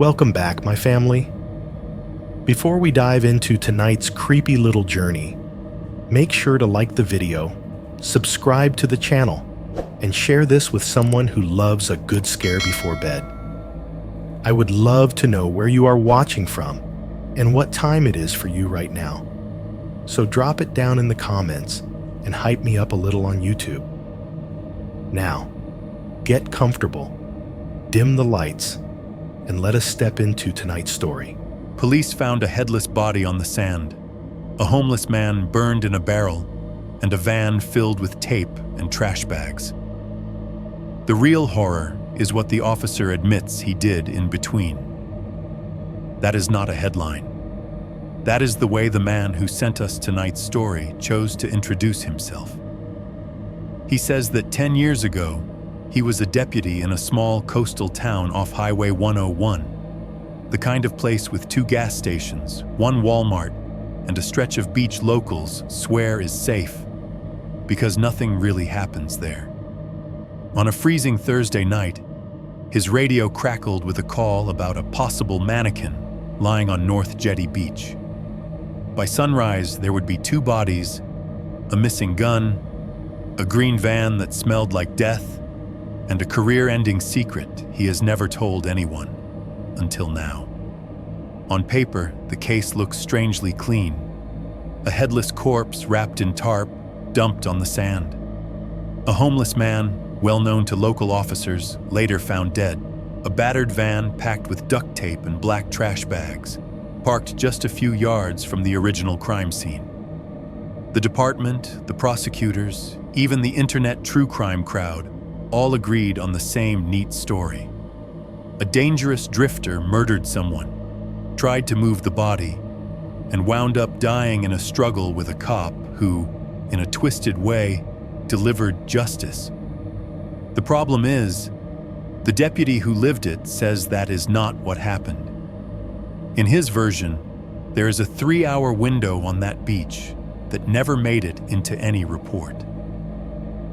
Welcome back, my family. Before we dive into tonight's creepy little journey, make sure to like the video, subscribe to the channel, and share this with someone who loves a good scare before bed. I would love to know where you are watching from and what time it is for you right now. So drop it down in the comments and hype me up a little on YouTube. Now, get comfortable, dim the lights, and let us step into tonight's story. Police found a headless body on the sand, a homeless man burned in a barrel, and a van filled with tape and trash bags. The real horror is what the officer admits he did in between. That is not a headline. That is the way the man who sent us tonight's story chose to introduce himself. He says that 10 years ago, he was a deputy in a small coastal town off Highway 101, the kind of place with 2 gas stations, 1 Walmart, and a stretch of beach locals swear is safe, because nothing really happens there. On a freezing Thursday night, his radio crackled with a call about a possible mannequin lying on North Jetty Beach. By sunrise, there would be 2 bodies, a missing gun, a green van that smelled like death, and a career-ending secret he has never told anyone, until now. On paper, the case looks strangely clean. A headless corpse wrapped in tarp, dumped on the sand. A homeless man, well known to local officers, later found dead. A battered van packed with duct tape and black trash bags, parked just a few yards from the original crime scene. The department, the prosecutors, even the internet true crime crowd all agreed on the same neat story. A dangerous drifter murdered someone, tried to move the body, and wound up dying in a struggle with a cop who, in a twisted way, delivered justice. The problem is, the deputy who lived it says that is not what happened. In his version, there is a 3-hour window on that beach that never made it into any report.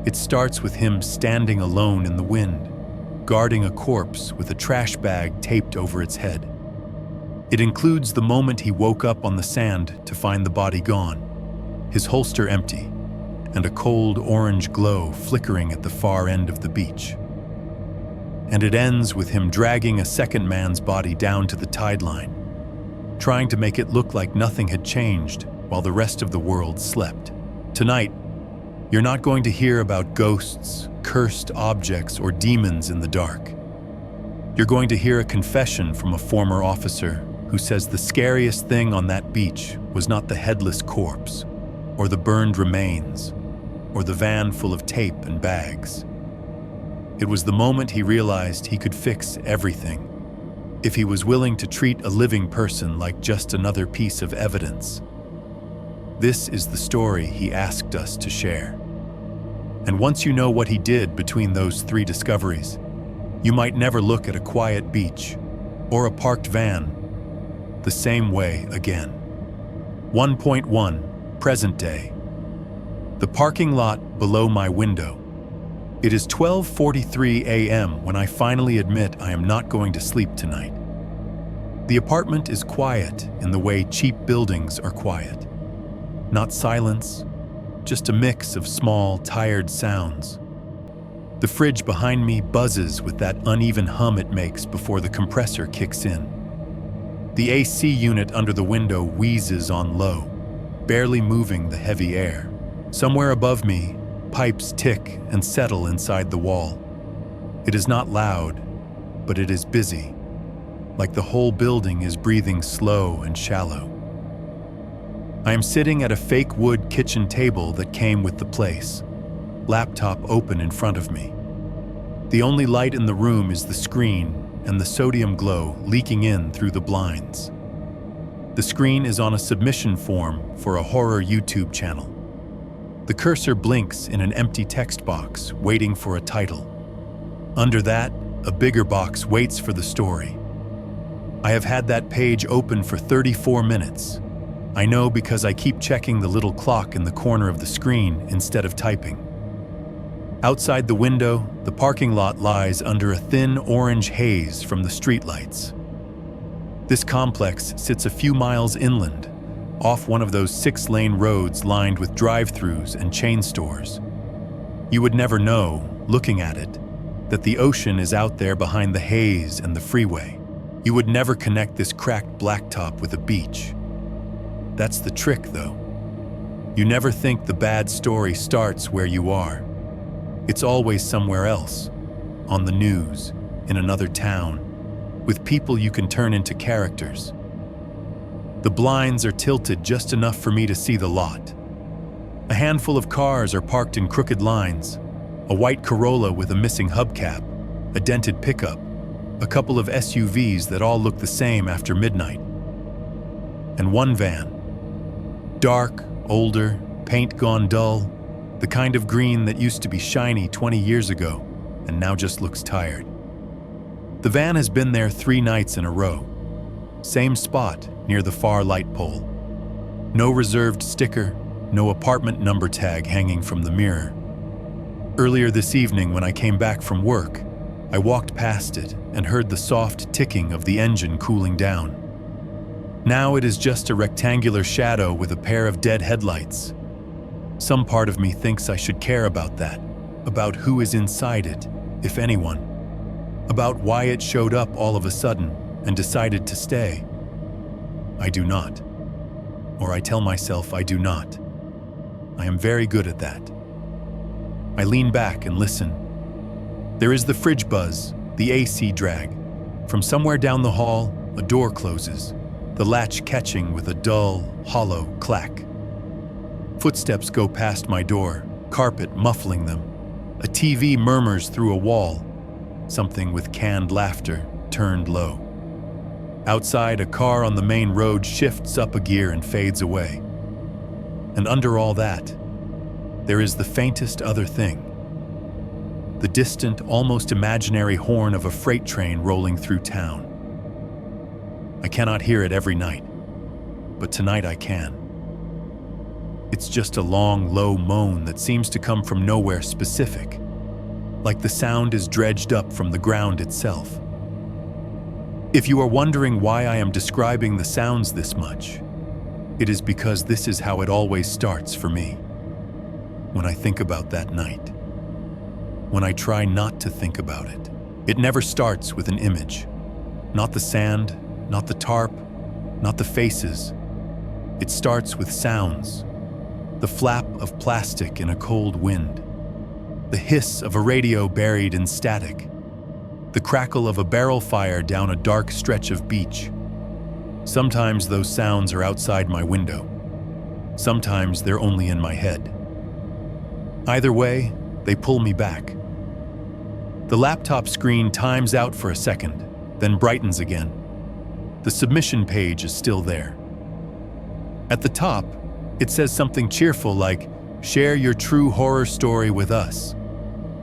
It starts with him standing alone in the wind, guarding a corpse with a trash bag taped over its head. It includes the moment he woke up on the sand to find the body gone, his holster empty, and a cold orange glow flickering at the far end of the beach. And it ends with him dragging a second man's body down to the tide line, trying to make it look like nothing had changed while the rest of the world slept. Tonight, you're not going to hear about ghosts, cursed objects, or demons in the dark. You're going to hear a confession from a former officer who says the scariest thing on that beach was not the headless corpse, or the burned remains, or the van full of tape and bags. It was the moment he realized he could fix everything if he was willing to treat a living person like just another piece of evidence. This is the story he asked us to share. And once you know what he did between those 3 discoveries, you might never look at a quiet beach or a parked van the same way again. 1.1 Present day. The parking lot below my window. It is 12:43 a.m. when I finally admit I am not going to sleep tonight. The apartment is quiet in the way cheap buildings are quiet. Not silence, just a mix of small, tired sounds. The fridge behind me buzzes with that uneven hum it makes before the compressor kicks in. The AC unit under the window wheezes on low, barely moving the heavy air. Somewhere above me, pipes tick and settle inside the wall. It is not loud, but it is busy, like the whole building is breathing slow and shallow. I am sitting at a fake wood kitchen table that came with the place, laptop open in front of me. The only light in the room is the screen and the sodium glow leaking in through the blinds. The screen is on a submission form for a horror YouTube channel. The cursor blinks in an empty text box, waiting for a title. Under that, a bigger box waits for the story. I have had that page open for 34 minutes. I know because I keep checking the little clock in the corner of the screen instead of typing. Outside the window, the parking lot lies under a thin orange haze from the streetlights. This complex sits a few miles inland, off one of those 6-lane roads lined with drive-thrus and chain stores. You would never know, looking at it, that the ocean is out there behind the haze and the freeway. You would never connect this cracked blacktop with a beach. That's the trick, though. You never think the bad story starts where you are. It's always somewhere else, on the news, in another town, with people you can turn into characters. The blinds are tilted just enough for me to see the lot. A handful of cars are parked in crooked lines, a white Corolla with a missing hubcap, a dented pickup, a couple of SUVs that all look the same after midnight, and one van. Dark, older, paint gone dull, the kind of green that used to be shiny 20 years ago and now just looks tired. The van has been there 3 nights in a row. Same spot near the far light pole. No reserved sticker, no apartment number tag hanging from the mirror. Earlier this evening when I came back from work, I walked past it and heard the soft ticking of the engine cooling down. Now it is just a rectangular shadow with a pair of dead headlights. Some part of me thinks I should care about that, about who is inside it, if anyone, about why it showed up all of a sudden and decided to stay. I do not. Or I tell myself I do not. I am very good at that. I lean back and listen. There is the fridge buzz, the AC drag. From somewhere down the hall, a door closes, the latch catching with a dull, hollow clack. Footsteps go past my door, carpet muffling them. A TV murmurs through a wall, something with canned laughter turned low. Outside, a car on the main road shifts up a gear and fades away. And under all that, there is the faintest other thing. The distant, almost imaginary horn of a freight train rolling through town. I cannot hear it every night, but tonight I can. It's just a long, low moan that seems to come from nowhere specific, like the sound is dredged up from the ground itself. If you are wondering why I am describing the sounds this much, it is because this is how it always starts for me. When I think about that night. When I try not to think about it. It never starts with an image. Not the sand, not the tarp, not the faces. It starts with sounds. The flap of plastic in a cold wind. The hiss of a radio buried in static. The crackle of a barrel fire down a dark stretch of beach. Sometimes those sounds are outside my window. Sometimes they're only in my head. Either way, they pull me back. The laptop screen times out for a second, then brightens again. The submission page is still there. At the top, it says something cheerful like, "Share your true horror story with us."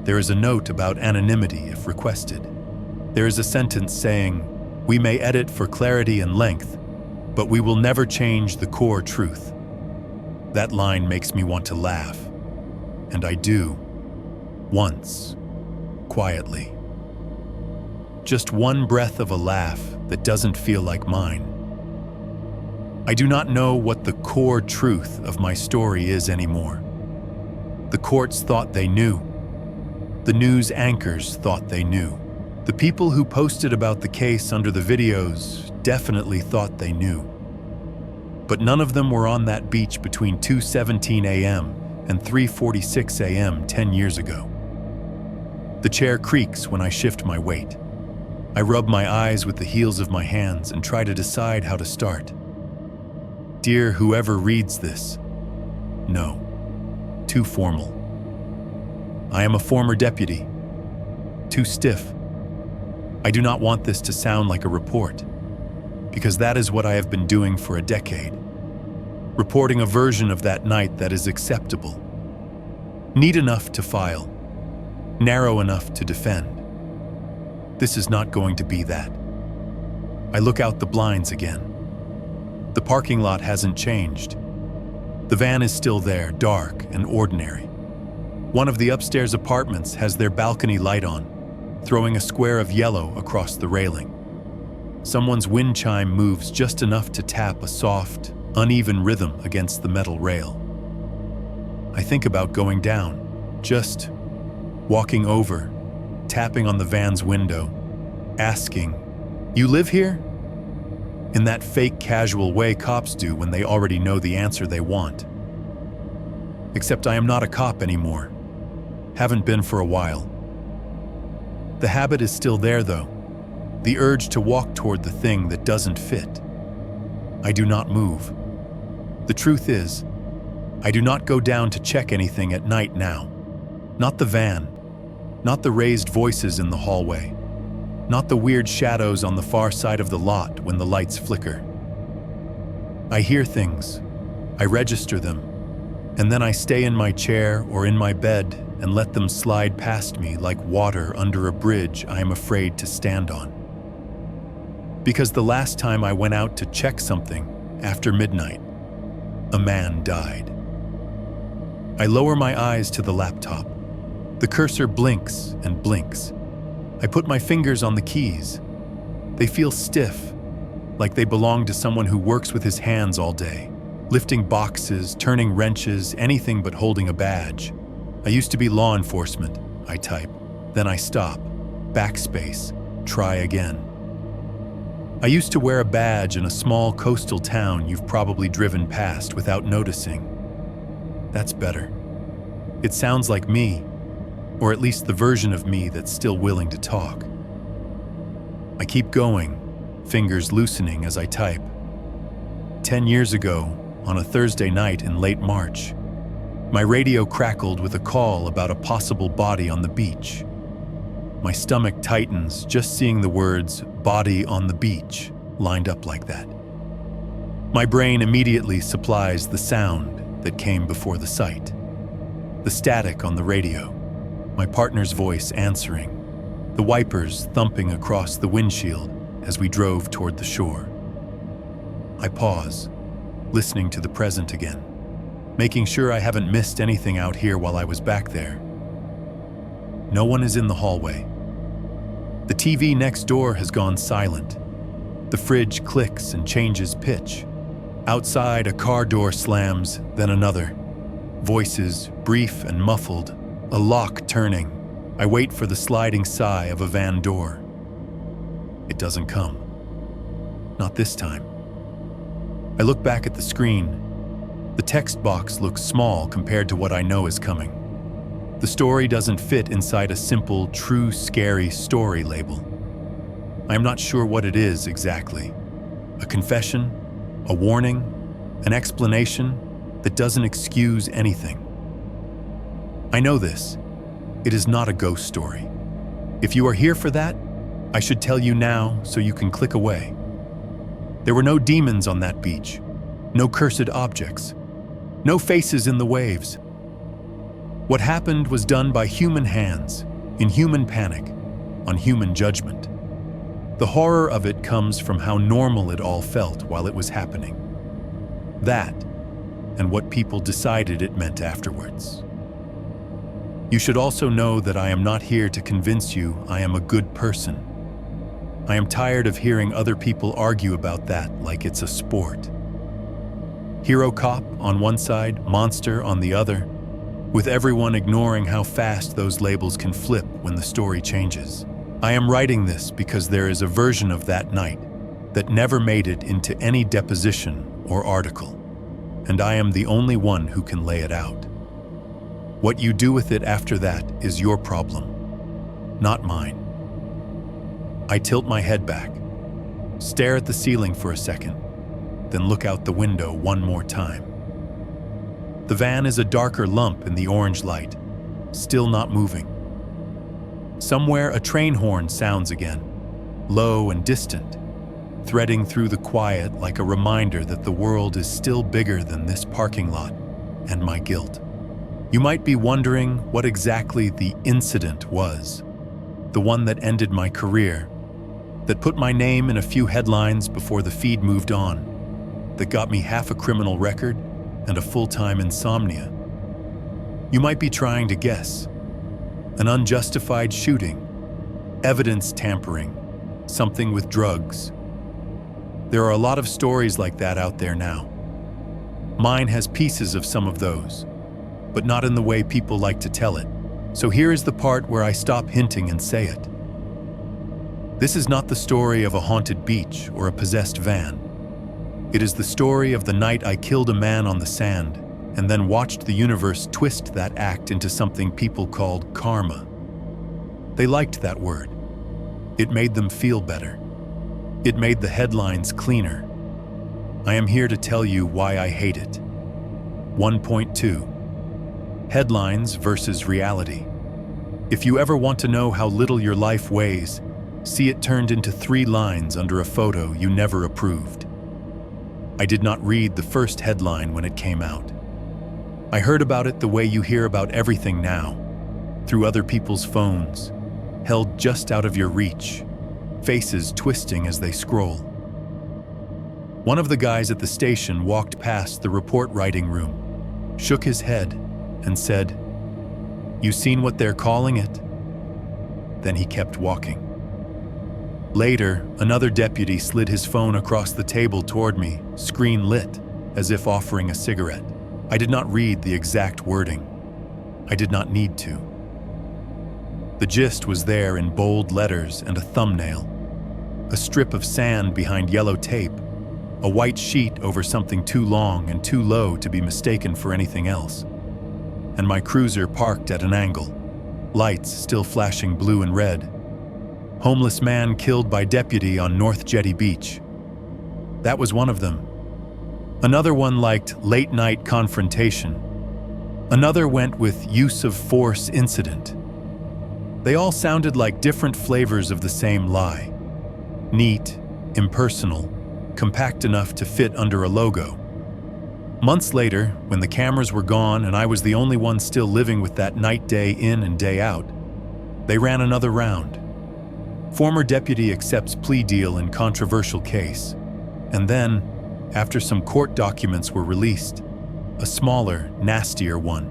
There is a note about anonymity if requested. There is a sentence saying, "We may edit for clarity and length, but we will never change the core truth." That line makes me want to laugh. And I do. Once. Quietly. Just one breath of a laugh that doesn't feel like mine. I do not know what the core truth of my story is anymore. The courts thought they knew. The news anchors thought they knew. The people who posted about the case under the videos definitely thought they knew. But none of them were on that beach between 2:17 a.m. and 3:46 a.m. 10 years ago. The chair creaks when I shift my weight. I rub my eyes with the heels of my hands and try to decide how to start. Dear whoever reads this, no, too formal. I am a former deputy, too stiff. I do not want this to sound like a report, because that is what I have been doing for a decade. Reporting a version of that night that is acceptable. Neat enough to file, narrow enough to defend. This is not going to be that. I look out the blinds again. The parking lot hasn't changed. The van is still there, dark and ordinary. One of the upstairs apartments has their balcony light on, throwing a square of yellow across the railing. Someone's wind chime moves just enough to tap a soft, uneven rhythm against the metal rail. I think about going down, just walking over, tapping on the van's window, asking, "You live here?" in that fake casual way cops do when they already know the answer they want. Except I am not a cop anymore. Haven't been for a while. The habit is still there though. The urge to walk toward the thing that doesn't fit. I do not move. The truth is, I do not go down to check anything at night now. Not the van. Not the raised voices in the hallway. Not the weird shadows on the far side of the lot when the lights flicker. I hear things. I register them. And then I stay in my chair or in my bed and let them slide past me like water under a bridge I am afraid to stand on. Because the last time I went out to check something, after midnight, a man died. I lower my eyes to the laptop. The cursor blinks and blinks. I put my fingers on the keys. They feel stiff, like they belong to someone who works with his hands all day, lifting boxes, turning wrenches, anything but holding a badge. I used to be law enforcement, I type. Then I stop, backspace, try again. I used to wear a badge in a small coastal town you've probably driven past without noticing. That's better. It sounds like me, or at least the version of me that's still willing to talk. I keep going, fingers loosening as I type. 10 years ago, on a Thursday night in late March, my radio crackled with a call about a possible body on the beach. My stomach tightens just seeing the words "body on the beach" lined up like that. My brain immediately supplies the sound that came before the sight. The static on the radio, my partner's voice answering, the wipers thumping across the windshield as we drove toward the shore. I pause, listening to the present again, making sure I haven't missed anything out here while I was back there. No one is in the hallway. The TV next door has gone silent. The fridge clicks and changes pitch. Outside, a car door slams, then another. Voices, brief and muffled, a lock turning. I wait for the sliding sigh of a van door. It doesn't come. Not this time. I look back at the screen. The text box looks small compared to what I know is coming. The story doesn't fit inside a simple, true, scary story label. I'm not sure what it is exactly. A confession, a warning, an explanation that doesn't excuse anything. I know this. It is not a ghost story. If you are here for that, I should tell you now so you can click away. There were no demons on that beach, no cursed objects, no faces in the waves. What happened was done by human hands, in human panic, on human judgment. The horror of it comes from how normal it all felt while it was happening. That, and what people decided it meant afterwards. You should also know that I am not here to convince you I am a good person. I am tired of hearing other people argue about that like it's a sport. Hero cop on one side, monster on the other, with everyone ignoring how fast those labels can flip when the story changes. I am writing this because there is a version of that night that never made it into any deposition or article, and I am the only one who can lay it out. What you do with it after that is your problem, not mine. I tilt my head back, stare at the ceiling for a second, then look out the window one more time. The van is a darker lump in the orange light, still not moving. Somewhere a train horn sounds again, low and distant, threading through the quiet like a reminder that the world is still bigger than this parking lot and my guilt. You might be wondering what exactly the incident was, the one that ended my career, that put my name in a few headlines before the feed moved on, that got me half a criminal record and a full-time insomnia. You might be trying to guess. An unjustified shooting, evidence tampering, something with drugs, There are a lot of stories like that out there now. Mine has pieces of some of those, but not in the way people like to tell it. So here is the part where I stop hinting and say it. This is not the story of a haunted beach or a possessed van. It is the story of the night I killed a man on the sand and then watched the universe twist that act into something people called karma. They liked that word. It made them feel better. It made the headlines cleaner. I am here to tell you why I hate it. 1.2. Headlines versus reality. If you ever want to know how little your life weighs, see it turned into 3 lines under a photo you never approved. I did not read the first headline when it came out. I heard about it the way you hear about everything now, through other people's phones, held just out of your reach, faces twisting as they scroll. One of the guys at the station walked past the report writing room, shook his head, and said, "You seen what they're calling it?" Then he kept walking. Later, another deputy slid his phone across the table toward me, screen lit, as if offering a cigarette. I did not read the exact wording. I did not need to. The gist was there in bold letters and a thumbnail. A strip of sand behind yellow tape, a white sheet over something too long and too low to be mistaken for anything else. And my cruiser parked at an angle, lights still flashing blue and red. Homeless man killed by deputy on North Jetty Beach. That was one of them. Another one liked late night confrontation. Another went with use of force incident. They all sounded like different flavors of the same lie. Neat, impersonal, compact enough to fit under a logo. Months later, when the cameras were gone and I was the only one still living with that night day in and day out, they ran another round. Former deputy accepts plea deal in controversial case. And then, after some court documents were released, a smaller, nastier one.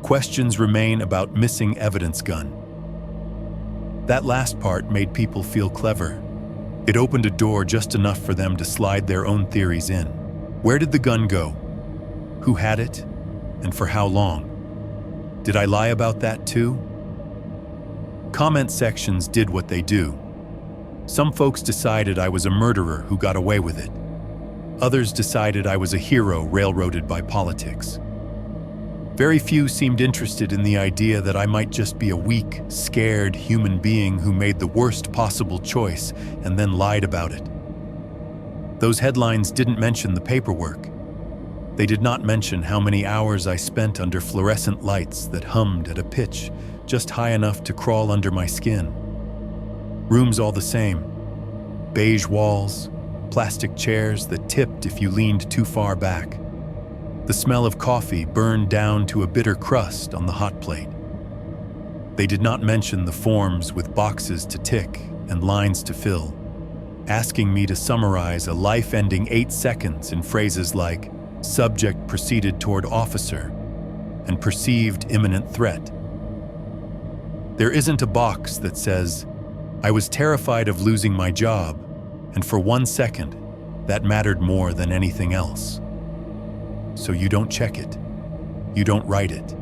Questions remain about missing evidence gun. That last part made people feel clever. It opened a door just enough for them to slide their own theories in. Where did the gun go? Who had it? And for how long? Did I lie about that too? Comment sections did what they do. Some folks decided I was a murderer who got away with it. Others decided I was a hero railroaded by politics. Very few seemed interested in the idea that I might just be a weak, scared human being who made the worst possible choice and then lied about it. Those headlines didn't mention the paperwork. They did not mention how many hours I spent under fluorescent lights that hummed at a pitch just high enough to crawl under my skin. Rooms all the same. Beige walls, plastic chairs that tipped if you leaned too far back. The smell of coffee burned down to a bitter crust on the hot plate. They did not mention the forms with boxes to tick and lines to fill, asking me to summarize a life-ending 8 seconds in phrases like "subject proceeded toward officer" and "perceived imminent threat." There isn't a box that says, "I was terrified of losing my job, and for 1 second, that mattered more than anything else." So you don't check it. You don't write it.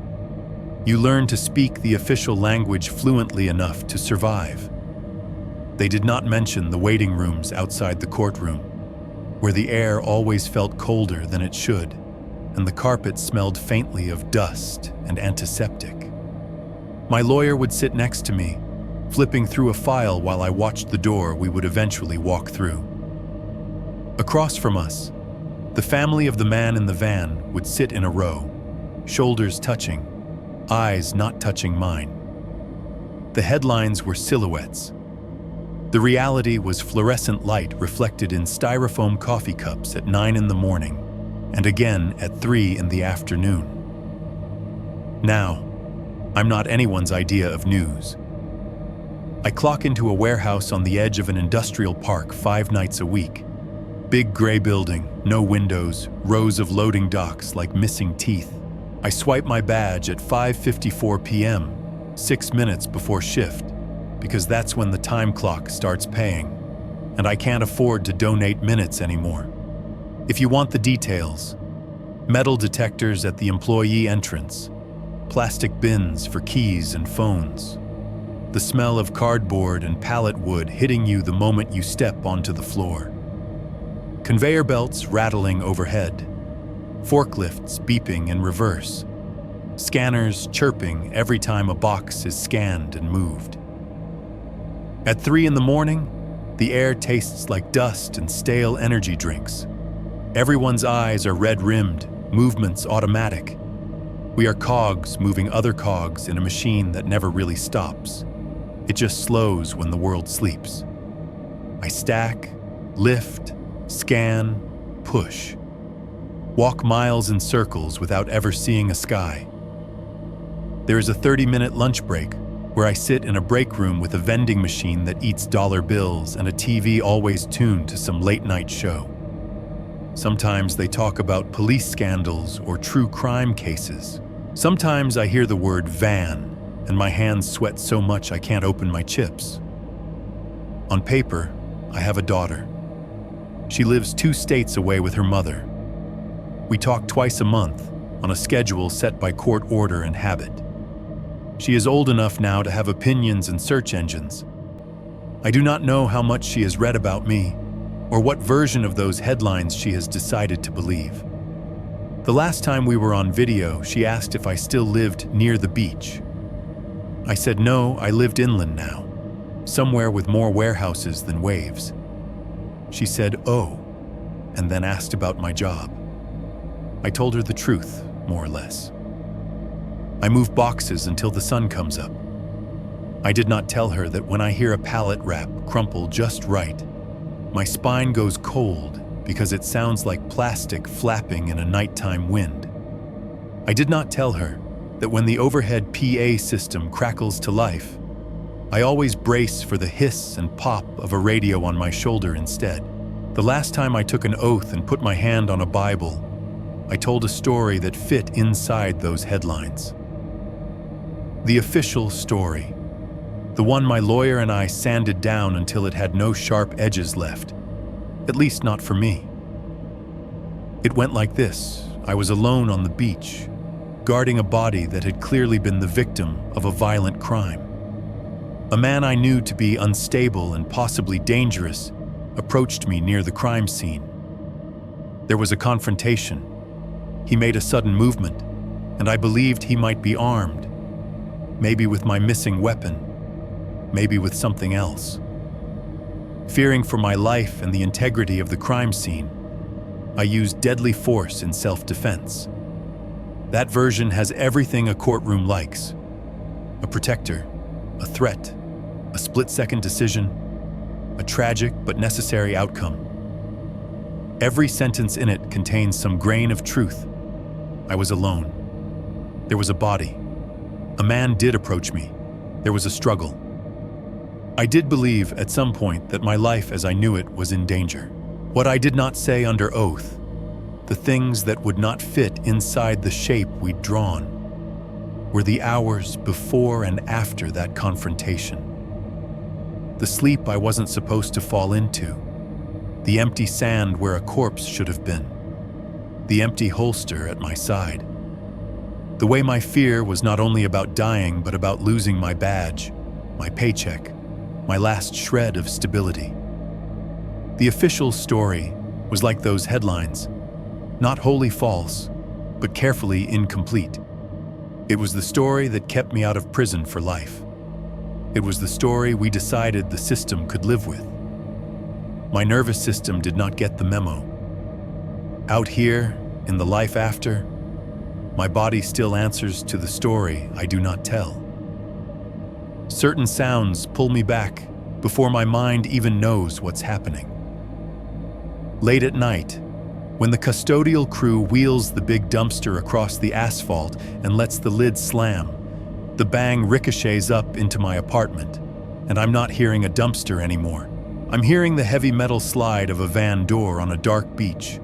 You learn to speak the official language fluently enough to survive. They did not mention the waiting rooms outside the courtroom, where the air always felt colder than it should, and the carpet smelled faintly of dust and antiseptic. My lawyer would sit next to me, flipping through a file while I watched the door we would eventually walk through. Across from us, the family of the man in the van would sit in a row, shoulders touching, eyes not touching mine. The headlines were silhouettes. The reality was fluorescent light reflected in styrofoam coffee cups at 9 in the morning and again at 3 in the afternoon. Now, I'm not anyone's idea of news. I clock into a warehouse on the edge of an industrial park 5 nights a week. Big gray building, no windows, rows of loading docks like missing teeth. I swipe my badge at 5:54 p.m., 6 minutes before shift, because that's when the time clock starts paying. and I can't afford to donate minutes anymore. If you want the details, metal detectors at the employee entrance, plastic bins for keys and phones, the smell of cardboard and pallet wood hitting you the moment you step onto the floor, conveyor belts rattling overhead, forklifts beeping in reverse, scanners chirping every time a box is scanned and moved. At 3 a.m, the air tastes like dust and stale energy drinks. Everyone's eyes are red-rimmed, movements automatic. We are cogs moving other cogs in a machine that never really stops. It just slows when the world sleeps. I stack, lift, scan, push. Walk miles in circles without ever seeing a sky. There is a 30-minute lunch break where I sit in a break room with a vending machine that eats dollar bills and a TV always tuned to some late-night show. Sometimes they talk about police scandals or true crime cases. Sometimes I hear the word van, and my hands sweat so much I can't open my chips. On paper, I have a daughter. She lives 2 states away with her mother. We talk twice a month, on a schedule set by court order and habit. She is old enough now to have opinions and search engines. I do not know how much she has read about me, or what version of those headlines she has decided to believe. The last time we were on video, she asked if I still lived near the beach. I said no, I lived inland now, somewhere with more warehouses than waves. She said, oh, and then asked about my job. I told her the truth, more or less. I move boxes until the sun comes up. I did not tell her that when I hear a pallet wrap crumple just right, my spine goes cold because it sounds like plastic flapping in a nighttime wind. I did not tell her that when the overhead PA system crackles to life, I always brace for the hiss and pop of a radio on my shoulder instead. The last time I took an oath and put my hand on a Bible, I told a story that fit inside those headlines. The official story, the one my lawyer and I sanded down until it had no sharp edges left, at least not for me. It went like this. I was alone on the beach, guarding a body that had clearly been the victim of a violent crime. A man I knew to be unstable and possibly dangerous approached me near the crime scene. There was a confrontation. He made a sudden movement, and I believed he might be armed, maybe with my missing weapon, maybe with something else. Fearing for my life and the integrity of the crime scene, I used deadly force in self-defense. That version has everything a courtroom likes: a protector, a threat, a split-second decision, a tragic but necessary outcome. Every sentence in it contains some grain of truth. I was alone. There was a body. A man did approach me. There was a struggle. I did believe at some point that my life as I knew it was in danger. What I did not say under oath, the things that would not fit inside the shape we'd drawn, were the hours before and after that confrontation. The sleep I wasn't supposed to fall into, the empty sand where a corpse should have been, the empty holster at my side. The way my fear was not only about dying, but about losing my badge, my paycheck, my last shred of stability. The official story was like those headlines, not wholly false, but carefully incomplete. It was the story that kept me out of prison for life. It was the story we decided the system could live with. My nervous system did not get the memo. Out here, in the life after, my body still answers to the story I do not tell. Certain sounds pull me back before my mind even knows what's happening. Late at night, when the custodial crew wheels the big dumpster across the asphalt and lets the lid slam, the bang ricochets up into my apartment, and I'm not hearing a dumpster anymore. I'm hearing the heavy metal slide of a van door on a dark beach,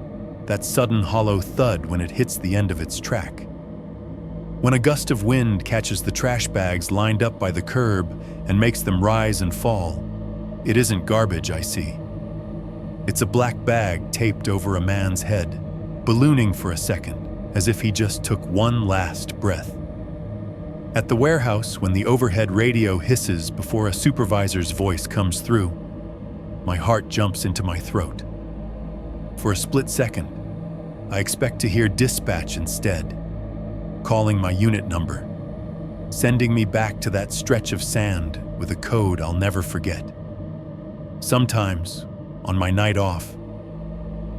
that sudden hollow thud when it hits the end of its track. When a gust of wind catches the trash bags lined up by the curb and makes them rise and fall, it isn't garbage I see. It's a black bag taped over a man's head, ballooning for a second, as if he just took one last breath. At the warehouse, when the overhead radio hisses before a supervisor's voice comes through, my heart jumps into my throat. For a split second, I expect to hear dispatch instead, calling my unit number, sending me back to that stretch of sand with a code I'll never forget. Sometimes, on my night off,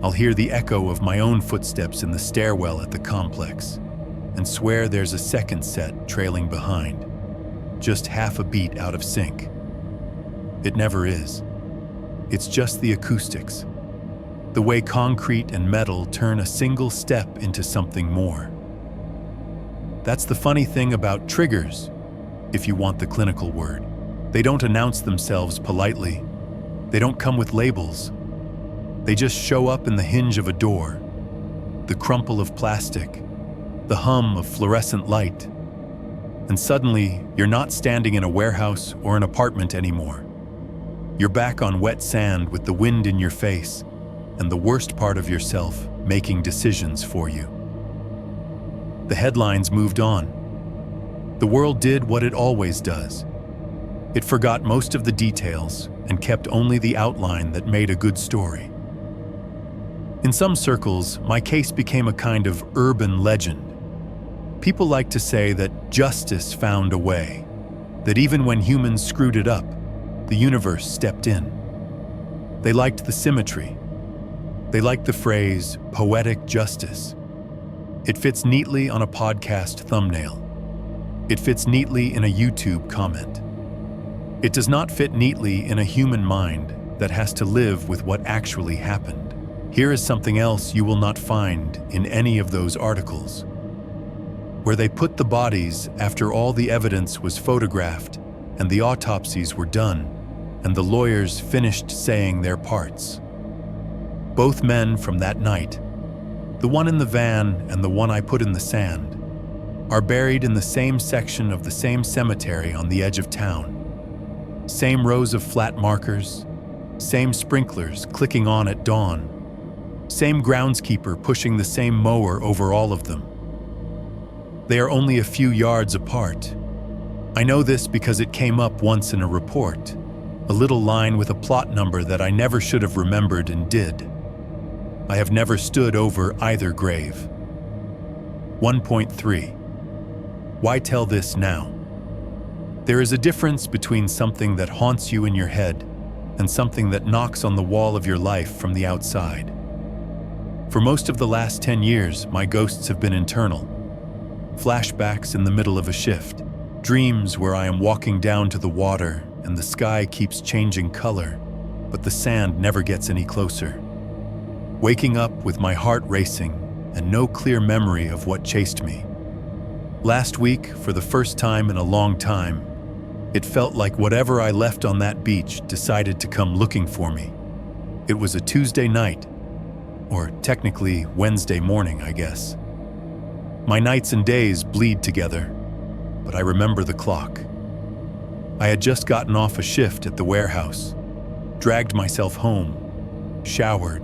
I'll hear the echo of my own footsteps in the stairwell at the complex and swear there's a second set trailing behind, just half a beat out of sync. It never is. It's just the acoustics, the way concrete and metal turn a single step into something more. That's the funny thing about triggers, if you want the clinical word. They don't announce themselves politely. They don't come with labels. They just show up in the hinge of a door, the crumple of plastic, the hum of fluorescent light. And suddenly, you're not standing in a warehouse or an apartment anymore. You're back on wet sand with the wind in your face and the worst part of yourself making decisions for you. The headlines moved on. The world did what it always does. It forgot most of the details and kept only the outline that made a good story. In some circles, my case became a kind of urban legend. People like to say that justice found a way, that even when humans screwed it up, the universe stepped in. They liked the symmetry. They liked the phrase, poetic justice. It fits neatly on a podcast thumbnail. It fits neatly in a YouTube comment. It does not fit neatly in a human mind that has to live with what actually happened. Here is something else you will not find in any of those articles. Where they put the bodies after all the evidence was photographed and the autopsies were done and the lawyers finished saying their parts. Both men from that night, the one in the van and the one I put in the sand, are buried in the same section of the same cemetery on the edge of town. Same rows of flat markers, same sprinklers clicking on at dawn, same groundskeeper pushing the same mower over all of them. They are only a few yards apart. I know this because it came up once in a report, a little line with a plot number that I never should have remembered and did. I have never stood over either grave. 1.3. Why tell this now? There is a difference between something that haunts you in your head and something that knocks on the wall of your life from the outside. For most of the last 10 years, my ghosts have been internal. Flashbacks in the middle of a shift, dreams where I am walking down to the water and the sky keeps changing color, but the sand never gets any closer. Waking up with my heart racing and no clear memory of what chased me. Last week, for the first time in a long time, it felt like whatever I left on that beach decided to come looking for me. It was a Tuesday night, or technically Wednesday morning, I guess. My nights and days bleed together, but I remember the clock. I had just gotten off a shift at the warehouse, dragged myself home, showered,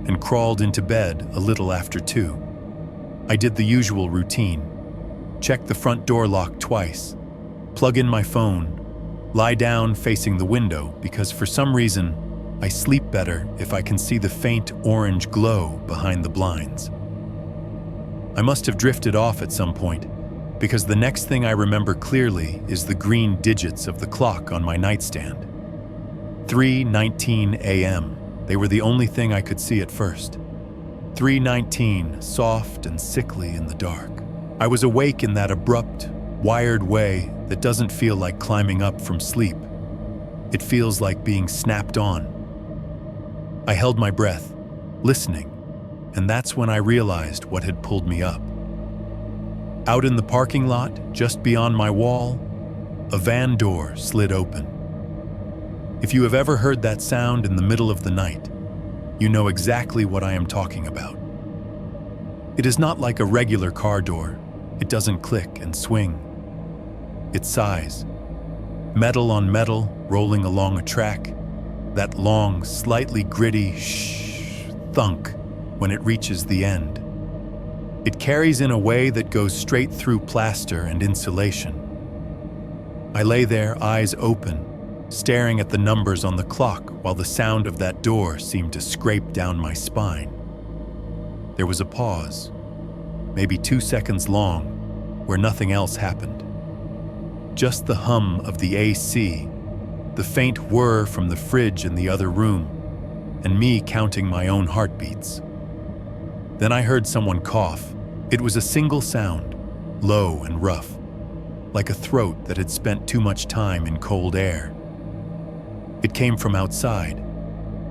and crawled into bed a little after 2. I did the usual routine, check the front door lock twice, plug in my phone, lie down facing the window because for some reason, I sleep better if I can see the faint orange glow behind the blinds. I must have drifted off at some point because the next thing I remember clearly is the green digits of the clock on my nightstand. 3:19 a.m. They were the only thing I could see at first. 3:19, soft and sickly in the dark. I was awake in that abrupt, wired way that doesn't feel like climbing up from sleep. It feels like being snapped on. I held my breath, listening, and that's when I realized what had pulled me up. Out in the parking lot, just beyond my wall, a van door slid open. If you have ever heard that sound in the middle of the night, you know exactly what I am talking about. It is not like a regular car door. It doesn't click and swing. It sighs. Metal on metal rolling along a track, that long, slightly gritty thunk when it reaches the end. It carries in a way that goes straight through plaster and insulation. I lay there, eyes open, staring at the numbers on the clock while the sound of that door seemed to scrape down my spine. There was a pause, maybe 2 seconds long, where nothing else happened. Just the hum of the AC, the faint whir from the fridge in the other room, and me counting my own heartbeats. Then I heard someone cough. It was a single sound, low and rough, like a throat that had spent too much time in cold air. It came from outside,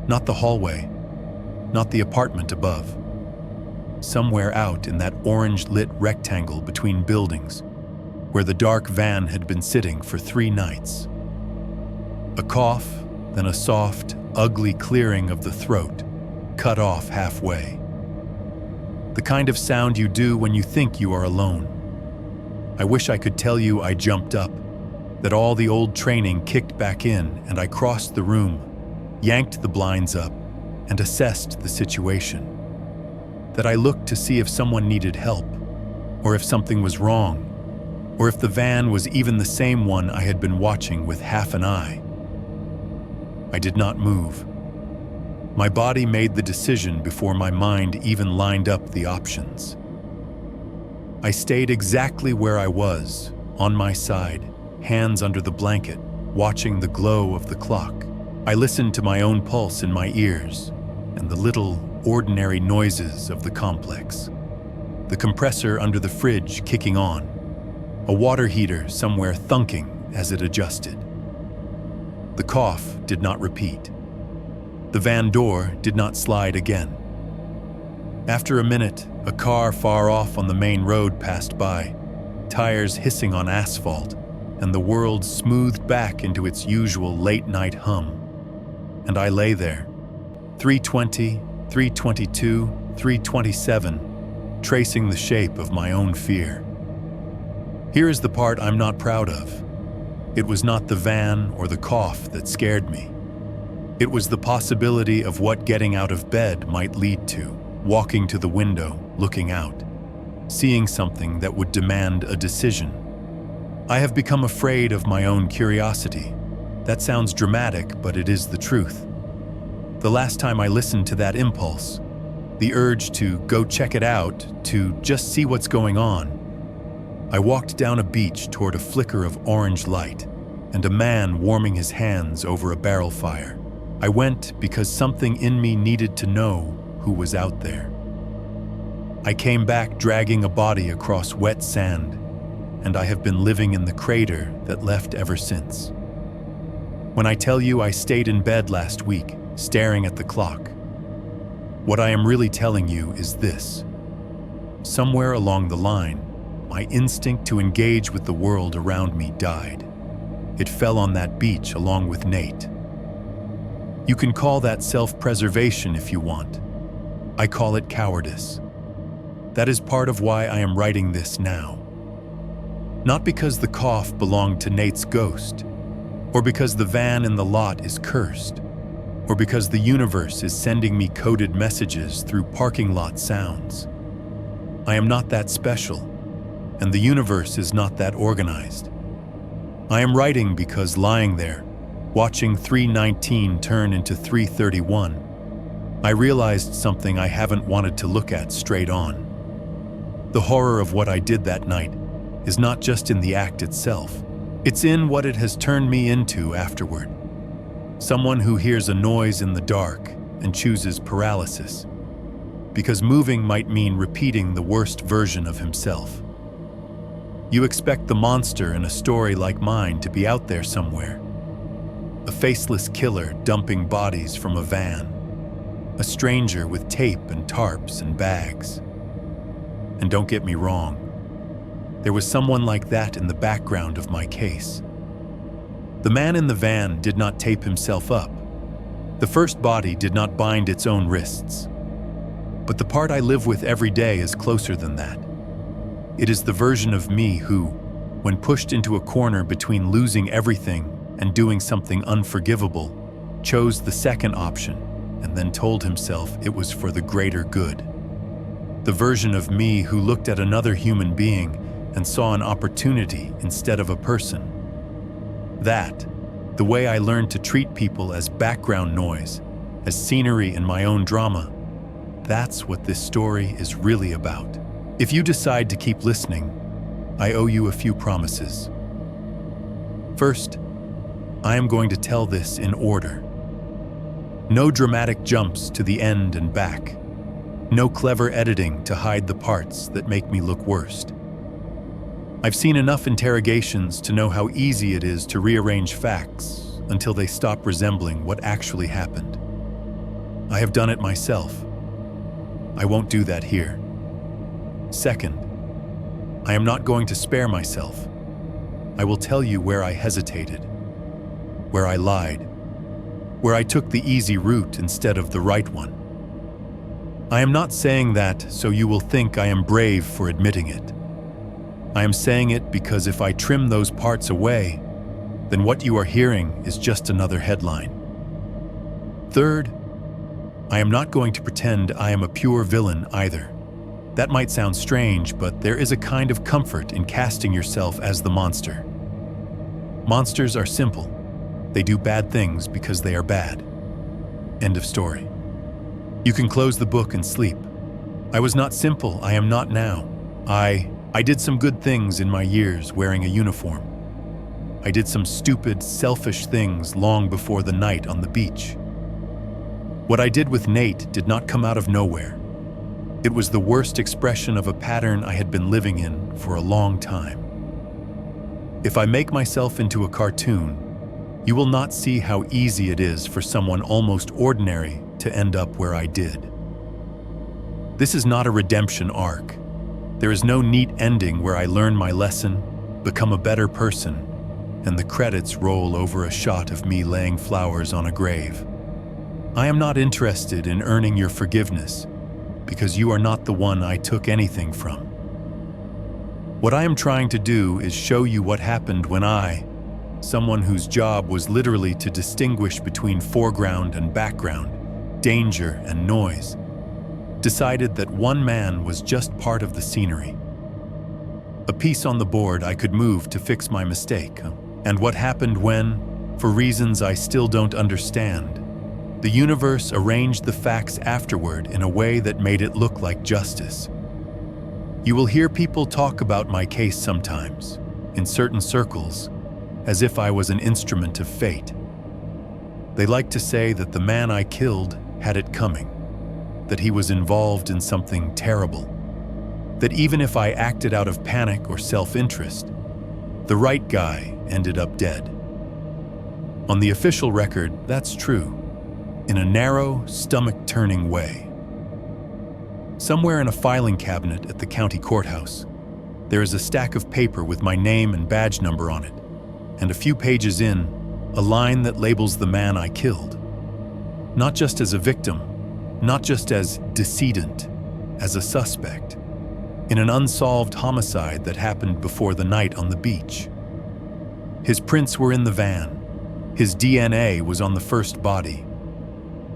not the hallway, not the apartment above. Somewhere out in that orange-lit rectangle between buildings, where the dark van had been sitting for 3 nights. A cough, then a soft, ugly clearing of the throat, cut off halfway. The kind of sound you do when you think you are alone. I wish I could tell you I jumped up, that all the old training kicked back in and I crossed the room, yanked the blinds up, and assessed the situation. That I looked to see if someone needed help, or if something was wrong, or if the van was even the same one I had been watching with half an eye. I did not move. My body made the decision before my mind even lined up the options. I stayed exactly where I was, on my side, hands under the blanket, watching the glow of the clock. I listened to my own pulse in my ears and the little, ordinary noises of the complex. The compressor under the fridge kicking on, a water heater somewhere thunking as it adjusted. The cough did not repeat. The van door did not slide again. After a minute, a car far off on the main road passed by, tires hissing on asphalt, and the world smoothed back into its usual late-night hum. And I lay there, 3:20, 3:22, 3:27, tracing the shape of my own fear. Here is the part I'm not proud of. It was not the van or the cough that scared me. It was the possibility of what getting out of bed might lead to, walking to the window, looking out, seeing something that would demand a decision. I have become afraid of my own curiosity. That sounds dramatic, but it is the truth. The last time I listened to that impulse, the urge to go check it out, to just see what's going on, I walked down a beach toward a flicker of orange light and a man warming his hands over a barrel fire. I went because something in me needed to know who was out there. I came back dragging a body across wet sand, and I have been living in the crater that left ever since. When I tell you I stayed in bed last week, staring at the clock, what I am really telling you is this. Somewhere along the line, my instinct to engage with the world around me died. It fell on that beach along with Nate. You can call that self-preservation if you want. I call it cowardice. That is part of why I am writing this now. Not because the cough belonged to Nate's ghost, or because the van in the lot is cursed, or because the universe is sending me coded messages through parking lot sounds. I am not that special, and the universe is not that organized. I am writing because lying there, watching 3:19 turn into 3:31, I realized something I haven't wanted to look at straight on. The horror of what I did that night is not just in the act itself, it's in what it has turned me into afterward. Someone who hears a noise in the dark and chooses paralysis, because moving might mean repeating the worst version of himself. You expect the monster in a story like mine to be out there somewhere. A faceless killer dumping bodies from a van. A stranger with tape and tarps and bags. And don't get me wrong, there was someone like that in the background of my case. The man in the van did not tape himself up. The first body did not bind its own wrists. But the part I live with every day is closer than that. It is the version of me who, when pushed into a corner between losing everything and doing something unforgivable, chose the second option, and then told himself it was for the greater good. The version of me who looked at another human being and saw an opportunity instead of a person. That, the way I learned to treat people as background noise, as scenery in my own drama, that's what this story is really about. If you decide to keep listening, I owe you a few promises. First, I am going to tell this in order. No dramatic jumps to the end and back. No clever editing to hide the parts that make me look worst. I've seen enough interrogations to know how easy it is to rearrange facts until they stop resembling what actually happened. I have done it myself. I won't do that here. Second, I am not going to spare myself. I will tell you where I hesitated, where I lied, where I took the easy route instead of the right one. I am not saying that so you will think I am brave for admitting it. I am saying it because if I trim those parts away, then what you are hearing is just another headline. Third, I am not going to pretend I am a pure villain either. That might sound strange, but there is a kind of comfort in casting yourself as the monster. Monsters are simple. They do bad things because they are bad. End of story. You can close the book and sleep. I was not simple, I am not now. I did some good things in my years wearing a uniform. I did some stupid, selfish things long before the night on the beach. What I did with Nate did not come out of nowhere. It was the worst expression of a pattern I had been living in for a long time. If I make myself into a cartoon, you will not see how easy it is for someone almost ordinary to end up where I did. This is not a redemption arc. There is no neat ending where I learn my lesson, become a better person, and the credits roll over a shot of me laying flowers on a grave. I am not interested in earning your forgiveness, because you are not the one I took anything from. What I am trying to do is show you what happened when I, someone whose job was literally to distinguish between foreground and background, danger and noise, decided that one man was just part of the scenery. A piece on the board I could move to fix my mistake. And what happened when, for reasons I still don't understand, the universe arranged the facts afterward in a way that made it look like justice. You will hear people talk about my case sometimes, in certain circles, as if I was an instrument of fate. They like to say that the man I killed had it coming, that he was involved in something terrible, that even if I acted out of panic or self-interest, the right guy ended up dead. On the official record, that's true, in a narrow, stomach-turning way. Somewhere in a filing cabinet at the county courthouse, there is a stack of paper with my name and badge number on it, and a few pages in, a line that labels the man I killed. Not just as a victim, not just as decedent, as a suspect, in an unsolved homicide that happened before the night on the beach. His prints were in the van. His DNA was on the first body.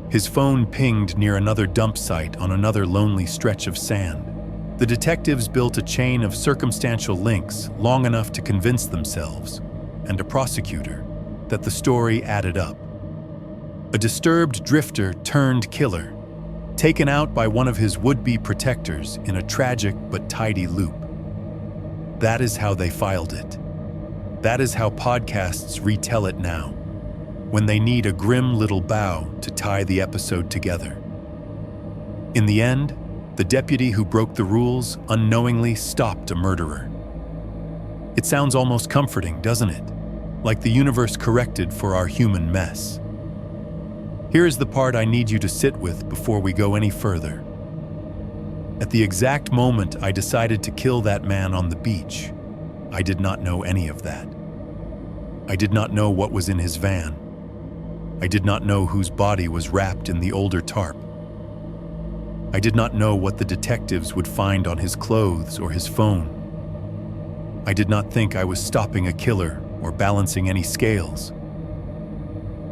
His phone pinged near another dump site on another lonely stretch of sand. The detectives built a chain of circumstantial links long enough to convince themselves, and a prosecutor, that the story added up. A disturbed drifter turned killer, taken out by one of his would-be protectors in a tragic but tidy loop. That is how they filed it. That is how podcasts retell it now, when they need a grim little bow to tie the episode together. In the end, the deputy who broke the rules unknowingly stopped a murderer. It sounds almost comforting, doesn't it? Like the universe corrected for our human mess. Here is the part I need you to sit with before we go any further. At the exact moment I decided to kill that man on the beach, I did not know any of that. I did not know what was in his van. I did not know whose body was wrapped in the older tarp. I did not know what the detectives would find on his clothes or his phone. I did not think I was stopping a killer or balancing any scales.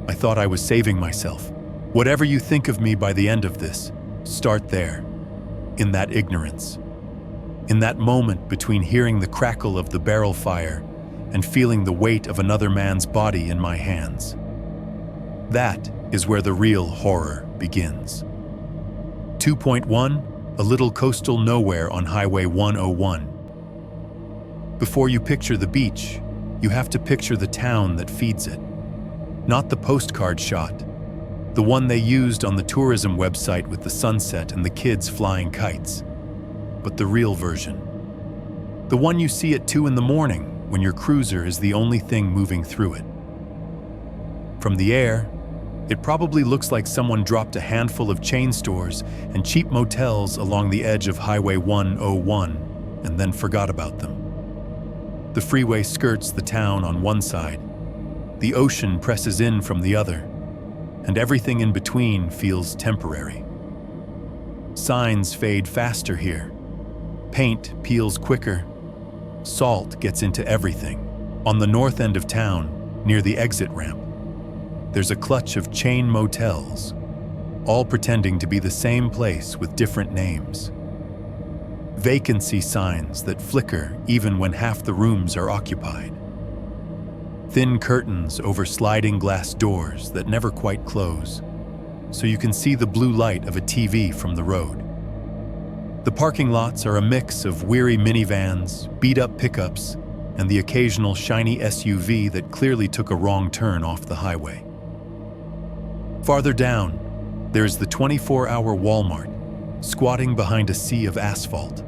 I thought I was saving myself. Whatever you think of me by the end of this, start there, in that ignorance. In that moment between hearing the crackle of the barrel fire and feeling the weight of another man's body in my hands. That is where the real horror begins. 2.1, a little coastal nowhere on Highway 101. Before you picture the beach, you have to picture the town that feeds it. Not the postcard shot, the one they used on the tourism website with the sunset and the kids flying kites, but the real version. The one you see at 2 in the morning when your cruiser is the only thing moving through it. From the air, it probably looks like someone dropped a handful of chain stores and cheap motels along the edge of Highway 101 and then forgot about them. The freeway skirts the town on one side, the ocean presses in from the other, and everything in between feels temporary. Signs fade faster here. Paint peels quicker. Salt gets into everything. On the north end of town, near the exit ramp, there's a clutch of chain motels, all pretending to be the same place with different names. Vacancy signs that flicker even when half the rooms are occupied. Thin curtains over sliding glass doors that never quite close, so you can see the blue light of a TV from the road. The parking lots are a mix of weary minivans, beat-up pickups, and the occasional shiny SUV that clearly took a wrong turn off the highway. Farther down, there's the 24-hour Walmart, squatting behind a sea of asphalt.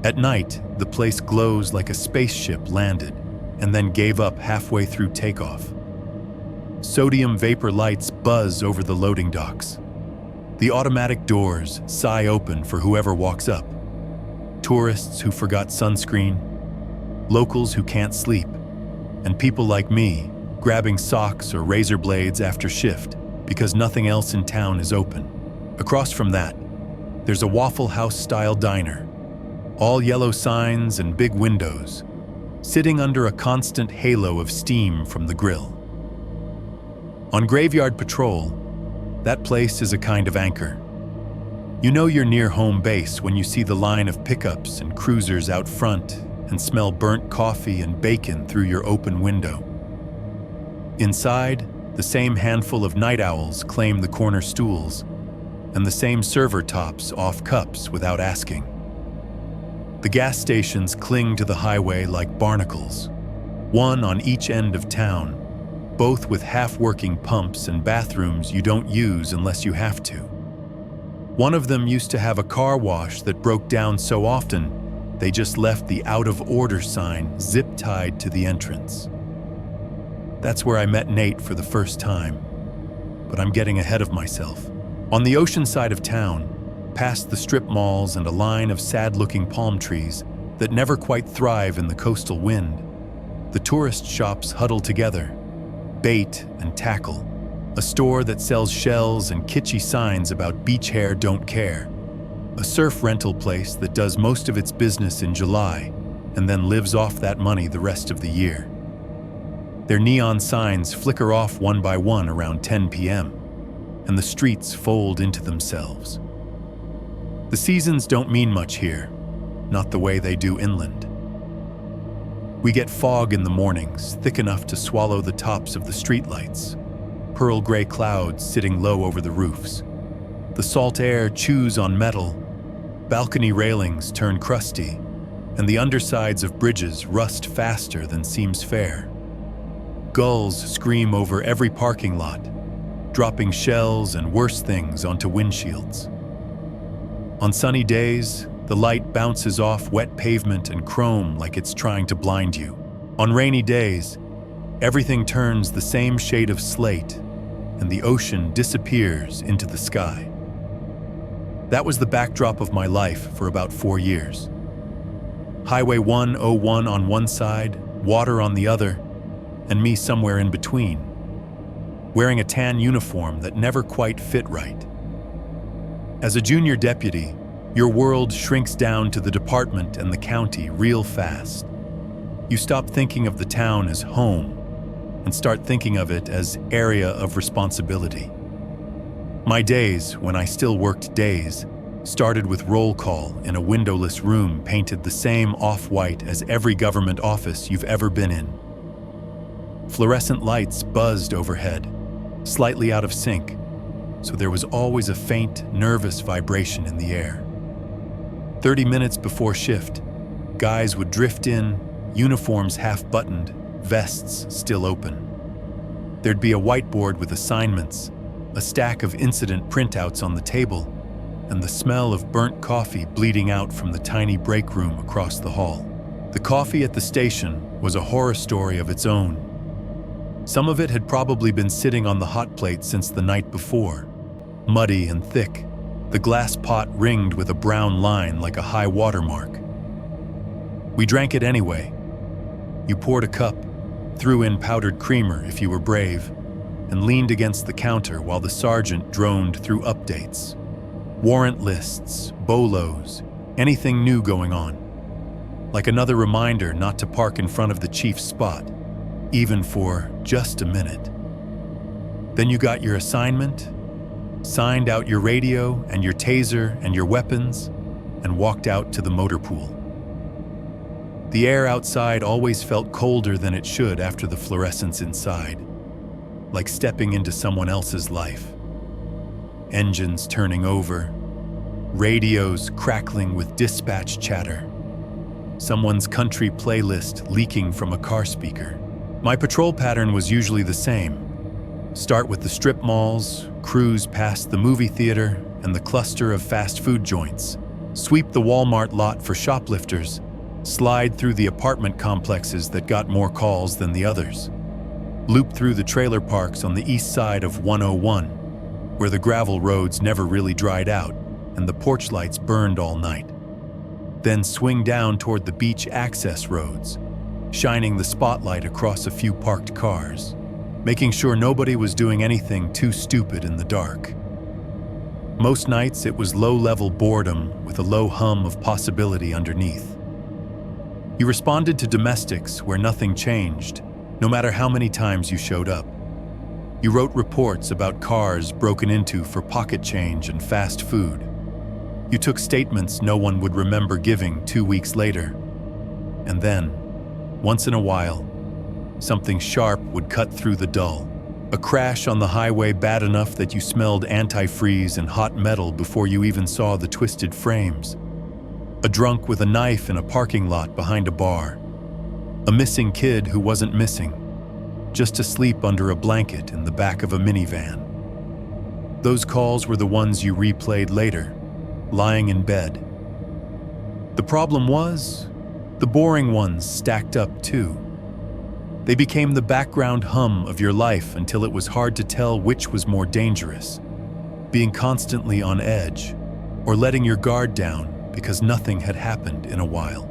At night, the place glows like a spaceship landed and then gave up halfway through takeoff. Sodium vapor lights buzz over the loading docks. The automatic doors sigh open for whoever walks up. Tourists who forgot sunscreen, locals who can't sleep, and people like me grabbing socks or razor blades after shift because nothing else in town is open. Across from that, there's a Waffle House-style diner, all yellow signs and big windows, sitting under a constant halo of steam from the grill. On graveyard patrol, that place is a kind of anchor. You know you're near home base when you see the line of pickups and cruisers out front and smell burnt coffee and bacon through your open window. Inside, the same handful of night owls claim the corner stools, and the same server tops off cups without asking. The gas stations cling to the highway like barnacles, one on each end of town, both with half-working pumps and bathrooms you don't use unless you have to. One of them used to have a car wash that broke down so often they just left the out-of-order sign zip-tied to the entrance. That's where I met Nate for the first time, but I'm getting ahead of myself. On the ocean side of town, past the strip malls and a line of sad-looking palm trees that never quite thrive in the coastal wind, the tourist shops huddle together, bait and tackle, a store that sells shells and kitschy signs about beach hair don't care, a surf rental place that does most of its business in July and then lives off that money the rest of the year. Their neon signs flicker off one by one around 10 p.m., and the streets fold into themselves. The seasons don't mean much here, not the way they do inland. We get fog in the mornings, thick enough to swallow the tops of the streetlights, pearl gray clouds sitting low over the roofs. The salt air chews on metal, balcony railings turn crusty, and the undersides of bridges rust faster than seems fair. Gulls scream over every parking lot, dropping shells and worse things onto windshields. On sunny days, the light bounces off wet pavement and chrome like it's trying to blind you. On rainy days, everything turns the same shade of slate, and the ocean disappears into the sky. That was the backdrop of my life for about 4 years. Highway 101 on one side, water on the other, and me somewhere in between, wearing a tan uniform that never quite fit right. As a junior deputy, your world shrinks down to the department and the county real fast. You stop thinking of the town as home and start thinking of it as area of responsibility. My days, when I still worked days, started with roll call in a windowless room painted the same off-white as every government office you've ever been in. Fluorescent lights buzzed overhead, slightly out of sync, so there was always a faint, nervous vibration in the air. 30 minutes before shift, guys would drift in, uniforms half-buttoned, vests still open. There'd be a whiteboard with assignments, a stack of incident printouts on the table, and the smell of burnt coffee bleeding out from the tiny break room across the hall. The coffee at the station was a horror story of its own. Some of it had probably been sitting on the hot plate since the night before, muddy and thick, the glass pot ringed with a brown line like a high water mark. We drank it anyway. You poured a cup, threw in powdered creamer if you were brave, and leaned against the counter while the sergeant droned through updates. Warrant lists, bolos, anything new going on. Like another reminder not to park in front of the chief's spot, even for just a minute. Then you got your assignment, signed out your radio and your taser and your weapons, and walked out to the motor pool. The air outside always felt colder than it should after the fluorescence inside, like stepping into someone else's life. Engines turning over, radios crackling with dispatch chatter, someone's country playlist leaking from a car speaker. My patrol pattern was usually the same. Start with the strip malls, cruise past the movie theater and the cluster of fast food joints, sweep the Walmart lot for shoplifters, slide through the apartment complexes that got more calls than the others, loop through the trailer parks on the east side of 101, where the gravel roads never really dried out and the porch lights burned all night. Then swing down toward the beach access roads, shining the spotlight across a few parked cars, making sure nobody was doing anything too stupid in the dark. Most nights it was low-level boredom with a low hum of possibility underneath. You responded to domestics where nothing changed, no matter how many times you showed up. You wrote reports about cars broken into for pocket change and fast food. You took statements no one would remember giving 2 weeks later. And then, once in a while, something sharp would cut through the dull. A crash on the highway bad enough that you smelled antifreeze and hot metal before you even saw the twisted frames. A drunk with a knife in a parking lot behind a bar. A missing kid who wasn't missing, just asleep under a blanket in the back of a minivan. Those calls were the ones you replayed later, lying in bed. The problem was, the boring ones stacked up too. They became the background hum of your life until it was hard to tell which was more dangerous, being constantly on edge, or letting your guard down because nothing had happened in a while.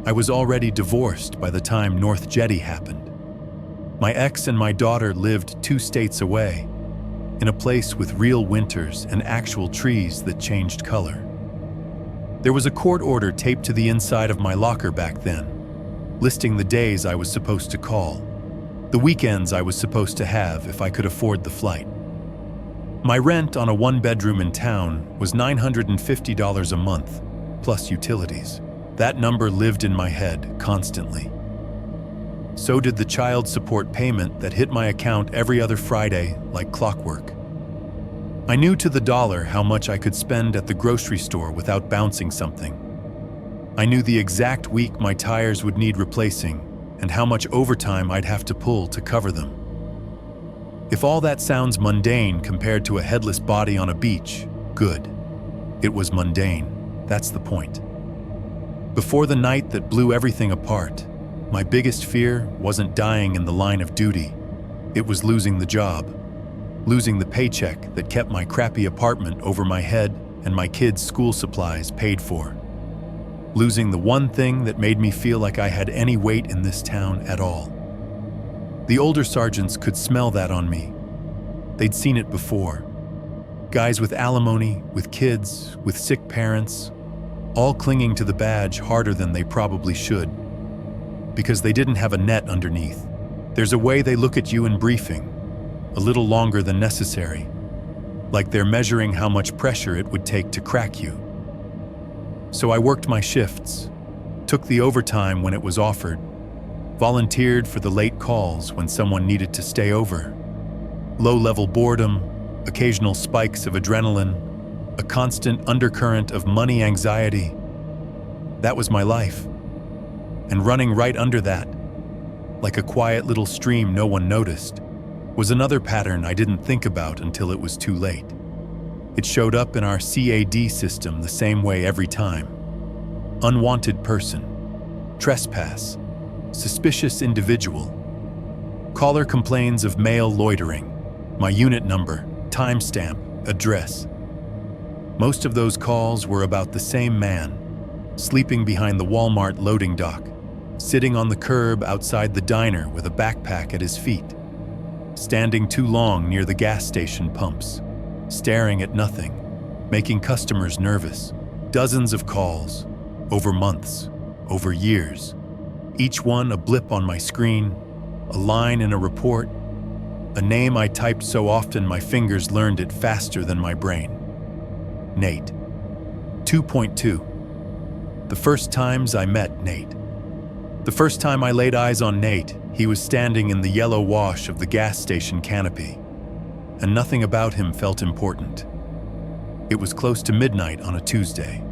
I was already divorced by the time North Jetty happened. My ex and my daughter lived 2 states away, in a place with real winters and actual trees that changed color. There was a court order taped to the inside of my locker back then, listing the days I was supposed to call, the weekends I was supposed to have if I could afford the flight. My rent on a 1-bedroom in town was $950 a month, plus utilities. That number lived in my head constantly. So did the child support payment that hit my account every other Friday like clockwork. I knew to the dollar how much I could spend at the grocery store without bouncing something. I knew the exact week my tires would need replacing and how much overtime I'd have to pull to cover them. If all that sounds mundane compared to a headless body on a beach, good. It was mundane. That's the point. Before the night that blew everything apart, my biggest fear wasn't dying in the line of duty. It was losing the job, losing the paycheck that kept my crappy apartment over my head and my kids' school supplies paid for. Losing the one thing that made me feel like I had any weight in this town at all. The older sergeants could smell that on me. They'd seen it before. Guys with alimony, with kids, with sick parents, all clinging to the badge harder than they probably should, because they didn't have a net underneath. There's a way they look at you in briefing, a little longer than necessary, like they're measuring how much pressure it would take to crack you. So I worked my shifts, took the overtime when it was offered, volunteered for the late calls when someone needed to stay over. Low-level boredom, occasional spikes of adrenaline, a constant undercurrent of money anxiety. That was my life. And running right under that, like a quiet little stream no one noticed, was another pattern I didn't think about until it was too late. It showed up in our CAD system the same way every time. Unwanted person, trespass, suspicious individual. Caller complains of male loitering, my unit number, timestamp, address. Most of those calls were about the same man, sleeping behind the Walmart loading dock, sitting on the curb outside the diner with a backpack at his feet, standing too long near the gas station pumps, staring at nothing, making customers nervous. Dozens of calls, over months, over years, each one a blip on my screen, a line in a report, a name I typed so often my fingers learned it faster than my brain. Nate. 2.2. The first times I met Nate. The first time I laid eyes on Nate, he was standing in the yellow wash of the gas station canopy, and nothing about him felt important. It was close to midnight on a Tuesday.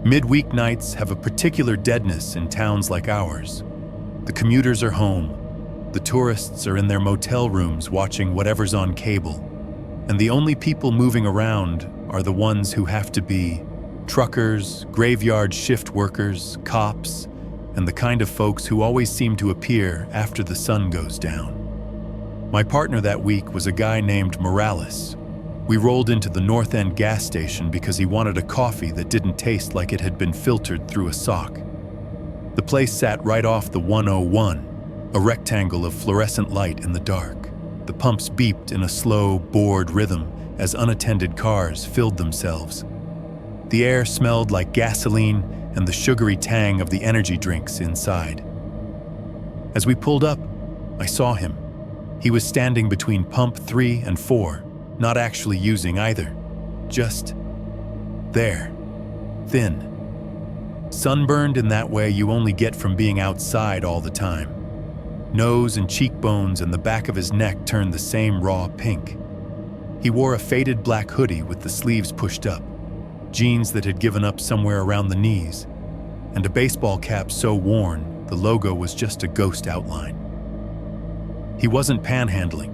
Midweek nights have a particular deadness in towns like ours. The commuters are home, the tourists are in their motel rooms watching whatever's on cable, and the only people moving around are the ones who have to be truckers, graveyard shift workers, cops, and the kind of folks who always seem to appear after the sun goes down. My partner that week was a guy named Morales. We rolled into the North End gas station because he wanted a coffee that didn't taste like it had been filtered through a sock. The place sat right off the 101, a rectangle of fluorescent light in the dark. The pumps beeped in a slow, bored rhythm as unattended cars filled themselves. The air smelled like gasoline and the sugary tang of the energy drinks inside. As we pulled up, I saw him. He was standing between pump 3 and 4, not actually using either. Just there, thin. Sunburned in that way you only get from being outside all the time. Nose and cheekbones and the back of his neck turned the same raw pink. He wore a faded black hoodie with the sleeves pushed up, jeans that had given up somewhere around the knees, and a baseball cap so worn the logo was just a ghost outline. He wasn't panhandling.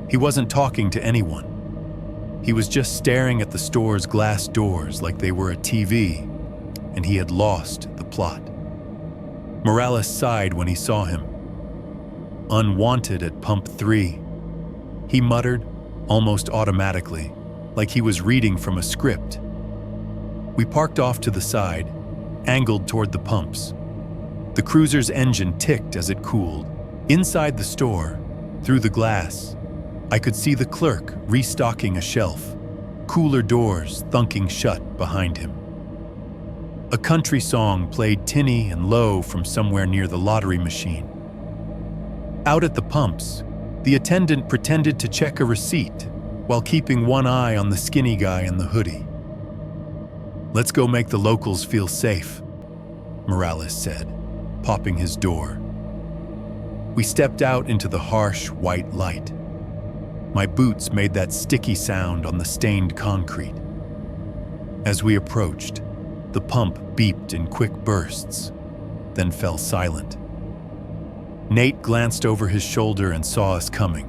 He wasn't talking to anyone. He was just staring at the store's glass doors like they were a TV, and he had lost the plot. Morales sighed when he saw him. Unwanted at pump 3. He muttered, almost automatically, like he was reading from a script. We parked off to the side, angled toward the pumps. The cruiser's engine ticked as it cooled. Inside the store, through the glass, I could see the clerk restocking a shelf, cooler doors thunking shut behind him. A country song played tinny and low from somewhere near the lottery machine. Out at the pumps, the attendant pretended to check a receipt while keeping one eye on the skinny guy in the hoodie. "Let's go make the locals feel safe," Morales said, popping his door. We stepped out into the harsh white light. My boots made that sticky sound on the stained concrete. As we approached, the pump beeped in quick bursts, then fell silent. Nate glanced over his shoulder and saw us coming.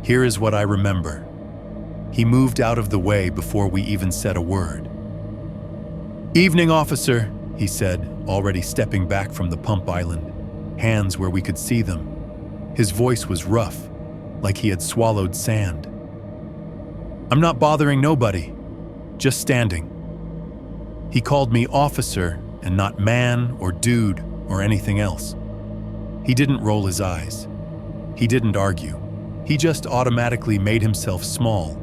Here is what I remember. He moved out of the way before we even said a word. "Evening, officer," he said, already stepping back from the pump island, hands where we could see them. His voice was rough, like he had swallowed sand. "I'm not bothering nobody, just standing." He called me officer and not man or dude or anything else. He didn't roll his eyes. He didn't argue. He just automatically made himself small,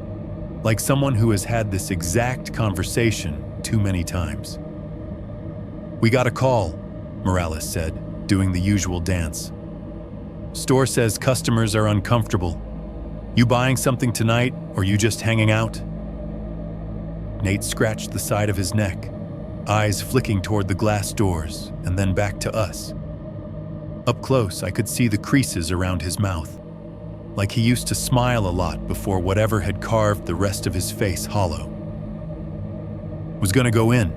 like someone who has had this exact conversation too many times. "We got a call," Morales said, doing the usual dance. Store says customers are uncomfortable. You buying something tonight, or you just hanging out? Nate scratched the side of his neck, eyes flicking toward the glass doors and then back to us. Up close, I could see the creases around his mouth, like he used to smile a lot before whatever had carved the rest of his face hollow. Was gonna go in,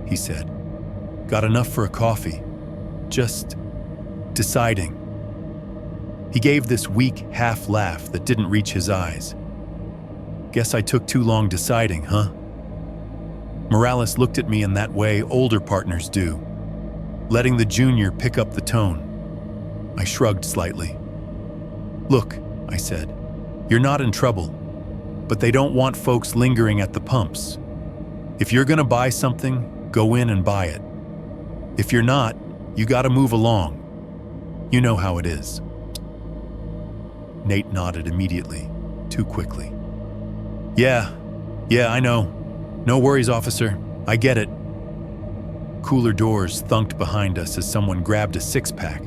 he said. Got enough for a coffee. Just deciding. He gave this weak half laugh that didn't reach his eyes. Guess I took too long deciding, huh? Morales looked at me in that way older partners do, letting the junior pick up the tone. I shrugged slightly. Look, I said, you're not in trouble, but they don't want folks lingering at the pumps. If you're gonna buy something, go in and buy it. If you're not, you gotta move along. You know how it is. Nate nodded immediately, too quickly. Yeah, I know. No worries, officer. I get it. Cooler doors thunked behind us as someone grabbed a six-pack.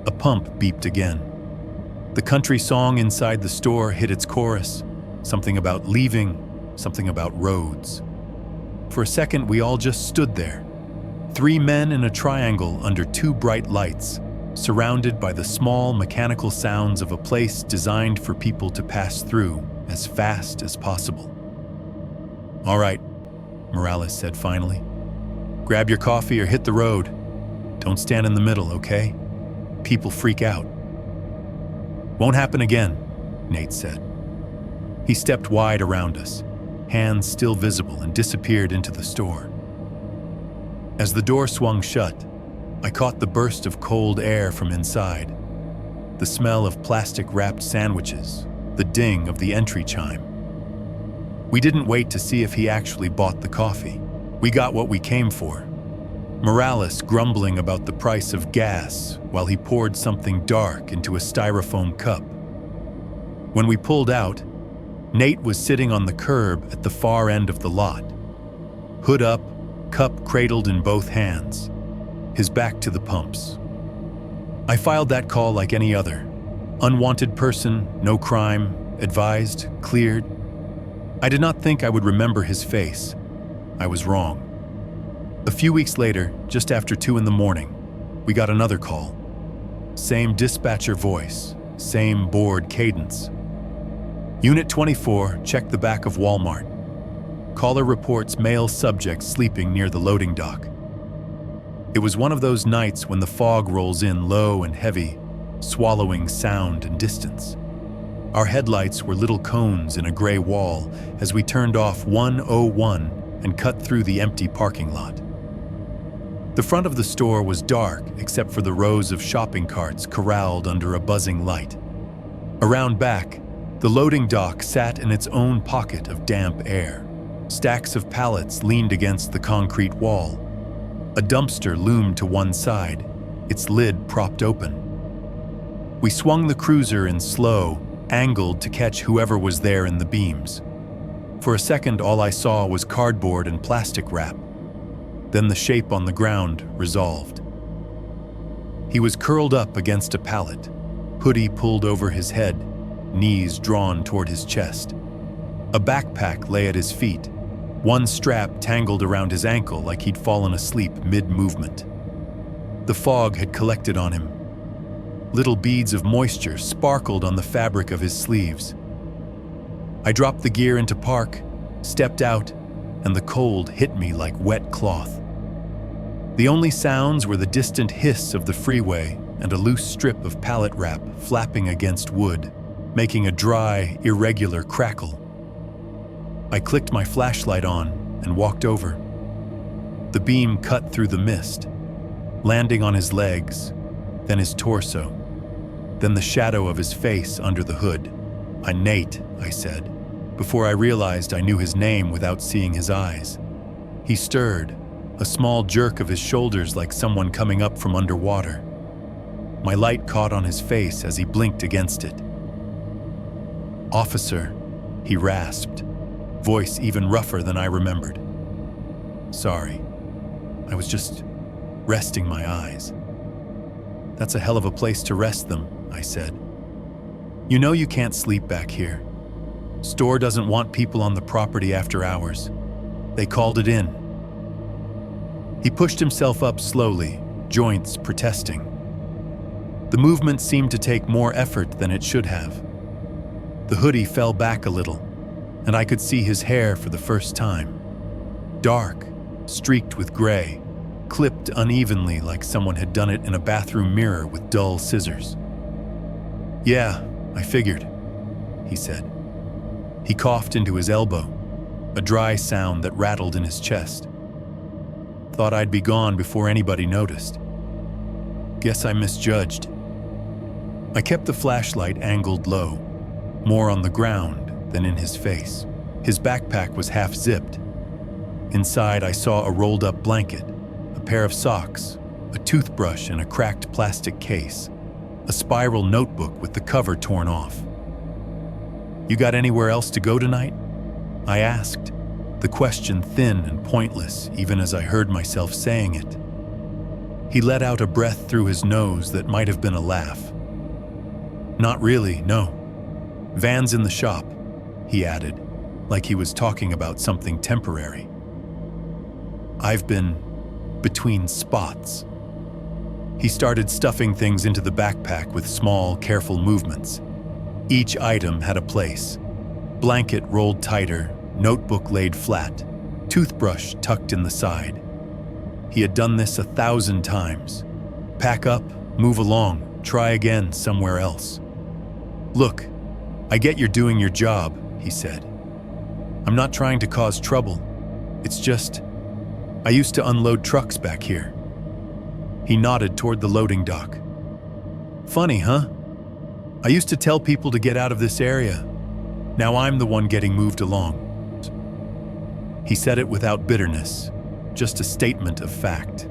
A pump beeped again. The country song inside the store hit its chorus, something about leaving, something about roads. For a second, we all just stood there. 3 men in a triangle under 2 bright lights, surrounded by the small mechanical sounds of a place designed for people to pass through as fast as possible. All right, Morales said finally. Grab your coffee or hit the road. Don't stand in the middle, okay? People freak out. Won't happen again, Nate said. He stepped wide around us, hands still visible, and disappeared into the store. As the door swung shut, I caught the burst of cold air from inside, the smell of plastic-wrapped sandwiches, the ding of the entry chime. We didn't wait to see if he actually bought the coffee. We got what we came for. Morales grumbling about the price of gas while he poured something dark into a styrofoam cup. When we pulled out, Nate was sitting on the curb at the far end of the lot. Hood up, cup cradled in both hands, his back to the pumps. I filed that call like any other. Unwanted person, no crime, advised, cleared. I did not think I would remember his face. I was wrong. A few weeks later, just after 2 a.m, we got another call. Same dispatcher voice, same bored cadence. Unit 24, check the back of Walmart. Caller reports male subject sleeping near the loading dock. It was one of those nights when the fog rolls in low and heavy, swallowing sound and distance. Our headlights were little cones in a gray wall as we turned off 101 and cut through the empty parking lot. The front of the store was dark except for the rows of shopping carts corralled under a buzzing light. Around back, the loading dock sat in its own pocket of damp air. Stacks of pallets leaned against the concrete wall. A dumpster loomed to one side, its lid propped open. We swung the cruiser in slow, angled to catch whoever was there in the beams. For a second, all I saw was cardboard and plastic wrap. Then the shape on the ground resolved. He was curled up against a pallet, hoodie pulled over his head, knees drawn toward his chest. A backpack lay at his feet, one strap tangled around his ankle like he'd fallen asleep mid-movement. The fog had collected on him. Little beads of moisture sparkled on the fabric of his sleeves. I dropped the gear into park, stepped out, and the cold hit me like wet cloth. The only sounds were the distant hiss of the freeway and a loose strip of pallet wrap flapping against wood, making a dry, irregular crackle. I clicked my flashlight on and walked over. The beam cut through the mist, landing on his legs, then his torso, then the shadow of his face under the hood. Nate, I said, before I realized I knew his name without seeing his eyes. He stirred, a small jerk of his shoulders like someone coming up from underwater. My light caught on his face as he blinked against it. Officer, he rasped, voice even rougher than I remembered. Sorry, I was just resting my eyes. That's a hell of a place to rest them, I said. You know you can't sleep back here. Store doesn't want people on the property after hours. They called it in. He pushed himself up slowly, joints protesting. The movement seemed to take more effort than it should have. The hoodie fell back a little, and I could see his hair for the first time. Dark, streaked with gray, clipped unevenly like someone had done it in a bathroom mirror with dull scissors. Yeah, I figured, he said. He coughed into his elbow, a dry sound that rattled in his chest. Thought I'd be gone before anybody noticed. Guess I misjudged. I kept the flashlight angled low, more on the ground than in his face. His backpack was half zipped. Inside, I saw a rolled-up blanket, a pair of socks, a toothbrush in a cracked plastic case, a spiral notebook with the cover torn off. You got anywhere else to go tonight? I asked, the question thin and pointless even as I heard myself saying it. He let out a breath through his nose that might have been a laugh. Not really, no. Van's in the shop, he added, like he was talking about something temporary. I've been between spots. He started stuffing things into the backpack with small, careful movements. Each item had a place. Blanket rolled tighter, notebook laid flat, toothbrush tucked in the side. He had done this 1,000 times. Pack up, move along, try again somewhere else. Look, I get you're doing your job, he said. I'm not trying to cause trouble. It's just, I used to unload trucks back here. He nodded toward the loading dock. Funny, huh? I used to tell people to get out of this area. Now I'm the one getting moved along. He said it without bitterness, just a statement of fact.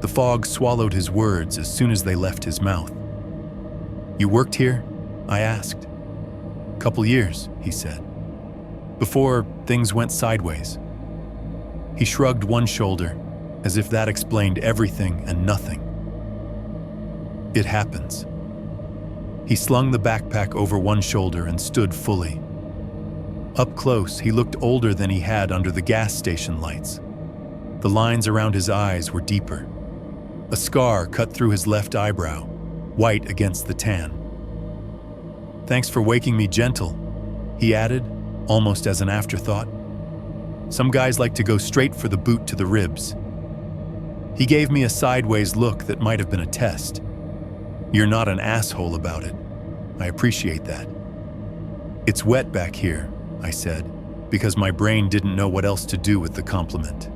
The fog swallowed his words as soon as they left his mouth. You worked here? I asked. Couple years, he said. Before things went sideways. He shrugged one shoulder, as if that explained everything and nothing. It happens. He slung the backpack over one shoulder and stood fully. Up close, he looked older than he had under the gas station lights. The lines around his eyes were deeper. A scar cut through his left eyebrow, white against the tan. Thanks for waking me gentle, he added, almost as an afterthought. Some guys like to go straight for the boot to the ribs. He gave me a sideways look that might have been a test. You're not an asshole about it. I appreciate that. It's wet back here, I said, because my brain didn't know what else to do with the compliment.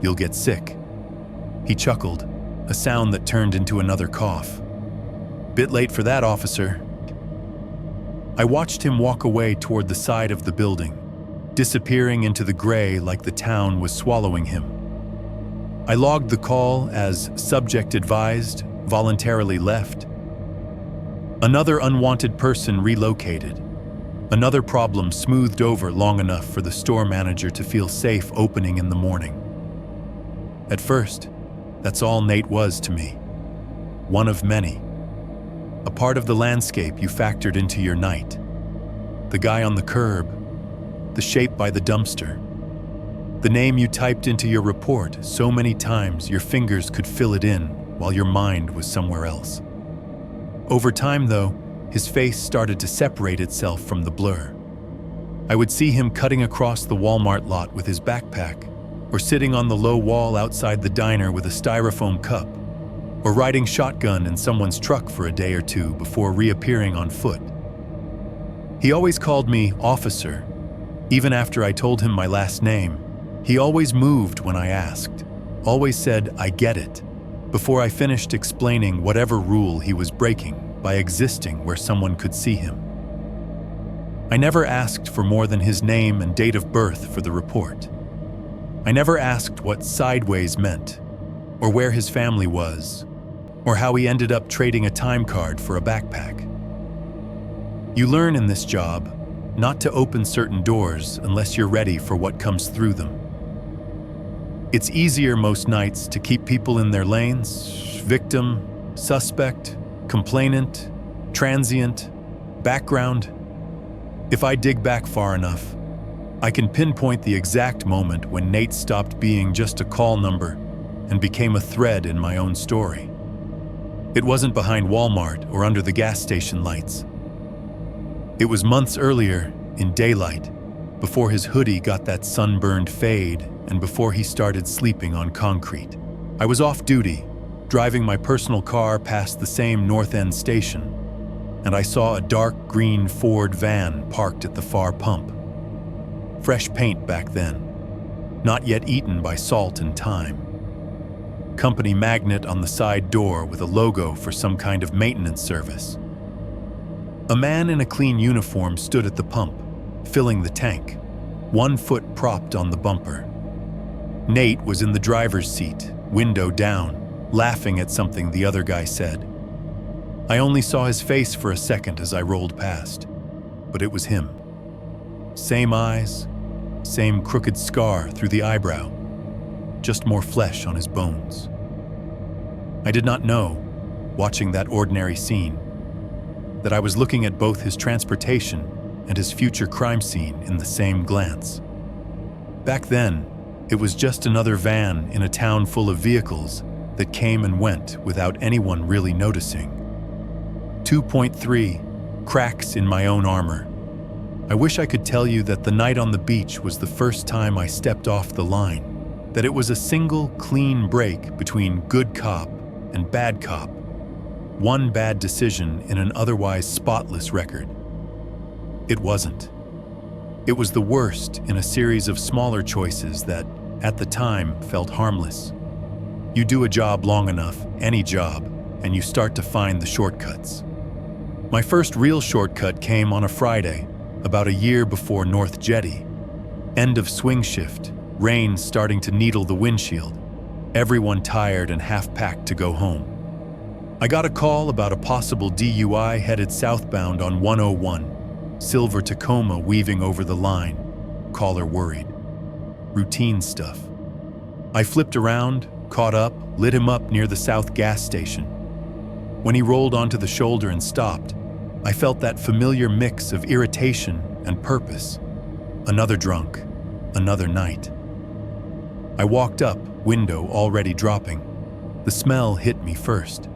You'll get sick. He chuckled, a sound that turned into another cough. Bit late for that, officer. I watched him walk away toward the side of the building, disappearing into the gray like the town was swallowing him. I logged the call as subject advised, voluntarily left. Another unwanted person relocated. Another problem smoothed over long enough for the store manager to feel safe opening in the morning. At first, that's all Nate was to me. One of many. A part of the landscape you factored into your night. The guy on the curb, the shape by the dumpster, the name you typed into your report so many times your fingers could fill it in while your mind was somewhere else. Over time, though, his face started to separate itself from the blur. I would see him cutting across the Walmart lot with his backpack, or sitting on the low wall outside the diner with a styrofoam cup, or riding shotgun in someone's truck for a day or two before reappearing on foot. He always called me officer. Even after I told him my last name, he always moved when I asked, always said, I get it, before I finished explaining whatever rule he was breaking by existing where someone could see him. I never asked for more than his name and date of birth for the report. I never asked what sideways meant, or where his family was, or how he ended up trading a time card for a backpack. You learn in this job not to open certain doors unless you're ready for what comes through them. It's easier most nights to keep people in their lanes, victim, suspect, Complainant, transient, background. If I dig back far enough, I can pinpoint the exact moment when Nate stopped being just a call number and became a thread in my own story. It wasn't behind Walmart or under the gas station lights. It was months earlier, in daylight, before his hoodie got that sunburned fade and before he started sleeping on concrete. I was off duty, driving my personal car past the same North End station, and I saw a dark green Ford van parked at the far pump. Fresh paint back then, not yet eaten by salt and time. Company magnet on the side door with a logo for some kind of maintenance service. A man in a clean uniform stood at the pump, filling the tank, one foot propped on the bumper. Nate was in the driver's seat, window down, laughing at something the other guy said. I only saw his face for a second as I rolled past, but it was him. Same eyes, same crooked scar through the eyebrow, just more flesh on his bones. I did not know, watching that ordinary scene, that I was looking at both his transportation and his future crime scene in the same glance. Back then, it was just another van in a town full of vehicles that came and went without anyone really noticing. 2.3, cracks in my own armor. I wish I could tell you that the night on the beach was the first time I stepped off the line, that it was a single, clean break between good cop and bad cop, one bad decision in an otherwise spotless record. It wasn't. It was the worst in a series of smaller choices that, at the time, felt harmless. You do a job long enough, any job, and you start to find the shortcuts. My first real shortcut came on a Friday, about a year before North Jetty. End of swing shift, rain starting to needle the windshield, everyone tired and half-packed to go home. I got a call about a possible DUI headed southbound on 101, silver Tacoma weaving over the line, caller worried. Routine stuff. I flipped around, caught up, lit him up near the South gas station. When he rolled onto the shoulder and stopped, I felt that familiar mix of irritation and purpose. Another drunk, another night. I walked up, window already dropping. The smell hit me first.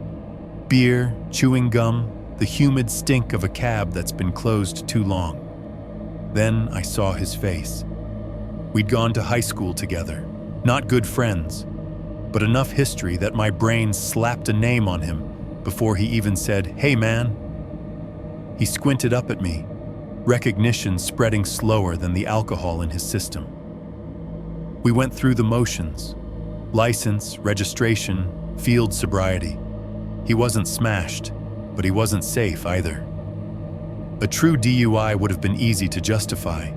Beer, chewing gum, the humid stink of a cab that's been closed too long. Then I saw his face. We'd gone to high school together, not good friends, but enough history that my brain slapped a name on him before he even said, "Hey man." He squinted up at me, recognition spreading slower than the alcohol in his system. We went through the motions, license, registration, field sobriety. He wasn't smashed, but he wasn't safe either. A true DUI would have been easy to justify.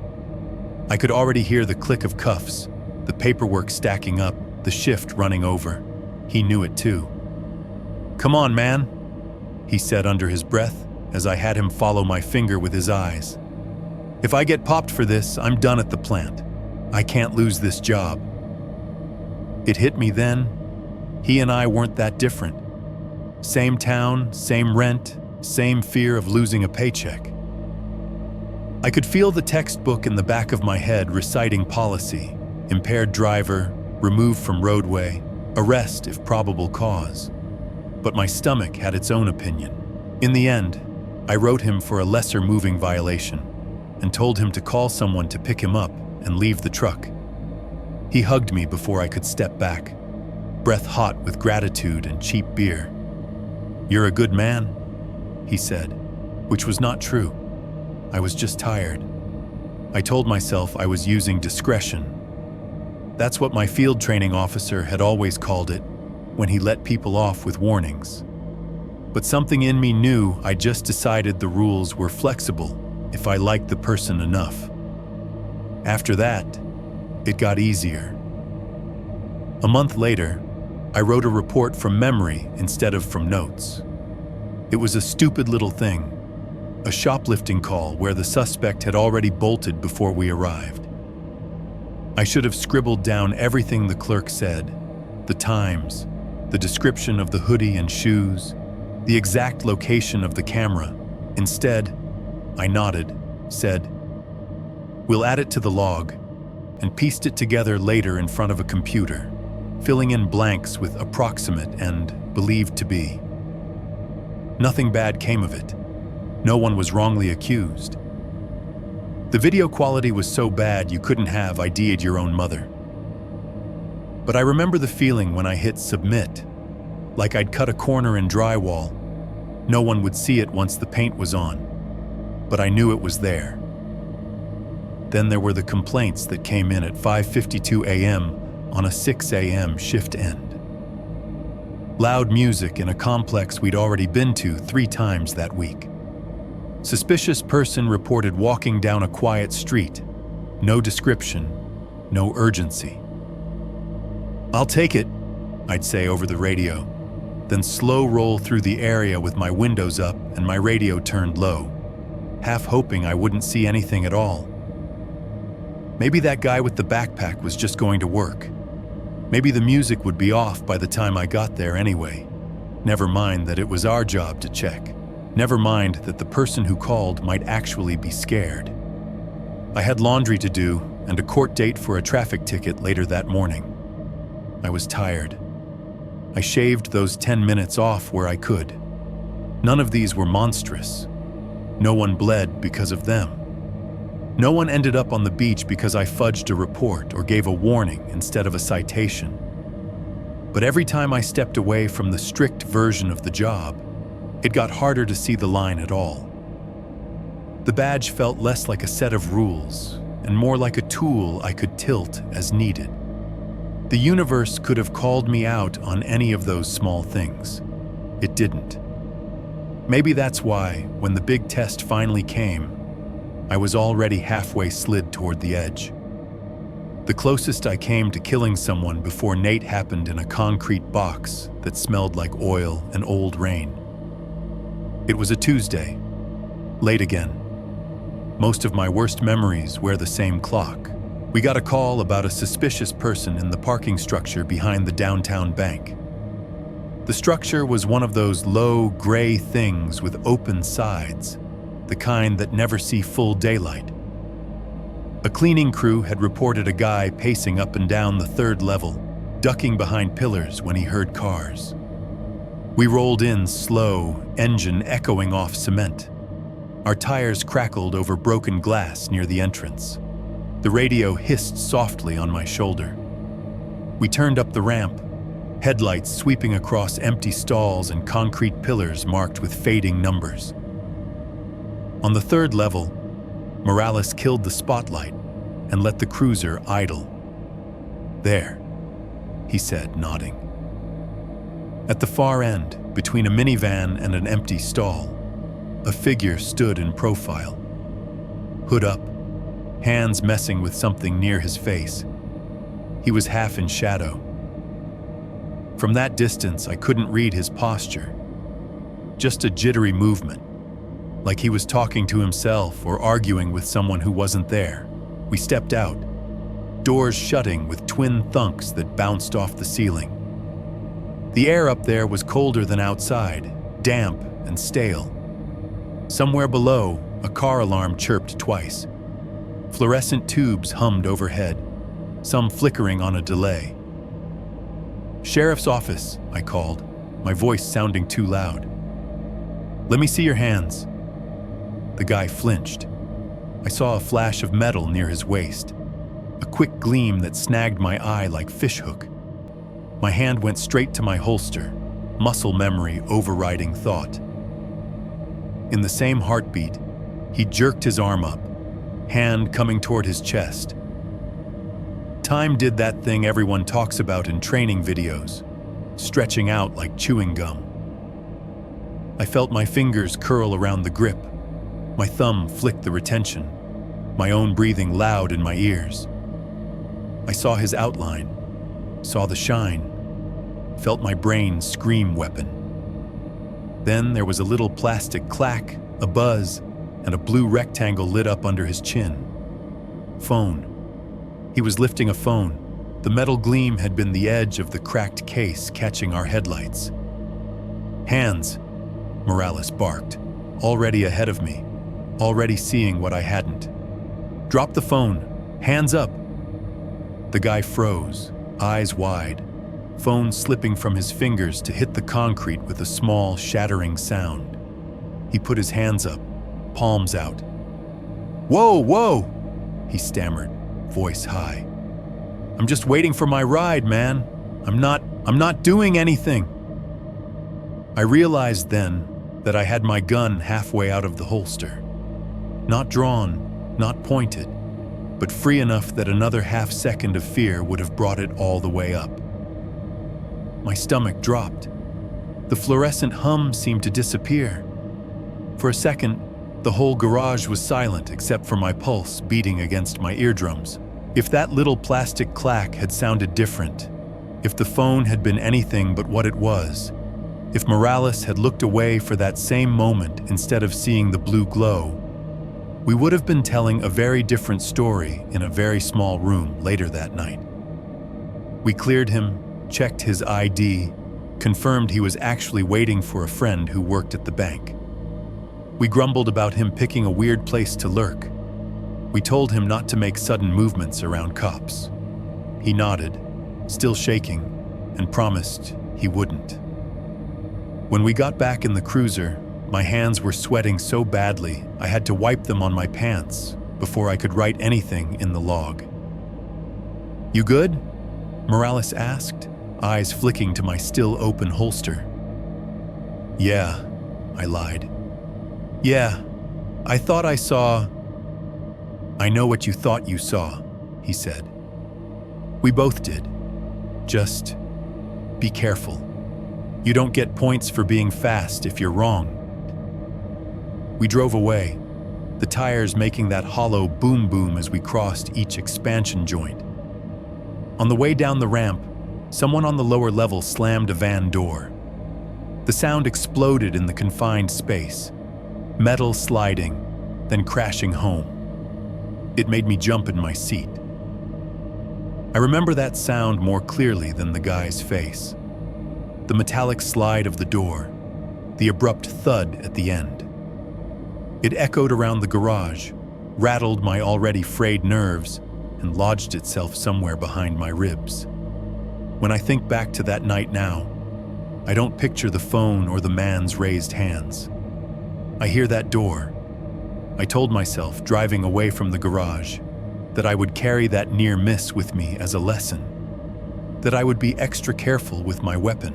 I could already hear the click of cuffs, the paperwork stacking up, the shift running over. He knew it too. "Come on, man," he said under his breath as I had him follow my finger with his eyes. "If I get popped for this, I'm done at the plant. I can't lose this job." It hit me then. He and I weren't that different. Same town, same rent, same fear of losing a paycheck. I could feel the textbook in the back of my head reciting policy: impaired driver, removed from roadway, arrest if probable cause. But my stomach had its own opinion. In the end, I wrote him for a lesser moving violation and told him to call someone to pick him up and leave the truck. He hugged me before I could step back, breath hot with gratitude and cheap beer. "You're a good man," he said, which was not true. I was just tired. I told myself I was using discretion. That's what my field training officer had always called it when he let people off with warnings. But something in me knew I just decided the rules were flexible if I liked the person enough. After that, it got easier. A month later, I wrote a report from memory instead of from notes. It was a stupid little thing, a shoplifting call where the suspect had already bolted before we arrived. I should have scribbled down everything the clerk said, the times, the description of the hoodie and shoes, the exact location of the camera. Instead, I nodded, said, "We'll add it to the log," and pieced it together later in front of a computer, filling in blanks with approximate and believed to be. Nothing bad came of it. No one was wrongly accused. The video quality was so bad you couldn't have ID'd your own mother. But I remember the feeling when I hit submit, like I'd cut a corner in drywall. No one would see it once the paint was on, but I knew it was there. Then there were the complaints that came in at 5:52 a.m. on a 6 a.m. shift end. Loud music in a complex we'd already been to 3 times that week. Suspicious person reported walking down a quiet street. No description, no urgency. "I'll take it," I'd say over the radio, then slow roll through the area with my windows up and my radio turned low, half hoping I wouldn't see anything at all. Maybe that guy with the backpack was just going to work. Maybe the music would be off by the time I got there anyway. Never mind that it was our job to check. Never mind that the person who called might actually be scared. I had laundry to do and a court date for a traffic ticket later that morning. I was tired. I shaved those 10 minutes off where I could. None of these were monstrous. No one bled because of them. No one ended up on the beach because I fudged a report or gave a warning instead of a citation. But every time I stepped away from the strict version of the job, it got harder to see the line at all. The badge felt less like a set of rules and more like a tool I could tilt as needed. The universe could have called me out on any of those small things. It didn't. Maybe that's why, when the big test finally came, I was already halfway slid toward the edge. The closest I came to killing someone before Nate happened in a concrete box that smelled like oil and old rain. It was a Tuesday, late again. Most of my worst memories wear the same clock. We got a call about a suspicious person in the parking structure behind the downtown bank. The structure was one of those low, gray things with open sides, the kind that never see full daylight. A cleaning crew had reported a guy pacing up and down the 3rd level, ducking behind pillars when he heard cars. We rolled in slow, engine echoing off cement. Our tires crackled over broken glass near the entrance. The radio hissed softly on my shoulder. We turned up the ramp, headlights sweeping across empty stalls and concrete pillars marked with fading numbers. On the 3rd level, Morales killed the spotlight and let the cruiser idle. "There," he said, nodding. At the far end, between a minivan and an empty stall, a figure stood in profile. Hood up, hands messing with something near his face. He was half in shadow. From that distance, I couldn't read his posture. Just a jittery movement, like he was talking to himself or arguing with someone who wasn't there. We stepped out, doors shutting with twin thunks that bounced off the ceiling. The air up there was colder than outside, damp and stale. Somewhere below, a car alarm chirped twice. Fluorescent tubes hummed overhead, some flickering on a delay. "Sheriff's office," I called, my voice sounding too loud. "Let me see your hands." The guy flinched. I saw a flash of metal near his waist, a quick gleam that snagged my eye like fishhook. My hand went straight to my holster, muscle memory overriding thought. In the same heartbeat, he jerked his arm up, hand coming toward his chest. Time did that thing everyone talks about in training videos, stretching out like chewing gum. I felt my fingers curl around the grip. My thumb flicked the retention, my own breathing loud in my ears. I saw his outline, saw the shine, felt my brain scream weapon. Then there was a little plastic clack, a buzz, and a blue rectangle lit up under his chin. Phone. He was lifting a phone. The metal gleam had been the edge of the cracked case catching our headlights. "Hands," Morales barked, already ahead of me, already seeing what I hadn't. "Drop the phone. Hands up." The guy froze, eyes wide, phone slipping from his fingers to hit the concrete with a small, shattering sound. He put his hands up, palms out. "Whoa, whoa!" he stammered, voice high. "I'm just waiting for my ride, man. I'm not doing anything." I realized then that I had my gun halfway out of the holster. Not drawn, not pointed, but free enough that another half second of fear would have brought it all the way up. My stomach dropped. The fluorescent hum seemed to disappear. For a second, the whole garage was silent except for my pulse beating against my eardrums. If that little plastic clack had sounded different, if the phone had been anything but what it was, if Morales had looked away for that same moment instead of seeing the blue glow, we would have been telling a very different story in a very small room later that night. We cleared him, checked his ID, confirmed he was actually waiting for a friend who worked at the bank. We grumbled about him picking a weird place to lurk. We told him not to make sudden movements around cops. He nodded, still shaking, and promised he wouldn't. When we got back in the cruiser, my hands were sweating so badly I had to wipe them on my pants before I could write anything in the log. "You good?" Morales asked, eyes flicking to my still open holster. "Yeah," I lied. "Yeah, I thought I saw—" "I know what you thought you saw," he said. We both did. Just be careful. You don't get points for being fast if you're wrong. We drove away, the tires making that hollow boom boom as we crossed each expansion joint. On the way down the ramp, someone on the lower level slammed a van door. The sound exploded in the confined space, metal sliding, then crashing home. It made me jump in my seat. I remember that sound more clearly than the guy's face. The metallic slide of the door, the abrupt thud at the end. It echoed around the garage, rattled my already frayed nerves, and lodged itself somewhere behind my ribs. When I think back to that night now, I don't picture the phone or the man's raised hands. I hear that door. I told myself, driving away from the garage, that I would carry that near miss with me as a lesson, that I would be extra careful with my weapon,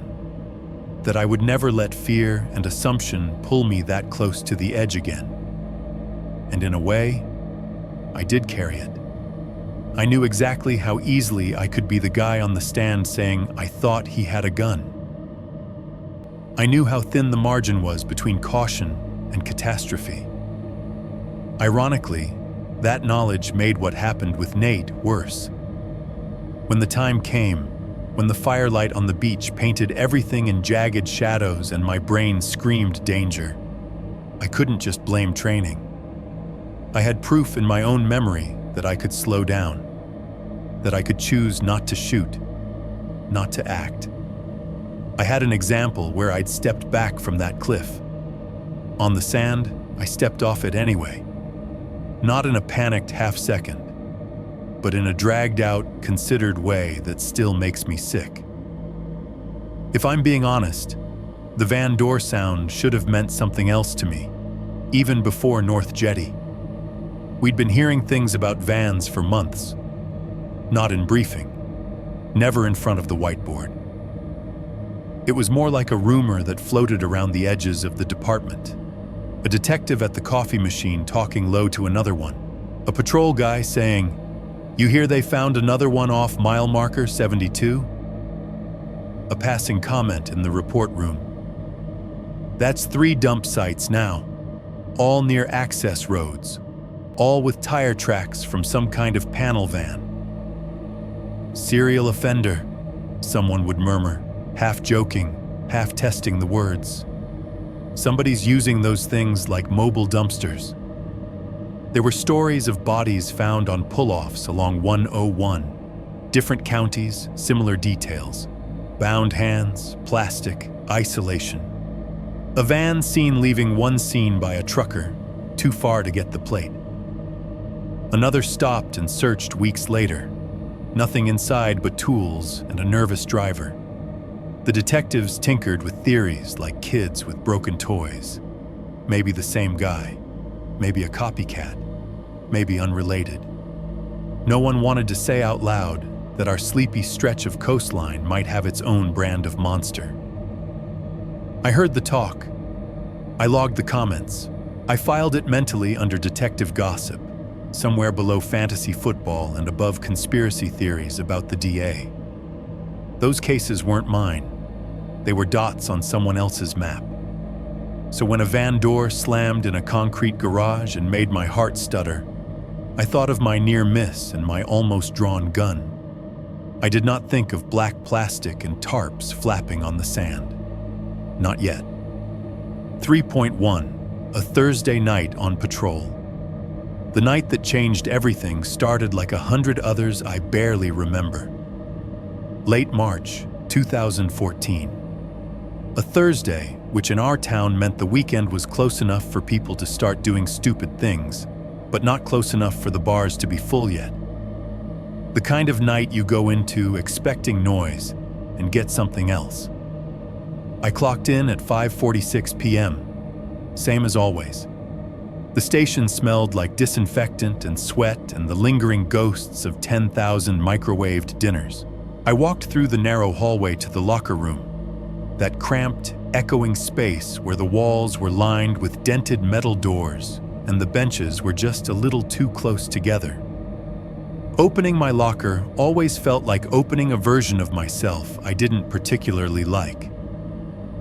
that I would never let fear and assumption pull me that close to the edge again. And in a way, I did carry it. I knew exactly how easily I could be the guy on the stand saying I thought he had a gun. I knew how thin the margin was between caution and catastrophe. Ironically, that knowledge made what happened with Nate worse. When the time came, when the firelight on the beach painted everything in jagged shadows and my brain screamed danger, I couldn't just blame training. I had proof in my own memory that I could slow down, that I could choose not to shoot, not to act. I had an example where I'd stepped back from that cliff. On the sand, I stepped off it anyway. Not in a panicked half-second, but in a dragged-out, considered way that still makes me sick. If I'm being honest, the van door sound should have meant something else to me, even before North Jetty. We'd been hearing things about vans for months, not in briefing, never in front of the whiteboard. It was more like a rumor that floated around the edges of the department. A detective at the coffee machine talking low to another one. A patrol guy saying, "You hear they found another one off mile marker 72? A passing comment in the report room. "That's 3 dump sites now, all near access roads, all with tire tracks from some kind of panel van." "Serial offender," someone would murmur, half joking, half testing the words. Somebody's using those things like mobile dumpsters. There were stories of bodies found on pull-offs along 101. Different counties, similar details. Bound hands, plastic, isolation. A van seen leaving one scene by a trucker, too far to get the plate. Another stopped and searched weeks later. Nothing inside but tools and a nervous driver. The detectives tinkered with theories like kids with broken toys. Maybe the same guy, maybe a copycat, maybe unrelated. No one wanted to say out loud that our sleepy stretch of coastline might have its own brand of monster. I heard the talk. I logged the comments. I filed it mentally under detective gossip, somewhere below fantasy football and above conspiracy theories about the DA. Those cases weren't mine. They were dots on someone else's map. So when a van door slammed in a concrete garage and made my heart stutter, I thought of my near miss and my almost drawn gun. I did not think of black plastic and tarps flapping on the sand. Not yet. 3.1, a Thursday night on patrol. The night that changed everything started like 100 others I barely remember. Late March, 2014. A Thursday, which in our town meant the weekend was close enough for people to start doing stupid things, but not close enough for the bars to be full yet. The kind of night you go into expecting noise and get something else. I clocked in at 5:46 p.m., same as always. The station smelled like disinfectant and sweat and the lingering ghosts of 10,000 microwaved dinners. I walked through the narrow hallway to the locker room, that cramped, echoing space where the walls were lined with dented metal doors and the benches were just a little too close together. Opening my locker always felt like opening a version of myself I didn't particularly like.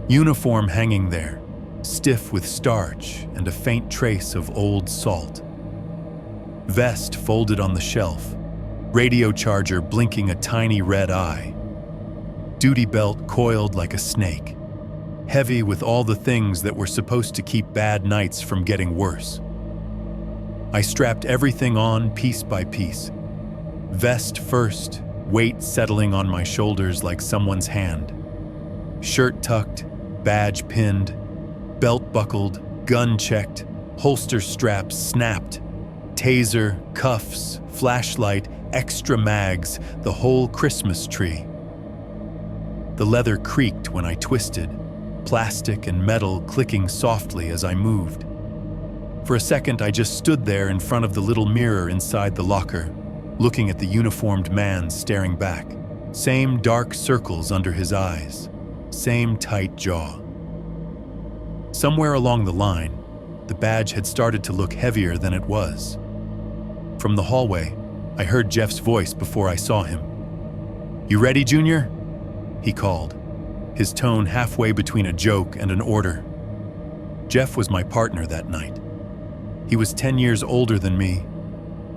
Uniform hanging there, stiff with starch and a faint trace of old salt. Vest folded on the shelf, radio charger blinking a tiny red eye. Duty belt coiled like a snake, heavy with all the things that were supposed to keep bad nights from getting worse. I strapped everything on piece by piece. Vest first, weight settling on my shoulders like someone's hand. Shirt tucked, badge pinned, belt buckled, gun checked, holster straps snapped, taser, cuffs, flashlight, extra mags, the whole Christmas tree. The leather creaked when I twisted, plastic and metal clicking softly as I moved. For a second, I just stood there in front of the little mirror inside the locker, looking at the uniformed man staring back. Same dark circles under his eyes, same tight jaw. Somewhere along the line, the badge had started to look heavier than it was. From the hallway, I heard Jeff's voice before I saw him. "You ready, Junior?" he called, his tone halfway between a joke and an order. Jeff was my partner that night. He was 10 years older than me,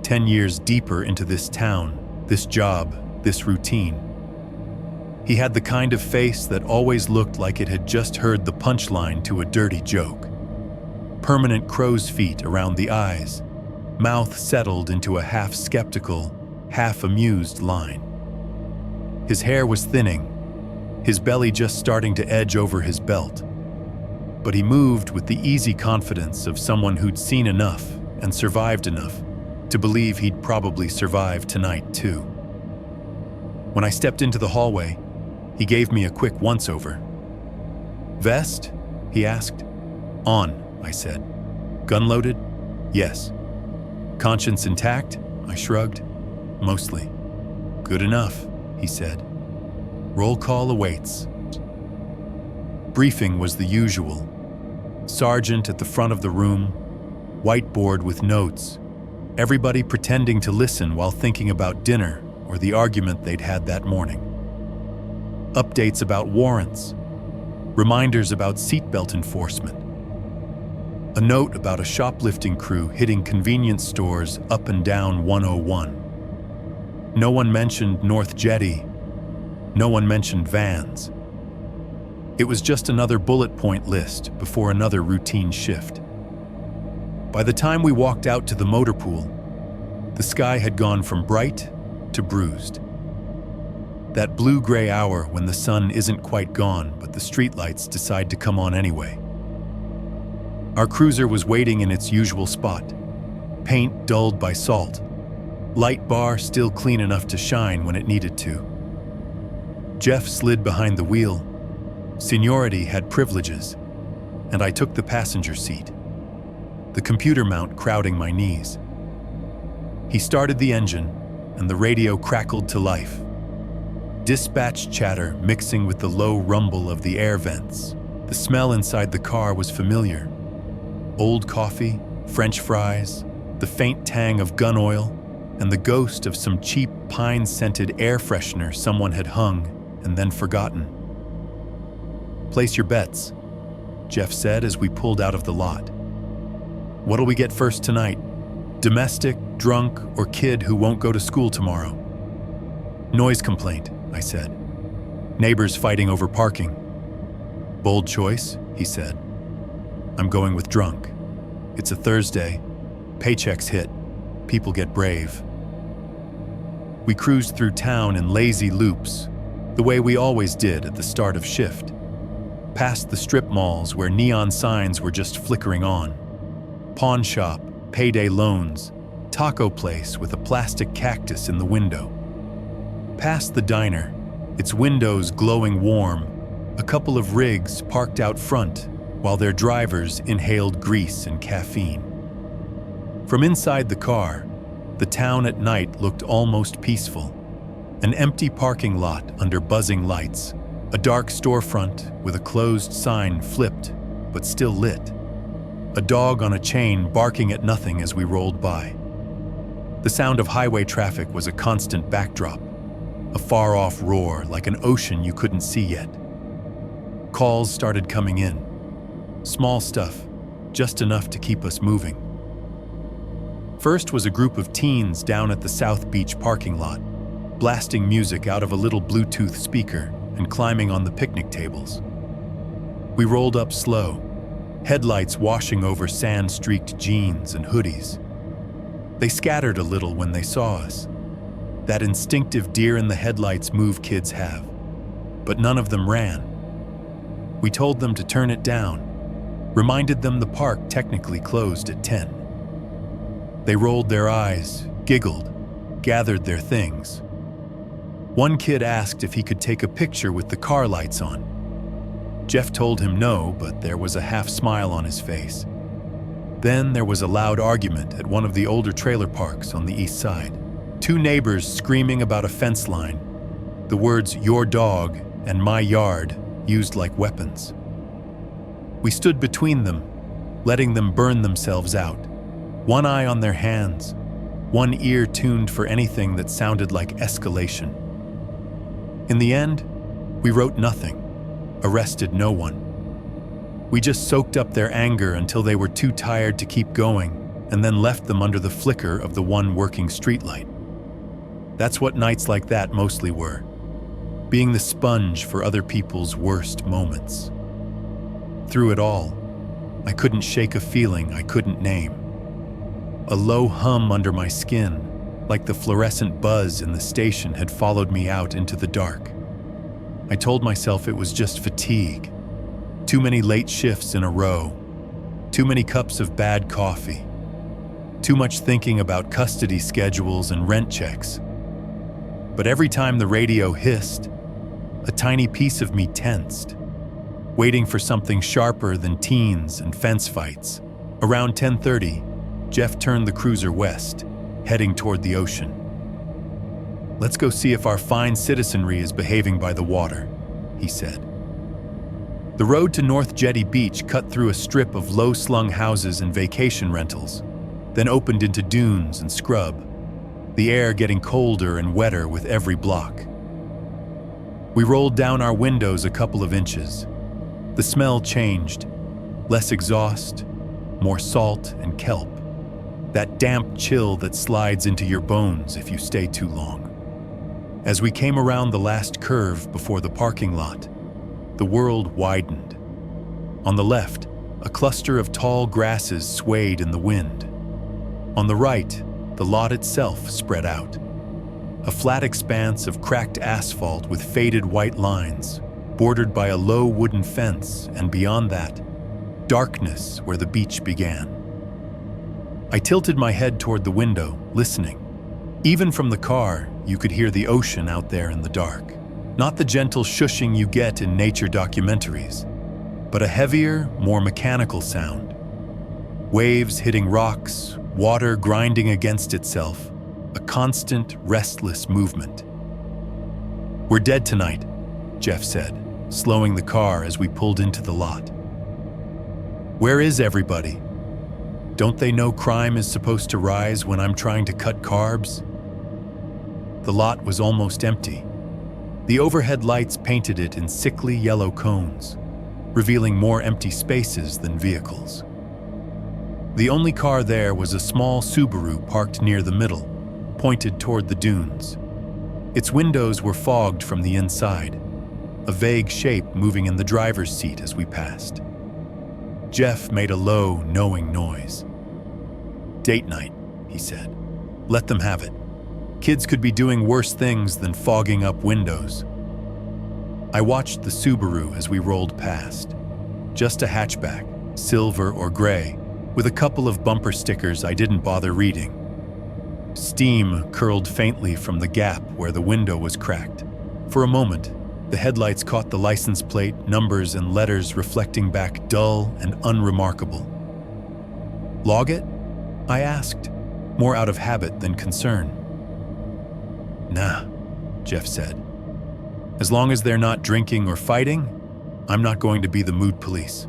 10 years deeper into this town, this job, this routine. He had the kind of face that always looked like it had just heard the punchline to a dirty joke. Permanent crow's feet around the eyes, mouth settled into a half-skeptical, half-amused line. His hair was thinning, his belly just starting to edge over his belt. But he moved with the easy confidence of someone who'd seen enough and survived enough to believe he'd probably survive tonight too. When I stepped into the hallway, he gave me a quick once-over. "Vest?" he asked. "On," I said. "Gun loaded?" "Yes." "Conscience intact?" I shrugged. "Mostly." "Good enough," he said. "Roll call awaits." Briefing was the usual. Sergeant at the front of the room, whiteboard with notes, everybody pretending to listen while thinking about dinner or the argument they'd had that morning. Updates about warrants, reminders about seatbelt enforcement, a note about a shoplifting crew hitting convenience stores up and down 101. No one mentioned North Jetty, no one mentioned vans. It was just another bullet point list before another routine shift. By the time we walked out to the motor pool, the sky had gone from bright to bruised. That blue-gray hour when the sun isn't quite gone, but the streetlights decide to come on anyway. Our cruiser was waiting in its usual spot, paint dulled by salt, light bar still clean enough to shine when it needed to. Jeff slid behind the wheel. Seniority had privileges, and I took the passenger seat, the computer mount crowding my knees. He started the engine, and the radio crackled to life. Dispatch chatter mixing with the low rumble of the air vents. The smell inside the car was familiar. Old coffee, French fries, the faint tang of gun oil, and the ghost of some cheap pine-scented air freshener someone had hung and then forgotten. "Place your bets," Jeff said as we pulled out of the lot. "What'll we get first tonight? Domestic, drunk, or kid who won't go to school tomorrow?" "Noise complaint," I said. "Neighbors fighting over parking." "Bold choice," he said. "I'm going with drunk. It's a Thursday. Paychecks hit. People get brave." We cruised through town in lazy loops, the way we always did at the start of shift. Past the strip malls where neon signs were just flickering on. Pawn shop, payday loans, taco place with a plastic cactus in the window. Past the diner, its windows glowing warm, a couple of rigs parked out front while their drivers inhaled grease and caffeine. From inside the car, the town at night looked almost peaceful. An empty parking lot under buzzing lights, a dark storefront with a closed sign flipped but still lit. A dog on a chain barking at nothing as we rolled by. The sound of highway traffic was a constant backdrop, a far-off roar like an ocean you couldn't see yet. Calls started coming in. Small stuff, just enough to keep us moving. First was a group of teens down at the South Beach parking lot, blasting music out of a little Bluetooth speaker and climbing on the picnic tables. We rolled up slow, headlights washing over sand-streaked jeans and hoodies. They scattered a little when they saw us. That instinctive deer-in-the-headlights move kids have. But none of them ran. We told them to turn it down, reminded them the park technically closed at 10. They rolled their eyes, giggled, gathered their things. One kid asked if he could take a picture with the car lights on. Jeff told him no, but there was a half smile on his face. Then there was a loud argument at one of the older trailer parks on the east side. Two neighbors screaming about a fence line, the words "your dog" and "my yard" used like weapons. We stood between them, letting them burn themselves out, one eye on their hands, one ear tuned for anything that sounded like escalation. In the end, we wrote nothing, arrested no one. We just soaked up their anger until they were too tired to keep going, and then left them under the flicker of the one working streetlight. That's what nights like that mostly were, being the sponge for other people's worst moments. Through it all, I couldn't shake a feeling I couldn't name. A low hum under my skin, like the fluorescent buzz in the station had followed me out into the dark. I told myself it was just fatigue. Too many late shifts in a row. Too many cups of bad coffee. Too much thinking about custody schedules and rent checks. But every time the radio hissed, a tiny piece of me tensed, waiting for something sharper than teens and fence fights. Around 10:30, Jeff turned the cruiser west, heading toward the ocean. "Let's go see if our fine citizenry is behaving by the water," he said. The road to North Jetty Beach cut through a strip of low-slung houses and vacation rentals, then opened into dunes and scrub, the air getting colder and wetter with every block. We rolled down our windows a couple of inches. The smell changed, less exhaust, more salt and kelp, that damp chill that slides into your bones if you stay too long. As we came around the last curve before the parking lot, the world widened. On the left, a cluster of tall grasses swayed in the wind. On the right, the lot itself spread out. A flat expanse of cracked asphalt with faded white lines, bordered by a low wooden fence, and beyond that, darkness where the beach began. I tilted my head toward the window, listening. Even from the car, you could hear the ocean out there in the dark. Not the gentle shushing you get in nature documentaries, but a heavier, more mechanical sound. Waves hitting rocks, water grinding against itself, a constant, restless movement. "We're dead tonight," Jeff said, slowing the car as we pulled into the lot. "Where is everybody? Don't they know crime is supposed to rise when I'm trying to cut carbs?" The lot was almost empty. The overhead lights painted it in sickly yellow cones, revealing more empty spaces than vehicles. The only car there was a small Subaru parked near the middle, pointed toward the dunes. Its windows were fogged from the inside, a vague shape moving in the driver's seat as we passed. Jeff made a low, knowing noise. "Date night," he said. "Let them have it. Kids could be doing worse things than fogging up windows." I watched the Subaru as we rolled past. Just a hatchback, silver or gray, with a couple of bumper stickers I didn't bother reading. Steam curled faintly from the gap where the window was cracked. For a moment, the headlights caught the license plate, numbers, and letters reflecting back dull and unremarkable. "Log it?" I asked, more out of habit than concern. "Nah," Jeff said. "As long as they're not drinking or fighting, I'm not going to be the mood police."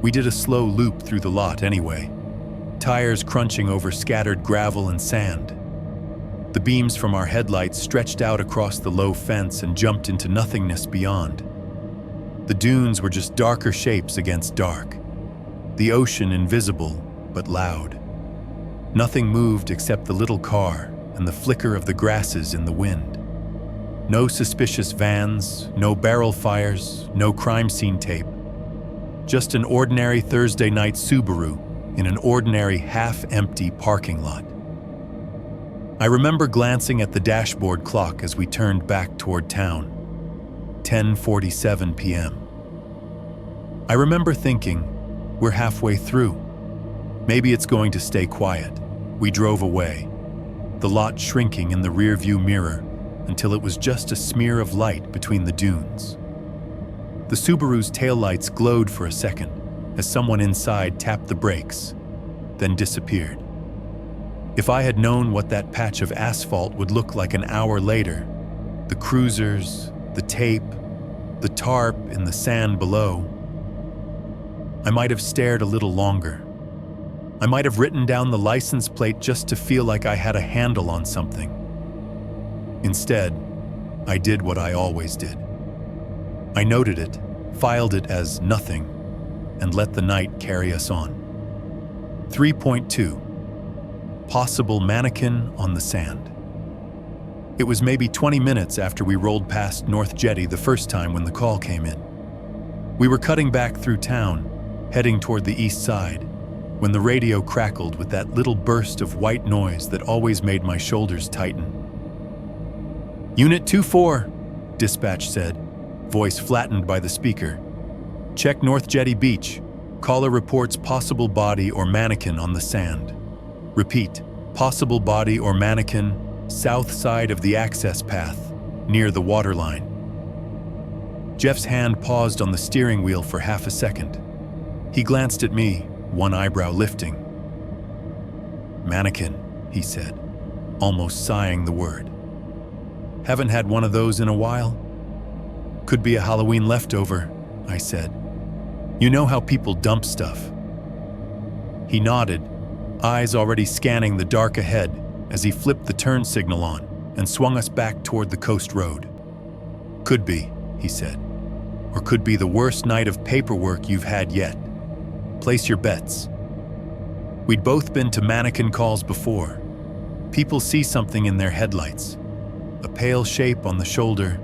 We did a slow loop through the lot anyway, tires crunching over scattered gravel and sand. The beams from our headlights stretched out across the low fence and jumped into nothingness beyond. The dunes were just darker shapes against dark, the ocean invisible but loud. Nothing moved except the little car and the flicker of the grasses in the wind. No suspicious vans, no barrel fires, no crime scene tape. Just an ordinary Thursday night Subaru in an ordinary half-empty parking lot. I remember glancing at the dashboard clock as we turned back toward town. 10:47 p.m. I remember thinking, we're halfway through. Maybe it's going to stay quiet. We drove away, the lot shrinking in the rearview mirror until it was just a smear of light between the dunes. The Subaru's taillights glowed for a second as someone inside tapped the brakes, then disappeared. If I had known what that patch of asphalt would look like an hour later, the cruisers, the tape, the tarp in the sand below, I might have stared a little longer. I might have written down the license plate just to feel like I had a handle on something. Instead, I did what I always did. I noted it, filed it as nothing, and let the night carry us on. 3.2. Possible mannequin on the sand. It was maybe 20 minutes after we rolled past North Jetty the first time when the call came in. We were cutting back through town, heading toward the east side, when the radio crackled with that little burst of white noise that always made my shoulders tighten. "Unit 2-4, dispatch said, voice flattened by the speaker. "Check North Jetty Beach. Caller reports possible body or mannequin on the sand. Repeat, possible body or mannequin, south side of the access path, near the waterline." Jeff's hand paused on the steering wheel for half a second. He glanced at me, one eyebrow lifting. "Mannequin," he said, almost sighing the word. "Haven't had one of those in a while." "Could be a Halloween leftover," I said. "You know how people dump stuff." He nodded, eyes already scanning the dark ahead as he flipped the turn signal on and swung us back toward the coast road. "Could be," he said. "Or could be the worst night of paperwork you've had yet. Place your bets." We'd both been to mannequin calls before. People see something in their headlights, a pale shape on the shoulder,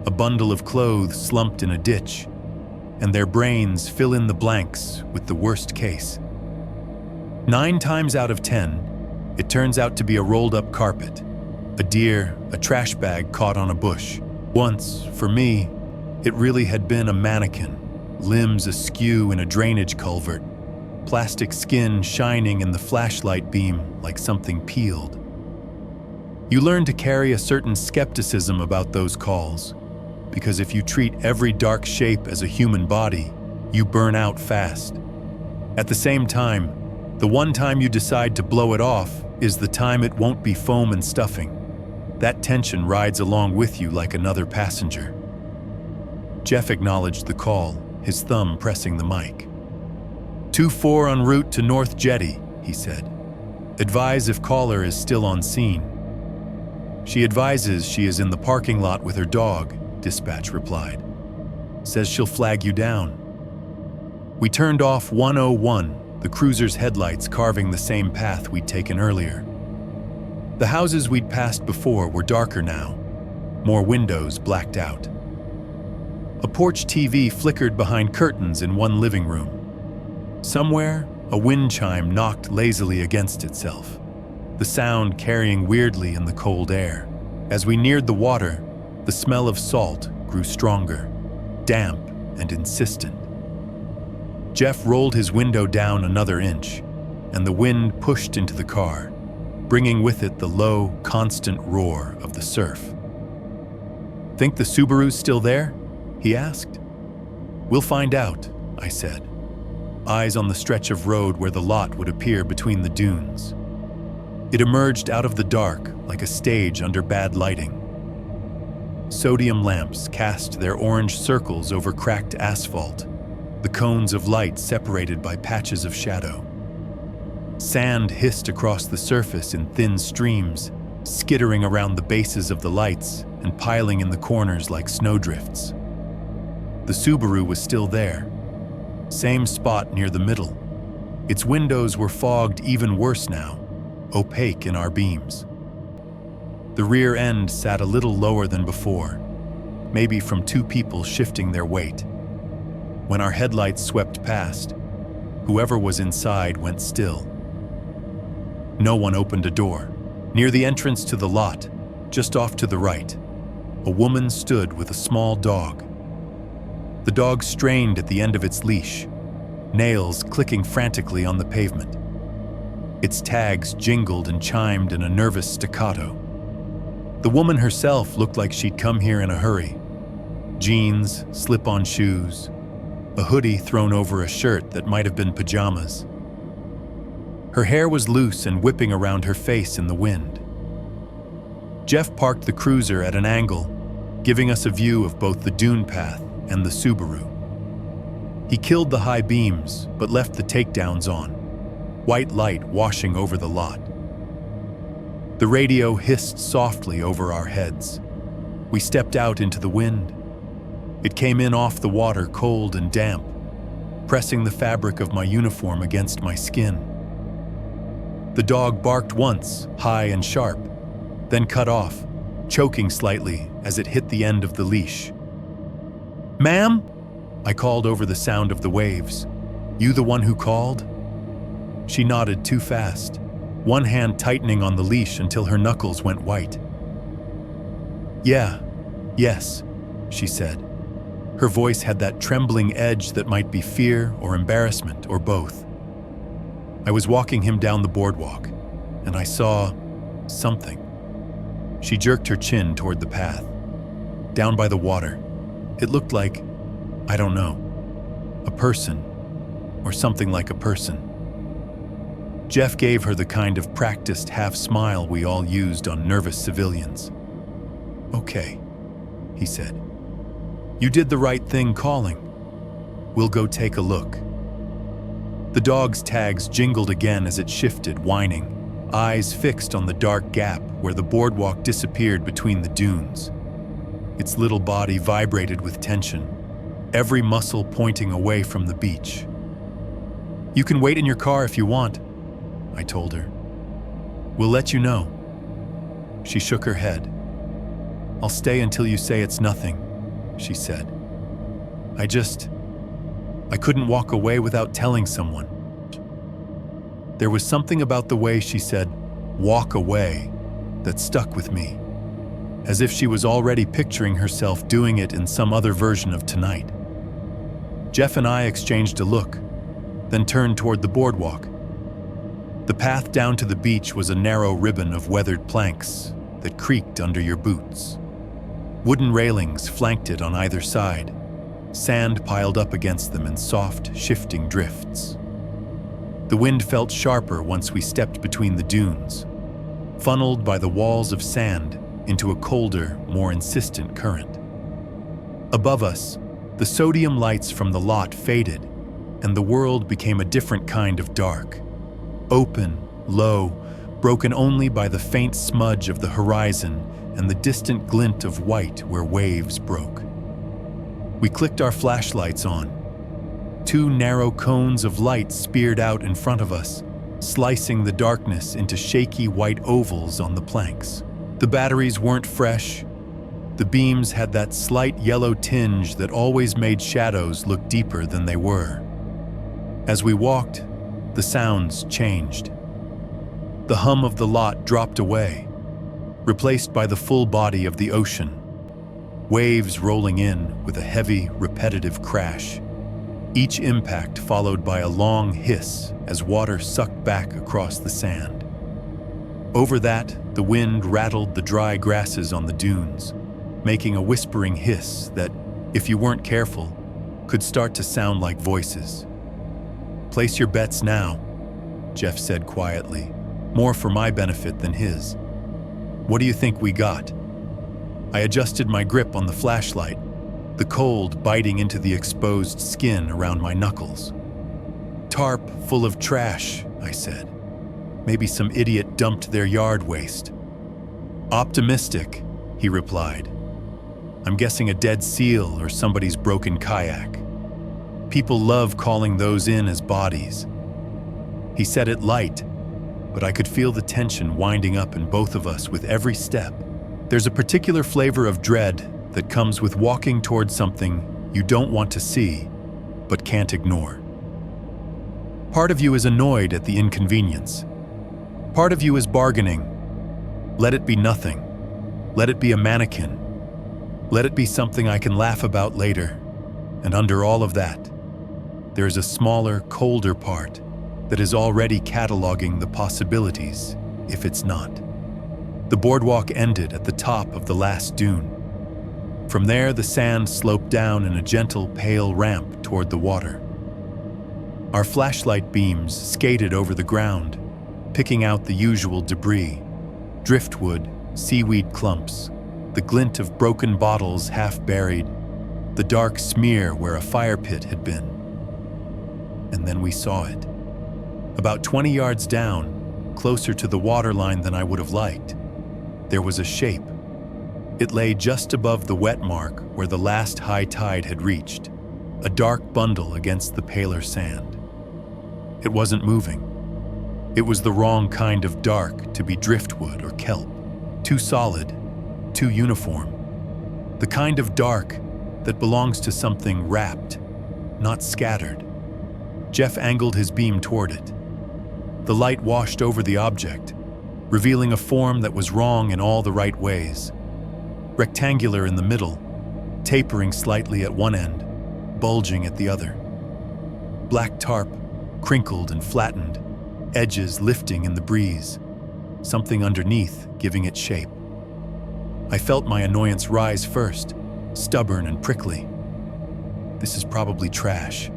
a bundle of clothes slumped in a ditch, and their brains fill in the blanks with the worst case. 9 times out of 10, it turns out to be a rolled-up carpet, a deer, a trash bag caught on a bush. Once, for me, it really had been a mannequin, limbs askew in a drainage culvert, plastic skin shining in the flashlight beam like something peeled. You learn to carry a certain skepticism about those calls, because if you treat every dark shape as a human body, you burn out fast. At the same time, the one time you decide to blow it off is the time it won't be foam and stuffing. That tension rides along with you like another passenger. Jeff acknowledged the call, his thumb pressing the mic. 2-4 en route to North Jetty, he said. Advise if caller is still on scene. She advises she is in the parking lot with her dog, dispatch replied. Says she'll flag you down. We turned off 101, the cruiser's headlights carving the same path we'd taken earlier. The houses we'd passed before were darker now, more windows blacked out. A porch TV flickered behind curtains in one living room. Somewhere, a wind chime knocked lazily against itself, the sound carrying weirdly in the cold air. As we neared the water, the smell of salt grew stronger, damp and insistent. Jeff rolled his window down another inch, and the wind pushed into the car, bringing with it the low, constant roar of the surf. Think the Subaru's still there? He asked. We'll find out, I said, eyes on the stretch of road where the lot would appear between the dunes. It emerged out of the dark like a stage under bad lighting. Sodium lamps cast their orange circles over cracked asphalt, the cones of light separated by patches of shadow. Sand hissed across the surface in thin streams, skittering around the bases of the lights and piling in the corners like snowdrifts. The Subaru was still there, same spot near the middle. Its windows were fogged even worse now, opaque in our beams. The rear end sat a little lower than before, maybe from two people shifting their weight. When our headlights swept past, whoever was inside went still. No one opened a door. Near the entrance to the lot, just off to the right, a woman stood with a small dog. The dog strained at the end of its leash, nails clicking frantically on the pavement. Its tags jingled and chimed in a nervous staccato. The woman herself looked like she'd come here in a hurry. Jeans, slip-on shoes, a hoodie thrown over a shirt that might have been pajamas. Her hair was loose and whipping around her face in the wind. Jeff parked the cruiser at an angle, giving us a view of both the dune path and the Subaru. He killed the high beams, but left the takedowns on, white light washing over the lot. The radio hissed softly over our heads. We stepped out into the wind. It came in off the water, cold and damp, pressing the fabric of my uniform against my skin. The dog barked once, high and sharp, then cut off, choking slightly as it hit the end of the leash. "Ma'am?" I called over the sound of the waves. "You the one who called?" She nodded too fast, one hand tightening on the leash until her knuckles went white. Yes, she said. Her voice had that trembling edge that might be fear or embarrassment or both. I was walking him down the boardwalk, and I saw something. She jerked her chin toward the path. Down by the water, it looked like, I don't know, a person, or something like a person. Jeff gave her the kind of practiced half smile we all used on nervous civilians. "Okay," he said. "You did the right thing calling. We'll go take a look." The dog's tags jingled again as it shifted, whining, eyes fixed on the dark gap where the boardwalk disappeared between the dunes. Its little body vibrated with tension, every muscle pointing away from the beach. "You can wait in your car if you want," I told her. "We'll let you know." She shook her head. "I'll stay until you say it's nothing," she said. I couldn't walk away without telling someone. There was something about the way she said, "walk away," that stuck with me, as if she was already picturing herself doing it in some other version of tonight. Jeff and I exchanged a look, then turned toward the boardwalk. The path down to the beach was a narrow ribbon of weathered planks that creaked under your boots. Wooden railings flanked it on either side, sand piled up against them in soft, shifting drifts. The wind felt sharper once we stepped between the dunes, funneled by the walls of sand into a colder, more insistent current. Above us, the sodium lights from the lot faded, and the world became a different kind of dark. Open, low, broken only by the faint smudge of the horizon and the distant glint of white where waves broke. We clicked our flashlights on. 2 narrow cones of light speared out in front of us, slicing the darkness into shaky white ovals on the planks. The batteries weren't fresh. The beams had that slight yellow tinge that always made shadows look deeper than they were. As we walked, the sounds changed. The hum of the lot dropped away, replaced by the full body of the ocean, waves rolling in with a heavy, repetitive crash, each impact followed by a long hiss as water sucked back across the sand. Over that, the wind rattled the dry grasses on the dunes, making a whispering hiss that, if you weren't careful, could start to sound like voices. "Place your bets now," Jeff said quietly, more for my benefit than his. "What do you think we got?" I adjusted my grip on the flashlight, the cold biting into the exposed skin around my knuckles. "Tarp full of trash," I said. "Maybe some idiot dumped their yard waste." "Optimistic," he replied. "I'm guessing a dead seal or somebody's broken kayak. People love calling those in as bodies." He said it light, but I could feel the tension winding up in both of us with every step. There's a particular flavor of dread that comes with walking towards something you don't want to see, but can't ignore. Part of you is annoyed at the inconvenience. Part of you is bargaining. Let it be nothing. Let it be a mannequin. Let it be something I can laugh about later. And under all of that, there is a smaller, colder part that is already cataloging the possibilities, if it's not. The boardwalk ended at the top of the last dune. From there, the sand sloped down in a gentle, pale ramp toward the water. Our flashlight beams skated over the ground, picking out the usual debris: driftwood, seaweed clumps, the glint of broken bottles half buried, the dark smear where a fire pit had been. And then we saw it. About 20 yards down, closer to the waterline than I would have liked, there was a shape. It lay just above the wet mark where the last high tide had reached, a dark bundle against the paler sand. It wasn't moving. It was the wrong kind of dark to be driftwood or kelp. Too solid, too uniform. The kind of dark that belongs to something wrapped, not scattered. Jeff angled his beam toward it. The light washed over the object, revealing a form that was wrong in all the right ways. Rectangular in the middle, tapering slightly at one end, bulging at the other. Black tarp, crinkled and flattened, edges lifting in the breeze, something underneath giving it shape. I felt my annoyance rise first, stubborn and prickly. "This is probably trash,"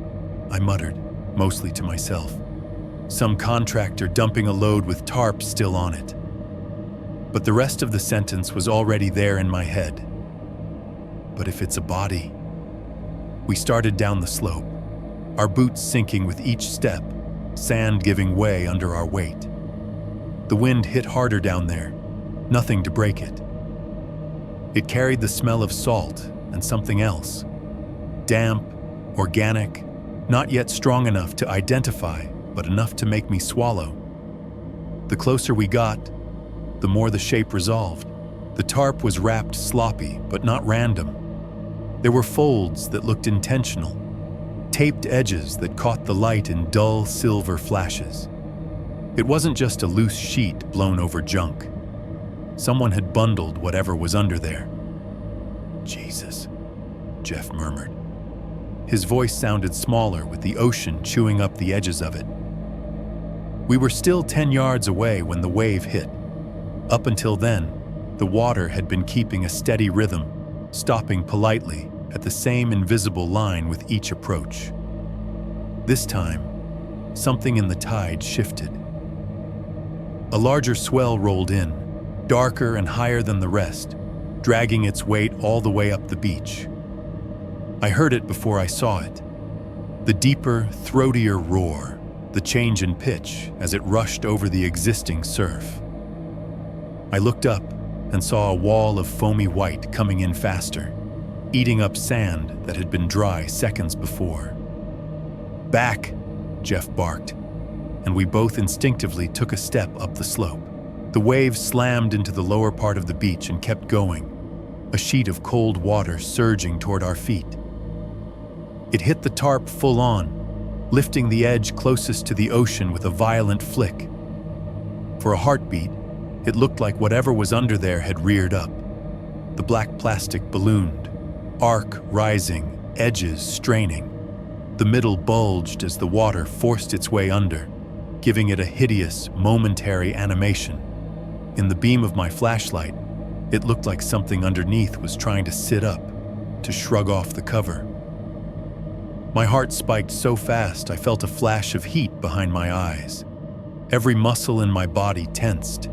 I muttered, mostly to myself. "Some contractor dumping a load with tarp still on it." But the rest of the sentence was already there in my head. "But if it's a body?" We started down the slope, our boots sinking with each step, sand giving way under our weight. The wind hit harder down there, nothing to break it. It carried the smell of salt and something else. Damp, organic, not yet strong enough to identify, but enough to make me swallow. The closer we got, the more the shape resolved. The tarp was wrapped sloppy, but not random. There were folds that looked intentional, taped edges that caught the light in dull silver flashes. It wasn't just a loose sheet blown over junk. Someone had bundled whatever was under there. "Jesus," Jeff murmured. His voice sounded smaller, with the ocean chewing up the edges of it. We were still 10 yards away when the wave hit. Up until then, the water had been keeping a steady rhythm, stopping politely at the same invisible line with each approach. This time, something in the tide shifted. A larger swell rolled in, darker and higher than the rest, dragging its weight all the way up the beach. I heard it before I saw it. The deeper, throatier roar, the change in pitch as it rushed over the existing surf. I looked up and saw a wall of foamy white coming in faster, eating up sand that had been dry seconds before. "Back!" Jeff barked, and we both instinctively took a step up the slope. The wave slammed into the lower part of the beach and kept going, a sheet of cold water surging toward our feet. It hit the tarp full on, lifting the edge closest to the ocean with a violent flick. For a heartbeat, it looked like whatever was under there had reared up. The black plastic ballooned, arc rising, edges straining. The middle bulged as the water forced its way under, giving it a hideous, momentary animation. In the beam of my flashlight, it looked like something underneath was trying to sit up, to shrug off the cover. My heart spiked so fast I felt a flash of heat behind my eyes. Every muscle in my body tensed.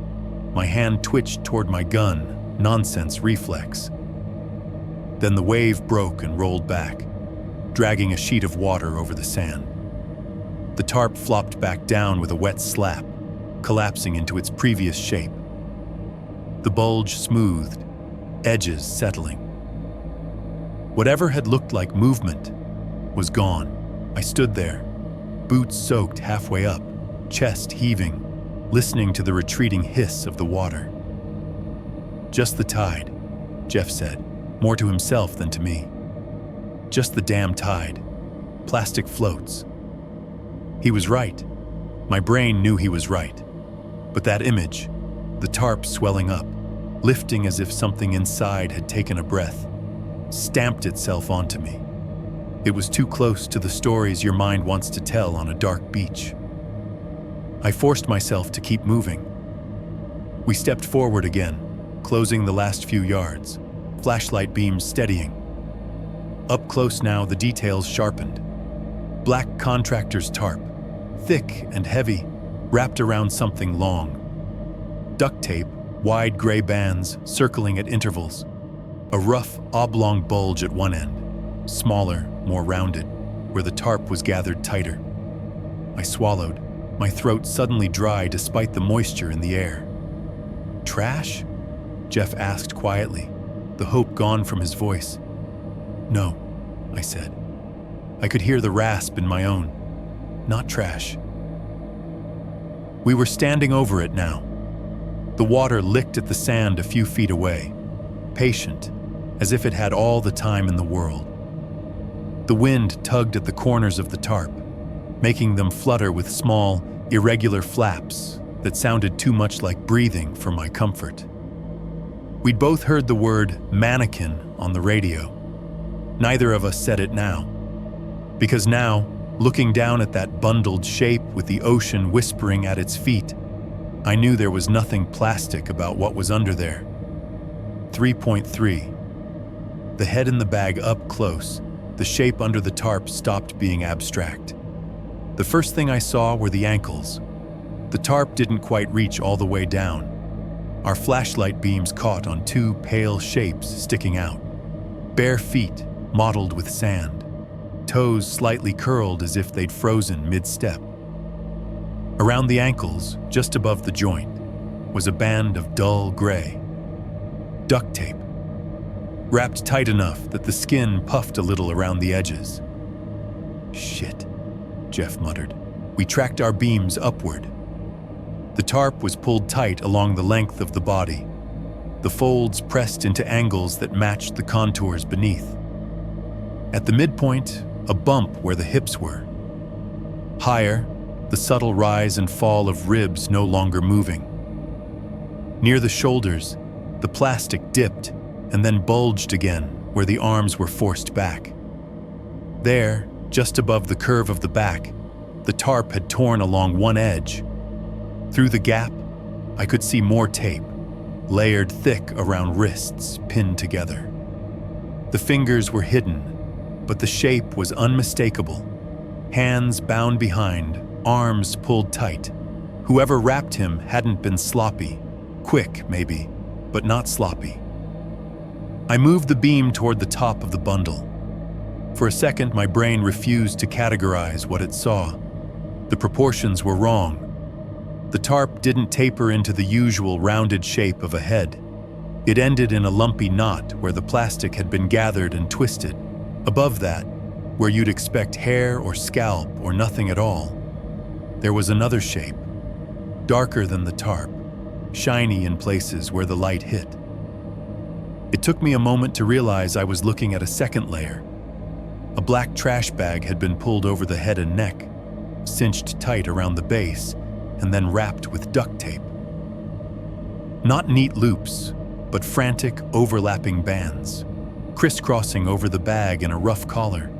My hand twitched toward my gun, nonsense reflex. Then the wave broke and rolled back, dragging a sheet of water over the sand. The tarp flopped back down with a wet slap, collapsing into its previous shape. The bulge smoothed, edges settling. Whatever had looked like movement was gone. I stood there, boots soaked halfway up, chest heaving, listening to the retreating hiss of the water. "Just the tide," Jeff said, more to himself than to me. "Just the damn tide. Plastic floats." He was right. My brain knew he was right. But that image, the tarp swelling up, lifting as if something inside had taken a breath, stamped itself onto me. It was too close to the stories your mind wants to tell on a dark beach. I forced myself to keep moving. We stepped forward again, closing the last few yards, flashlight beams steadying. Up close now, the details sharpened. Black contractor's tarp, thick and heavy, wrapped around something long. Duct tape, wide gray bands circling at intervals. A rough, oblong bulge at one end, smaller, more rounded, where the tarp was gathered tighter. I swallowed, my throat suddenly dry despite the moisture in the air. "Trash?" Jeff asked quietly, the hope gone from his voice. "No," I said. I could hear the rasp in my own. "Not trash." We were standing over it now. The water licked at the sand a few feet away, patient, as if it had all the time in the world. The wind tugged at the corners of the tarp, making them flutter with small, irregular flaps that sounded too much like breathing for my comfort. We'd both heard the word mannequin on the radio. Neither of us said it now. Because now, looking down at that bundled shape with the ocean whispering at its feet, I knew there was nothing plastic about what was under there. 3.3. The head in the bag up close, the shape under the tarp stopped being abstract. The first thing I saw were the ankles. The tarp didn't quite reach all the way down. Our flashlight beams caught on two pale shapes sticking out. Bare feet, mottled with sand. Toes slightly curled as if they'd frozen mid-step. Around the ankles, just above the joint, was a band of dull gray. Duct tape. Wrapped tight enough that the skin puffed a little around the edges. "Shit," Jeff muttered. We tracked our beams upward. The tarp was pulled tight along the length of the body, the folds pressed into angles that matched the contours beneath. At the midpoint, a bump where the hips were. Higher, the subtle rise and fall of ribs no longer moving. Near the shoulders, the plastic dipped and then bulged again where the arms were forced back. There, just above the curve of the back, the tarp had torn along one edge. Through the gap, I could see more tape, layered thick around wrists pinned together. The fingers were hidden, but the shape was unmistakable. Hands bound behind, arms pulled tight. Whoever wrapped him hadn't been sloppy. Quick, maybe, but not sloppy. I moved the beam toward the top of the bundle. For a second, my brain refused to categorize what it saw. The proportions were wrong. The tarp didn't taper into the usual rounded shape of a head. It ended in a lumpy knot where the plastic had been gathered and twisted. Above that, where you'd expect hair or scalp or nothing at all, there was another shape, darker than the tarp, shiny in places where the light hit. It took me a moment to realize I was looking at a second layer. A black trash bag had been pulled over the head and neck, cinched tight around the base, and then wrapped with duct tape. Not neat loops, but frantic, overlapping bands, crisscrossing over the bag in a rough collar.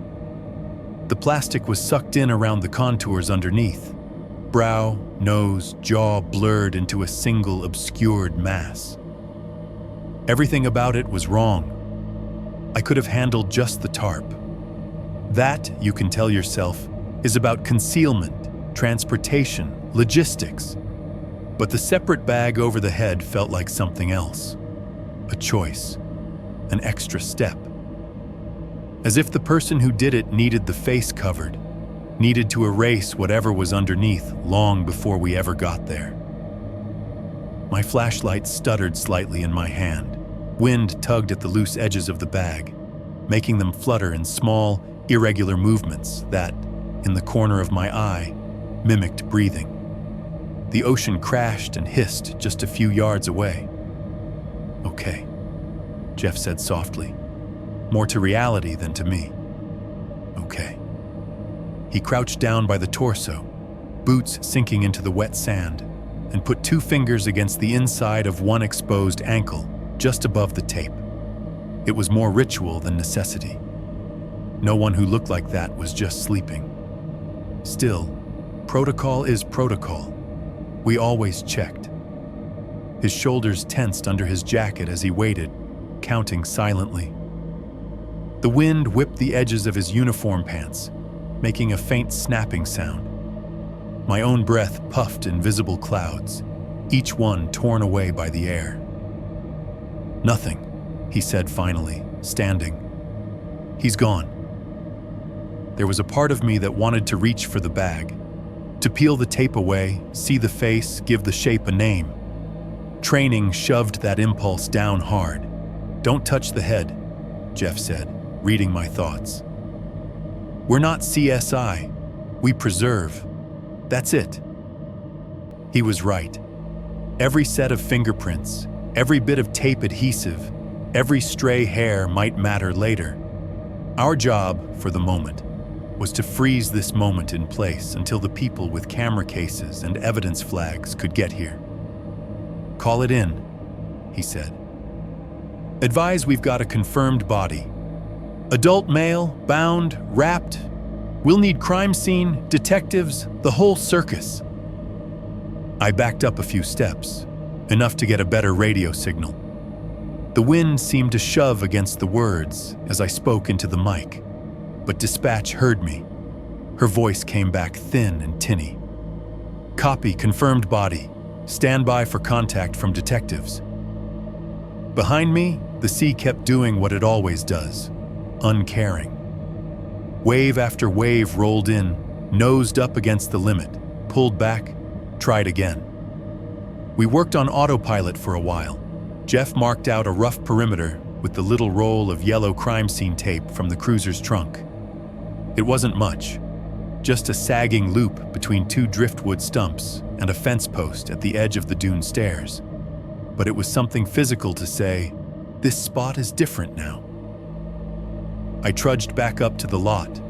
The plastic was sucked in around the contours underneath. Brow, nose, jaw blurred into a single obscured mass. Everything about it was wrong. I could have handled just the tarp. That, you can tell yourself, is about concealment, transportation, logistics. But the separate bag over the head felt like something else. A choice, an extra step. As if the person who did it needed the face covered, needed to erase whatever was underneath long before we ever got there. My flashlight stuttered slightly in my hand. Wind tugged at the loose edges of the bag, making them flutter in small, irregular movements that, in the corner of my eye, mimicked breathing. The ocean crashed and hissed just a few yards away. "Okay," Jeff said softly, more to reality than to me. "Okay." He crouched down by the torso, boots sinking into the wet sand, and put 2 fingers against the inside of one exposed ankle, just above the tape. It was more ritual than necessity. No one who looked like that was just sleeping. Still, protocol is protocol. We always checked. His shoulders tensed under his jacket as he waited, counting silently. The wind whipped the edges of his uniform pants, making a faint snapping sound. My own breath puffed in visible clouds, each one torn away by the air. "Nothing," he said finally, standing. "He's gone." There was a part of me that wanted to reach for the bag, to peel the tape away, see the face, give the shape a name. Training shoved that impulse down hard. "Don't touch the head," Jeff said, reading my thoughts. "We're not CSI. We preserve. That's it." He was right. Every set of fingerprints, every bit of tape adhesive, every stray hair might matter later. Our job, for the moment, was to freeze this moment in place until the people with camera cases and evidence flags could get here. "Call it in," he said. "Advise we've got a confirmed body. Adult male, bound, wrapped. We'll need crime scene, detectives, the whole circus." I backed up a few steps, enough to get a better radio signal. The wind seemed to shove against the words as I spoke into the mic, but dispatch heard me. Her voice came back thin and tinny. "Copy, confirmed body. Stand by for contact from detectives." Behind me, the sea kept doing what it always does, uncaring. Wave after wave rolled in, nosed up against the limit, pulled back, tried again. We worked on autopilot for a while. Jeff marked out a rough perimeter with the little roll of yellow crime scene tape from the cruiser's trunk. It wasn't much, just a sagging loop between 2 driftwood stumps and a fence post at the edge of the dune stairs. But it was something physical to say, "This spot is different now." I trudged back up to the lot,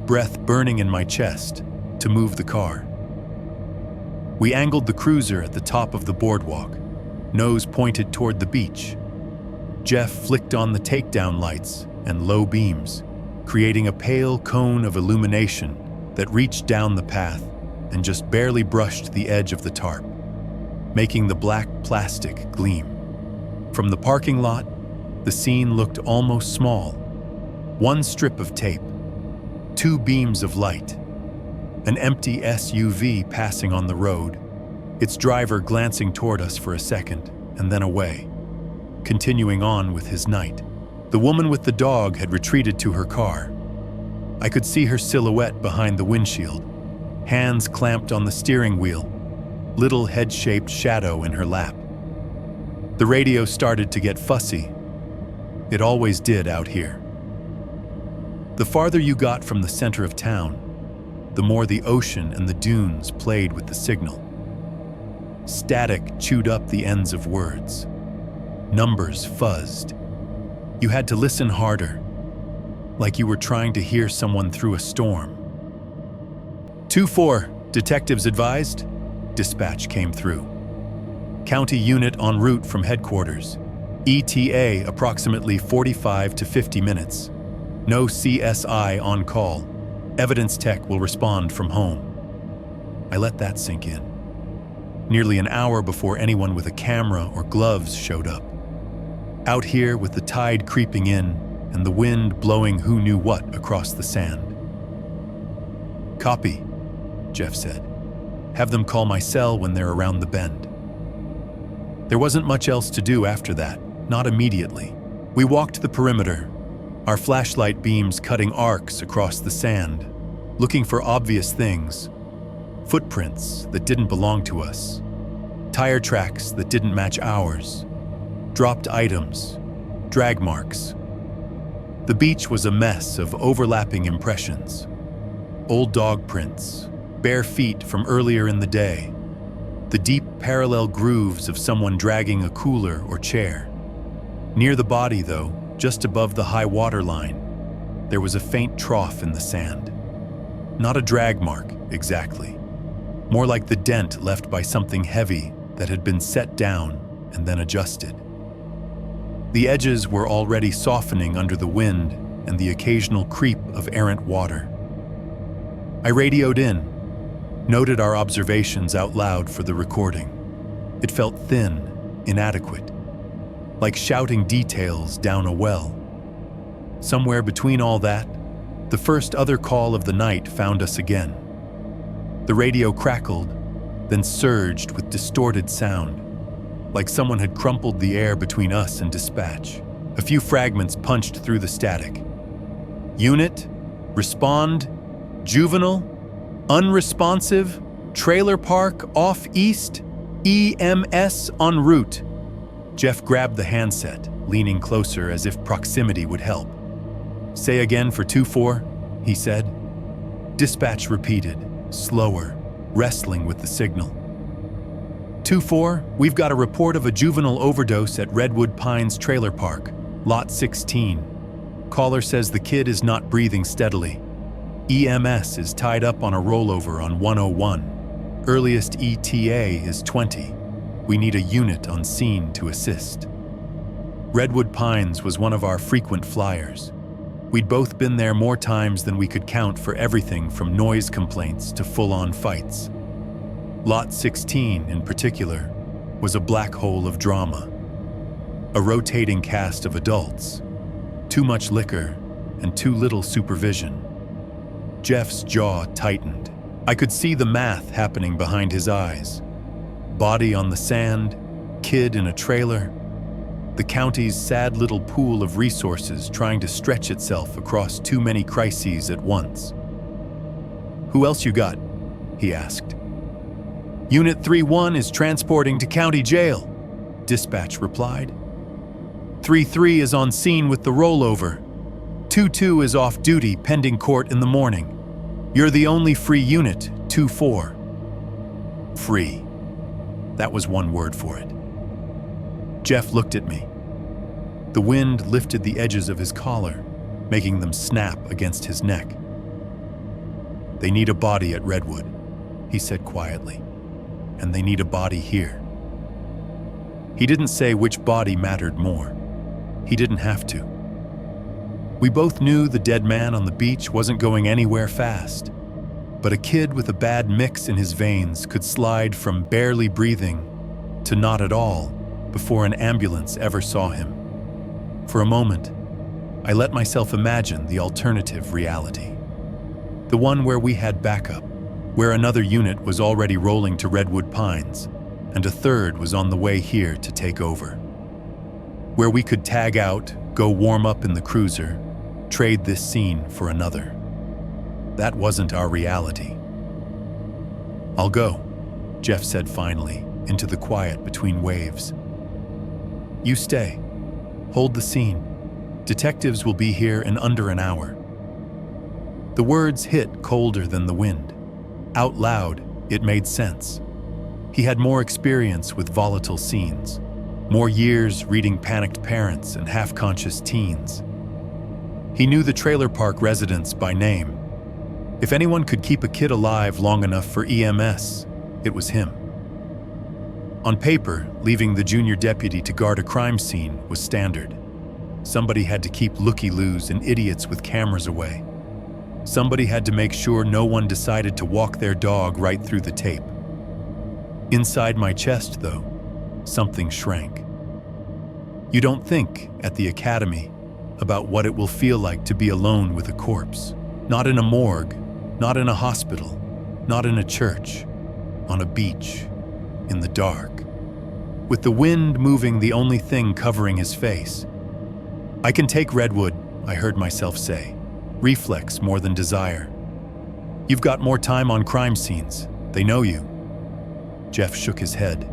breath burning in my chest, to move the car. We angled the cruiser at the top of the boardwalk, nose pointed toward the beach. Jeff flicked on the takedown lights and low beams, creating a pale cone of illumination that reached down the path and just barely brushed the edge of the tarp, making the black plastic gleam. From the parking lot, the scene looked almost small. One strip of tape, two beams of light, an empty SUV passing on the road, its driver glancing toward us for a second and then away, continuing on with his night. The woman with the dog had retreated to her car. I could see her silhouette behind the windshield, hands clamped on the steering wheel, little head-shaped shadow in her lap. The radio started to get fussy. It always did out here. The farther you got from the center of town, the more the ocean and the dunes played with the signal. Static chewed up the ends of words. Numbers fuzzed. You had to listen harder, like you were trying to hear someone through a storm. 2-4, detectives advised. Dispatch came through. County unit en route from headquarters. ETA approximately 45 to 50 minutes. No CSI on call. Evidence tech will respond from home. I let that sink in. Nearly an hour before anyone with a camera or gloves showed up. Out here with the tide creeping in and the wind blowing who knew what across the sand. Copy, Jeff said. Have them call my cell when they're around the bend. There wasn't much else to do after that, not immediately. We walked the perimeter, our flashlight beams cutting arcs across the sand, looking for obvious things. Footprints that didn't belong to us, tire tracks that didn't match ours, dropped items, drag marks. The beach was a mess of overlapping impressions. Old dog prints, bare feet from earlier in the day, the deep parallel grooves of someone dragging a cooler or chair. Near the body, though, just above the high water line, there was a faint trough in the sand. Not a drag mark, exactly. More like the dent left by something heavy that had been set down and then adjusted. The edges were already softening under the wind and the occasional creep of errant water. I radioed in, noted our observations out loud for the recording. It felt thin, inadequate, like shouting details down a well. Somewhere between all that, the first other call of the night found us again. The radio crackled, then surged with distorted sound, like someone had crumpled the air between us and dispatch. A few fragments punched through the static. Unit, respond, juvenile, unresponsive, trailer park off east, EMS en route. Jeff grabbed the handset, leaning closer as if proximity would help. Say again for 2-4, he said. Dispatch repeated, slower, wrestling with the signal. 2-4, we've got a report of a juvenile overdose at Redwood Pines Trailer Park, Lot 16. Caller says the kid is not breathing steadily. EMS is tied up on a rollover on 101. Earliest ETA is 20. We need a unit on scene to assist. Redwood Pines was one of our frequent flyers. We'd both been there more times than we could count for everything from noise complaints to full-on fights. Lot 16, in particular, was a black hole of drama. A rotating cast of adults, too much liquor, and too little supervision. Jeff's jaw tightened. I could see the math happening behind his eyes. Body on the sand, kid in a trailer. The county's sad little pool of resources trying to stretch itself across too many crises at once. Who else you got? He asked. Unit 3-1 is transporting to county jail, dispatch replied. 3-3 is on scene with the rollover. 2-2 is off duty pending court in the morning. You're the only free unit, 2-4. Free. That was one word for it. Jeff looked at me. The wind lifted the edges of his collar, making them snap against his neck. They need a body at Redwood, he said quietly, and they need a body here. He didn't say which body mattered more. He didn't have to. We both knew the dead man on the beach wasn't going anywhere fast, but a kid with a bad mix in his veins could slide from barely breathing to not at all before an ambulance ever saw him. For a moment, I let myself imagine the alternative reality. The one where we had backup, where another unit was already rolling to Redwood Pines, and a third was on the way here to take over. Where we could tag out, go warm up in the cruiser, trade this scene for another. That wasn't our reality. "I'll go," Jeff said finally, into the quiet between waves. "You stay. Hold the scene. Detectives will be here in under an hour." The words hit colder than the wind. Out loud, it made sense. He had more experience with volatile scenes, more years reading panicked parents and half-conscious teens. He knew the trailer park residents by name. If anyone could keep a kid alive long enough for EMS, it was him. On paper, leaving the junior deputy to guard a crime scene was standard. Somebody had to keep looky-loos and idiots with cameras away. Somebody had to make sure no one decided to walk their dog right through the tape. Inside my chest, though, something shrank. You don't think, at the academy, about what it will feel like to be alone with a corpse. Not in a morgue, not in a hospital, not in a church, on a beach, in the dark, with the wind moving the only thing covering his face. "I can take Redwood," I heard myself say, reflex more than desire. "You've got more time on crime scenes. They know you." Jeff shook his head.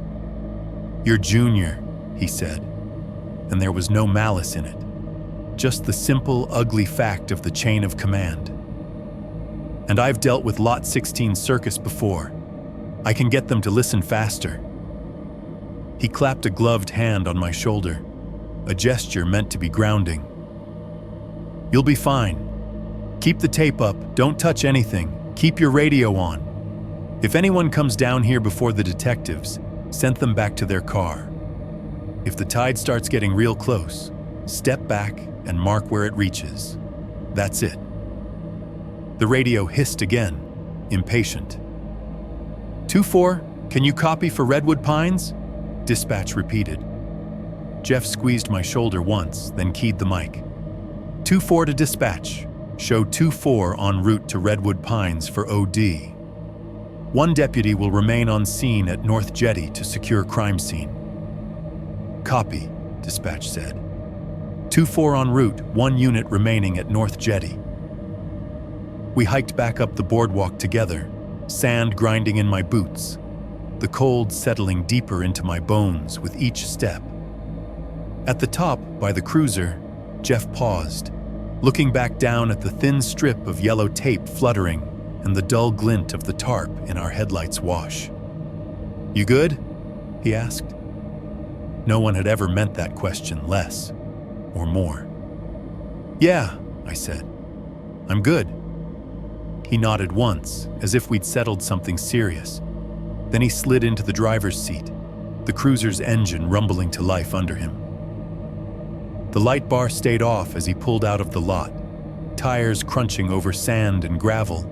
"You're junior," he said, and there was no malice in it. Just the simple, ugly fact of the chain of command. "And I've dealt with Lot 16 circus before. I can get them to listen faster." He clapped a gloved hand on my shoulder, a gesture meant to be grounding. "You'll be fine. Keep the tape up, don't touch anything, keep your radio on. If anyone comes down here before the detectives, send them back to their car. If the tide starts getting real close, step back and mark where it reaches. That's it." The radio hissed again, impatient. 2-4, can you copy for Redwood Pines?" Dispatch repeated. Jeff squeezed my shoulder once, then keyed the mic. 2-4 to dispatch. Show 2-4 en route to Redwood Pines for OD. One deputy will remain on scene at North Jetty to secure crime scene. "Copy," dispatch said. 2-4 en route, one unit remaining at North Jetty. We hiked back up the boardwalk together, sand grinding in my boots, the cold settling deeper into my bones with each step. At the top, by the cruiser, Jeff paused, looking back down at the thin strip of yellow tape fluttering and the dull glint of the tarp in our headlights' wash. "You good?" he asked. No one had ever meant that question less or more. "Yeah," I said. "I'm good." He nodded once, as if we'd settled something serious. Then he slid into the driver's seat, the cruiser's engine rumbling to life under him. The light bar stayed off as he pulled out of the lot, tires crunching over sand and gravel,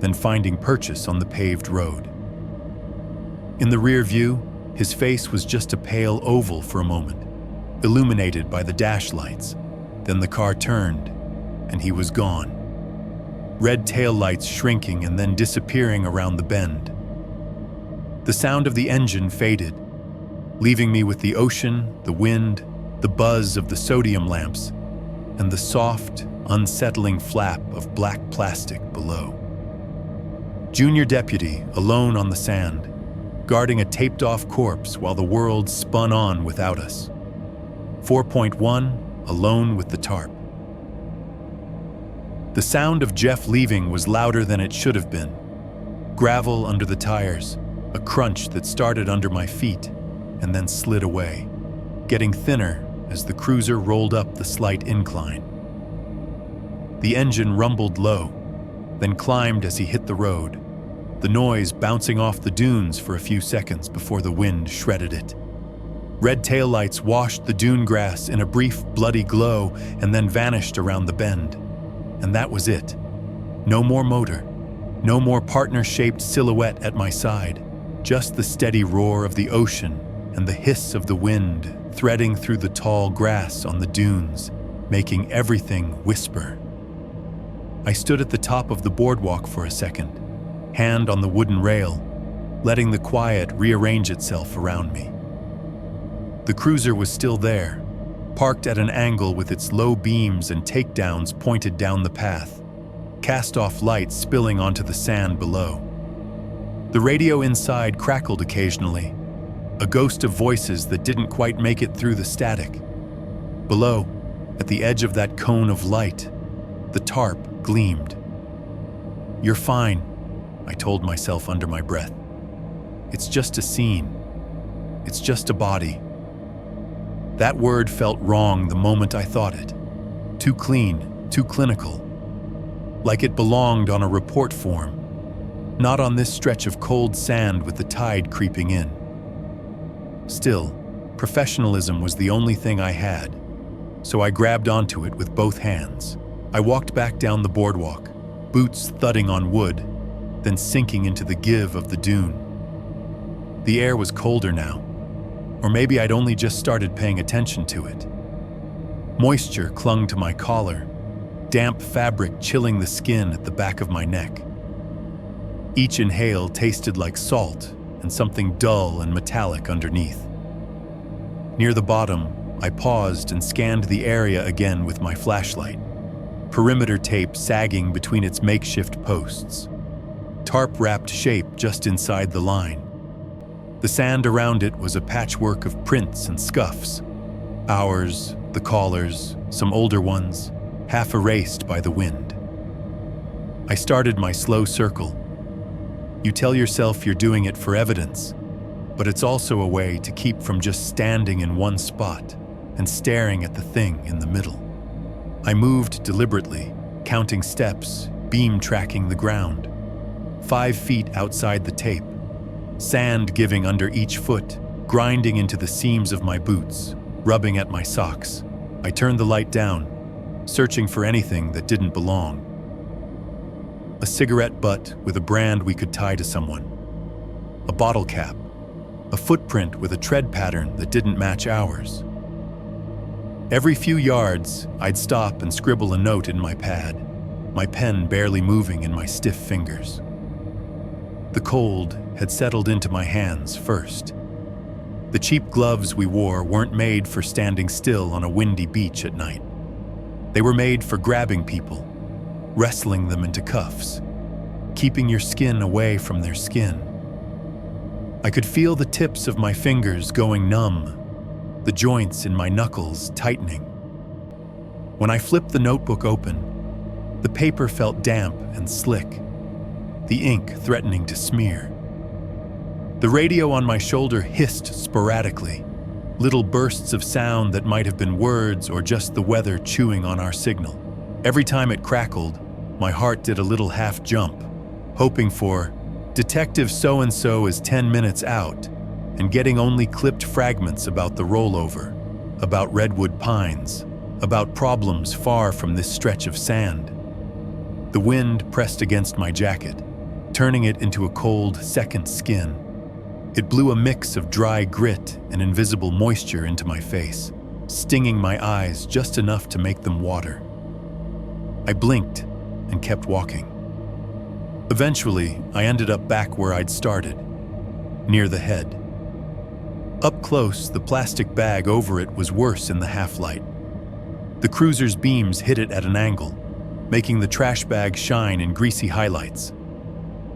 then finding purchase on the paved road. In the rear view, his face was just a pale oval for a moment, illuminated by the dash lights. Then the car turned, and he was gone. Red taillights shrinking and then disappearing around the bend. The sound of the engine faded, leaving me with the ocean, the wind, the buzz of the sodium lamps, and the soft, unsettling flap of black plastic below. Junior deputy, alone on the sand, guarding a taped-off corpse while the world spun on without us. 4.1, alone with the tarp. The sound of Jeff leaving was louder than it should have been. Gravel under the tires, a crunch that started under my feet and then slid away, getting thinner as the cruiser rolled up the slight incline. The engine rumbled low, then climbed as he hit the road, the noise bouncing off the dunes for a few seconds before the wind shredded it. Red taillights washed the dune grass in a brief, bloody glow and then vanished around the bend. And that was it. No more motor. No more partner-shaped silhouette at my side. Just the steady roar of the ocean and the hiss of the wind threading through the tall grass on the dunes, making everything whisper. I stood at the top of the boardwalk for a second, hand on the wooden rail, letting the quiet rearrange itself around me. The cruiser was still there, parked at an angle with its low beams and takedowns pointed down the path, cast-off lights spilling onto the sand below. The radio inside crackled occasionally, a ghost of voices that didn't quite make it through the static. Below, at the edge of that cone of light, the tarp gleamed. "You're fine," I told myself under my breath. "It's just a scene. It's just a body." That word felt wrong the moment I thought it. Too clean, too clinical. Like it belonged on a report form, not on this stretch of cold sand with the tide creeping in. Still, professionalism was the only thing I had, so I grabbed onto it with both hands. I walked back down the boardwalk, boots thudding on wood, then sinking into the give of the dune. The air was colder now, or maybe I'd only just started paying attention to it. Moisture clung to my collar, damp fabric chilling the skin at the back of my neck. Each inhale tasted like salt and something dull and metallic underneath. Near the bottom, I paused and scanned the area again with my flashlight, perimeter tape sagging between its makeshift posts, tarp-wrapped shape just inside the line. The sand around it was a patchwork of prints and scuffs, ours, the callers, some older ones, half erased by the wind. I started my slow circle. You tell yourself you're doing it for evidence, but it's also a way to keep from just standing in one spot and staring at the thing in the middle. I moved deliberately, counting steps, beam tracking the ground. 5 feet outside the tape, sand giving under each foot, grinding into the seams of my boots, rubbing at my socks. I turned the light down, searching for anything that didn't belong. A cigarette butt with a brand we could tie to someone. A bottle cap. A footprint with a tread pattern that didn't match ours. Every few yards, I'd stop and scribble a note in my pad, my pen barely moving in my stiff fingers. The cold had settled into my hands first. The cheap gloves we wore weren't made for standing still on a windy beach at night. They were made for grabbing people, wrestling them into cuffs, keeping your skin away from their skin. I could feel the tips of my fingers going numb, the joints in my knuckles tightening. When I flipped the notebook open, the paper felt damp and slick, the ink threatening to smear. The radio on my shoulder hissed sporadically, little bursts of sound that might have been words or just the weather chewing on our signal. Every time it crackled, my heart did a little half jump, hoping for Detective so-and-so is 10 minutes out, and getting only clipped fragments about the rollover, about redwood pines, about problems far from this stretch of sand. The wind pressed against my jacket, turning it into a cold second skin. It blew a mix of dry grit and invisible moisture into my face, stinging my eyes just enough to make them water. I blinked and kept walking. Eventually, I ended up back where I'd started, near the head. Up close, the plastic bag over it was worse in the half-light. The cruiser's beams hit it at an angle, making the trash bag shine in greasy highlights.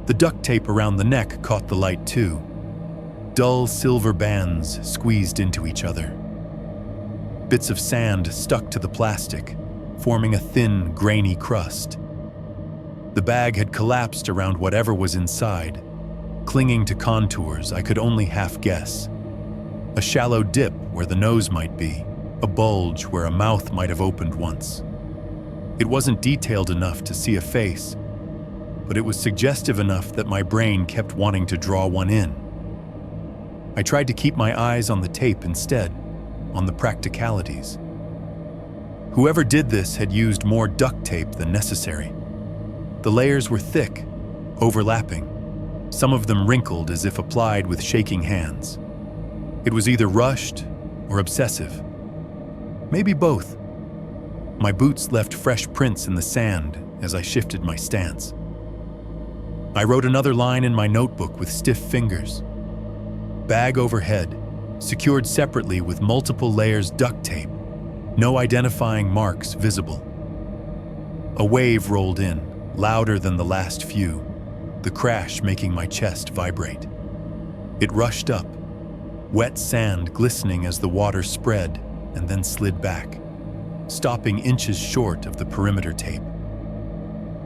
The duct tape around the neck caught the light too. Dull silver bands squeezed into each other. Bits of sand stuck to the plastic, forming a thin, grainy crust. The bag had collapsed around whatever was inside, clinging to contours I could only half guess. A shallow dip where the nose might be, a bulge where a mouth might have opened once. It wasn't detailed enough to see a face, but it was suggestive enough that my brain kept wanting to draw one in. I tried to keep my eyes on the tape instead, on the practicalities. Whoever did this had used more duct tape than necessary. The layers were thick, overlapping, some of them wrinkled as if applied with shaking hands. It was either rushed or obsessive. Maybe both. My boots left fresh prints in the sand as I shifted my stance. I wrote another line in my notebook with stiff fingers. Bag overhead, secured separately with multiple layers duct tape, no identifying marks visible. A wave rolled in, louder than the last few, the crash making my chest vibrate. It rushed up, wet sand glistening as the water spread and then slid back, stopping inches short of the perimeter tape.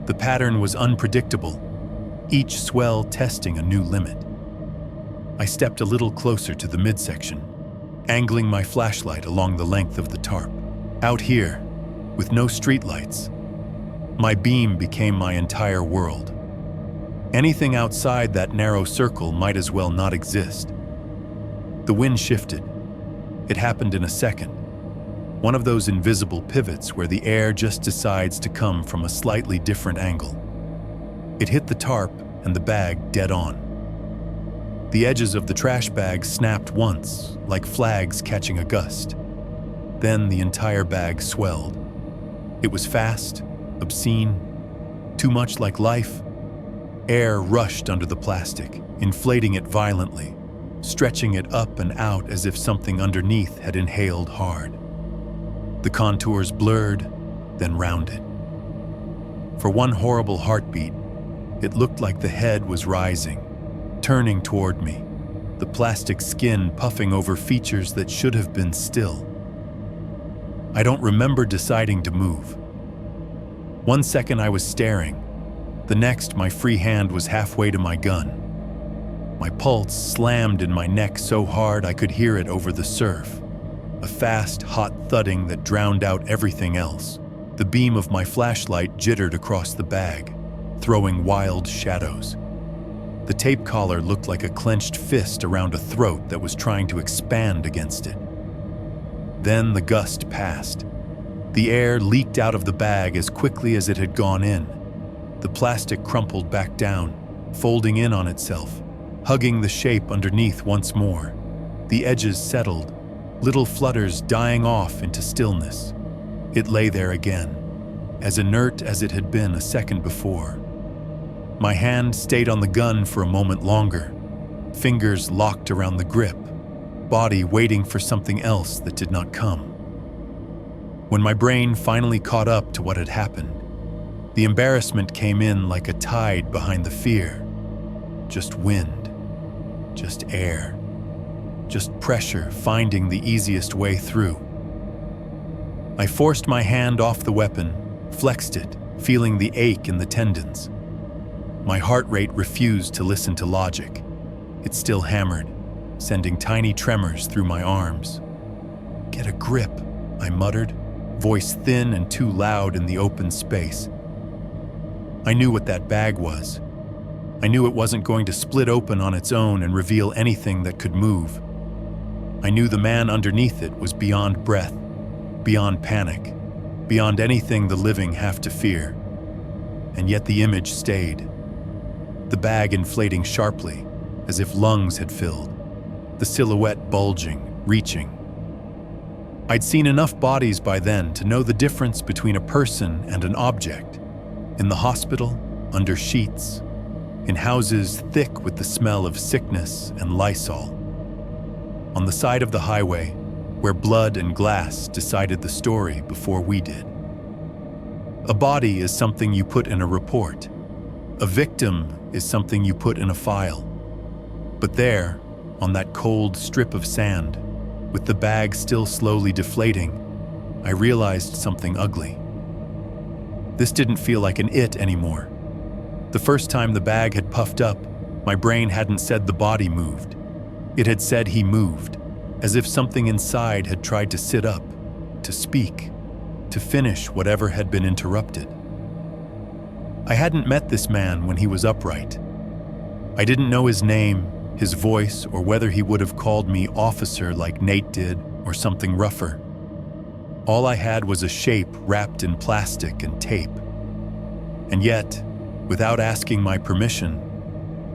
The pattern was unpredictable, each swell testing a new limit. I stepped a little closer to the midsection, angling my flashlight along the length of the tarp. Out here, with no streetlights, my beam became my entire world. Anything outside that narrow circle might as well not exist. The wind shifted. It happened in a second. One of those invisible pivots where the air just decides to come from a slightly different angle. It hit the tarp and the bag dead on. The edges of the trash bag snapped once, like flags catching a gust. Then the entire bag swelled. It was fast, obscene, too much like life. Air rushed under the plastic, inflating it violently, stretching it up and out as if something underneath had inhaled hard. The contours blurred, then rounded. For one horrible heartbeat, it looked like the head was rising, turning toward me, the plastic skin puffing over features that should have been still. I don't remember deciding to move. 1 second I was staring. The next, my free hand was halfway to my gun. My pulse slammed in my neck so hard I could hear it over the surf. A fast, hot thudding that drowned out everything else. The beam of my flashlight jittered across the bag, throwing wild shadows. The tape collar looked like a clenched fist around a throat that was trying to expand against it. Then the gust passed. The air leaked out of the bag as quickly as it had gone in. The plastic crumpled back down, folding in on itself, hugging the shape underneath once more. The edges settled, little flutters dying off into stillness. It lay there again, as inert as it had been a second before. My hand stayed on the gun for a moment longer, fingers locked around the grip, body waiting for something else that did not come. When my brain finally caught up to what had happened, the embarrassment came in like a tide behind the fear. Just wind, just air, just pressure finding the easiest way through. I forced my hand off the weapon, flexed it, feeling the ache in the tendons. My heart rate refused to listen to logic. It still hammered, sending tiny tremors through my arms. "Get a grip," I muttered, voice thin and too loud in the open space. I knew what that bag was. I knew it wasn't going to split open on its own and reveal anything that could move. I knew the man underneath it was beyond breath, beyond panic, beyond anything the living have to fear. And yet the image stayed. The bag inflating sharply, as if lungs had filled. The silhouette bulging, reaching. I'd seen enough bodies by then to know the difference between a person and an object. In the hospital, under sheets. In houses thick with the smell of sickness and Lysol. On the side of the highway, where blood and glass decided the story before we did. A body is something you put in a report. A victim is something you put in a file. But there, on that cold strip of sand, with the bag still slowly deflating, I realized something ugly. This didn't feel like an it anymore. The first time the bag had puffed up, my brain hadn't said the body moved. It had said he moved, as if something inside had tried to sit up, to speak, to finish whatever had been interrupted. I hadn't met this man when he was upright. I didn't know his name, his voice, or whether he would have called me officer like Nate did, or something rougher. All I had was a shape wrapped in plastic and tape. And yet, without asking my permission,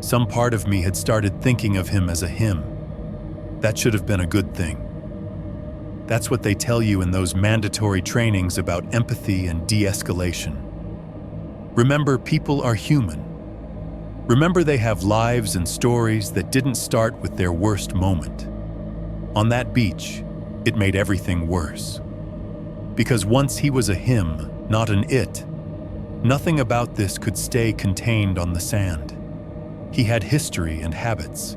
some part of me had started thinking of him as a him. That should have been a good thing. That's what they tell you in those mandatory trainings about empathy and de-escalation. Remember, people are human. Remember, they have lives and stories that didn't start with their worst moment. On that beach, it made everything worse. Because once he was a him, not an it, nothing about this could stay contained on the sand. He had history and habits.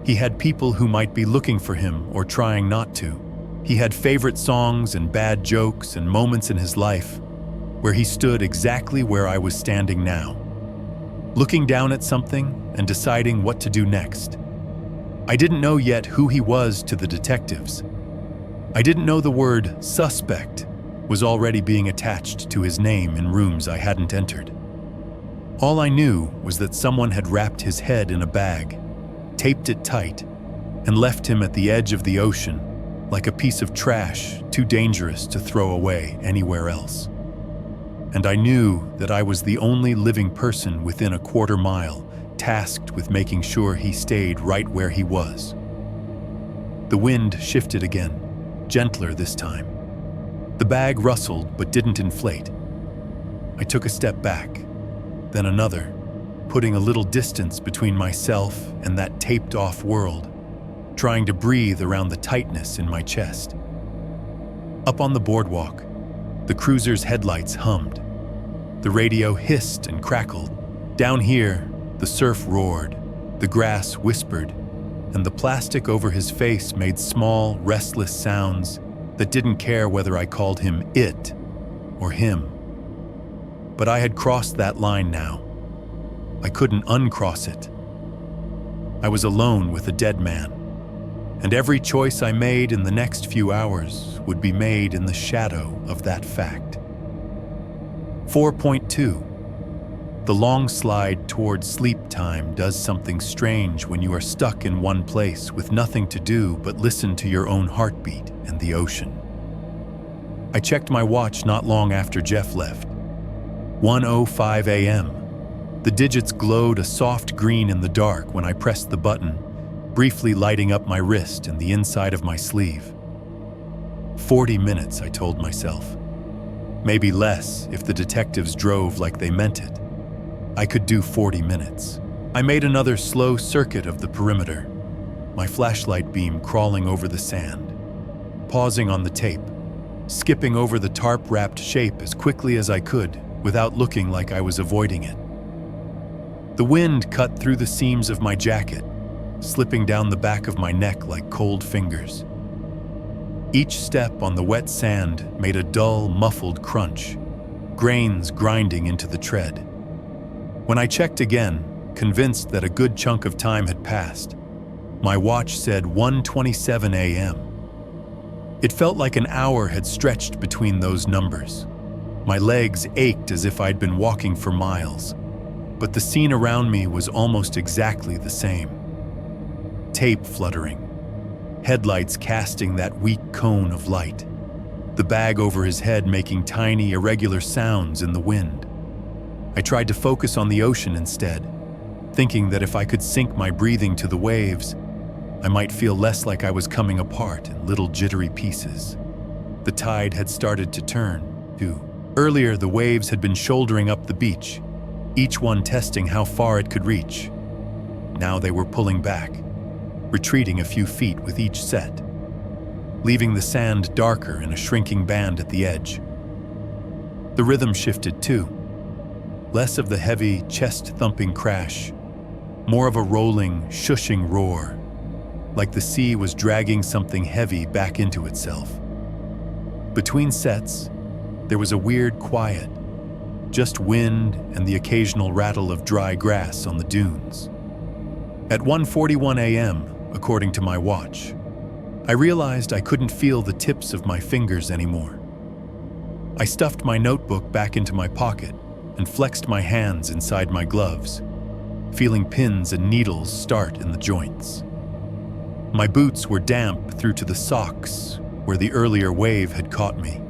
He had people who might be looking for him or trying not to. He had favorite songs and bad jokes and moments in his life where he stood exactly where I was standing now, looking down at something and deciding what to do next. I didn't know yet who he was to the detectives. I didn't know the word suspect was already being attached to his name in rooms I hadn't entered. All I knew was that someone had wrapped his head in a bag, taped it tight, and left him at the edge of the ocean like a piece of trash too dangerous to throw away anywhere else. And I knew that I was the only living person within a quarter mile tasked with making sure he stayed right where he was. The wind shifted again, gentler this time. The bag rustled but didn't inflate. I took a step back, then another, putting a little distance between myself and that taped-off world, trying to breathe around the tightness in my chest. Up on the boardwalk, the cruiser's headlights hummed. The radio hissed and crackled. Down here, the surf roared, the grass whispered, and the plastic over his face made small, restless sounds that didn't care whether I called him it or him. But I had crossed that line now. I couldn't uncross it. I was alone with a dead man, and every choice I made in the next few hours would be made in the shadow of that fact. 4.2. The long slide toward sleep time does something strange when you are stuck in one place with nothing to do but listen to your own heartbeat and the ocean. I checked my watch not long after Jeff left. 1:05 a.m. The digits glowed a soft green in the dark when I pressed the button, briefly lighting up my wrist and the inside of my sleeve. 40 minutes, I told myself. Maybe less if the detectives drove like they meant it. I could do 40 minutes. I made another slow circuit of the perimeter, my flashlight beam crawling over the sand, pausing on the tape, skipping over the tarp-wrapped shape as quickly as I could without looking like I was avoiding it. The wind cut through the seams of my jacket, slipping down the back of my neck like cold fingers. Each step on the wet sand made a dull, muffled crunch, grains grinding into the tread. When I checked again, convinced that a good chunk of time had passed, my watch said 1:27 a.m. It felt like an hour had stretched between those numbers. My legs ached as if I'd been walking for miles, but the scene around me was almost exactly the same. Tape fluttering, headlights casting that weak cone of light, the bag over his head making tiny, irregular sounds in the wind. I tried to focus on the ocean instead, thinking that if I could sync my breathing to the waves, I might feel less like I was coming apart in little jittery pieces. The tide had started to turn, too. Earlier, the waves had been shouldering up the beach, each one testing how far it could reach. Now they were pulling back, retreating a few feet with each set, leaving the sand darker in a shrinking band at the edge. The rhythm shifted too. Less of the heavy, chest-thumping crash, more of a rolling, shushing roar, like the sea was dragging something heavy back into itself. Between sets, there was a weird quiet, just wind and the occasional rattle of dry grass on the dunes. At 1:41 a.m., according to my watch, I realized I couldn't feel the tips of my fingers anymore. I stuffed my notebook back into my pocket and flexed my hands inside my gloves, feeling pins and needles start in the joints. My boots were damp through to the socks where the earlier wave had caught me.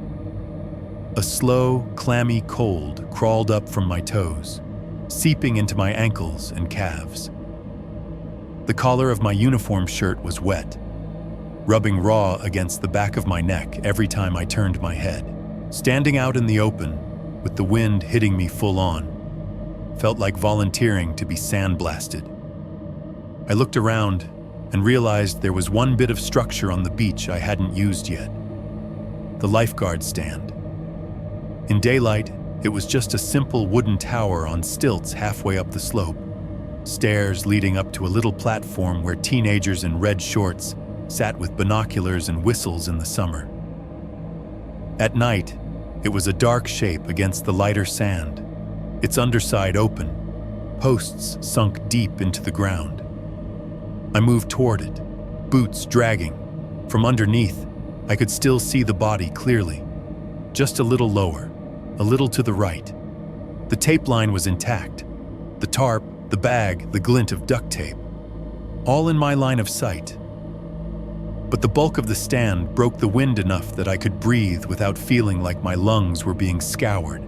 A slow, clammy cold crawled up from my toes, seeping into my ankles and calves. The collar of my uniform shirt was wet, rubbing raw against the back of my neck every time I turned my head. Standing out in the open, with the wind hitting me full on, felt like volunteering to be sandblasted. I looked around and realized there was one bit of structure on the beach I hadn't used yet: the lifeguard stand. In daylight, it was just a simple wooden tower on stilts halfway up the slope, stairs leading up to a little platform where teenagers in red shorts sat with binoculars and whistles in the summer. At night, it was a dark shape against the lighter sand, its underside open, posts sunk deep into the ground. I moved toward it, boots dragging. From underneath, I could still see the body clearly, just a little lower, a little to the right. The tape line was intact, the tarp, the bag, the glint of duct tape, all in my line of sight. But the bulk of the stand broke the wind enough that I could breathe without feeling like my lungs were being scoured.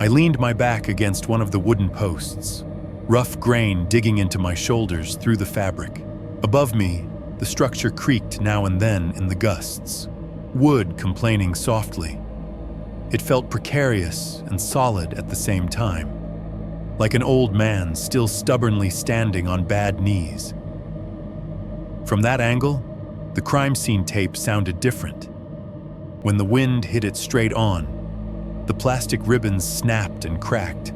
I leaned my back against one of the wooden posts, rough grain digging into my shoulders through the fabric. Above me, the structure creaked now and then in the gusts, wood complaining softly. It felt precarious and solid at the same time, like an old man still stubbornly standing on bad knees. From that angle, the crime scene tape sounded different. When the wind hit it straight on, the plastic ribbons snapped and cracked,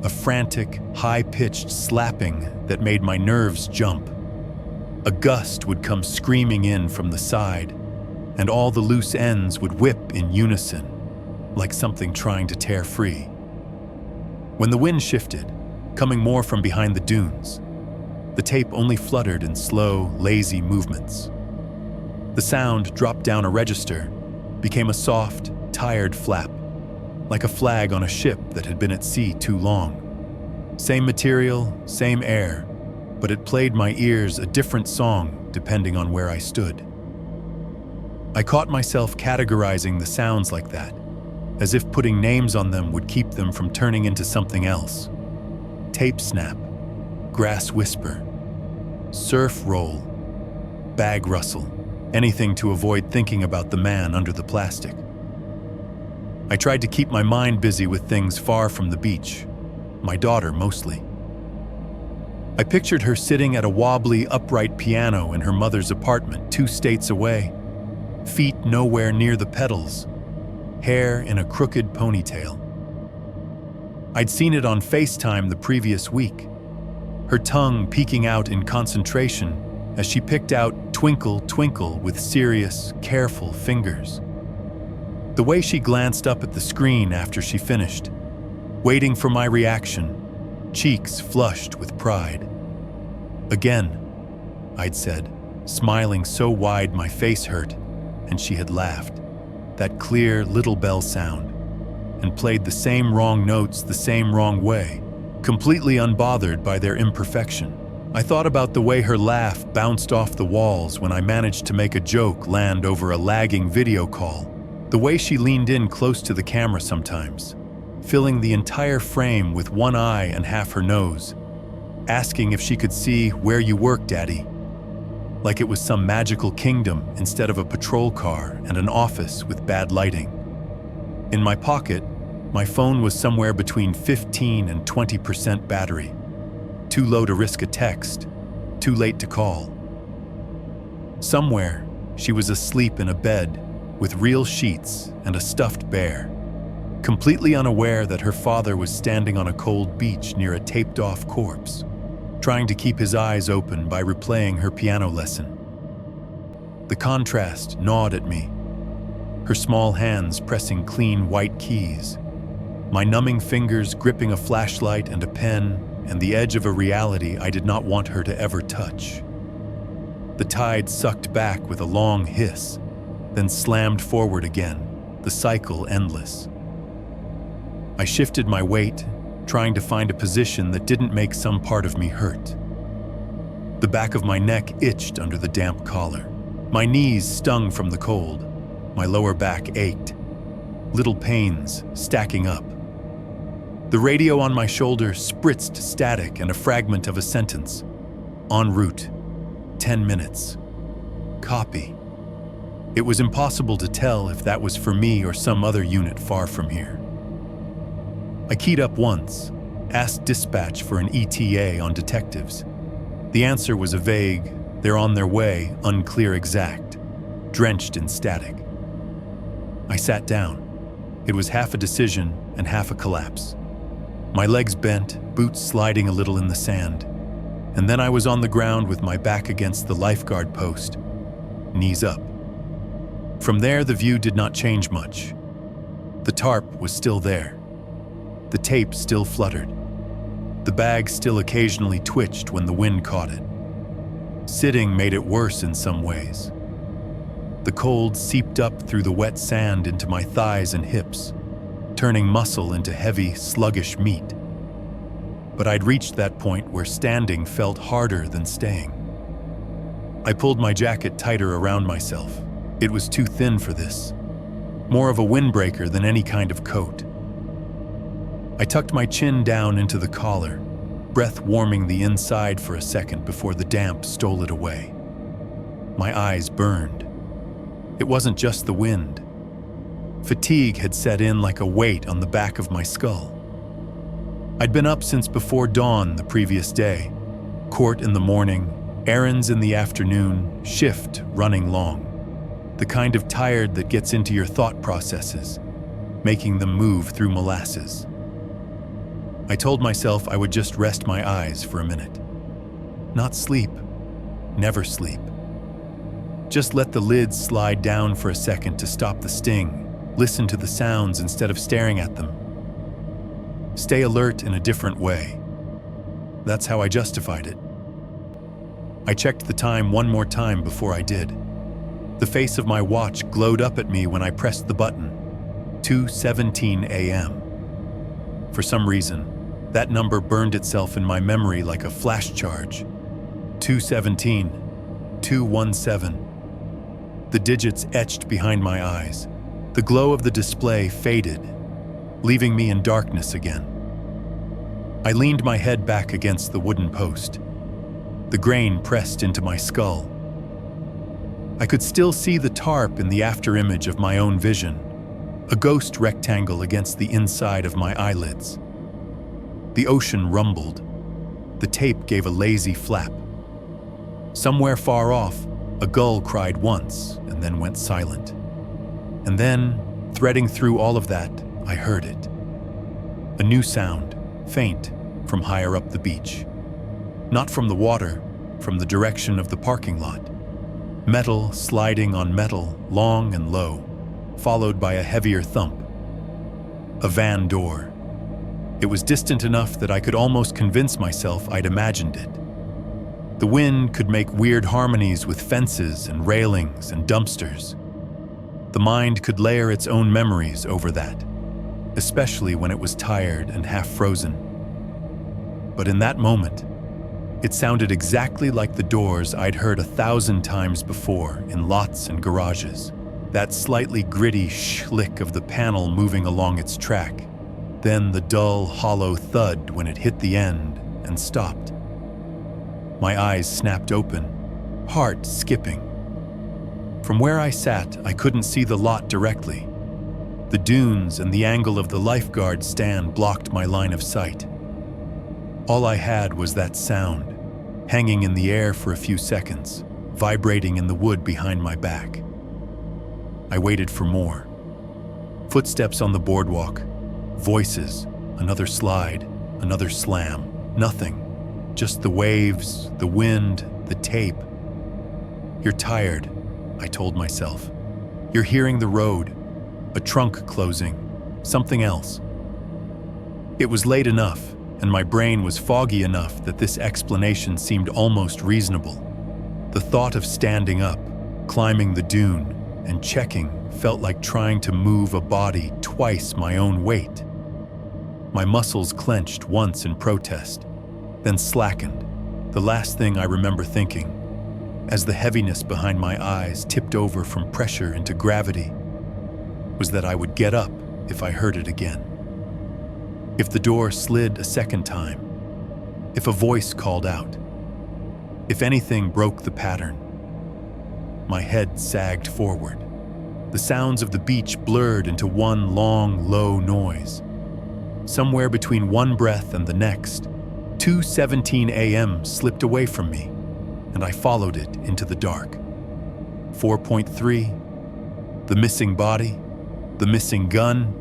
a frantic, high-pitched slapping that made my nerves jump. A gust would come screaming in from the side, and all the loose ends would whip in unison, like something trying to tear free. When the wind shifted, coming more from behind the dunes, the tape only fluttered in slow, lazy movements. The sound dropped down a register, became a soft, tired flap, like a flag on a ship that had been at sea too long. Same material, same air, but it played my ears a different song depending on where I stood. I caught myself categorizing the sounds like that, as if putting names on them would keep them from turning into something else. Tape snap, grass whisper, surf roll, bag rustle, anything to avoid thinking about the man under the plastic. I tried to keep my mind busy with things far from the beach, my daughter mostly. I pictured her sitting at a wobbly, upright piano in her mother's apartment 2 states away, feet nowhere near the pedals, hair in a crooked ponytail. I'd seen it on FaceTime the previous week, her tongue peeking out in concentration as she picked out Twinkle, Twinkle with serious, careful fingers. The way she glanced up at the screen after she finished, waiting for my reaction, cheeks flushed with pride. Again, I'd said, smiling so wide my face hurt, and she had laughed, that clear little bell sound, and played the same wrong notes the same wrong way, completely unbothered by their imperfection. I thought about the way her laugh bounced off the walls when I managed to make a joke land over a lagging video call, the way she leaned in close to the camera sometimes, filling the entire frame with one eye and half her nose, asking if she could see where you work, Daddy, like it was some magical kingdom instead of a patrol car and an office with bad lighting. In my pocket, my phone was somewhere between 15 and 20% battery. Too low to risk a text, too late to call. Somewhere, she was asleep in a bed with real sheets and a stuffed bear, completely unaware that her father was standing on a cold beach near a taped-off corpse, trying to keep his eyes open by replaying her piano lesson. The contrast gnawed at me, her small hands pressing clean white keys, my numbing fingers gripping a flashlight and a pen and the edge of a reality I did not want her to ever touch. The tide sucked back with a long hiss, then slammed forward again, the cycle endless. I shifted my weight trying to find a position that didn't make some part of me hurt. The back of my neck itched under the damp collar. My knees stung from the cold. My lower back ached. Little pains stacking up. The radio on my shoulder spritzed static and a fragment of a sentence. En route. 10 minutes. Copy. It was impossible to tell if that was for me or some other unit far from here. I keyed up once, asked dispatch for an ETA on detectives. The answer was a vague, they're on their way, unclear exact, drenched in static. I sat down. It was half a decision and half a collapse. My legs bent, boots sliding a little in the sand, and then I was on the ground with my back against the lifeguard post, knees up. From there, the view did not change much. The tarp was still there. The tape still fluttered. The bag still occasionally twitched when the wind caught it. Sitting made it worse in some ways. The cold seeped up through the wet sand into my thighs and hips, turning muscle into heavy, sluggish meat. But I'd reached that point where standing felt harder than staying. I pulled my jacket tighter around myself. It was too thin for this. More of a windbreaker than any kind of coat. I tucked my chin down into the collar, breath warming the inside for a second before the damp stole it away. My eyes burned. It wasn't just the wind. Fatigue had set in like a weight on the back of my skull. I'd been up since before dawn the previous day. Court in the morning, errands in the afternoon, shift running long. The kind of tired that gets into your thought processes, making them move through molasses. I told myself I would just rest my eyes for a minute. Not sleep. Never sleep. Just let the lids slide down for a second to stop the sting. Listen to the sounds instead of staring at them. Stay alert in a different way. That's how I justified it. I checked the time one more time before I did. The face of my watch glowed up at me when I pressed the button. 2:17 a.m. For some reason, that number burned itself in my memory like a flash charge. 217, 217. The digits etched behind my eyes. The glow of the display faded, leaving me in darkness again. I leaned my head back against the wooden post. The grain pressed into my skull. I could still see the tarp in the afterimage of my own vision, a ghost rectangle against the inside of my eyelids. The ocean rumbled. The tape gave a lazy flap. Somewhere far off, a gull cried once and then went silent. And then, threading through all of that, I heard it. A new sound, faint, from higher up the beach. Not from the water, from the direction of the parking lot. Metal sliding on metal, long and low, followed by a heavier thump. A van door. It was distant enough that I could almost convince myself I'd imagined it. The wind could make weird harmonies with fences and railings and dumpsters. The mind could layer its own memories over that, especially when it was tired and half frozen. But in that moment, it sounded exactly like the doors I'd heard 1,000 times before in lots and garages. That slightly gritty schlick of the panel moving along its track. Then the dull, hollow thud when it hit the end and stopped. My eyes snapped open, heart skipping. From where I sat, I couldn't see the lot directly. The dunes and the angle of the lifeguard stand blocked my line of sight. All I had was that sound, hanging in the air for a few seconds, vibrating in the wood behind my back. I waited for more. Footsteps on the boardwalk, voices, another slide, another slam, nothing. Just the waves, the wind, the tape. You're tired, I told myself. You're hearing the road, a trunk closing, something else. It was late enough, and my brain was foggy enough that this explanation seemed almost reasonable. The thought of standing up, climbing the dune, and checking felt like trying to move a body twice my own weight. My muscles clenched once in protest, then slackened, the last thing I remember thinking, as the heaviness behind my eyes tipped over from pressure into gravity, was that I would get up if I heard it again. If the door slid a second time, if a voice called out, if anything broke the pattern. My head sagged forward. The sounds of the beach blurred into one long, low noise. Somewhere between one breath and the next, 2:17 a.m. slipped away from me, and I followed it into the dark. 4.3, the missing body, the missing gun.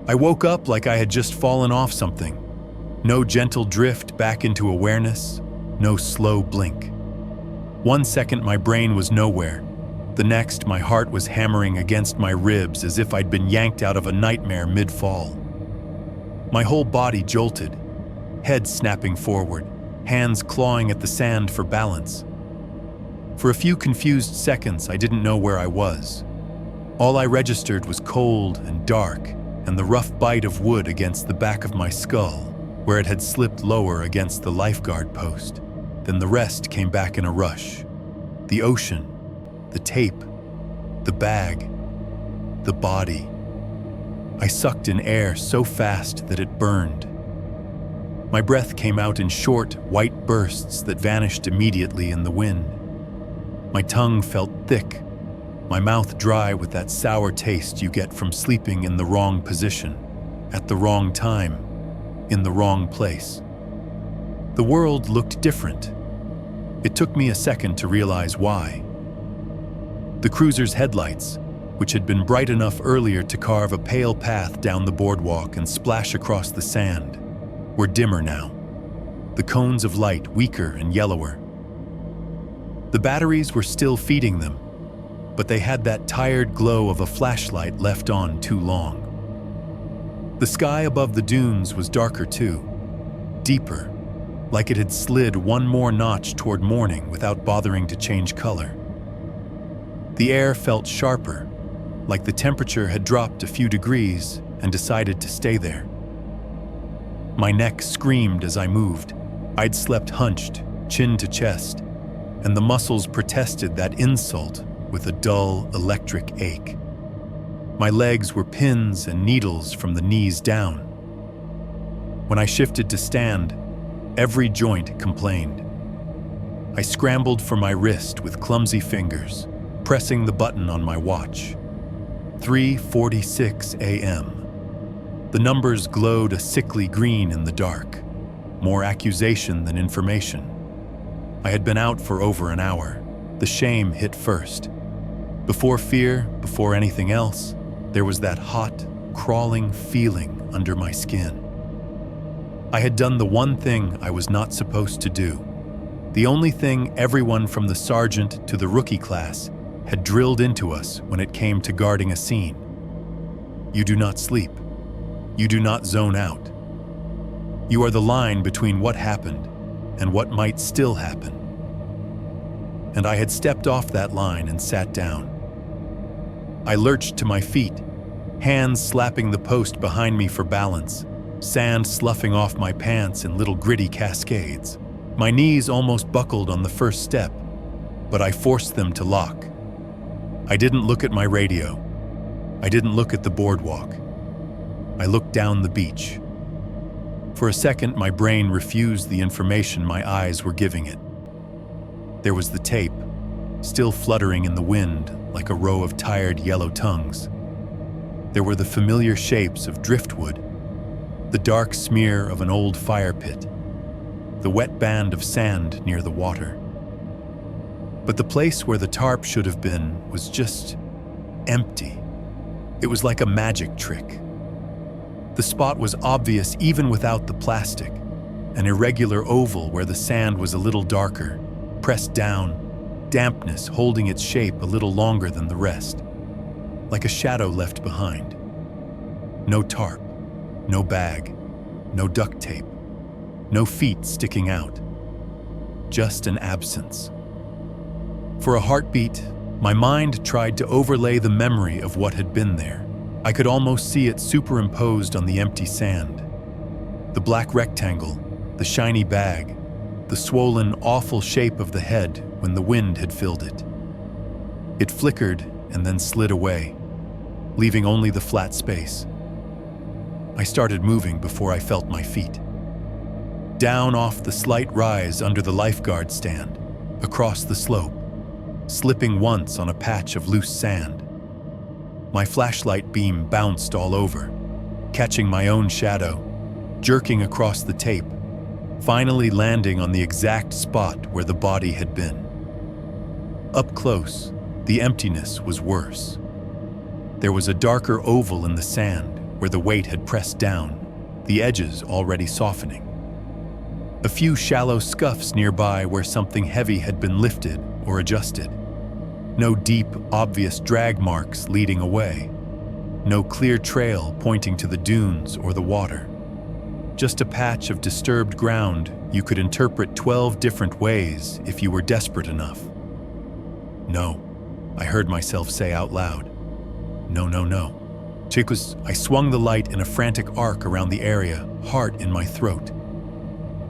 I woke up like I had just fallen off something. No gentle drift back into awareness, no slow blink. 1 second my brain was nowhere. The next, my heart was hammering against my ribs as if I'd been yanked out of a nightmare mid-fall. My whole body jolted, head snapping forward, hands clawing at the sand for balance. For a few confused seconds, I didn't know where I was. All I registered was cold and dark, and the rough bite of wood against the back of my skull, where it had slipped lower against the lifeguard post. Then the rest came back in a rush. The ocean, the tape, the bag, the body. I sucked in air so fast that it burned. My breath came out in short, white bursts that vanished immediately in the wind. My tongue felt thick, my mouth dry with that sour taste you get from sleeping in the wrong position, at the wrong time, in the wrong place. The world looked different. It took me a second to realize why. The cruiser's headlights, which had been bright enough earlier to carve a pale path down the boardwalk and splash across the sand, were dimmer now, the cones of light weaker and yellower. The batteries were still feeding them, but they had that tired glow of a flashlight left on too long. The sky above the dunes was darker too, deeper, like it had slid one more notch toward morning without bothering to change color. The air felt sharper, like the temperature had dropped a few degrees and decided to stay there. My neck screamed as I moved. I'd slept hunched, chin to chest, and the muscles protested that insult with a dull, electric ache. My legs were pins and needles from the knees down. When I shifted to stand, every joint complained. I scrambled for my wrist with clumsy fingers, pressing the button on my watch. 3:46 a.m. The numbers glowed a sickly green in the dark, more accusation than information. I had been out for over an hour. The shame hit first. Before fear, before anything else, there was that hot, crawling feeling under my skin. I had done the one thing I was not supposed to do. The only thing everyone from the sergeant to the rookie class had drilled into us when it came to guarding a scene. You do not sleep. You do not zone out. You are the line between what happened and what might still happen. And I had stepped off that line and sat down. I lurched to my feet, hands slapping the post behind me for balance, sand sloughing off my pants in little gritty cascades. My knees almost buckled on the first step, but I forced them to lock. I didn't look at my radio. I didn't look at the boardwalk. I looked down the beach. For a second, my brain refused the information my eyes were giving it. There was the tape, still fluttering in the wind like a row of tired yellow tongues. There were the familiar shapes of driftwood, the dark smear of an old fire pit, the wet band of sand near the water. But the place where the tarp should have been was just empty. It was like a magic trick. The spot was obvious even without the plastic, an irregular oval where the sand was a little darker, pressed down, dampness holding its shape a little longer than the rest, like a shadow left behind. No tarp, no bag, no duct tape, no feet sticking out, just an absence. For a heartbeat, my mind tried to overlay the memory of what had been there. I could almost see it superimposed on the empty sand. The black rectangle, the shiny bag, the swollen, awful shape of the head when the wind had filled it. It flickered and then slid away, leaving only the flat space. I started moving before I felt my feet. Down off the slight rise under the lifeguard stand, across the slope, slipping once on a patch of loose sand. My flashlight beam bounced all over, catching my own shadow, jerking across the tape, finally landing on the exact spot where the body had been. Up close, the emptiness was worse. There was a darker oval in the sand where the weight had pressed down, the edges already softening. A few shallow scuffs nearby where something heavy had been lifted or adjusted. No deep, obvious drag marks leading away. No clear trail pointing to the dunes or the water. Just a patch of disturbed ground you could interpret 12 different ways if you were desperate enough. No, I heard myself say out loud. No, no, no. Chicos, I swung the light in a frantic arc around the area, heart in my throat.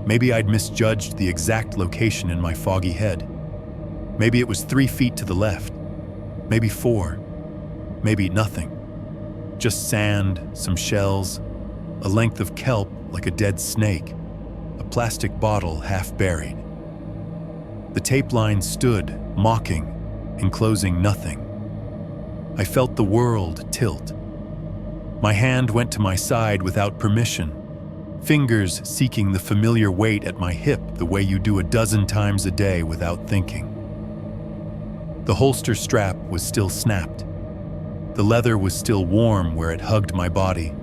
Maybe I'd misjudged the exact location in my foggy head. Maybe it was 3 feet to the left. Maybe 4. Maybe nothing. Just sand, some shells, a length of kelp like a dead snake, a plastic bottle half buried. The tape line stood, mocking, enclosing nothing. I felt the world tilt. My hand went to my side without permission, fingers seeking the familiar weight at my hip the way you do a dozen times a day without thinking. The holster strap was still snapped. The leather was still warm where it hugged my body.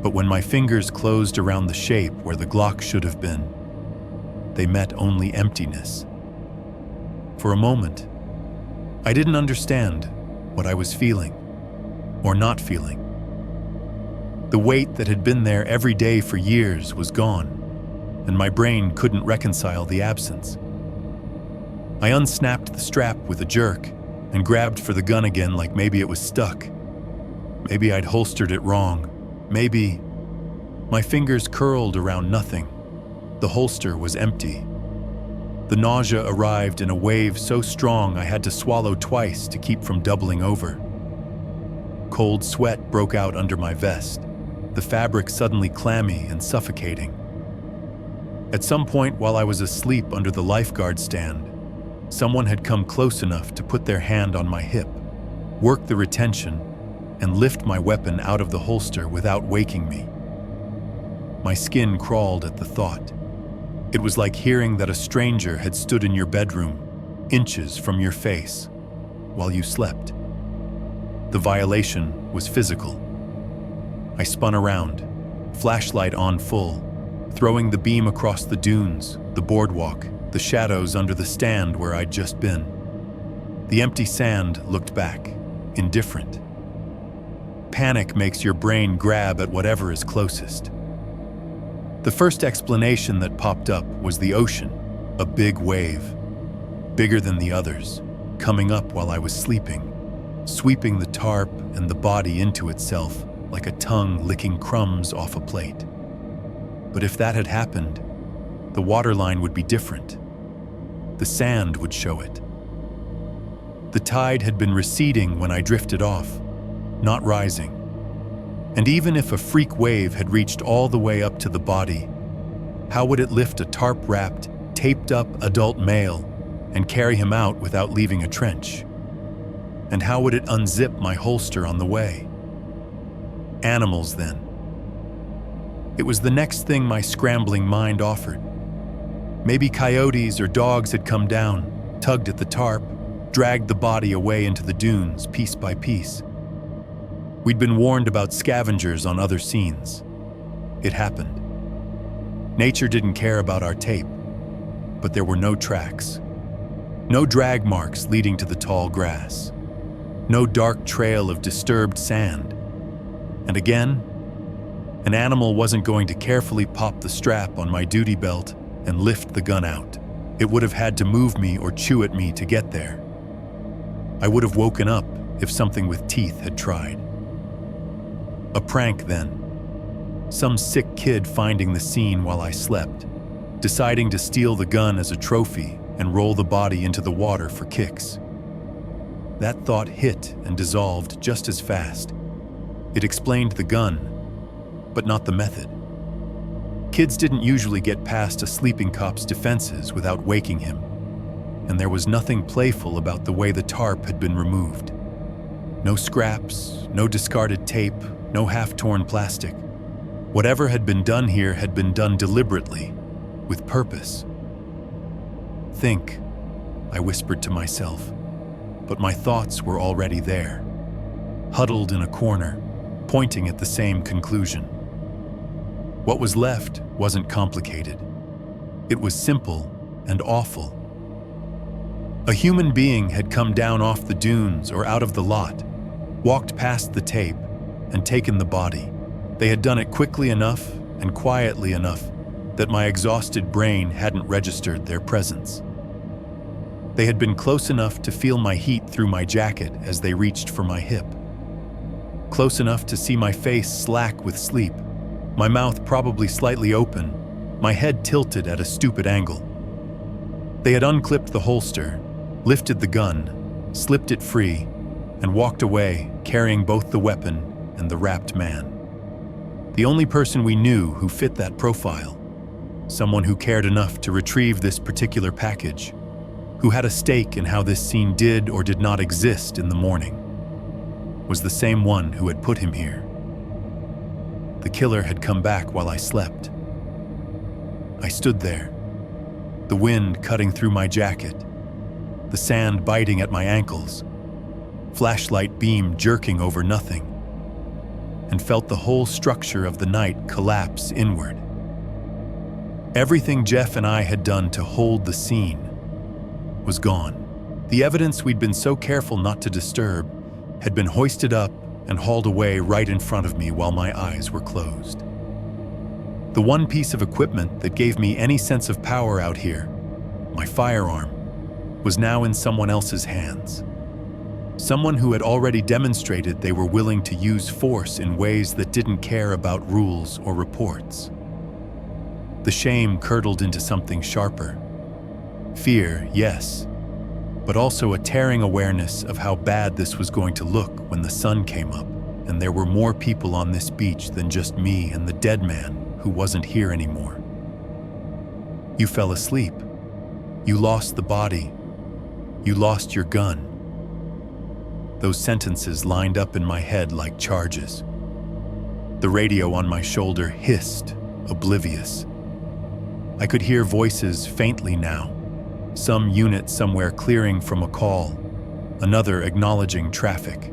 But when my fingers closed around the shape where the Glock should have been, they met only emptiness. For a moment, I didn't understand what I was feeling or not feeling. The weight that had been there every day for years was gone, and my brain couldn't reconcile the absence. I unsnapped the strap with a jerk and grabbed for the gun again like maybe it was stuck. Maybe I'd holstered it wrong. Maybe. My fingers curled around nothing. The holster was empty. The nausea arrived in a wave so strong I had to swallow twice to keep from doubling over. Cold sweat broke out under my vest, the fabric suddenly clammy and suffocating. At some point while I was asleep under the lifeguard stand, someone had come close enough to put their hand on my hip, work the retention, and lift my weapon out of the holster without waking me. My skin crawled at the thought. It was like hearing that a stranger had stood in your bedroom, inches from your face, while you slept. The violation was physical. I spun around, flashlight on full, throwing the beam across the dunes, the boardwalk, the shadows under the stand where I'd just been. The empty sand looked back, indifferent. Panic makes your brain grab at whatever is closest. The first explanation that popped up was the ocean, a big wave, bigger than the others, coming up while I was sleeping, sweeping the tarp and the body into itself like a tongue licking crumbs off a plate. But if that had happened, the waterline would be different. The sand would show it. The tide had been receding when I drifted off, not rising. And even if a freak wave had reached all the way up to the body, how would it lift a tarp-wrapped, taped-up adult male and carry him out without leaving a trench? And how would it unzip my holster on the way? Animals, then. It was the next thing my scrambling mind offered. Maybe coyotes or dogs had come down, tugged at the tarp, dragged the body away into the dunes piece by piece. We'd been warned about scavengers on other scenes. It happened. Nature didn't care about our tape, but there were no tracks. No drag marks leading to the tall grass. No dark trail of disturbed sand. And again, an animal wasn't going to carefully pop the strap on my duty belt and lift the gun out. It would have had to move me or chew at me to get there. I would have woken up if something with teeth had tried. A prank, then. Some sick kid finding the scene while I slept, deciding to steal the gun as a trophy and roll the body into the water for kicks. That thought hit and dissolved just as fast. It explained the gun, but not the method. Kids didn't usually get past a sleeping cop's defenses without waking him, and there was nothing playful about the way the tarp had been removed. No scraps, no discarded tape, no half-torn plastic. Whatever had been done here had been done deliberately, with purpose. "Think," I whispered to myself, but my thoughts were already there, huddled in a corner, pointing at the same conclusion. What was left wasn't complicated. It was simple and awful. A human being had come down off the dunes or out of the lot, walked past the tape, and taken the body. They had done it quickly enough and quietly enough that my exhausted brain hadn't registered their presence. They had been close enough to feel my heat through my jacket as they reached for my hip. Close enough to see my face slack with sleep, my mouth probably slightly open, my head tilted at a stupid angle. They had unclipped the holster, lifted the gun, slipped it free, and walked away, carrying both the weapon and the wrapped man. The only person we knew who fit that profile, someone who cared enough to retrieve this particular package, who had a stake in how this scene did or did not exist in the morning, was the same one who had put him here. The killer had come back while I slept. I stood there, the wind cutting through my jacket, the sand biting at my ankles, flashlight beam jerking over nothing, and felt the whole structure of the night collapse inward. Everything Jeff and I had done to hold the scene was gone. The evidence we'd been so careful not to disturb had been hoisted up and hauled away right in front of me while my eyes were closed. The one piece of equipment that gave me any sense of power out here, my firearm, was now in someone else's hands. Someone who had already demonstrated they were willing to use force in ways that didn't care about rules or reports. The shame curdled into something sharper. Fear, yes, but also a tearing awareness of how bad this was going to look when the sun came up and there were more people on this beach than just me and the dead man who wasn't here anymore. You fell asleep. You lost the body. You lost your gun. Those sentences lined up in my head like charges. The radio on my shoulder hissed, oblivious. I could hear voices faintly now. Some unit somewhere clearing from a call, another acknowledging traffic.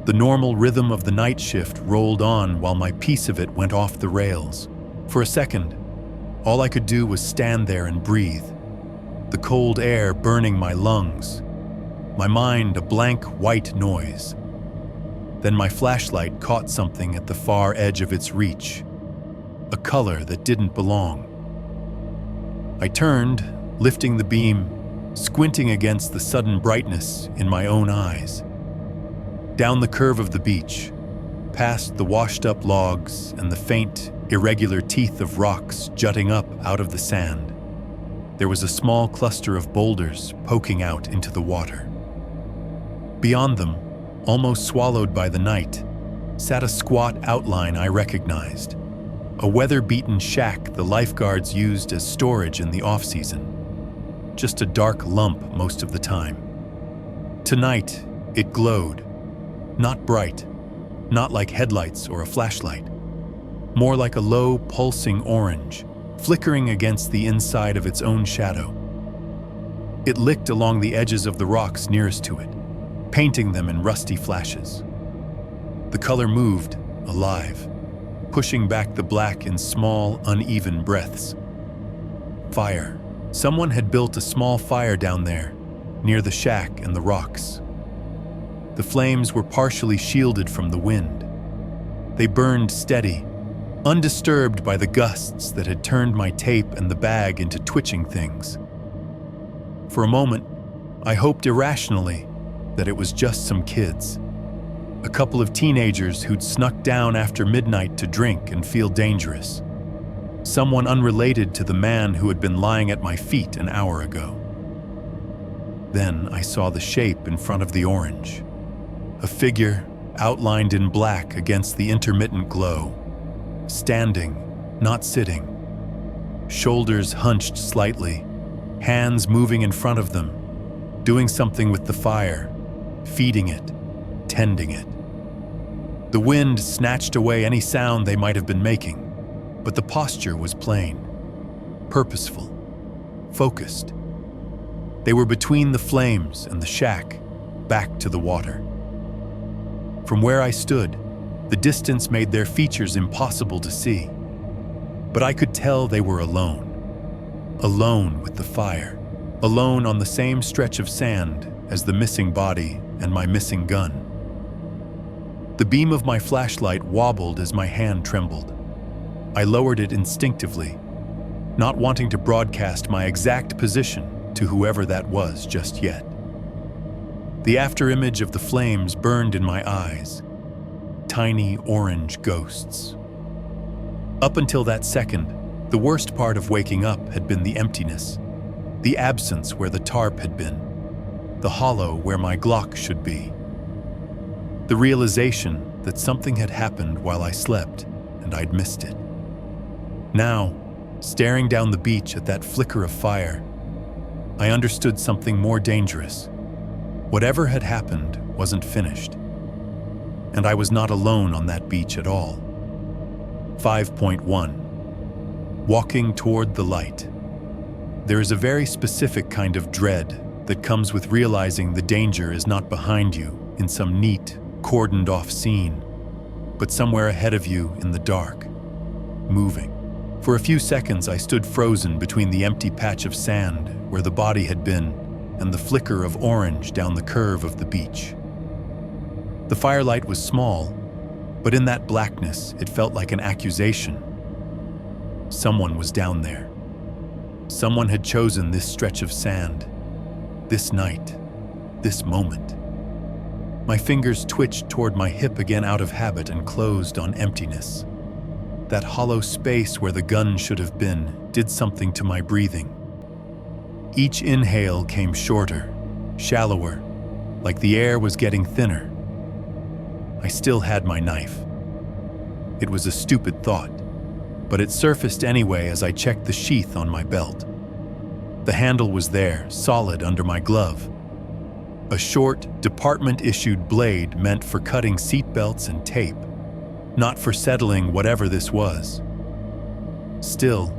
The normal rhythm of the night shift rolled on while my piece of it went off the rails. For a second, all I could do was stand there and breathe, the cold air burning my lungs, my mind a blank white noise. Then my flashlight caught something at the far edge of its reach, a color that didn't belong. I turned, lifting the beam, squinting against the sudden brightness in my own eyes. Down the curve of the beach, past the washed-up logs and the faint, irregular teeth of rocks jutting up out of the sand, there was a small cluster of boulders poking out into the water. Beyond them, almost swallowed by the night, sat a squat outline I recognized, a weather-beaten shack the lifeguards used as storage in the off-season. Just a dark lump most of the time. Tonight, it glowed. Not bright, not like headlights or a flashlight. More like a low, pulsing orange, flickering against the inside of its own shadow. It licked along the edges of the rocks nearest to it, painting them in rusty flashes. The color moved, alive, pushing back the black in small, uneven breaths. Fire. Someone had built a small fire down there, near the shack and the rocks. The flames were partially shielded from the wind. They burned steady, undisturbed by the gusts that had turned my tape and the bag into twitching things. For a moment, I hoped irrationally that it was just some kids. A couple of teenagers who'd snuck down after midnight to drink and feel dangerous. Someone unrelated to the man who had been lying at my feet an hour ago. Then I saw the shape in front of the orange. A figure outlined in black against the intermittent glow. Standing, not sitting. Shoulders hunched slightly, hands moving in front of them, doing something with the fire, feeding it, tending it. The wind snatched away any sound they might have been making, but the posture was plain, purposeful, focused. They were between the flames and the shack, back to the water. From where I stood, the distance made their features impossible to see. But I could tell they were alone. Alone with the fire. Alone on the same stretch of sand as the missing body and my missing gun. The beam of my flashlight wobbled as my hand trembled. I lowered it instinctively, not wanting to broadcast my exact position to whoever that was just yet. The afterimage of the flames burned in my eyes. Tiny orange ghosts. Up until that second, the worst part of waking up had been the emptiness, the absence where the tarp had been, the hollow where my Glock should be. The realization that something had happened while I slept and I'd missed it. Now, staring down the beach at that flicker of fire, I understood something more dangerous. Whatever had happened wasn't finished. And I was not alone on that beach at all. 5.1. Walking toward the light. There is a very specific kind of dread that comes with realizing the danger is not behind you in some neat, cordoned-off scene, but somewhere ahead of you in the dark, moving. For a few seconds I stood frozen between the empty patch of sand where the body had been and the flicker of orange down the curve of the beach. The firelight was small, but in that blackness, it felt like an accusation. Someone was down there. Someone had chosen this stretch of sand, this night, this moment. My fingers twitched toward my hip again out of habit and closed on emptiness. That hollow space where the gun should have been did something to my breathing. Each inhale came shorter, shallower, like the air was getting thinner. I still had my knife. It was a stupid thought, but it surfaced anyway as I checked the sheath on my belt. The handle was there, solid under my glove. A short, department-issued blade meant for cutting seatbelts and tape, not for settling whatever this was. Still,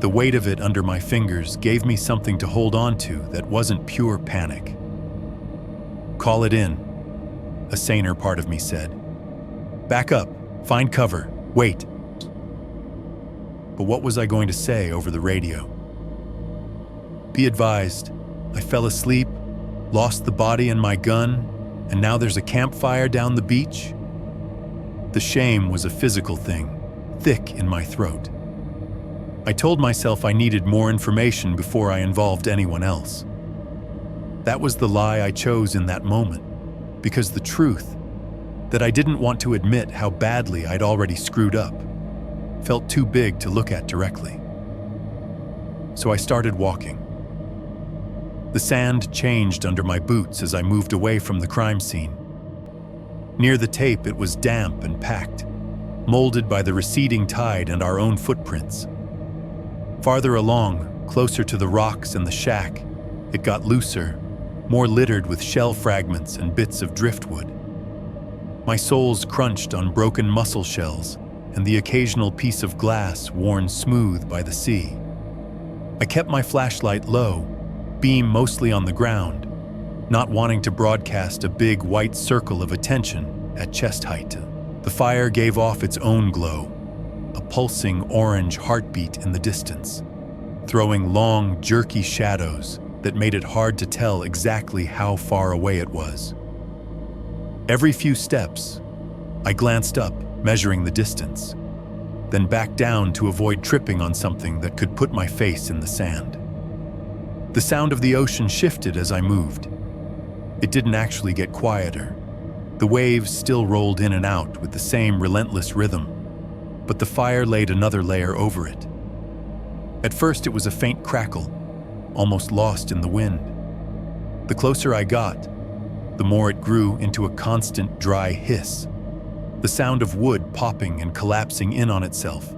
the weight of it under my fingers gave me something to hold on to that wasn't pure panic. "Call it in," a saner part of me said. "Back up, find cover, wait." But what was I going to say over the radio? Be advised, I fell asleep, lost the body and my gun, and now there's a campfire down the beach? The shame was a physical thing, thick in my throat. I told myself I needed more information before I involved anyone else. That was the lie I chose in that moment, because the truth, that I didn't want to admit how badly I'd already screwed up, felt too big to look at directly. So I started walking. The sand changed under my boots as I moved away from the crime scene. Near the tape, it was damp and packed, molded by the receding tide and our own footprints. Farther along, closer to the rocks and the shack, it got looser, more littered with shell fragments and bits of driftwood. My soles crunched on broken mussel shells and the occasional piece of glass worn smooth by the sea. I kept my flashlight low, beam mostly on the ground, not wanting to broadcast a big white circle of attention at chest height. The fire gave off its own glow, a pulsing orange heartbeat in the distance, throwing long, jerky shadows that made it hard to tell exactly how far away it was. Every few steps, I glanced up, measuring the distance, then back down to avoid tripping on something that could put my face in the sand. The sound of the ocean shifted as I moved. It didn't actually get quieter. The waves still rolled in and out with the same relentless rhythm, but the fire laid another layer over it. At first it was a faint crackle, almost lost in the wind. The closer I got, the more it grew into a constant dry hiss, the sound of wood popping and collapsing in on itself.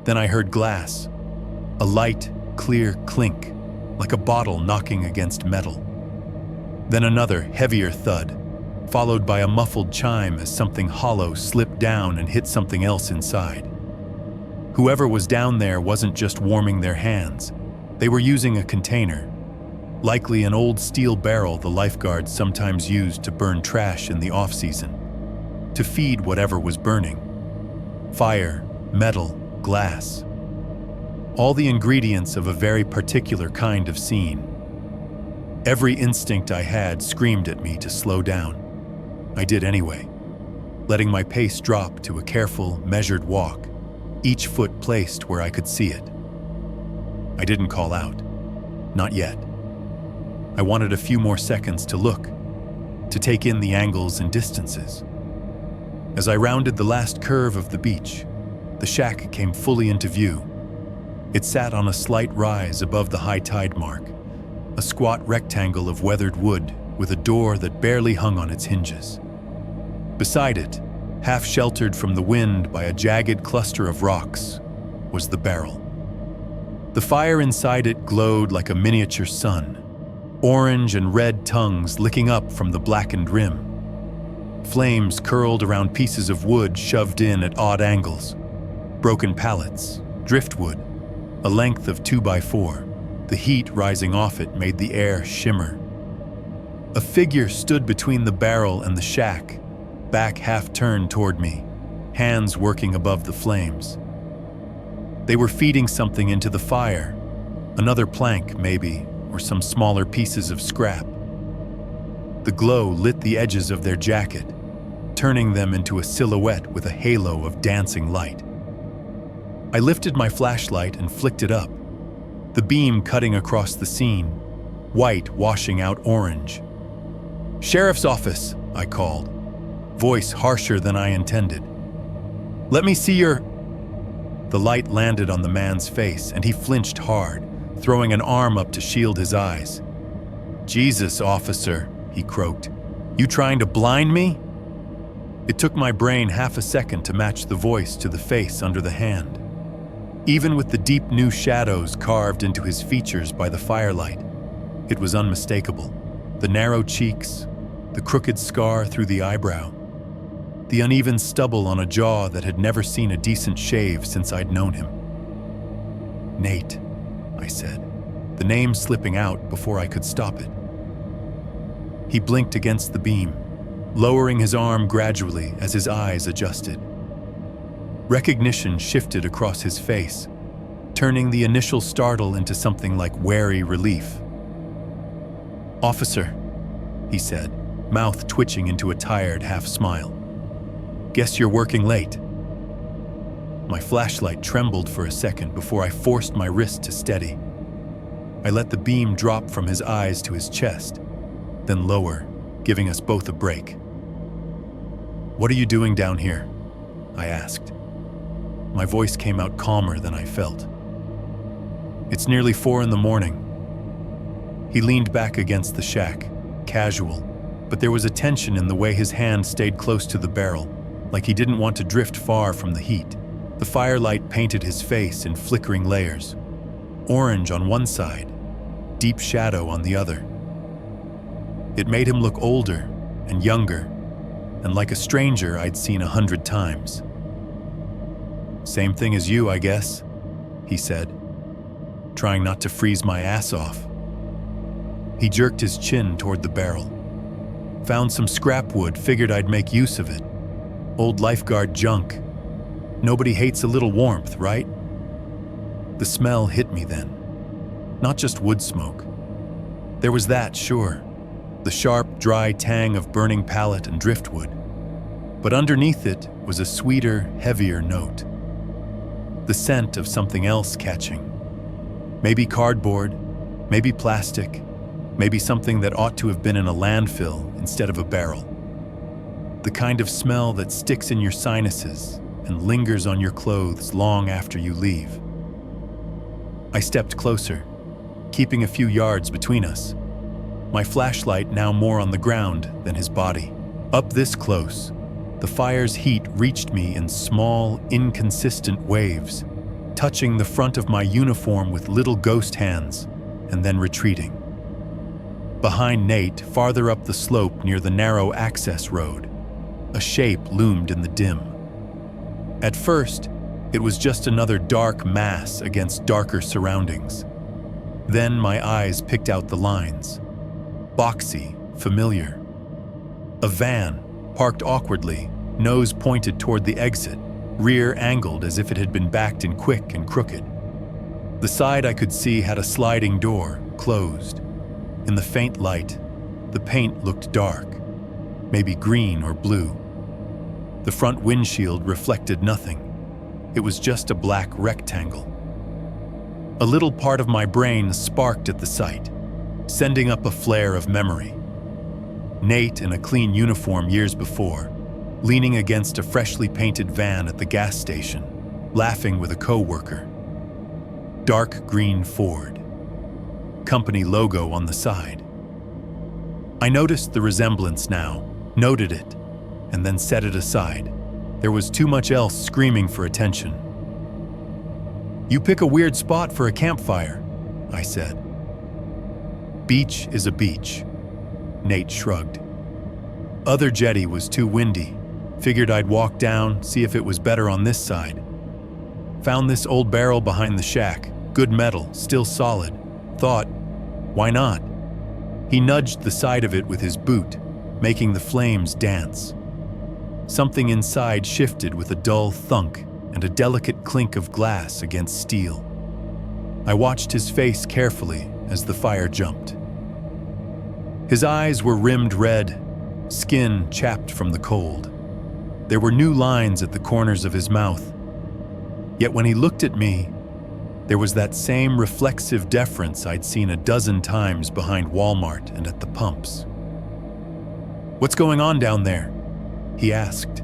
Then I heard glass, a light, clear clink, like a bottle knocking against metal. Then another, heavier thud, followed by a muffled chime as something hollow slipped down and hit something else inside. Whoever was down there wasn't just warming their hands. They were using a container, likely an old steel barrel the lifeguards sometimes used to burn trash in the off-season, to feed whatever was burning. Fire, metal, glass. All the ingredients of a very particular kind of scene. Every instinct I had screamed at me to slow down. I did anyway, letting my pace drop to a careful, measured walk, each foot placed where I could see it. I didn't call out. Not yet. I wanted a few more seconds to look, to take in the angles and distances. As I rounded the last curve of the beach, the shack came fully into view. It sat on a slight rise above the high tide mark, a squat rectangle of weathered wood with a door that barely hung on its hinges. Beside it, half sheltered from the wind by a jagged cluster of rocks, was the barrel. The fire inside it glowed like a miniature sun, orange and red tongues licking up from the blackened rim. Flames curled around pieces of wood shoved in at odd angles, broken pallets, driftwood, a length of 2x4. The heat rising off it made the air shimmer. A figure stood between the barrel and the shack, back half turned toward me, hands working above the flames. They were feeding something into the fire, another plank maybe, or some smaller pieces of scrap. The glow lit the edges of their jacket, turning them into a silhouette with a halo of dancing light. I lifted my flashlight and flicked it up, the beam cutting across the scene, white washing out orange. "Sheriff's office," I called, voice harsher than I intended. "Let me see your..." The light landed on the man's face and he flinched hard, throwing an arm up to shield his eyes. "Jesus, officer," he croaked. "You trying to blind me?" It took my brain half a second to match the voice to the face under the hand. Even with the deep new shadows carved into his features by the firelight, it was unmistakable. The narrow cheeks, the crooked scar through the eyebrow, the uneven stubble on a jaw that had never seen a decent shave since I'd known him. "Nate," I said, the name slipping out before I could stop it. He blinked against the beam, lowering his arm gradually as his eyes adjusted. Recognition shifted across his face, turning the initial startle into something like wary relief. "Officer," he said, mouth twitching into a tired half-smile. "Guess you're working late." My flashlight trembled for a second before I forced my wrist to steady. I let the beam drop from his eyes to his chest, then lower, giving us both a break. "What are you doing down here?" I asked. My voice came out calmer than I felt. "It's nearly 4 a.m. He leaned back against the shack, casual, but there was a tension in the way his hand stayed close to the barrel, like he didn't want to drift far from the heat. The firelight painted his face in flickering layers, orange on one side, deep shadow on the other. It made him look older and younger, and like a stranger I'd seen 100 times. "Same thing as you, I guess," he said, trying not to freeze my ass off. He jerked his chin toward the barrel. "Found some scrap wood, figured I'd make use of it. Old lifeguard junk. Nobody hates a little warmth, right?" The smell hit me then. Not just wood smoke. There was that, sure, the sharp, dry tang of burning pallet and driftwood. But underneath it was a sweeter, heavier note. The scent of something else catching. Maybe cardboard, maybe plastic, maybe something that ought to have been in a landfill instead of a barrel. the kind of smell that sticks in your sinuses and lingers on your clothes long after you leave. I stepped closer, keeping a few yards between us, my flashlight now more on the ground than his body. Up this close, the fire's heat reached me in small, inconsistent waves, touching the front of my uniform with little ghost hands, and then retreating. Behind Nate, farther up the slope near the narrow access road, a shape loomed in the dim. At first, it was just another dark mass against darker surroundings. Then my eyes picked out the lines. Boxy, familiar. A van, parked awkwardly, nose pointed toward the exit, rear angled as if it had been backed in quick and crooked. The side I could see had a sliding door, closed. In the faint light, the paint looked dark, maybe green or blue. The front windshield reflected nothing. It was just a black rectangle. A little part of my brain sparked at the sight, sending up a flare of memory. Nate in a clean uniform years before, leaning against a freshly painted van at the gas station, laughing with a co-worker. Dark green Ford. Company logo on the side. I noticed the resemblance now, noted it, and then set it aside. There was too much else screaming for attention. "You pick a weird spot for a campfire," I said. "Beach is a beach," Nate shrugged. "Other jetty was too windy. Figured I'd walk down, see if it was better on this side. Found this old barrel behind the shack, good metal, still solid. Thought, why not?" He nudged the side of it with his boot, making the flames dance. Something inside shifted with a dull thunk and a delicate clink of glass against steel. I watched his face carefully as the fire jumped. His eyes were rimmed red, skin chapped from the cold. There were new lines at the corners of his mouth. Yet when he looked at me, there was that same reflexive deference I'd seen a dozen times behind Walmart and at the pumps. "What's going on down there?" he asked,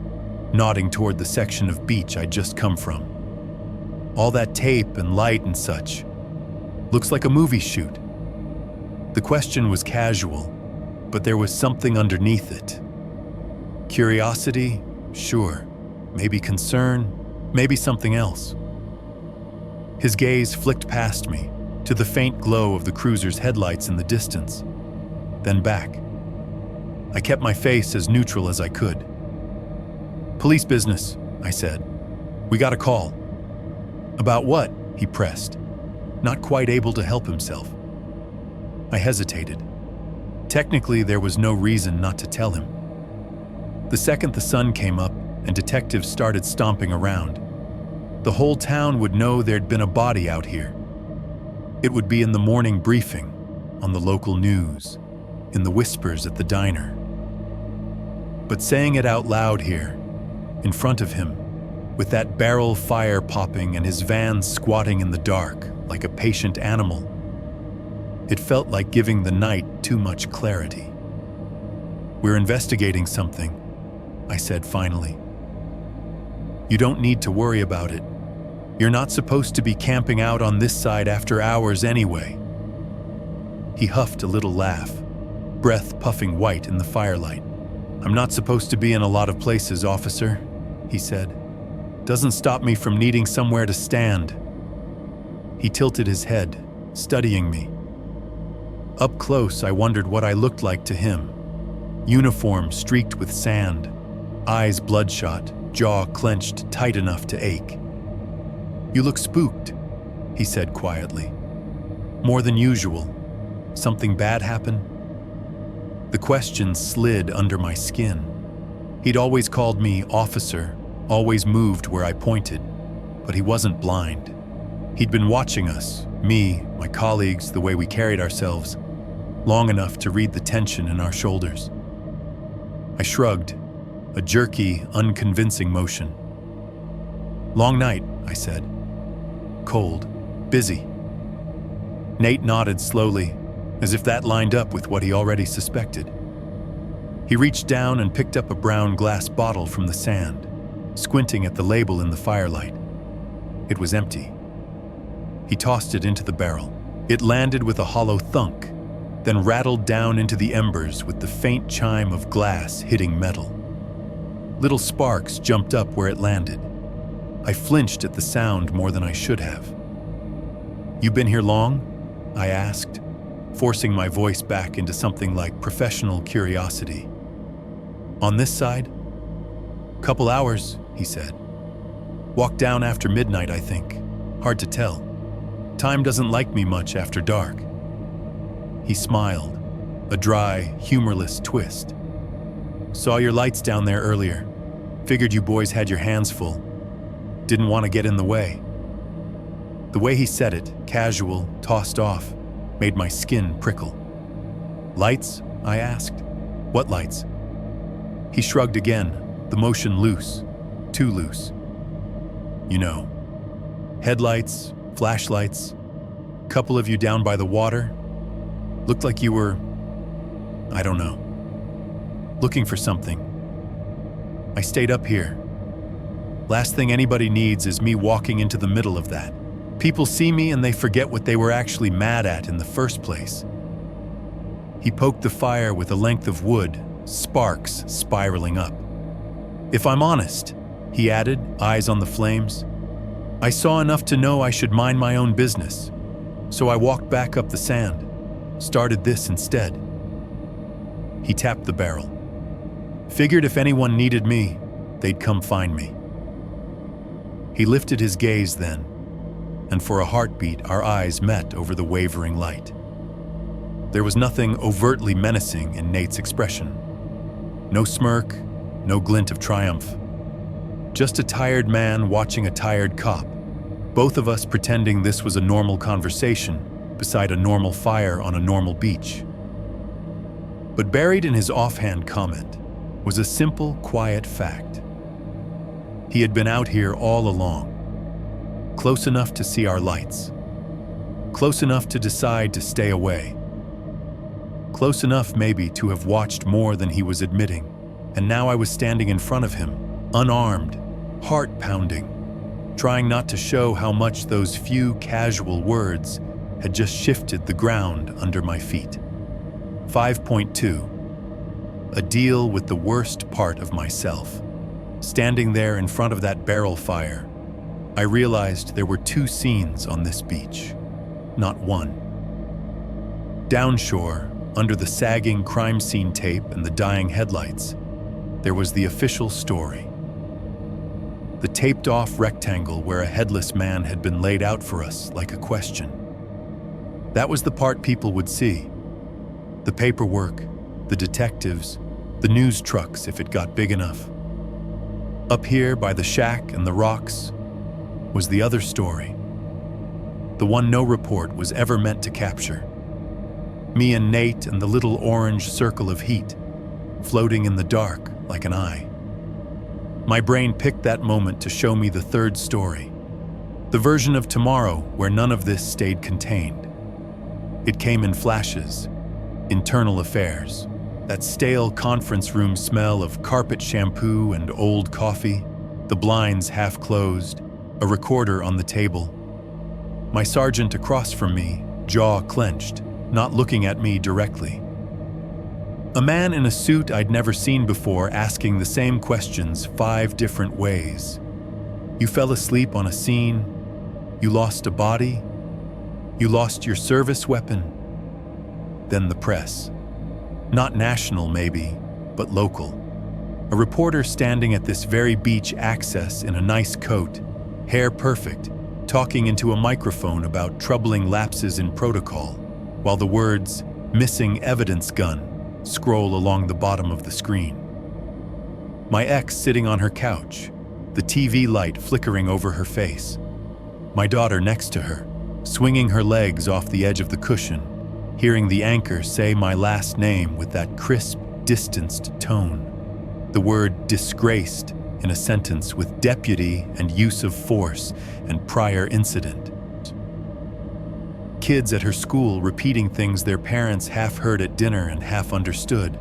nodding toward the section of beach I'd just come from. "All that tape and light and such. Looks like a movie shoot." The question was casual, but there was something underneath it. Curiosity? Sure. Maybe concern? Maybe something else. His gaze flicked past me, to the faint glow of the cruiser's headlights in the distance, then back. I kept my face as neutral as I could. "Police business," I said. "We got a call." "About what?" he pressed, not quite able to help himself. I hesitated. Technically, there was no reason not to tell him. The second the sun came up and detectives started stomping around, the whole town would know there'd been a body out here. It would be in the morning briefing, on the local news, in the whispers at the diner. But saying it out loud here, in front of him, with that barrel fire popping and his van squatting in the dark like a patient animal, it felt like giving the night too much clarity. "We're investigating something," I said finally. "You don't need to worry about it. You're not supposed to be camping out on this side after hours anyway." He huffed a little laugh, breath puffing white in the firelight. "I'm not supposed to be in a lot of places, officer," he said. "Doesn't stop me from needing somewhere to stand." He tilted his head, studying me. Up close, I wondered what I looked like to him. Uniform streaked with sand, eyes bloodshot, jaw clenched tight enough to ache. "You look spooked," he said quietly. "More than usual. Something bad happen?" The question slid under my skin. He'd always called me officer, always moved where I pointed, but he wasn't blind. He'd been watching us, me, my colleagues, the way we carried ourselves, long enough to read the tension in our shoulders. I shrugged, a jerky, unconvincing motion. "Long night," I said. "Cold. Busy." Nate nodded slowly, as if that lined up with what he already suspected. He reached down and picked up a brown glass bottle from the sand, squinting at the label in the firelight. It was empty. He tossed it into the barrel. It landed with a hollow thunk, then rattled down into the embers with the faint chime of glass hitting metal. Little sparks jumped up where it landed. I flinched at the sound more than I should have. "You been here long?" I asked, forcing my voice back into something like professional curiosity. "On this side?" "Couple hours," he said. "Walked down after midnight, I think. Hard to tell. Time doesn't like me much after dark." He smiled, a dry, humorless twist. "Saw your lights down there earlier. Figured you boys had your hands full. Didn't want to get in the way." The way he said it, casual, tossed off, made my skin prickle. "Lights?" I asked. "What lights?" He shrugged again, the motion loose, too loose. "You know, headlights, flashlights, couple of you down by the water. Looked like you were, I don't know, looking for something. I stayed up here. Last thing anybody needs is me walking into the middle of that. People see me and they forget what they were actually mad at in the first place." He poked the fire with a length of wood, sparks spiraling up. "If I'm honest," he added, eyes on the flames, "I saw enough to know I should mind my own business. So I walked back up the sand. Started this instead." He tapped the barrel. "Figured if anyone needed me, they'd come find me." He lifted his gaze then, and for a heartbeat our eyes met over the wavering light. There was nothing overtly menacing in Nate's expression. No smirk, no glint of triumph. Just a tired man watching a tired cop, both of us pretending this was a normal conversation beside a normal fire on a normal beach. But buried in his offhand comment was a simple, quiet fact. He had been out here all along, close enough to see our lights, close enough to decide to stay away, close enough maybe to have watched more than he was admitting, and now I was standing in front of him, unarmed, heart pounding, trying not to show how much those few casual words had just shifted the ground under my feet. 5.2. A deal with the worst part of myself. Standing there in front of that barrel fire, I realized there were two scenes on this beach, not one. Downshore, under the sagging crime scene tape and the dying headlights, there was the official story. The taped-off rectangle where a headless man had been laid out for us like a question. That was the part people would see. The paperwork, the detectives, the news trucks if it got big enough. Up here by the shack and the rocks was the other story. The one no report was ever meant to capture. Me and Nate and the little orange circle of heat, floating in the dark like an eye. My brain picked that moment to show me the third story, the version of tomorrow where none of this stayed contained. It came in flashes, internal affairs, that stale conference room smell of carpet shampoo and old coffee, the blinds half closed, a recorder on the table. My sergeant across from me, jaw clenched, not looking at me directly. A man in a suit I'd never seen before asking the same questions 5 different ways. You fell asleep on a scene. You lost a body. You lost your service weapon. Then the press. Not national, maybe, but local. A reporter standing at this very beach access in a nice coat, hair perfect, talking into a microphone about troubling lapses in protocol, while the words, "missing evidence gun," scroll along the bottom of the screen. My ex sitting on her couch, the TV light flickering over her face. My daughter next to her, swinging her legs off the edge of the cushion, hearing the anchor say my last name with that crisp, distanced tone. The word disgraced in a sentence with deputy and use of force and prior incident. Kids at her school repeating things their parents half heard at dinner and half understood.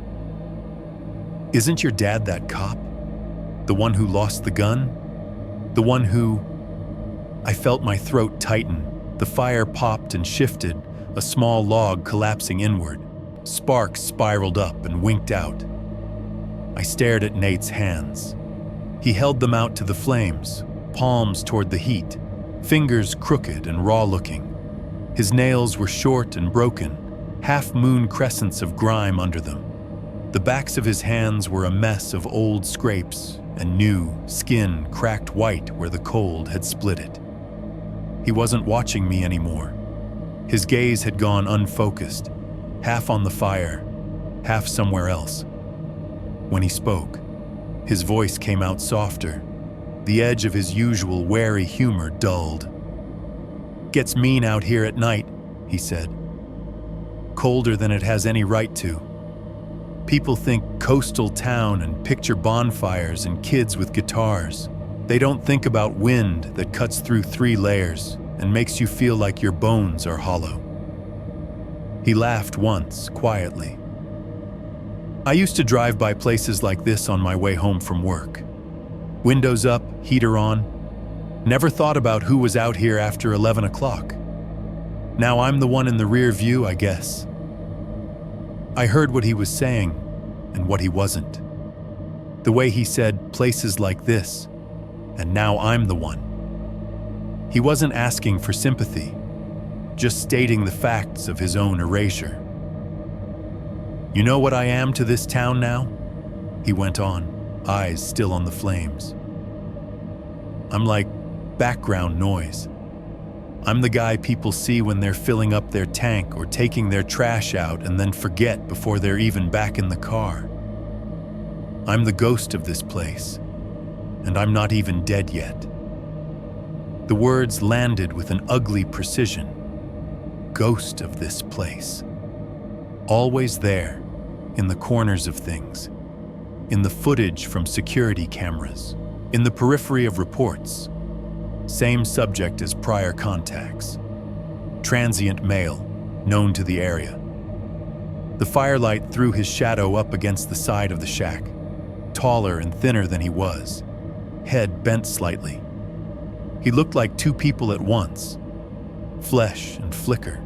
Isn't your dad that cop? The one who lost the gun? The one who... I felt my throat tighten. The fire popped and shifted, a small log collapsing inward. Sparks spiraled up and winked out. I stared at Nate's hands. He held them out to the flames, palms toward the heat, fingers crooked and raw-looking. His nails were short and broken, half-moon crescents of grime under them. The backs of his hands were a mess of old scrapes and new skin cracked white where the cold had split it. He wasn't watching me anymore. His gaze had gone unfocused, half on the fire, half somewhere else. When he spoke, his voice came out softer. The edge of his usual wary humor dulled. "Gets mean out here at night," he said. "Colder than it has any right to. People think coastal town and picture bonfires and kids with guitars. They don't think about wind that cuts through 3 layers and makes you feel like your bones are hollow." He laughed once, quietly. "I used to drive by places like this on my way home from work. Windows up, heater on. Never thought about who was out here after 11 o'clock. Now I'm the one in the rear view, I guess." I heard what he was saying and what he wasn't. The way he said places like this, and now I'm the one. He wasn't asking for sympathy, just stating the facts of his own erasure. "You know what I am to this town now?" he went on, eyes still on the flames. "I'm like background noise. I'm the guy people see when they're filling up their tank or taking their trash out and then forget before they're even back in the car. I'm the ghost of this place, and I'm not even dead yet." The words landed with an ugly precision. Ghost of this place. Always there, in the corners of things, in the footage from security cameras, in the periphery of reports. Same subject as prior contacts. Transient male, known to the area. The firelight threw his shadow up against the side of the shack, taller and thinner than he was, head bent slightly. He looked like 2 people at once, flesh and flicker.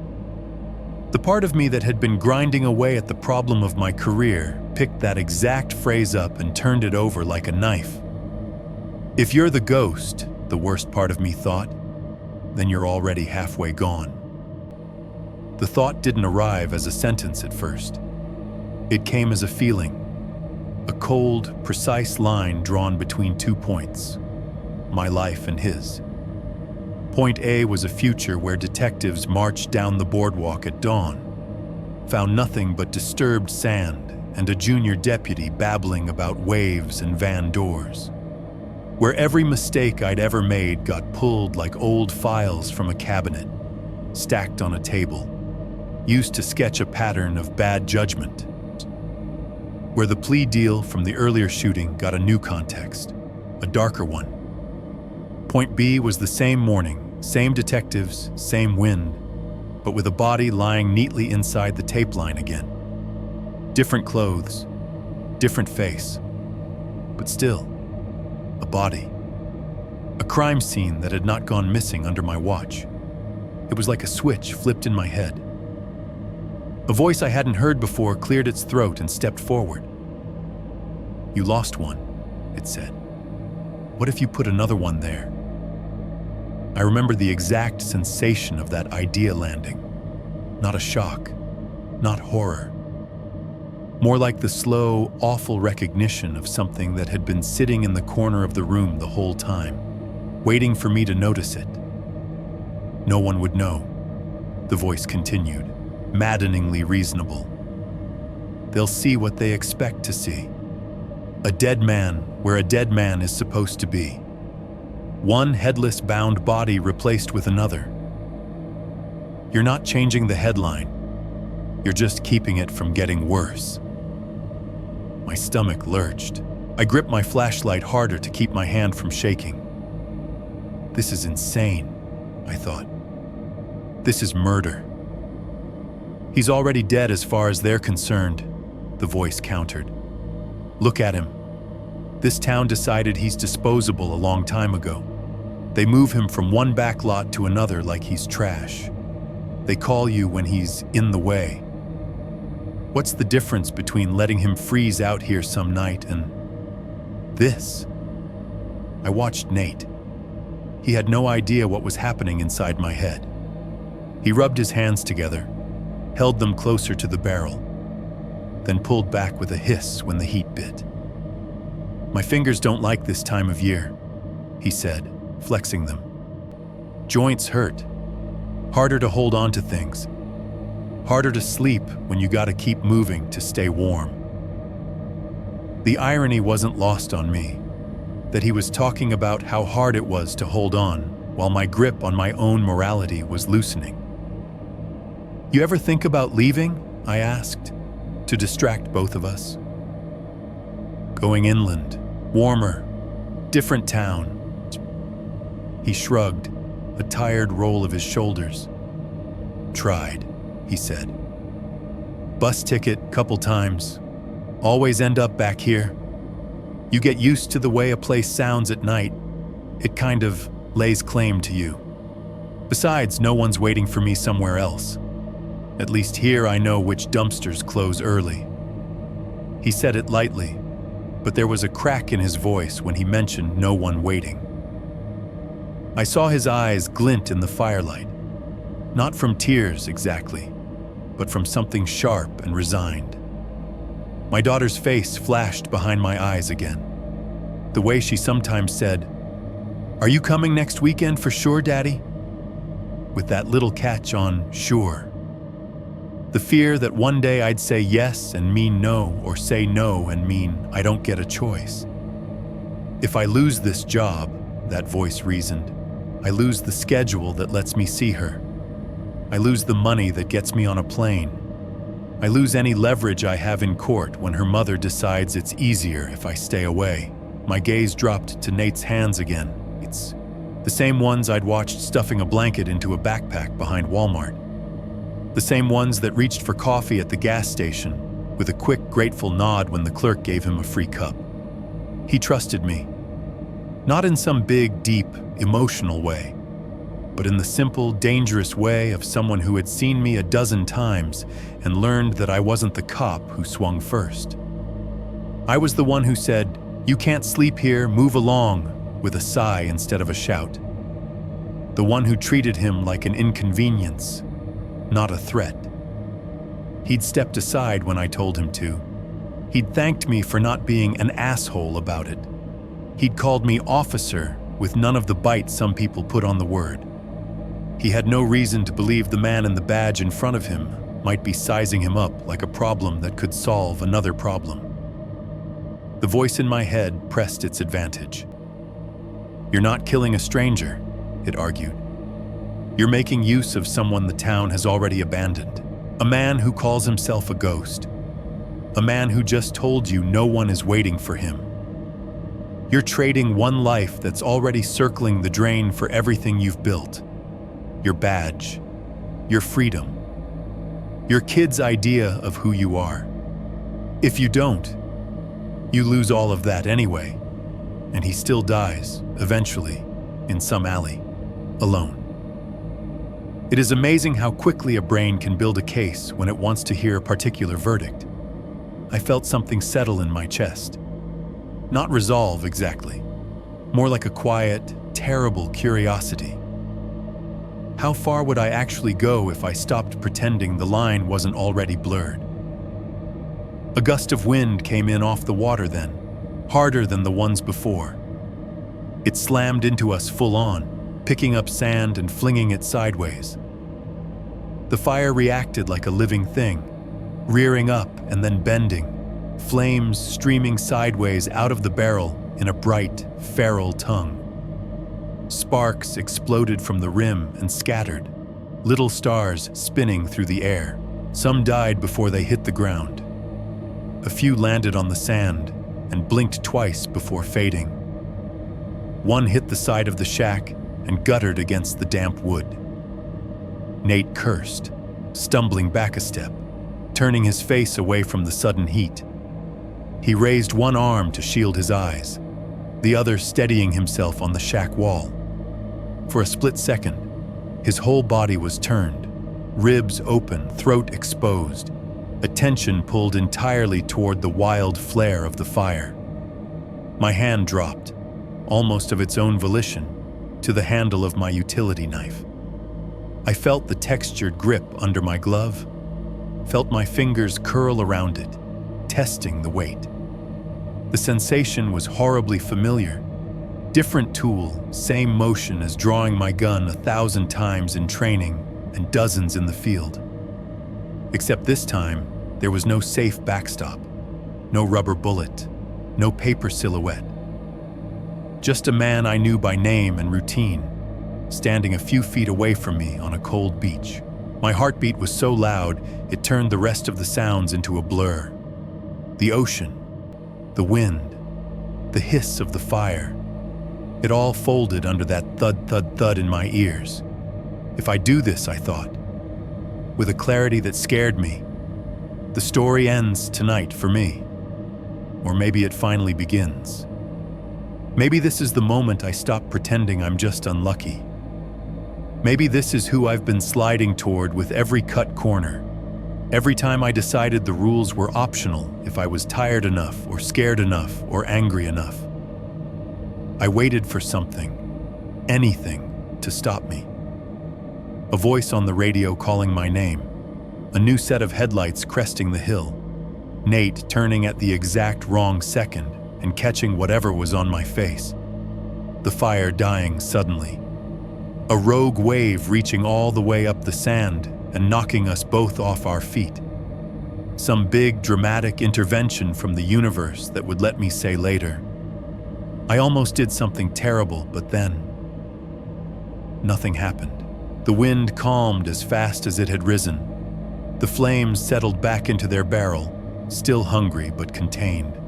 The part of me that had been grinding away at the problem of my career picked that exact phrase up and turned it over like a knife. If you're the ghost, the worst part of me thought, then you're already halfway gone. The thought didn't arrive as a sentence at first. It came as a feeling, a cold, precise line drawn between 2 points, my life and his. Point A was a future where detectives marched down the boardwalk at dawn, found nothing but disturbed sand and a junior deputy babbling about waves and van doors. Where every mistake I'd ever made got pulled like old files from a cabinet, stacked on a table, used to sketch a pattern of bad judgment. Where the plea deal from the earlier shooting got a new context, a darker one. Point B was the same morning, same detectives, same wind, but with a body lying neatly inside the tape line again. Different clothes, different face, but still, a body. A crime scene that had not gone missing under my watch. It was like a switch flipped in my head. A voice I hadn't heard before cleared its throat and stepped forward. "You lost one," it said. "What if you put another one there?" I remember the exact sensation of that idea landing. Not a shock, not horror. More like the slow, awful recognition of something that had been sitting in the corner of the room the whole time, waiting for me to notice it. "No one would know," the voice continued, maddeningly reasonable. "They'll see what they expect to see. A dead man where a dead man is supposed to be. One headless bound body replaced with another. You're not changing the headline. You're just keeping it from getting worse." My stomach lurched. I gripped my flashlight harder to keep my hand from shaking. This is insane, I thought. This is murder. "He's already dead as far as they're concerned," the voice countered. Look at him. This town decided he's disposable a long time ago. They move him from one back lot to another like he's trash. They call you when he's in the way. What's the difference between letting him freeze out here some night and this? I watched Nate. He had no idea what was happening inside my head. He rubbed his hands together, held them closer to the barrel, then pulled back with a hiss when the heat bit. "My fingers don't like this time of year," he said, flexing them. "Joints hurt. Harder to hold on to things. Harder to sleep when you gotta keep moving to stay warm." The irony wasn't lost on me, that he was talking about how hard it was to hold on while my grip on my own morality was loosening. "You ever think about leaving?" I asked, to distract both of us. "Going inland, warmer, different town." He shrugged, a tired roll of his shoulders. "Tried," he said. "Bus ticket, couple times. Always end up back here. You get used to the way a place sounds at night. It kind of lays claim to you. Besides, no one's waiting for me somewhere else. At least here I know which dumpsters close early." He said it lightly, but there was a crack in his voice when he mentioned no one waiting. I saw his eyes glint in the firelight, not from tears exactly, but from something sharp and resigned. My daughter's face flashed behind my eyes again, the way she sometimes said, "Are you coming next weekend for sure, Daddy?" With that little catch on sure. The fear that one day I'd say yes and mean no, or say no and mean I don't get a choice. If I lose this job, that voice reasoned, I lose the schedule that lets me see her. I lose the money that gets me on a plane. I lose any leverage I have in court when her mother decides it's easier if I stay away. My gaze dropped to Nate's hands again. It's the same ones I'd watched stuffing a blanket into a backpack behind Walmart. The same ones that reached for coffee at the gas station with a quick, grateful nod when the clerk gave him a free cup. He trusted me. Not in some big, deep, emotional way, but in the simple, dangerous way of someone who had seen me a dozen times and learned that I wasn't the cop who swung first. I was the one who said, "You can't sleep here, move along," with a sigh instead of a shout. The one who treated him like an inconvenience, not a threat. He'd stepped aside when I told him to. He'd thanked me for not being an asshole about it. He'd called me officer with none of the bite some people put on the word. He had no reason to believe the man in the badge in front of him might be sizing him up like a problem that could solve another problem. The voice in my head pressed its advantage. "You're not killing a stranger," it argued. "You're making use of someone the town has already abandoned. A man who calls himself a ghost. A man who just told you no one is waiting for him. You're trading one life that's already circling the drain for everything you've built. Your badge, your freedom, your kid's idea of who you are. If you don't, you lose all of that anyway, and he still dies, eventually, in some alley, alone." It is amazing how quickly a brain can build a case when it wants to hear a particular verdict. I felt something settle in my chest. Not resolve exactly, more like a quiet, terrible curiosity. How far would I actually go if I stopped pretending the line wasn't already blurred? A gust of wind came in off the water then, harder than the ones before. It slammed into us full on, picking up sand and flinging it sideways. The fire reacted like a living thing, rearing up and then bending, flames streaming sideways out of the barrel in a bright, feral tongue. Sparks exploded from the rim and scattered, little stars spinning through the air. Some died before they hit the ground. A few landed on the sand and blinked twice before fading. One hit the side of the shack and guttered against the damp wood. Nate cursed, stumbling back a step, turning his face away from the sudden heat. He raised one arm to shield his eyes, the other steadying himself on the shack wall. For a split second, his whole body was turned, ribs open, throat exposed, attention pulled entirely toward the wild flare of the fire. My hand dropped, almost of its own volition, to the handle of my utility knife. I felt the textured grip under my glove, felt my fingers curl around it, testing the weight. The sensation was horribly familiar. Different tool, same motion as drawing my gun 1,000 times in training and dozens in the field. Except this time, there was no safe backstop, no rubber bullet, no paper silhouette. Just a man I knew by name and routine, standing a few feet away from me on a cold beach. My heartbeat was so loud, it turned the rest of the sounds into a blur. The ocean, the wind, the hiss of the fire. It all folded under that thud, thud, thud in my ears. If I do this, I thought, with a clarity that scared me, the story ends tonight for me. Or maybe it finally begins. Maybe this is the moment I stop pretending I'm just unlucky. Maybe this is who I've been sliding toward with every cut corner. Every time I decided the rules were optional if I was tired enough or scared enough or angry enough. I waited for something, anything, to stop me. A voice on the radio calling my name, a new set of headlights cresting the hill, Nate turning at the exact wrong second and catching whatever was on my face, the fire dying suddenly, a rogue wave reaching all the way up the sand and knocking us both off our feet. Some big, dramatic intervention from the universe that would let me say later, I almost did something terrible, but then nothing happened. The wind calmed as fast as it had risen. The flames settled back into their barrel, still hungry but contained.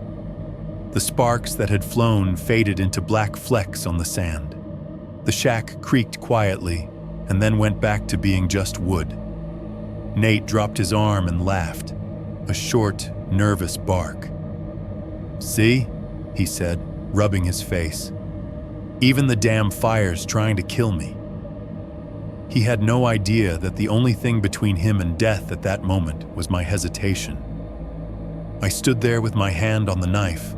The sparks that had flown faded into black flecks on the sand. The shack creaked quietly and then went back to being just wood. Nate dropped his arm and laughed, a short, nervous bark. "See?" he said, rubbing his face. "Even the damn fire's trying to kill me." He had no idea that the only thing between him and death at that moment was my hesitation. I stood there with my hand on the knife,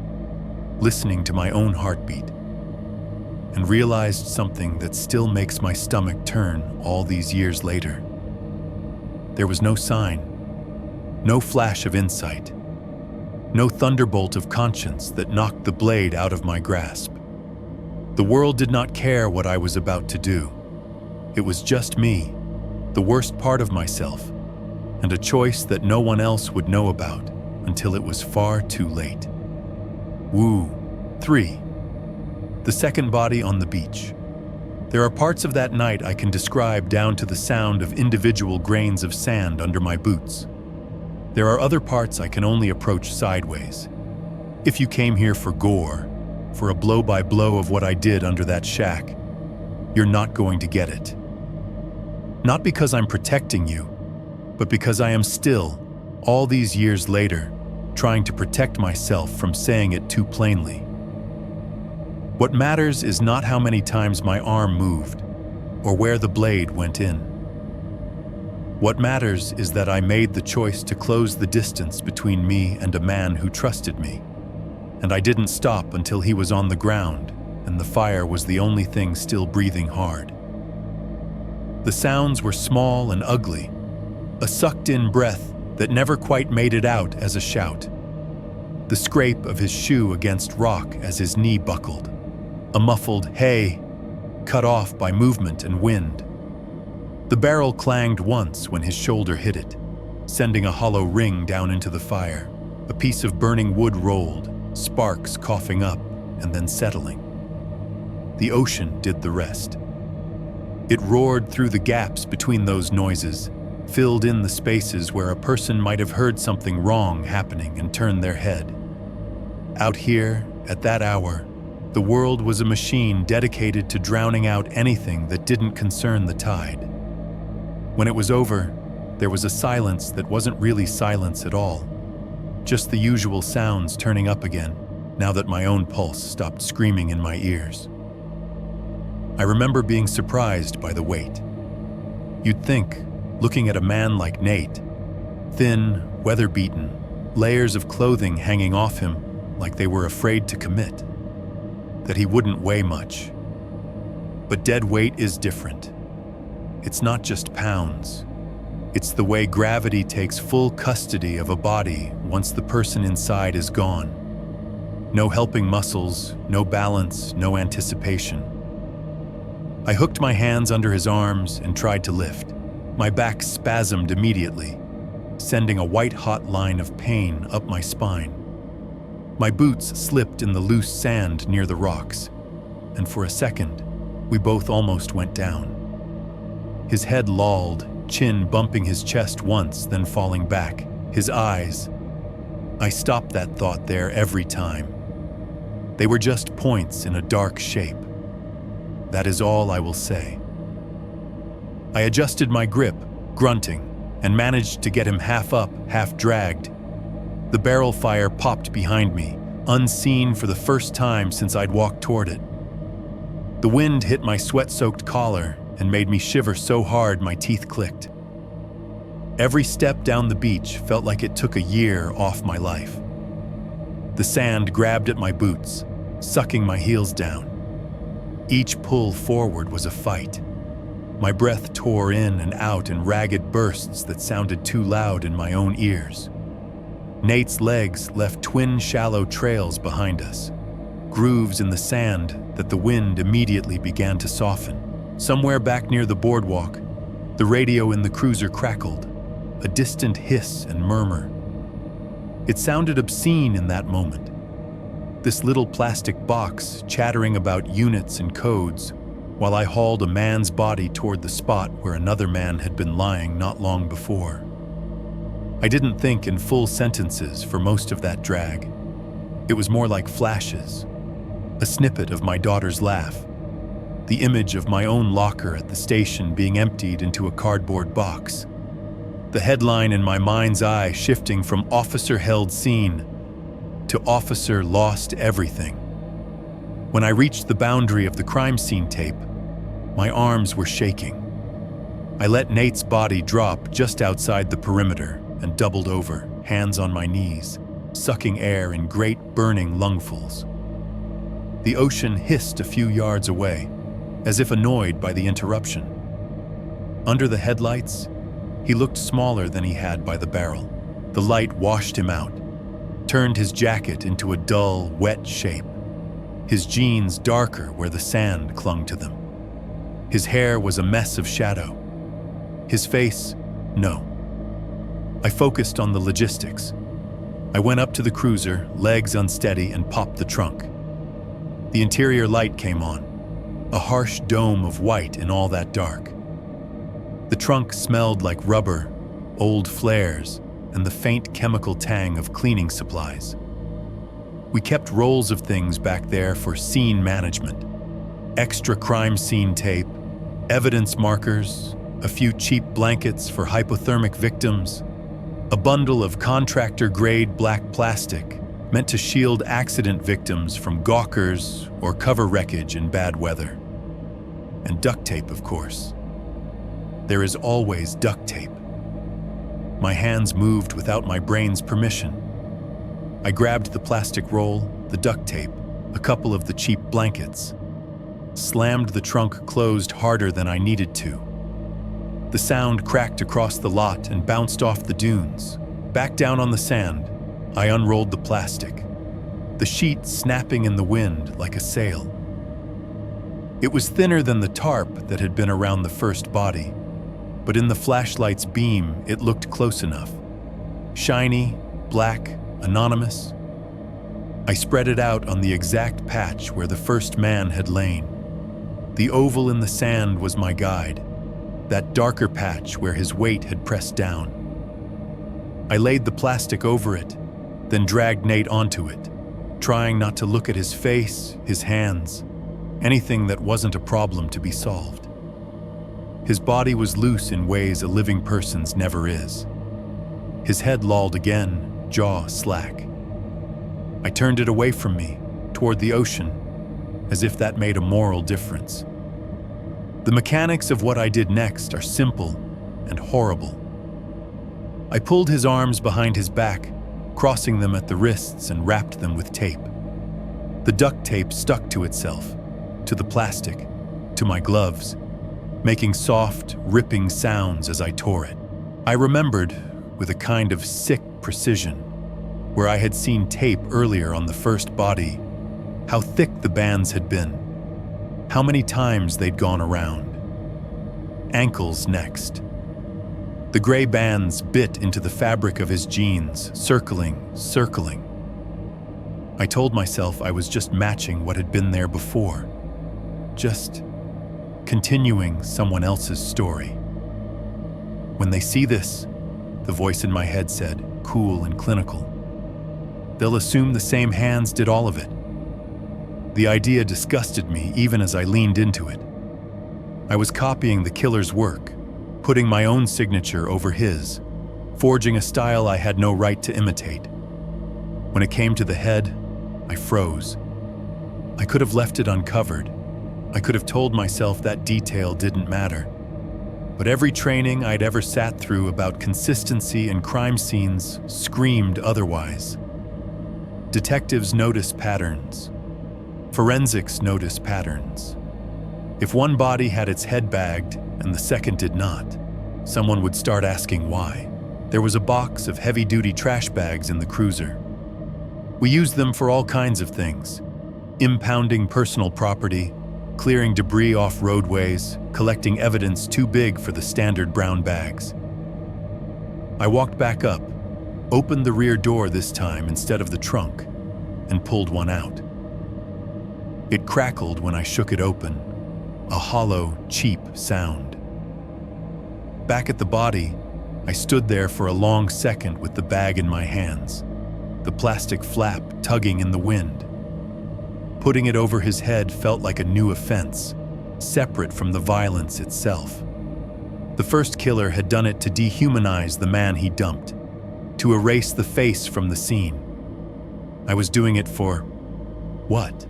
listening to my own heartbeat, and realized something that still makes my stomach turn all these years later. There was no sign, no flash of insight, no thunderbolt of conscience that knocked the blade out of my grasp. The world did not care what I was about to do. It was just me, the worst part of myself, and a choice that no one else would know about until it was far too late. Woo. 3. The second body on the beach. There are parts of that night I can describe down to the sound of individual grains of sand under my boots. There are other parts I can only approach sideways. If you came here for gore, for a blow-by-blow of what I did under that shack, you're not going to get it. Not because I'm protecting you, but because I am still, all these years later, trying to protect myself from saying it too plainly. What matters is not how many times my arm moved, or where the blade went in. What matters is that I made the choice to close the distance between me and a man who trusted me, and I didn't stop until he was on the ground and the fire was the only thing still breathing hard. The sounds were small and ugly, a sucked-in breath that never quite made it out as a shout. The scrape of his shoe against rock as his knee buckled, a muffled "hey," cut off by movement and wind. The barrel clanged once when his shoulder hit it, sending a hollow ring down into the fire. A piece of burning wood rolled, sparks coughing up and then settling. The ocean did the rest. It roared through the gaps between those noises, filled in the spaces where a person might have heard something wrong happening and turned their head. Out here, at that hour, the world was a machine dedicated to drowning out anything that didn't concern the tide. When it was over, there was a silence that wasn't really silence at all. just the usual sounds turning up again, now that my own pulse stopped screaming in my ears. I remember being surprised by the weight. You'd think, looking at a man like Nate, thin, weather-beaten, layers of clothing hanging off him like they were afraid to commit, that he wouldn't weigh much. But dead weight is different. It's not just pounds. It's the way gravity takes full custody of a body once the person inside is gone. No helping muscles, no balance, no anticipation. I hooked my hands under his arms and tried to lift. My back spasmed immediately, sending a white-hot line of pain up my spine. My boots slipped in the loose sand near the rocks, and for a second, we both almost went down. His head lolled, chin bumping his chest once, then falling back. His eyes. I stopped that thought there every time. They were just points in a dark shape. That is all I will say. I adjusted my grip, grunting, and managed to get him half up, half dragged. The barrel fire popped behind me, unseen for the first time since I'd walked toward it. The wind hit my sweat-soaked collar and made me shiver so hard my teeth clicked. Every step down the beach felt like it took a year off my life. The sand grabbed at my boots, sucking my heels down. Each pull forward was a fight. My breath tore in and out in ragged bursts that sounded too loud in my own ears. Nate's legs left twin shallow trails behind us, grooves in the sand that the wind immediately began to soften. Somewhere back near the boardwalk, the radio in the cruiser crackled, a distant hiss and murmur. It sounded obscene in that moment. This little plastic box chattering about units and codes while I hauled a man's body toward the spot where another man had been lying not long before. I didn't think in full sentences for most of that drag. It was more like flashes, a snippet of my daughter's laugh, the image of my own locker at the station being emptied into a cardboard box, the headline in my mind's eye shifting from officer held scene to officer lost everything. When I reached the boundary of the crime scene tape, my arms were shaking. I let Nate's body drop just outside the perimeter and doubled over, hands on my knees, sucking air in great burning lungfuls. The ocean hissed a few yards away, as if annoyed by the interruption. Under the headlights, he looked smaller than he had by the barrel. The light washed him out, turned his jacket into a dull, wet shape, his jeans darker where the sand clung to them. His hair was a mess of shadow. His face, no. I focused on the logistics. I went up to the cruiser, legs unsteady, and popped the trunk. The interior light came on, a harsh dome of white in all that dark. The trunk smelled like rubber, old flares, and the faint chemical tang of cleaning supplies. We kept rolls of things back there for scene management. Extra crime scene tape, evidence markers, a few cheap blankets for hypothermic victims, a bundle of contractor-grade black plastic meant to shield accident victims from gawkers or cover wreckage in bad weather. And duct tape, of course. There is always duct tape. My hands moved without my brain's permission. I grabbed the plastic roll, the duct tape, a couple of the cheap blankets, slammed the trunk closed harder than I needed to. The sound cracked across the lot and bounced off the dunes. Back down on the sand, I unrolled the plastic, the sheet snapping in the wind like a sail. It was thinner than the tarp that had been around the first body, but in the flashlight's beam, it looked close enough. Shiny, black, anonymous. I spread it out on the exact patch where the first man had lain. The oval in the sand was my guide, that darker patch where his weight had pressed down. I laid the plastic over it, then dragged Nate onto it, trying not to look at his face, his hands, anything that wasn't a problem to be solved. His body was loose in ways a living person's never is. His head lolled again, jaw slack. I turned it away from me, toward the ocean, as if that made a moral difference. The mechanics of what I did next are simple and horrible. I pulled his arms behind his back, crossing them at the wrists, and wrapped them with tape. The duct tape stuck to itself, to the plastic, to my gloves, making soft, ripping sounds as I tore it. I remembered, with a kind of sick precision, where I had seen tape earlier on the first body, how thick the bands had been, how many times they'd gone around. Ankles next. The gray bands bit into the fabric of his jeans, circling. I told myself I was just matching what had been there before, just continuing someone else's story. When they see this, the voice in my head said, cool and clinical, they'll assume the same hands did all of it. The idea disgusted me even as I leaned into it. I was copying the killer's work, putting my own signature over his, forging a style I had no right to imitate. When it came to the head, I froze. I could have left it uncovered. I could have told myself that detail didn't matter. But every training I'd ever sat through about consistency in crime scenes screamed otherwise. Detectives notice patterns. Forensics notice patterns. If one body had its head bagged and the second did not, someone would start asking why. There was a box of heavy-duty trash bags in the cruiser. We used them for all kinds of things: impounding personal property, clearing debris off roadways, collecting evidence too big for the standard brown bags. I walked back up, opened the rear door this time instead of the trunk, and pulled one out. It crackled when I shook it open, a hollow, cheap sound. Back at the body, I stood there for a long second with the bag in my hands, the plastic flap tugging in the wind. Putting it over his head felt like a new offense, separate from the violence itself. The first killer had done it to dehumanize the man he dumped, to erase the face from the scene. I was doing it for what?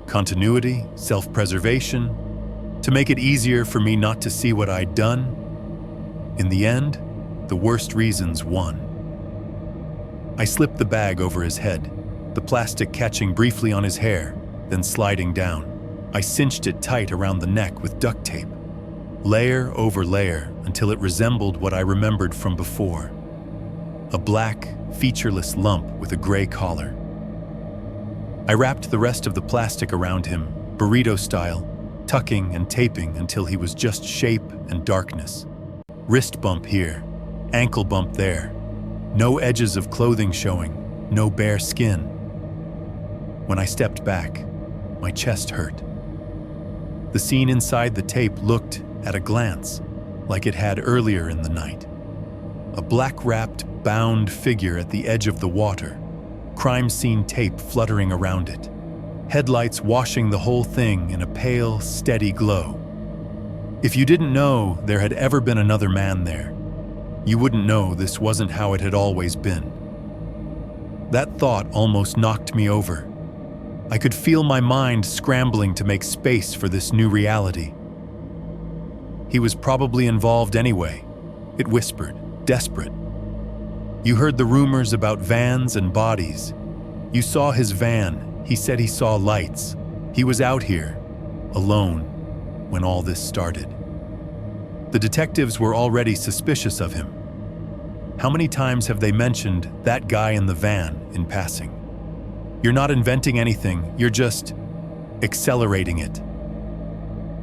Continuity, self-preservation, to make it easier for me not to see what I'd done? In the end, the worst reasons won. I slipped the bag over his head, the plastic catching briefly on his hair, then sliding down. I cinched it tight around the neck with duct tape, layer over layer, until it resembled what I remembered from before. A black, featureless lump with a gray collar. I wrapped the rest of the plastic around him, burrito style, tucking and taping until he was just shape and darkness. Wrist bump here, ankle bump there. No edges of clothing showing, no bare skin. When I stepped back, my chest hurt. The scene inside the tape looked, at a glance, like it had earlier in the night. A black-wrapped, bound figure at the edge of the water, crime scene tape fluttering around it, headlights washing the whole thing in a pale, steady glow. If you didn't know there had ever been another man there, you wouldn't know this wasn't how it had always been. That thought almost knocked me over. I could feel my mind scrambling to make space for this new reality. He was probably involved anyway, it whispered, desperate. You heard the rumors about vans and bodies. You saw his van. He said he saw lights. He was out here, alone, when all this started. The detectives were already suspicious of him. How many times have they mentioned that guy in the van in passing? You're not inventing anything, you're just accelerating it.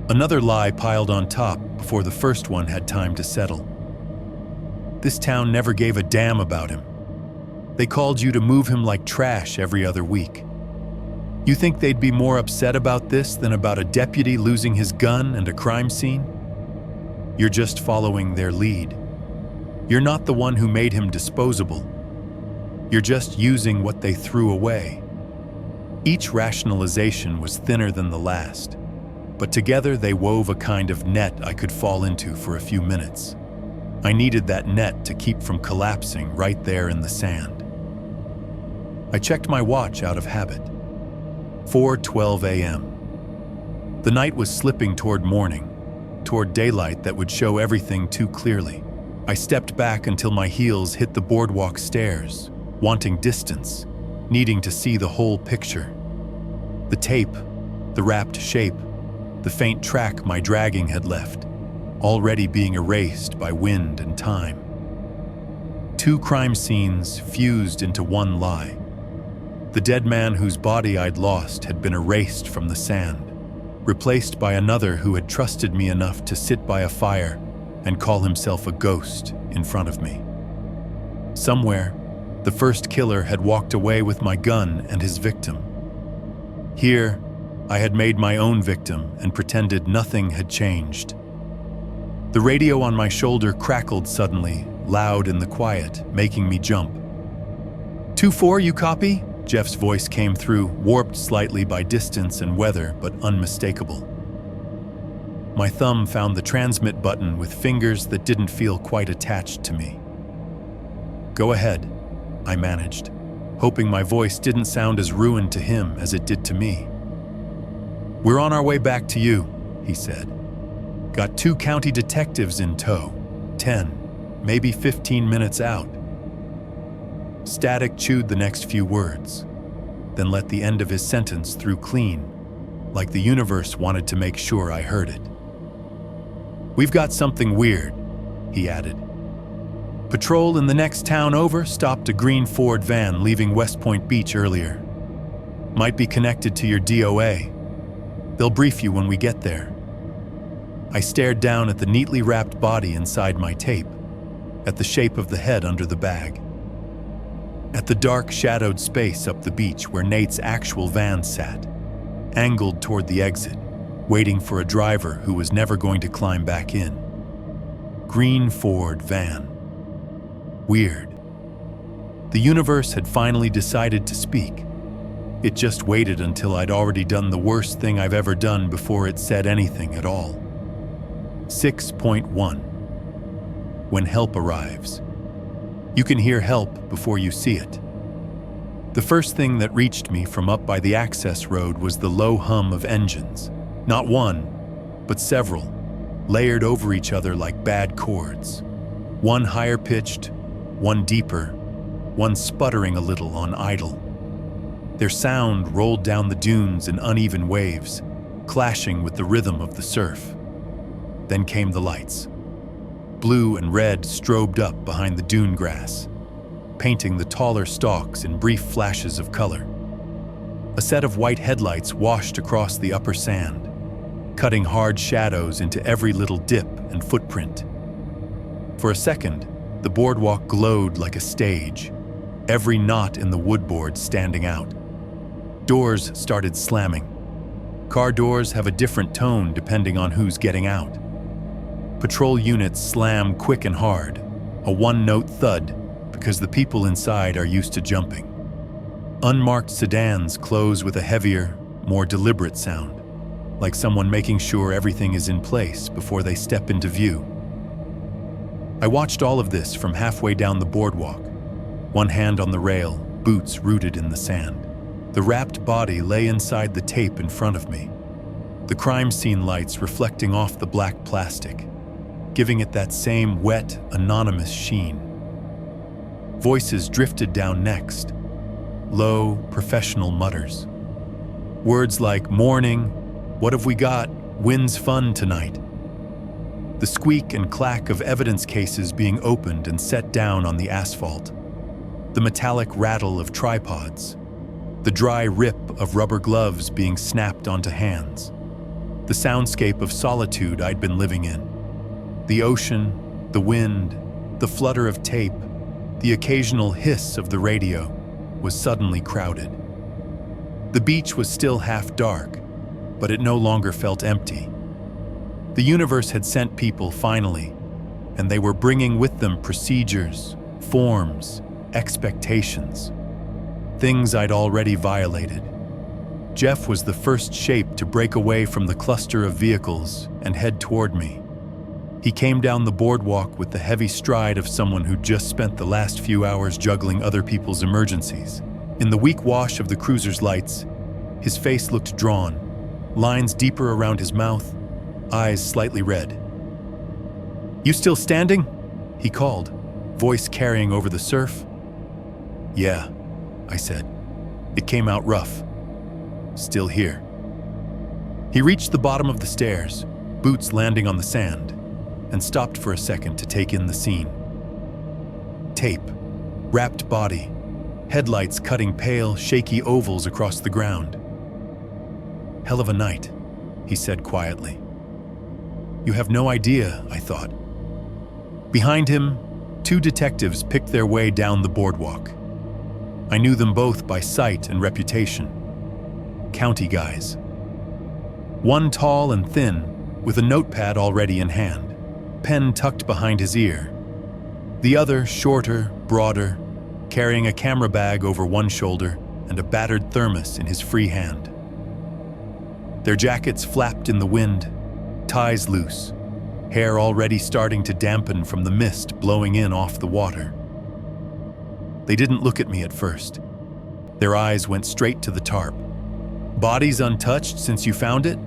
Another lie piled on top before the first one had time to settle. This town never gave a damn about him. They called you to move him like trash every other week. You think they'd be more upset about this than about a deputy losing his gun and a crime scene? You're just following their lead. You're not the one who made him disposable. You're just using what they threw away. Each rationalization was thinner than the last, but together they wove a kind of net I could fall into for a few minutes. I needed that net to keep from collapsing right there in the sand. I checked my watch out of habit. 4:12 a.m. The night was slipping toward morning, toward daylight that would show everything too clearly. I stepped back until my heels hit the boardwalk stairs, wanting distance, needing to see the whole picture. The tape, the wrapped shape, the faint track my dragging had left, already being erased by wind and time. Two crime scenes fused into one lie. The dead man whose body I'd lost had been erased from the sand, replaced by another who had trusted me enough to sit by a fire and call himself a ghost in front of me. Somewhere, the first killer had walked away with my gun and his victim. Here, I had made my own victim and pretended nothing had changed. The radio on my shoulder crackled suddenly, loud in the quiet, making me jump. 2-4, you copy? Jeff's voice came through, warped slightly by distance and weather, but unmistakable. My thumb found the transmit button with fingers that didn't feel quite attached to me. Go ahead, I managed, hoping my voice didn't sound as ruined to him as it did to me. We're on our way back to you, he said. Got 2 county detectives in tow, 10, maybe 15 minutes out. Static chewed the next few words, then let the end of his sentence through clean, like the universe wanted to make sure I heard it. We've got something weird, he added. Patrol in the next town over stopped a green Ford van leaving West Point Beach earlier. Might be connected to your DOA. They'll brief you when we get there. I stared down at the neatly wrapped body inside my tape, at the shape of the head under the bag, at the dark shadowed space up the beach where Nate's actual van sat, angled toward the exit, waiting for a driver who was never going to climb back in. Green Ford van. Weird. The universe had finally decided to speak. It just waited until I'd already done the worst thing I've ever done before it said anything at all. 6.1. When help arrives. You can hear help before you see it. The first thing that reached me from up by the access road was the low hum of engines. Not one, but several, layered over each other like bad chords. One higher pitched, one deeper, one sputtering a little on idle. Their sound rolled down the dunes in uneven waves, clashing with the rhythm of the surf. Then came the lights. Blue and red strobed up behind the dune grass, painting the taller stalks in brief flashes of color. A set of white headlights washed across the upper sand, cutting hard shadows into every little dip and footprint. For a second, the boardwalk glowed like a stage, every knot in the woodboard standing out. Doors started slamming. Car doors have a different tone depending on who's getting out. Patrol units slam quick and hard, a one-note thud, because the people inside are used to jumping. Unmarked sedans close with a heavier, more deliberate sound, like someone making sure everything is in place before they step into view. I watched all of this from halfway down the boardwalk, one hand on the rail, boots rooted in the sand. The wrapped body lay inside the tape in front of me, the crime scene lights reflecting off the black plastic, giving it that same wet, anonymous sheen. Voices drifted down next, low, professional mutters. Words like morning, what have we got, wins fun tonight. The squeak and clack of evidence cases being opened and set down on the asphalt. The metallic rattle of tripods. The dry rip of rubber gloves being snapped onto hands. The soundscape of solitude I'd been living in. The ocean, the wind, the flutter of tape, the occasional hiss of the radio was suddenly crowded. The beach was still half dark, but it no longer felt empty. The universe had sent people finally, and they were bringing with them procedures, forms, expectations, things I'd already violated. Jeff was the first shape to break away from the cluster of vehicles and head toward me. He came down the boardwalk with the heavy stride of someone who just spent the last few hours juggling other people's emergencies. In the weak wash of the cruiser's lights, his face looked drawn, lines deeper around his mouth, eyes slightly red. "You still standing?" he called, voice carrying over the surf. "Yeah," I said. It came out rough. "Still here." He reached the bottom of the stairs, boots landing on the sand, and stopped for a second to take in the scene. Tape, wrapped body, headlights cutting pale, shaky ovals across the ground. "Hell of a night," he said quietly. "You have no idea," I thought. Behind him, two detectives picked their way down the boardwalk. I knew them both by sight and reputation. County guys. One tall and thin, with a notepad already in hand, pen tucked behind his ear. The other, shorter, broader, carrying a camera bag over one shoulder and a battered thermos in his free hand. Their jackets flapped in the wind, ties loose, hair already starting to dampen from the mist blowing in off the water. They didn't look at me at first. Their eyes went straight to the tarp. "Bodies untouched since you found it?"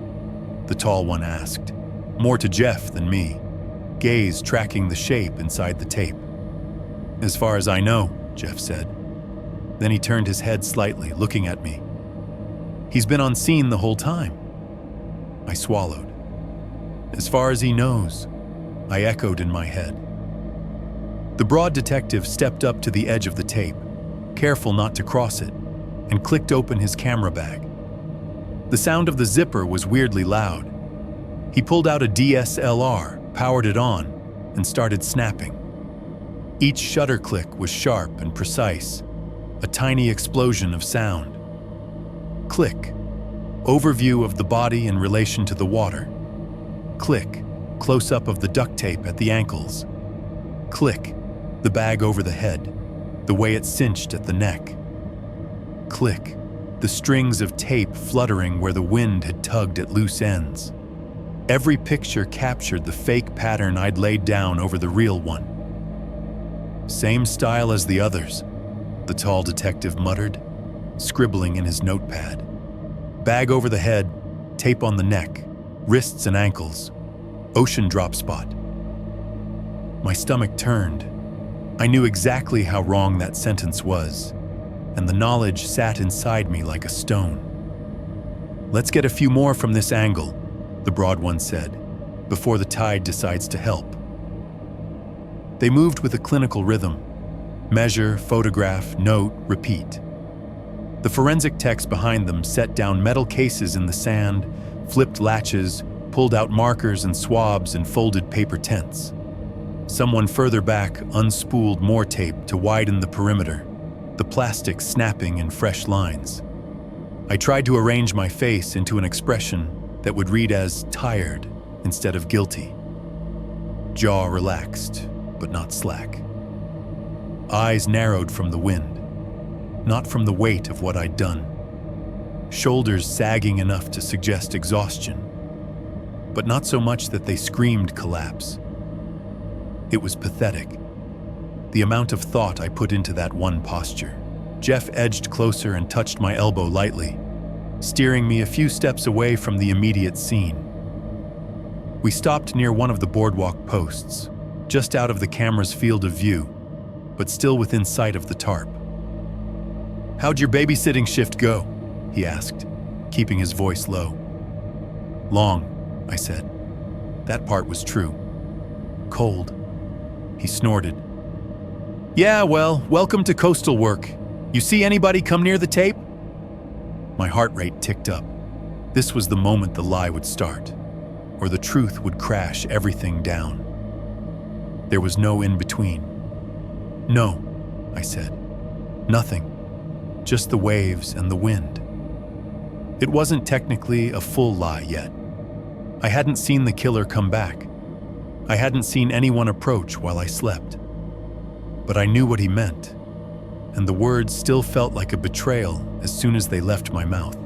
the tall one asked, more to Jeff than me, gaze tracking the shape inside the tape. "As far as I know," Jeff said. Then he turned his head slightly, looking at me. "He's been on scene the whole time." I swallowed. "As far as he knows," I echoed in my head. The broad detective stepped up to the edge of the tape, careful not to cross it, and clicked open his camera bag. The sound of the zipper was weirdly loud. He pulled out a DSLR, powered it on, and started snapping. Each shutter click was sharp and precise, a tiny explosion of sound. Click. Overview of the body in relation to the water. Click. Close-up of the duct tape at the ankles. Click. The bag over the head, the way it cinched at the neck. Click. The strings of tape fluttering where the wind had tugged at loose ends. Every picture captured the fake pattern I'd laid down over the real one. "Same style as the others," the tall detective muttered, scribbling in his notepad. "Bag over the head, tape on the neck, wrists and ankles, ocean drop spot." My stomach turned. I knew exactly how wrong that sentence was, and the knowledge sat inside me like a stone. "Let's get a few more from this angle," the broad one said, "before the tide decides to help." They moved with a clinical rhythm. Measure, photograph, note, repeat. The forensic techs behind them set down metal cases in the sand, flipped latches, pulled out markers and swabs and folded paper tents. Someone further back unspooled more tape to widen the perimeter, the plastic snapping in fresh lines. I tried to arrange my face into an expression that would read as tired instead of guilty. Jaw relaxed, but not slack. Eyes narrowed from the wind, not from the weight of what I'd done. Shoulders sagging enough to suggest exhaustion, but not so much that they screamed collapse. It was pathetic, the amount of thought I put into that one posture. Jeff edged closer and touched my elbow lightly, steering me a few steps away from the immediate scene. We stopped near one of the boardwalk posts, just out of the camera's field of view, but still within sight of the tarp. "How'd your babysitting shift go?" he asked, keeping his voice low. "Long," I said. That part was true. "Cold." He snorted. "Yeah, well, welcome to coastal work. You see anybody come near the tape?" My heart rate ticked up. This was the moment the lie would start, or the truth would crash everything down. There was no in-between. "No," I said. "Nothing. Just the waves and the wind." It wasn't technically a full lie yet. I hadn't seen the killer come back. I hadn't seen anyone approach while I slept. But I knew what he meant, and the words still felt like a betrayal as soon as they left my mouth.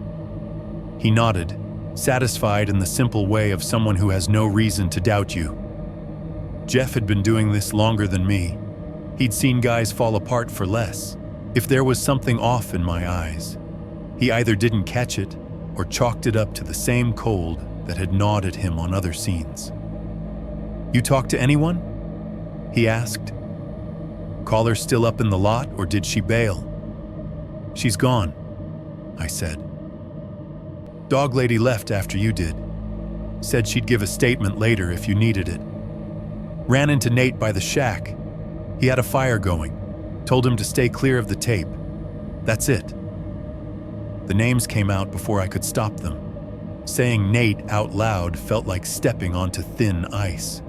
He nodded, satisfied in the simple way of someone who has no reason to doubt you. Jeff had been doing this longer than me. He'd seen guys fall apart for less. If there was something off in my eyes, he either didn't catch it or chalked it up to the same cold that had gnawed at him on other scenes. "You talked to anyone?" he asked. "Caller still up in the lot, or did she bail?" "She's gone," I said. "Dog lady left after you did. Said she'd give a statement later if you needed it. Ran into Nate by the shack. He had a fire going. Told him to stay clear of the tape. That's it." The names came out before I could stop them. Saying Nate out loud felt like stepping onto thin ice.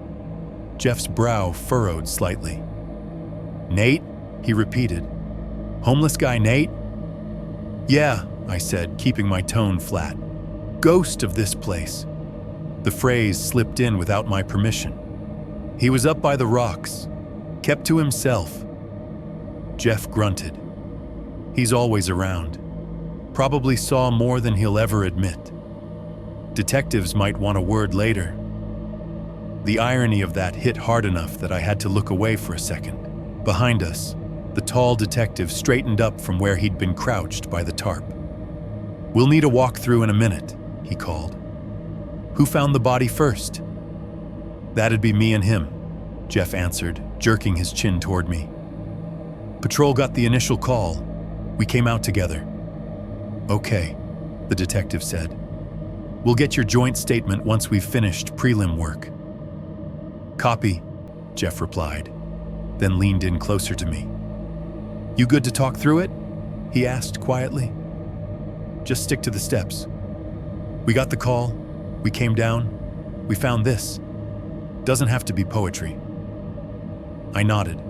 Jeff's brow furrowed slightly. "Nate?" he repeated. "Homeless guy Nate?" "Yeah," I said, keeping my tone flat. "Ghost of this place." The phrase slipped in without my permission. "He was up by the rocks. Kept to himself." Jeff grunted. "He's always around. Probably saw more than he'll ever admit. Detectives might want a word later." The irony of that hit hard enough that I had to look away for a second. Behind us, the tall detective straightened up from where he'd been crouched by the tarp. "We'll need a walk-through in a minute," he called. "Who found the body first?" "That'd be me and him," Jeff answered, jerking his chin toward me. "Patrol got the initial call. We came out together." "Okay," the detective said. "We'll get your joint statement once we've finished prelim work." "Copy," Jeff replied, then leaned in closer to me. "You good to talk through it?" he asked quietly. "Just stick to the steps. We got the call, we came down, we found this. Doesn't have to be poetry." I nodded.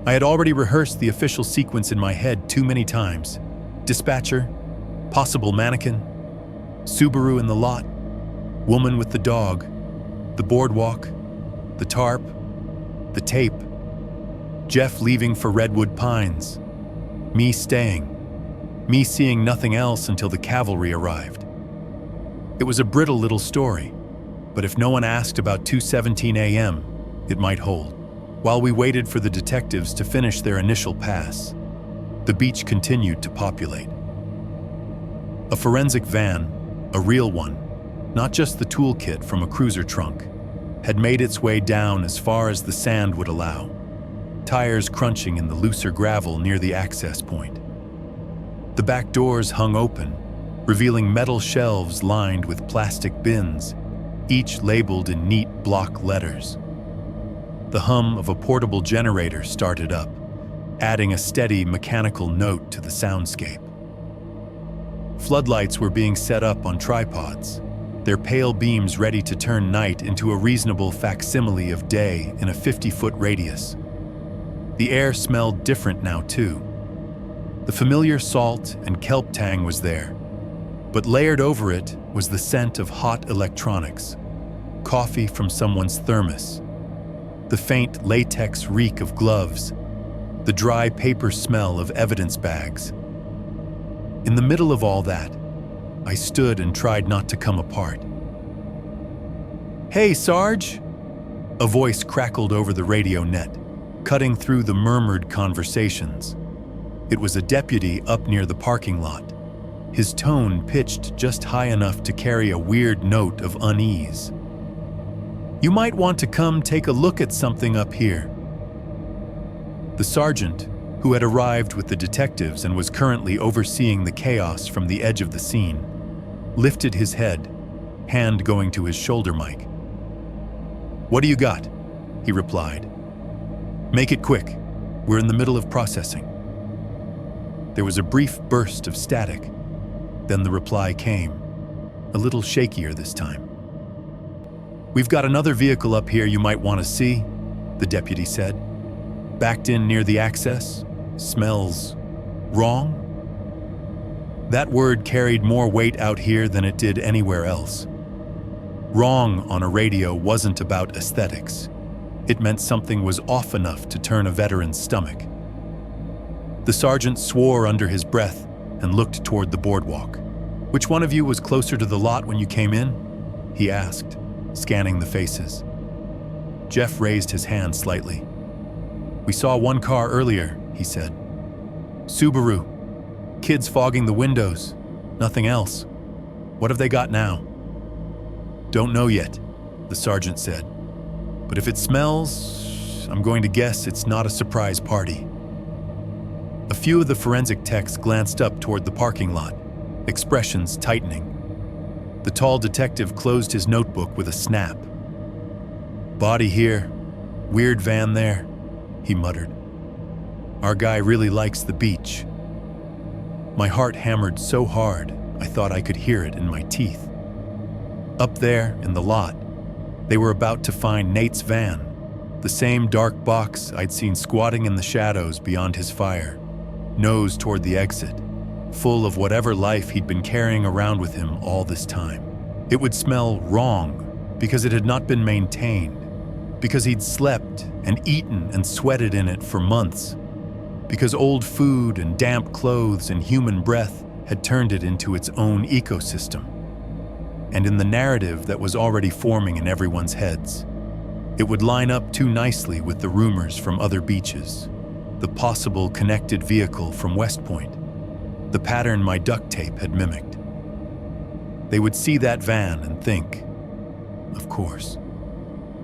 I had already rehearsed the official sequence in my head too many times. Dispatcher, possible mannequin, Subaru in the lot, woman with the dog, the boardwalk, the tarp, the tape, Jeff leaving for Redwood Pines, me staying, me seeing nothing else until the cavalry arrived. It was a brittle little story, but if no one asked about 2:17 a.m., it might hold. While we waited for the detectives to finish their initial pass, the beach continued to populate. A forensic van, a real one, not just the toolkit from a cruiser trunk, had made its way down as far as the sand would allow, tires crunching in the looser gravel near the access point. The back doors hung open, revealing metal shelves lined with plastic bins, each labeled in neat block letters. The hum of a portable generator started up, adding a steady mechanical note to the soundscape. Floodlights were being set up on tripods, their pale beams ready to turn night into a reasonable facsimile of day in a 50-foot radius. The air smelled different now, too. The familiar salt and kelp tang was there, but layered over it was the scent of hot electronics, coffee from someone's thermos, the faint latex reek of gloves, the dry paper smell of evidence bags. In the middle of all that, I stood and tried not to come apart. "Hey, Sarge!" A voice crackled over the radio net, cutting through the murmured conversations. It was a deputy up near the parking lot, his tone pitched just high enough to carry a weird note of unease. "You might want to come take a look at something up here." The sergeant, who had arrived with the detectives and was currently overseeing the chaos from the edge of the scene, lifted his head, hand going to his shoulder mic. "What do you got?" he replied. "Make it quick. We're in the middle of processing." There was a brief burst of static. Then the reply came, a little shakier this time. "We've got another vehicle up here you might want to see," the deputy said. "Backed in near the access. Smells wrong." That word carried more weight out here than it did anywhere else. Wrong on a radio wasn't about aesthetics. It meant something was off enough to turn a veteran's stomach. The sergeant swore under his breath and looked toward the boardwalk. "Which one of you was closer to the lot when you came in?" he asked, scanning the faces. Jeff raised his hand slightly. "We saw one car earlier," he said. "Subaru. Kids fogging the windows. Nothing else. What have they got now?" "Don't know yet," the sergeant said. "But if it smells, I'm going to guess it's not a surprise party." A few of the forensic techs glanced up toward the parking lot, expressions tightening. The tall detective closed his notebook with a snap. "Body here, weird van there," he muttered. "Our guy really likes the beach." My heart hammered so hard, I thought I could hear it in my teeth. Up there, in the lot, they were about to find Nate's van, the same dark box I'd seen squatting in the shadows beyond his fire, nose toward the exit, full of whatever life he'd been carrying around with him all this time. It would smell wrong because it had not been maintained, because he'd slept and eaten and sweated in it for months, because old food and damp clothes and human breath had turned it into its own ecosystem. And in the narrative that was already forming in everyone's heads, it would line up too nicely with the rumors from other beaches, the possible connected vehicle from West Point, the pattern my duct tape had mimicked. They would see that van and think, of course.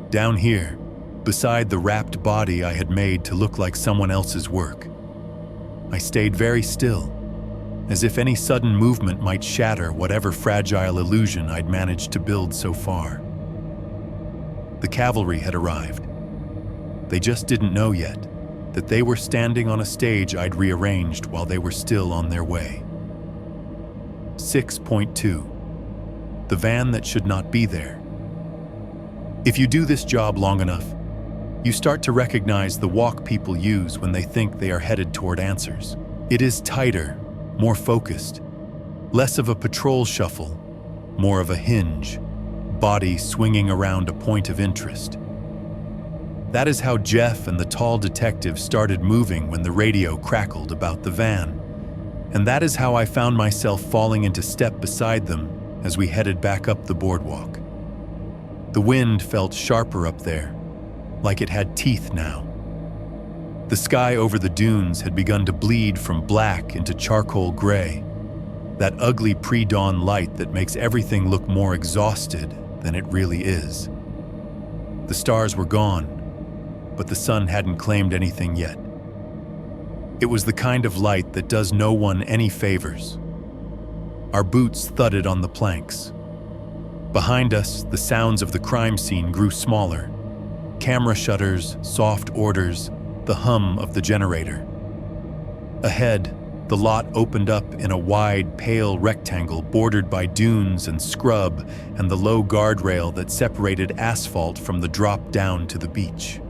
Down here, beside the wrapped body I had made to look like someone else's work, I stayed very still, as if any sudden movement might shatter whatever fragile illusion I'd managed to build so far. The cavalry had arrived. They just didn't know yet that they were standing on a stage I'd rearranged while they were still on their way. 6.2. The van that should not be there. If you do this job long enough, you start to recognize the walk people use when they think they are headed toward answers. It is tighter, more focused, less of a patrol shuffle, more of a hinge, body swinging around a point of interest. That is how Jeff and the tall detective started moving when the radio crackled about the van, and that is how I found myself falling into step beside them as we headed back up the boardwalk. The wind felt sharper up there, like it had teeth now. The sky over the dunes had begun to bleed from black into charcoal gray, that ugly pre-dawn light that makes everything look more exhausted than it really is. The stars were gone, but the sun hadn't claimed anything yet. It was the kind of light that does no one any favors. Our boots thudded on the planks. Behind us, the sounds of the crime scene grew smaller. Camera shutters, soft orders, the hum of the generator. Ahead, the lot opened up in a wide, pale rectangle bordered by dunes and scrub and the low guardrail that separated asphalt from the drop down to the beach.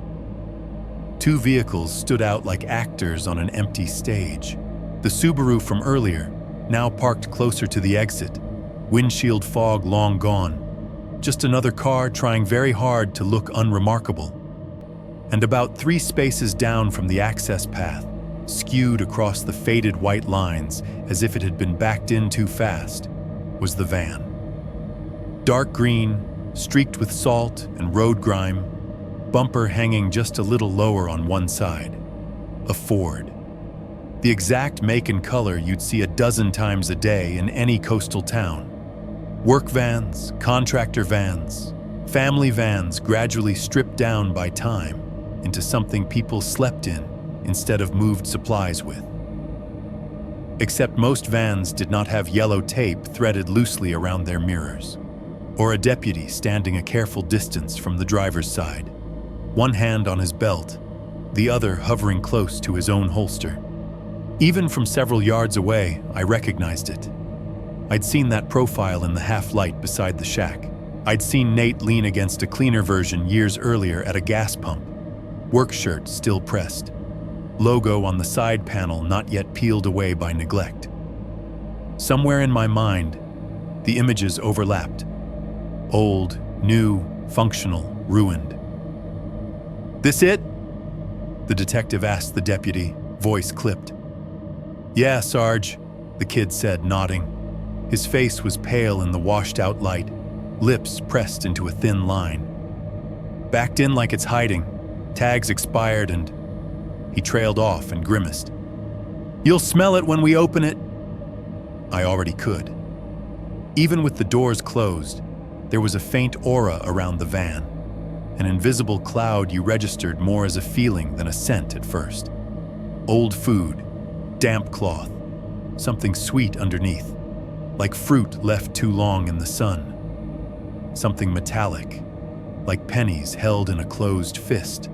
Two vehicles stood out like actors on an empty stage. The Subaru from earlier, now parked closer to the exit, windshield fog long gone, just another car trying very hard to look unremarkable. And about 3 spaces down from the access path, skewed across the faded white lines as if it had been backed in too fast, was the van. Dark green, streaked with salt and road grime, bumper hanging just a little lower on one side. A Ford. The exact make and color you'd see a dozen times a day in any coastal town. Work vans, contractor vans, family vans gradually stripped down by time into something people slept in instead of moved supplies with. Except most vans did not have yellow tape threaded loosely around their mirrors, or a deputy standing a careful distance from the driver's side, one hand on his belt, the other hovering close to his own holster. Even from several yards away, I recognized it. I'd seen that profile in the half-light beside the shack. I'd seen Nate lean against a cleaner version years earlier at a gas pump, work shirt still pressed, logo on the side panel not yet peeled away by neglect. Somewhere in my mind, the images overlapped. Old, new, functional, ruined. "This it?" the detective asked the deputy, voice clipped. "Yeah, Sarge," the kid said, nodding. His face was pale in the washed-out light, lips pressed into a thin line. Backed in like it's hiding. Tags expired and he trailed off and grimaced. You'll smell it when we open it. I already could. Even with the doors closed, there was a faint aura around the van, an invisible cloud you registered more as a feeling than a scent at first. Old food, damp cloth, something sweet underneath, like fruit left too long in the sun. Something metallic, like pennies held in a closed fist.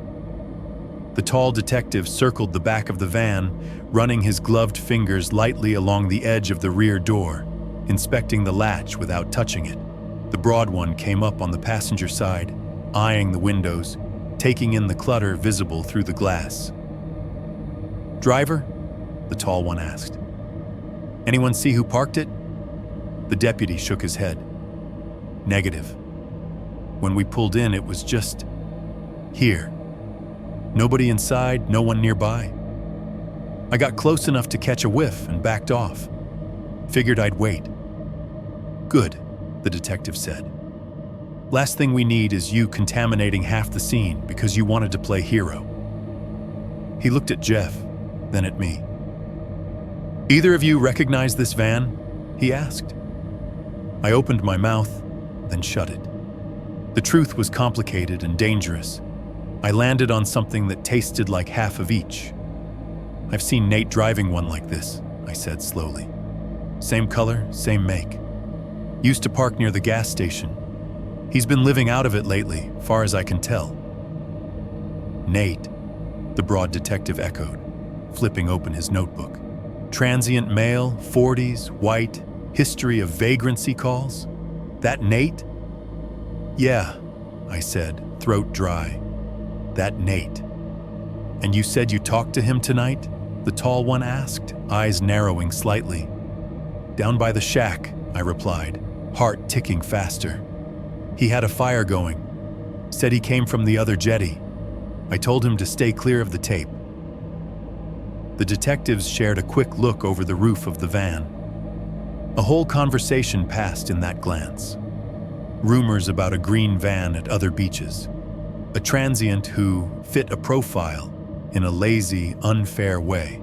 The tall detective circled the back of the van, running his gloved fingers lightly along the edge of the rear door, inspecting the latch without touching it. The broad one came up on the passenger side, eyeing the windows, taking in the clutter visible through the glass. Driver? The tall one asked. Anyone see who parked it? The deputy shook his head. Negative. When we pulled in, it was just here. Nobody inside, no one nearby. I got close enough to catch a whiff and backed off. Figured I'd wait. Good, the detective said. Last thing we need is you contaminating half the scene because you wanted to play hero. He looked at Jeff, then at me. Either of you recognize this van? He asked. I opened my mouth, then shut it. The truth was complicated and dangerous. I landed on something that tasted like half of each. I've seen Nate driving one like this, I said slowly. Same color, same make. Used to park near the gas station. He's been living out of it lately, far as I can tell. Nate, the broad detective echoed, flipping open his notebook. Transient male, 40s, white, history of vagrancy calls? That Nate? Yeah, I said, throat dry. That Nate. And you said you talked to him tonight? The tall one asked, eyes narrowing slightly. Down by the shack, I replied, heart ticking faster. He had a fire going. Said he came from the other jetty. I told him to stay clear of the tape. The detectives shared a quick look over the roof of the van. A whole conversation passed in that glance. Rumors about a green van at other beaches. A transient who fit a profile in a lazy, unfair way.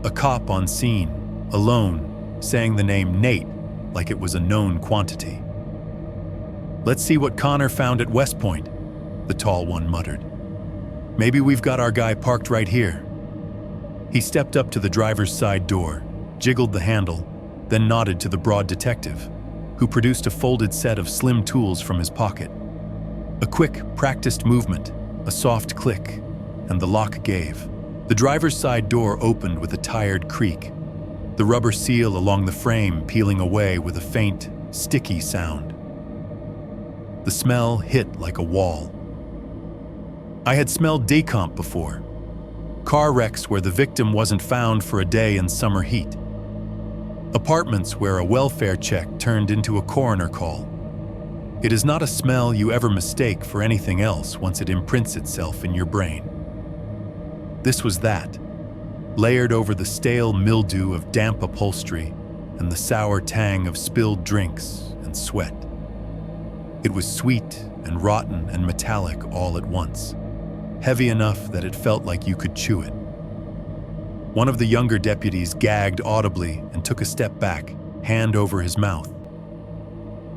A cop on scene, alone, saying the name Nate like it was a known quantity. Let's see what Connor found at West Point, the tall one muttered. Maybe we've got our guy parked right here. He stepped up to the driver's side door, jiggled the handle, then nodded to the broad detective, who produced a folded set of slim tools from his pocket. A quick, practiced movement, a soft click, and the lock gave. The driver's side door opened with a tired creak, the rubber seal along the frame peeling away with a faint, sticky sound. The smell hit like a wall. I had smelled decomp before. Car wrecks where the victim wasn't found for a day in summer heat. Apartments where a welfare check turned into a coroner call. It is not a smell you ever mistake for anything else once it imprints itself in your brain. This was that, layered over the stale mildew of damp upholstery and the sour tang of spilled drinks and sweat. It was sweet and rotten and metallic all at once, heavy enough that it felt like you could chew it. One of the younger deputies gagged audibly and took a step back, hand over his mouth.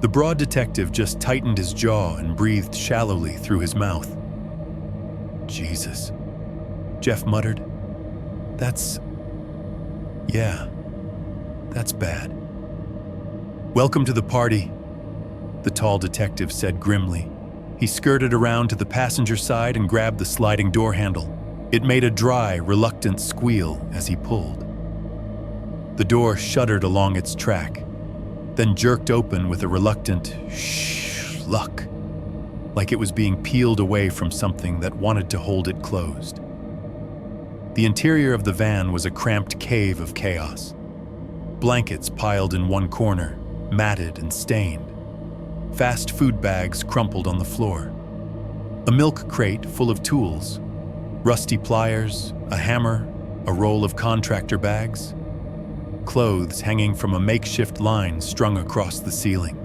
The broad detective just tightened his jaw and breathed shallowly through his mouth. Jesus, Jeff muttered. That's bad. Welcome to the party, the tall detective said grimly. He skirted around to the passenger side and grabbed the sliding door handle. It made a dry, reluctant squeal as he pulled. The door shuddered along its track, then jerked open with a reluctant shh-luck, like it was being peeled away from something that wanted to hold it closed. The interior of the van was a cramped cave of chaos. Blankets piled in one corner, matted and stained. Fast food bags crumpled on the floor. A milk crate full of tools. Rusty pliers, a hammer, a roll of contractor bags. Clothes hanging from a makeshift line strung across the ceiling.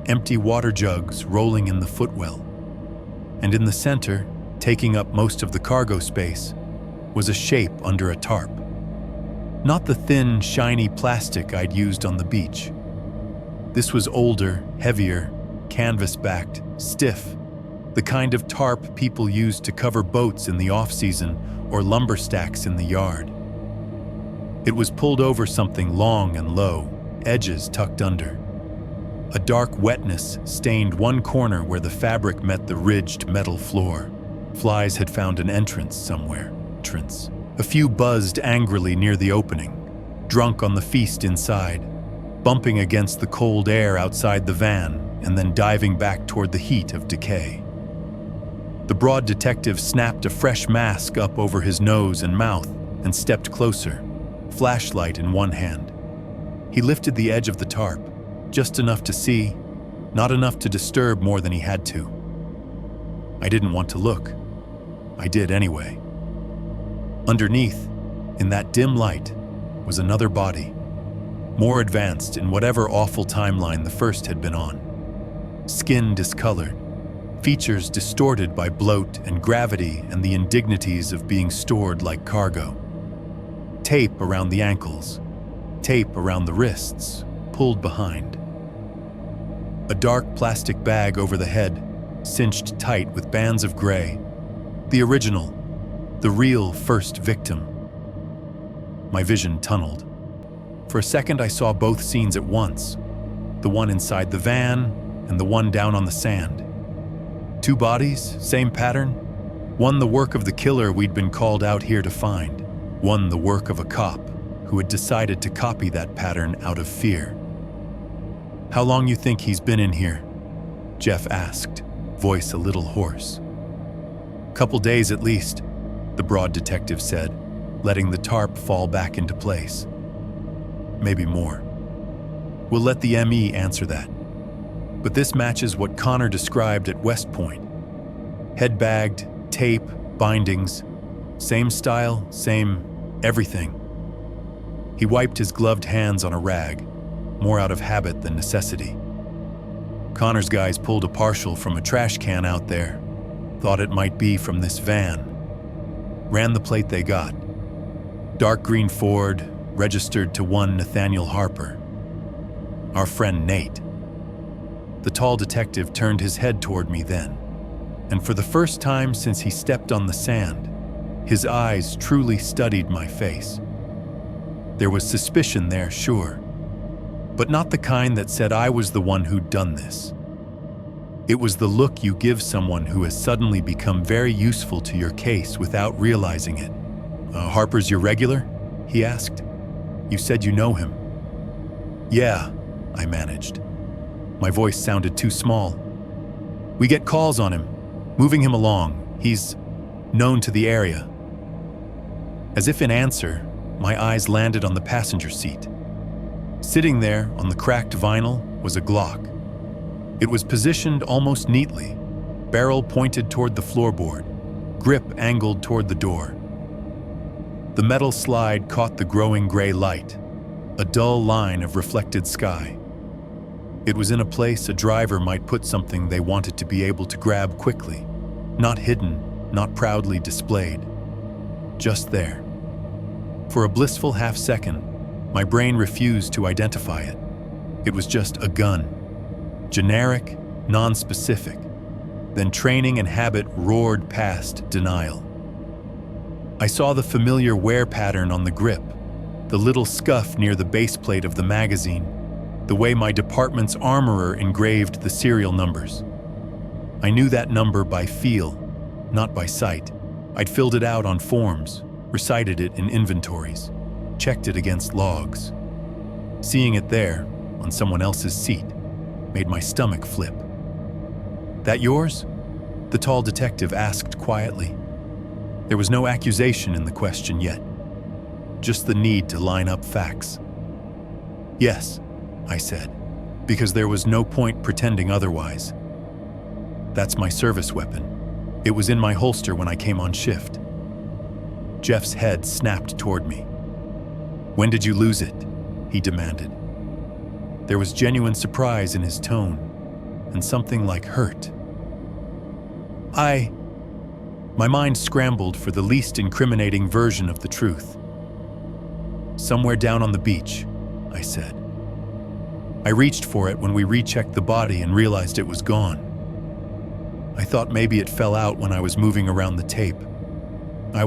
Empty water jugs rolling in the footwell. And in the center, taking up most of the cargo space, was a shape under a tarp. Not the thin, shiny plastic I'd used on the beach. This was older, heavier, canvas-backed, stiff, the kind of tarp people used to cover boats in the off-season or lumber stacks in the yard. It was pulled over something long and low, edges tucked under. A dark wetness stained one corner where the fabric met the ridged metal floor. Flies had found an entrance somewhere. A few buzzed angrily near the opening, drunk on the feast inside, bumping against the cold air outside the van and then diving back toward the heat of decay. The broad detective snapped a fresh mask up over his nose and mouth and stepped closer, flashlight in one hand. He lifted the edge of the tarp, just enough to see, not enough to disturb more than he had to. I didn't want to look. I did anyway. Underneath, in that dim light, was another body, more advanced in whatever awful timeline the first had been on. Skin discolored, features distorted by bloat and gravity and the indignities of being stored like cargo. Tape around the ankles, tape around the wrists, pulled behind. A dark plastic bag over the head, cinched tight with bands of gray. The original, the real first victim. My vision tunneled. For a second I saw both scenes at once, the one inside the van and the one down on the sand. Two bodies, same pattern. One the work of the killer we'd been called out here to find. One the work of a cop who had decided to copy that pattern out of fear. "How long you think he's been in here?" Jeff asked, voice a little hoarse. "Couple days at least," the broad detective said, letting the tarp fall back into place. "Maybe more. We'll let the ME answer that. But this matches what Connor described at West Point. Head bagged, tape, bindings, same style, same everything." He wiped his gloved hands on a rag, more out of habit than necessity. "Connor's guys pulled a partial from a trash can out there. Thought it might be from this van. Ran the plate they got. Dark green Ford, registered to one Nathaniel Harper. Our friend Nate." The tall detective turned his head toward me then, and for the first time since he stepped on the sand, his eyes truly studied my face. There was suspicion there, sure, but not the kind that said I was the one who'd done this. It was the look you give someone who has suddenly become very useful to your case without realizing it. "Harper's your regular?" he asked. "You said you know him." "Yeah," I managed. My voice sounded too small. "We get calls on him, moving him along. He's known to the area." As if in answer, my eyes landed on the passenger seat. Sitting there on the cracked vinyl was a Glock. It was positioned almost neatly, barrel pointed toward the floorboard, grip angled toward the door. The metal slide caught the growing gray light, a dull line of reflected sky. It was in a place a driver might put something they wanted to be able to grab quickly, not hidden, not proudly displayed. Just there. For a blissful half-second, my brain refused to identify it. It was just a gun. Generic, non-specific. Then training and habit roared past denial. I saw the familiar wear pattern on the grip, the little scuff near the base plate of the magazine, the way my department's armorer engraved the serial numbers. I knew that number by feel, not by sight. I'd filled it out on forms, recited it in inventories, checked it against logs. Seeing it there, on someone else's seat, made my stomach flip. "That yours?" the tall detective asked quietly. There was no accusation in the question yet, just the need to line up facts. "Yes," I said, because there was no point pretending otherwise. "That's my service weapon. It was in my holster when I came on shift." Jeff's head snapped toward me. "When did you lose it?" he demanded. There was genuine surprise in his tone, and something like hurt. My mind scrambled for the least incriminating version of the truth. "Somewhere down on the beach," I said. I reached for it when we rechecked the body and realized it was gone. I thought maybe it fell out when I was moving around the tape. I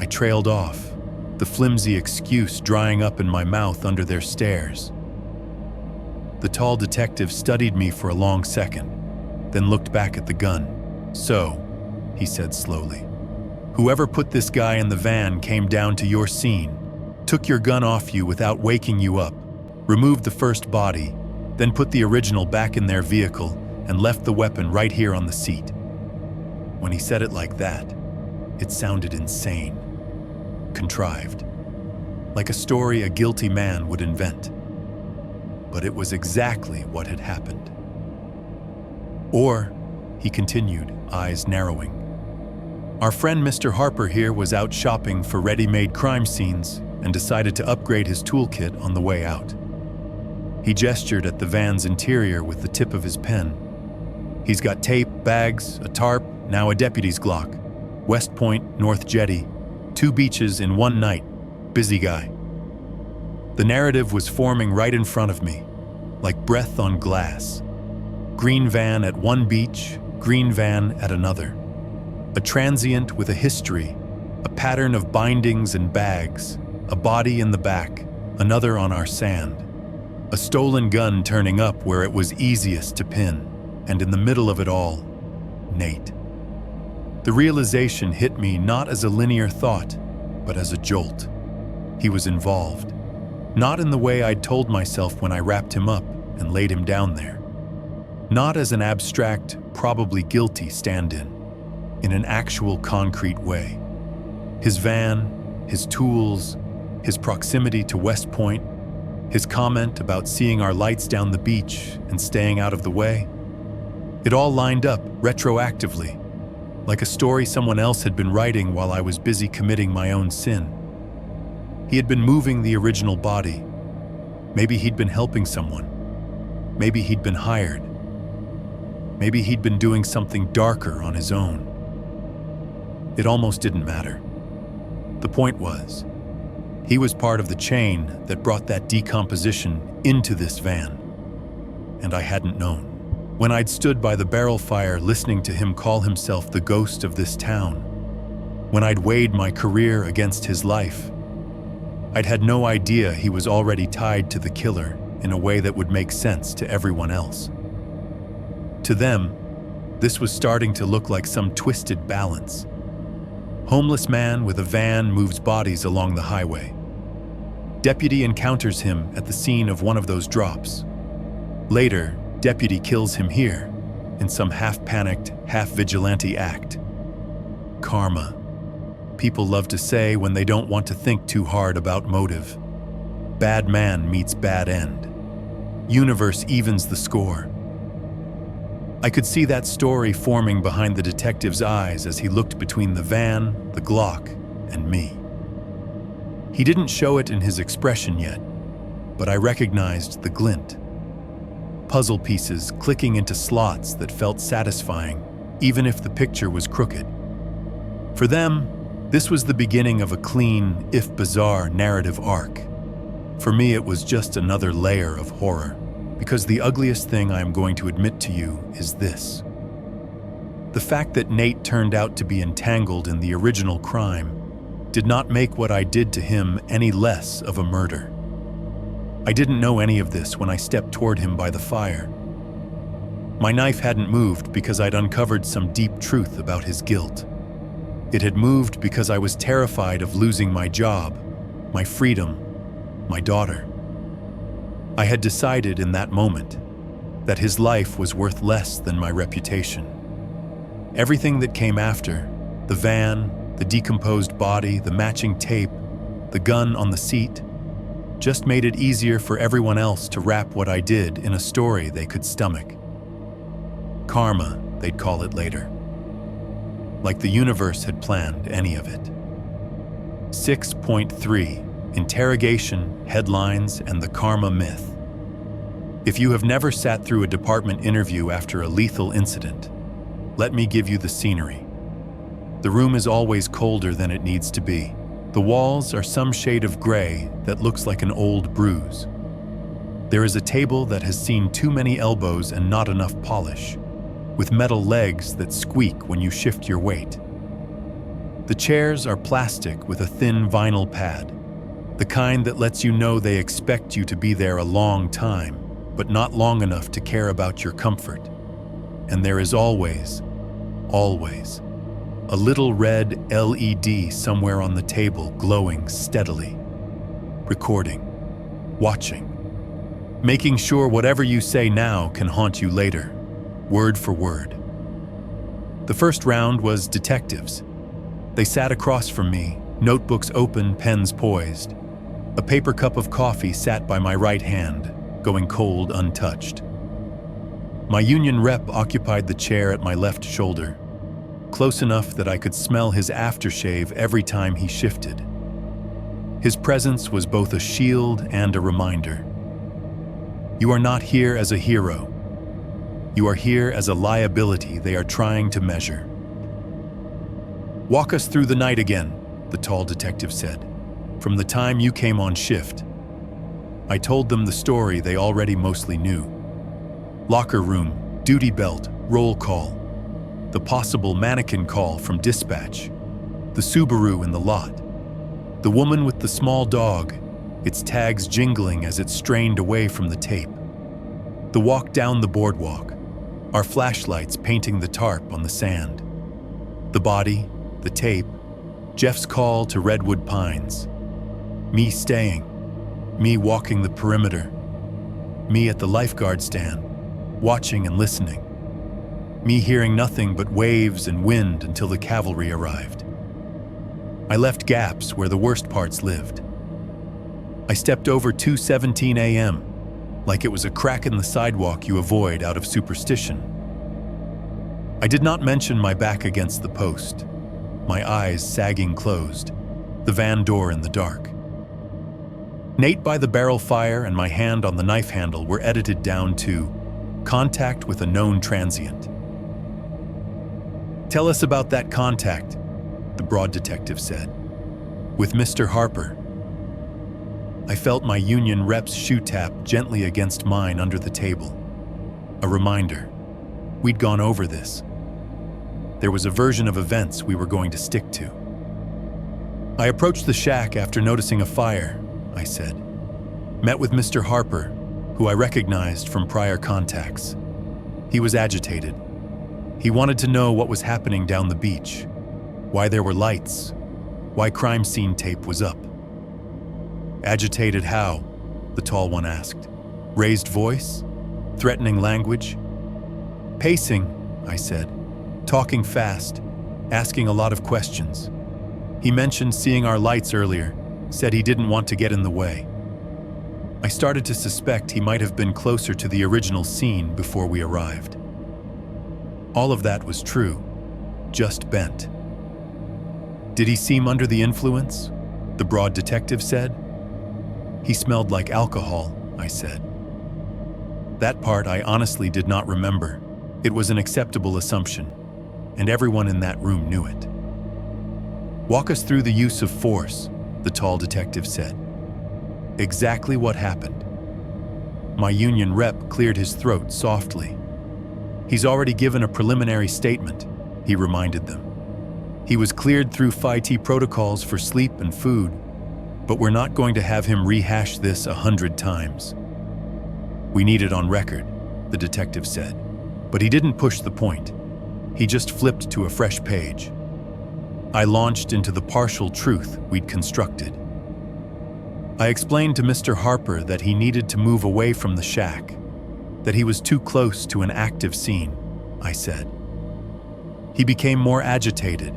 trailed off, the flimsy excuse drying up in my mouth under their stares. The tall detective studied me for a long second, then looked back at the gun. "So," he said slowly, "whoever put this guy in the van came down to your scene, took your gun off you without waking you up, removed the first body, then put the original back in their vehicle and left the weapon right here on the seat." When he said it like that, it sounded insane, contrived, like a story a guilty man would invent. But it was exactly what had happened. "Or," he continued, eyes narrowing, "our friend Mr. Harper here was out shopping for ready-made crime scenes and decided to upgrade his toolkit on the way out." He gestured at the van's interior with the tip of his pen. "He's got tape, bags, a tarp, now a deputy's Glock. West Point, North Jetty, 2 beaches in one night. Busy guy." The narrative was forming right in front of me, like breath on glass. Green van at one beach, green van at another. A transient with a history, a pattern of bindings and bags, a body in the back, another on our sand. A stolen gun turning up where it was easiest to pin, and in the middle of it all, Nate. The realization hit me not as a linear thought, but as a jolt. He was involved, not in the way I'd told myself when I wrapped him up and laid him down there. Not as an abstract, probably guilty stand-in, in an actual concrete way. His van, his tools, his proximity to West Point, his comment about seeing our lights down the beach and staying out of the way. It all lined up retroactively, like a story someone else had been writing while I was busy committing my own sin. He had been moving the original body. Maybe he'd been helping someone. Maybe he'd been hired. Maybe he'd been doing something darker on his own. It almost didn't matter. The point was, he was part of the chain that brought that decomposition into this van. And I hadn't known. When I'd stood by the barrel fire listening to him call himself the ghost of this town, when I'd weighed my career against his life, I'd had no idea he was already tied to the killer in a way that would make sense to everyone else. To them, this was starting to look like some twisted balance. Homeless man with a van moves bodies along the highway. Deputy encounters him at the scene of one of those drops. Later, deputy kills him here, in some half-panicked, half-vigilante act. Karma. People love to say when they don't want to think too hard about motive. Bad man meets bad end. Universe evens the score. I could see that story forming behind the detective's eyes as he looked between the van, the Glock, and me. He didn't show it in his expression yet, but I recognized the glint. Puzzle pieces clicking into slots that felt satisfying, even if the picture was crooked. For them, this was the beginning of a clean, if bizarre, narrative arc. For me, it was just another layer of horror, because the ugliest thing I am going to admit to you is this. The fact that Nate turned out to be entangled in the original crime did not make what I did to him any less of a murder. I didn't know any of this when I stepped toward him by the fire. My knife hadn't moved because I'd uncovered some deep truth about his guilt. It had moved because I was terrified of losing my job, my freedom, my daughter. I had decided in that moment that his life was worth less than my reputation. Everything that came after, the van, the decomposed body, the matching tape, the gun on the seat, just made it easier for everyone else to wrap what I did in a story they could stomach. Karma, they'd call it later. Like the universe had planned any of it. 6.3. Interrogation, headlines, and the karma myth. If you have never sat through a department interview after a lethal incident, let me give you the scenery. The room is always colder than it needs to be. The walls are some shade of gray that looks like an old bruise. There is a table that has seen too many elbows and not enough polish, with metal legs that squeak when you shift your weight. The chairs are plastic with a thin vinyl pad, the kind that lets you know they expect you to be there a long time, but not long enough to care about your comfort. And there is always, a little red LED somewhere on the table glowing steadily, recording, watching, making sure whatever you say now can haunt you later, word for word. The first round was detectives. They sat across from me, notebooks open, pens poised. A paper cup of coffee sat by my right hand, going cold untouched. My union rep occupied the chair at my left shoulder, close enough that I could smell his aftershave every time he shifted. His presence was both a shield and a reminder. You are not here as a hero. You are here as a liability they are trying to measure. "Walk us through the night again," the tall detective said. "From the time you came on shift." I told them the story they already mostly knew. Locker room, duty belt, roll call, the possible mannequin call from dispatch, the Subaru in the lot, the woman with the small dog, its tags jingling as it strained away from the tape, the walk down the boardwalk, our flashlights painting the tarp on the sand, the body, the tape, Jeff's call to Redwood Pines, me staying, me walking the perimeter, me at the lifeguard stand, watching and listening, me hearing nothing but waves and wind until the cavalry arrived. I left gaps where the worst parts lived. I stepped over 2:17 a.m., like it was a crack in the sidewalk you avoid out of superstition. I did not mention my back against the post, my eyes sagging closed, the van door in the dark. Nate by the barrel fire and my hand on the knife handle were edited down to contact with a known transient. "Tell us about that contact," the broad detective said. "With Mr. Harper." I felt my union rep's shoe tap gently against mine under the table. A reminder. We'd gone over this. There was a version of events we were going to stick to. "I approached the shack after noticing a fire," I said. "Met with Mr. Harper, who I recognized from prior contacts. He was agitated. He wanted to know what was happening down the beach, why there were lights, why crime scene tape was up." "Agitated how?" the tall one asked. "Raised voice? Threatening language?" "Pacing," I said. "Talking fast, asking a lot of questions. He mentioned seeing our lights earlier, said he didn't want to get in the way." I started to suspect he might have been closer to the original scene before we arrived. All of that was true, just bent. "Did he seem under the influence?" the broad detective said. "He smelled like alcohol," I said. That part I honestly did not remember. It was an acceptable assumption, and everyone in that room knew it. "Walk us through the use of force," the tall detective said. "Exactly what happened." My union rep cleared his throat softly. "He's already given a preliminary statement," he reminded them. "He was cleared through FIT protocols for sleep and food, but we're not going to have him rehash this 100 times. We need it on record," the detective said. But he didn't push the point. He just flipped to a fresh page. I launched into the partial truth we'd constructed. I explained to Mr. Harper that he needed to move away from the shack, that he was too close to an active scene, I said. He became more agitated.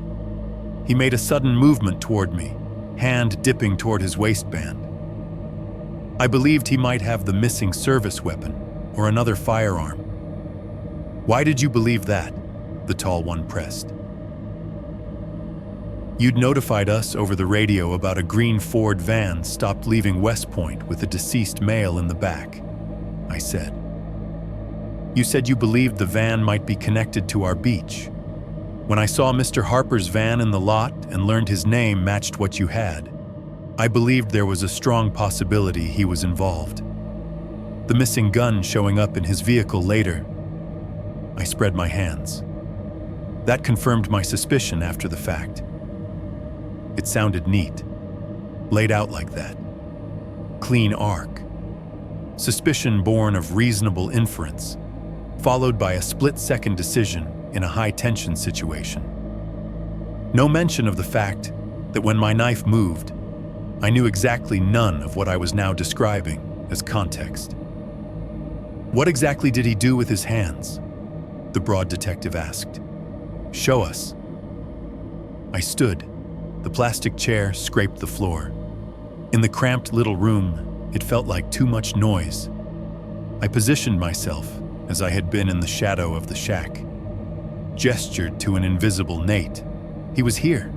He made a sudden movement toward me, hand dipping toward his waistband. I believed he might have the missing service weapon or another firearm. "Why did you believe that?" the tall one pressed. "You'd notified us over the radio about a green Ford van stopped leaving West Point with a deceased male in the back. I said. You said you believed the van might be connected to our beach. When I saw Mr. Harper's van in the lot and learned his name matched what you had, I believed there was a strong possibility he was involved. The missing gun showing up in his vehicle later, I spread my hands. That confirmed my suspicion after the fact. It sounded neat, laid out like that. Clean arc. Suspicion born of reasonable inference, followed by a split-second decision in a high-tension situation. No mention of the fact that when my knife moved, I knew exactly none of what I was now describing as context. What exactly did he do with his hands? The broad detective asked. Show us. I stood. The plastic chair scraped the floor. In the cramped little room, it felt like too much noise. I positioned myself as I had been in the shadow of the shack. Gestured to an invisible Nate. He was here,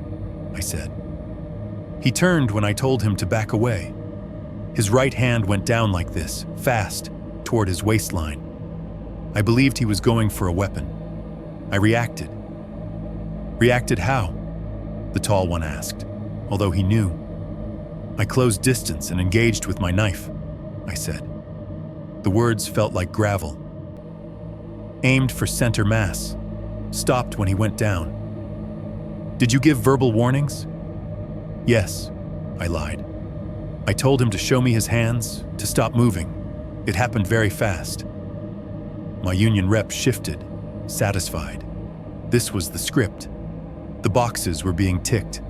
I said. He turned when I told him to back away. His right hand went down like this, fast, toward his waistline. I believed he was going for a weapon. I reacted. Reacted how? The tall one asked, although he knew. I closed distance and engaged with my knife, I said. The words felt like gravel. Aimed for center mass. Stopped when he went down. Did you give verbal warnings? Yes, I lied. I told him to show me his hands, to stop moving. It happened very fast. My union rep shifted, satisfied. This was the script. The boxes were being ticked.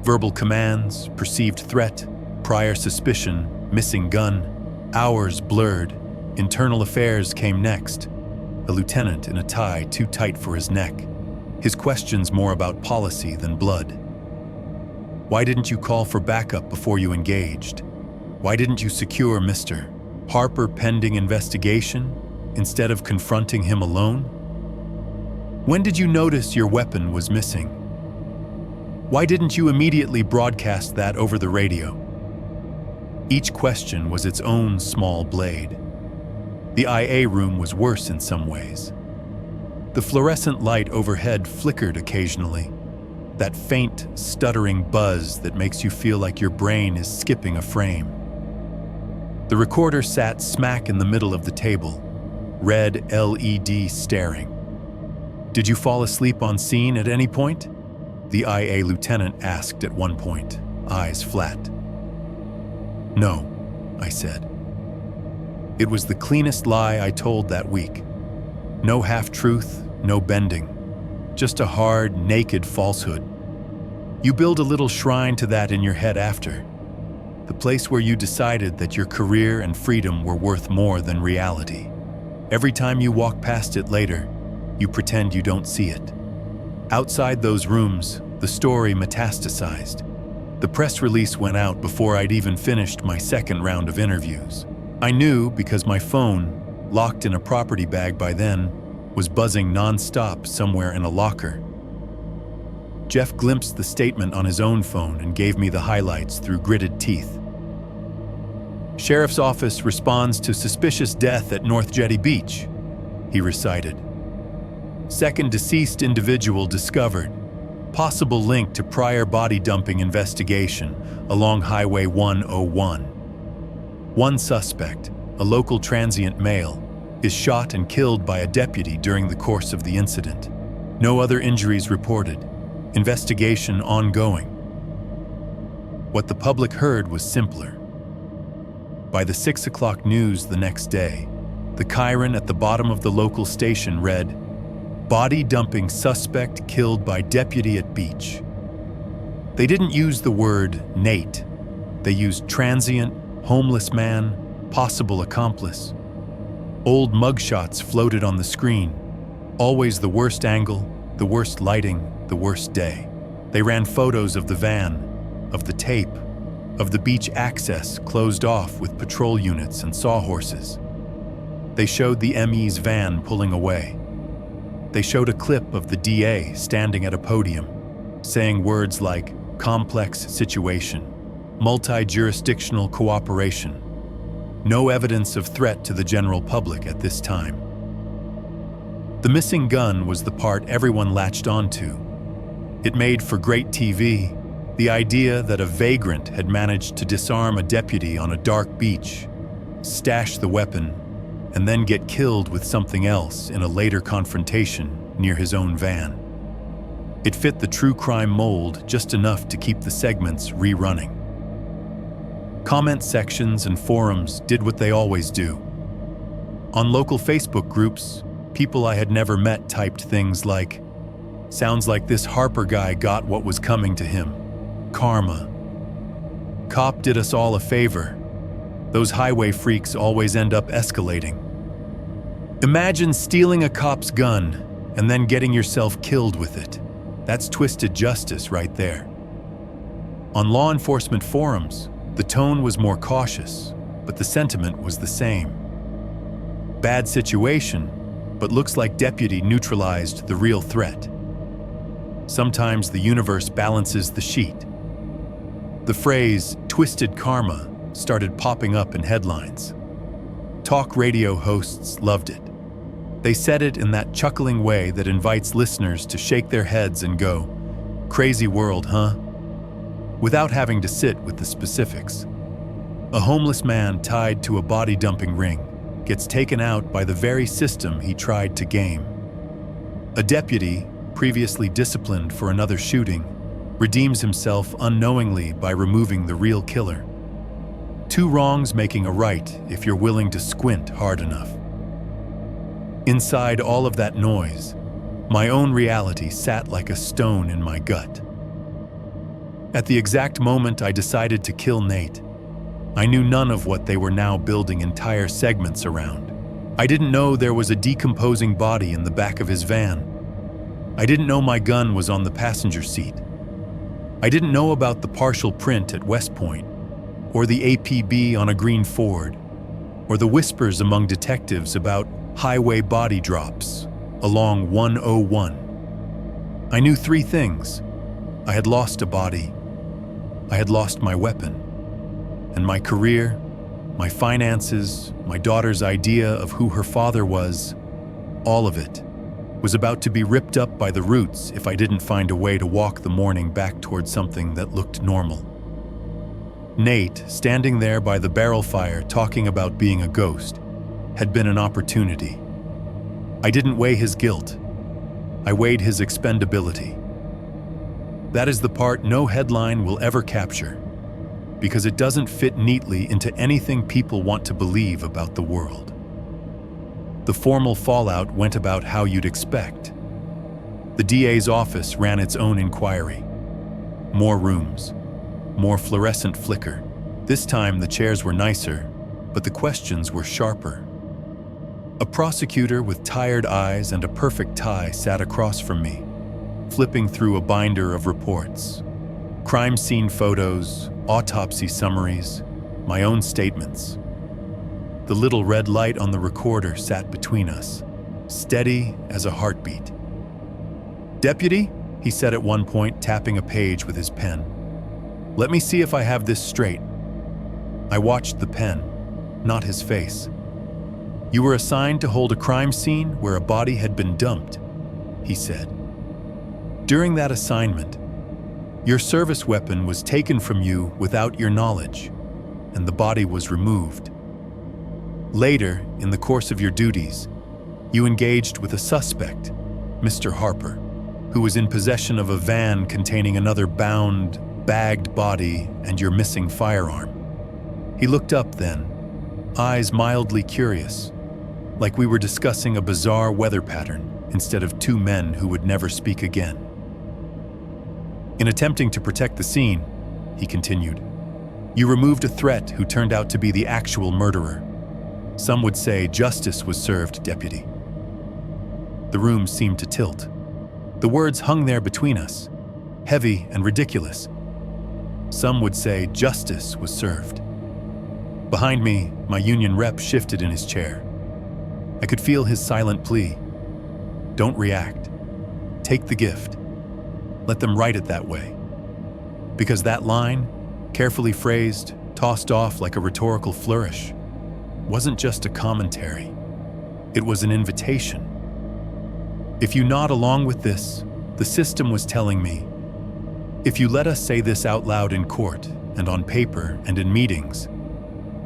Verbal commands, perceived threat, prior suspicion, missing gun, hours blurred, internal affairs came next. A lieutenant in a tie too tight for his neck. His questions more about policy than blood. Why didn't you call for backup before you engaged? Why didn't you secure Mr. Harper pending investigation instead of confronting him alone? When did you notice your weapon was missing? Why didn't you immediately broadcast that over the radio? Each question was its own small blade. The IA room was worse in some ways. The fluorescent light overhead flickered occasionally, that faint, stuttering buzz that makes you feel like your brain is skipping a frame. The recorder sat smack in the middle of the table, red LED staring. Did you fall asleep on scene at any point? The IA lieutenant asked at one point, eyes flat. No, I said. It was the cleanest lie I told that week. No half-truth, no bending. Just a hard, naked falsehood. You build a little shrine to that in your head after. The place where you decided that your career and freedom were worth more than reality. Every time you walk past it later, you pretend you don't see it. Outside those rooms, the story metastasized. The press release went out before I'd even finished my second round of interviews. I knew because my phone, locked in a property bag by then, was buzzing non-stop somewhere in a locker. Jeff glimpsed the statement on his own phone and gave me the highlights through gritted teeth. Sheriff's office responds to suspicious death at North Jetty Beach, he recited. Second deceased individual discovered. Possible link to prior body dumping investigation along Highway 101. One suspect, a local transient male, is shot and killed by a deputy during the course of the incident. No other injuries reported. Investigation ongoing. What the public heard was simpler. By the 6 o'clock news the next day, the Chiron at the bottom of the local station read, "Body dumping suspect killed by deputy at beach." They didn't use the word Nate. They used transient, homeless man, possible accomplice. Old mugshots floated on the screen. Always the worst angle, the worst lighting, the worst day. They ran photos of the van, of the tape, of the beach access closed off with patrol units and sawhorses. They showed the ME's van pulling away. They showed a clip of the DA standing at a podium, saying words like complex situation, multi-jurisdictional cooperation. No evidence of threat to the general public at this time. The missing gun was the part everyone latched onto. It made for great TV, the idea that a vagrant had managed to disarm a deputy on a dark beach, stash the weapon, and then get killed with something else in a later confrontation near his own van. It fit the true crime mold just enough to keep the segments rerunning. Comment sections and forums did what they always do. On local Facebook groups, people I had never met typed things like, "Sounds like this Harper guy got what was coming to him. Karma. Cop did us all a favor. Those highway freaks always end up escalating. Imagine stealing a cop's gun and then getting yourself killed with it. That's twisted justice right there." On law enforcement forums, the tone was more cautious, but the sentiment was the same. Bad situation, but looks like deputy neutralized the real threat. Sometimes the universe balances the sheet. The phrase "twisted karma" started popping up in headlines. Talk radio hosts loved it. They said it in that chuckling way that invites listeners to shake their heads and go, "Crazy world, huh?" without having to sit with the specifics. A homeless man tied to a body dumping ring gets taken out by the very system he tried to game. A deputy, previously disciplined for another shooting, redeems himself unknowingly by removing the real killer. Two wrongs making a right if you're willing to squint hard enough. Inside all of that noise, my own reality sat like a stone in my gut. At the exact moment I decided to kill Nate, I knew none of what they were now building entire segments around. I didn't know there was a decomposing body in the back of his van. I didn't know my gun was on the passenger seat. I didn't know about the partial print at West Point, or the APB on a green Ford, or the whispers among detectives about highway body drops along 101. I knew three things. I had lost a body. I had lost my weapon. And my career, my finances, my daughter's idea of who her father was, all of it was about to be ripped up by the roots if I didn't find a way to walk the morning back toward something that looked normal. Nate, standing there by the barrel fire talking about being a ghost, had been an opportunity. I didn't weigh his guilt. I weighed his expendability. That is the part no headline will ever capture, because it doesn't fit neatly into anything people want to believe about the world. The formal fallout went about how you'd expect. The DA's office ran its own inquiry. More rooms, more fluorescent flicker. This time the chairs were nicer, but the questions were sharper. A prosecutor with tired eyes and a perfect tie sat across from me, flipping through a binder of reports. Crime scene photos, autopsy summaries, my own statements. The little red light on the recorder sat between us, steady as a heartbeat. "Deputy," he said at one point, tapping a page with his pen. "Let me see if I have this straight." I watched the pen, not his face. "You were assigned to hold a crime scene where a body had been dumped," he said. "During that assignment, your service weapon was taken from you without your knowledge, and the body was removed. Later, in the course of your duties, you engaged with a suspect, Mr. Harper, who was in possession of a van containing another bound, bagged body and your missing firearm. He looked up then, eyes mildly curious, like we were discussing a bizarre weather pattern instead of two men who would never speak again. In attempting to protect the scene," he continued, "you removed a threat who turned out to be the actual murderer. Some would say justice was served, Deputy." The room seemed to tilt. The words hung there between us, heavy and ridiculous. Some would say justice was served. Behind me, my union rep shifted in his chair. I could feel his silent plea. Don't react. Take the gift. Let them write it that way. Because that line, carefully phrased, tossed off like a rhetorical flourish, wasn't just a commentary. It was an invitation. If you nod along with this, the system was telling me, if you let us say this out loud in court and on paper and in meetings,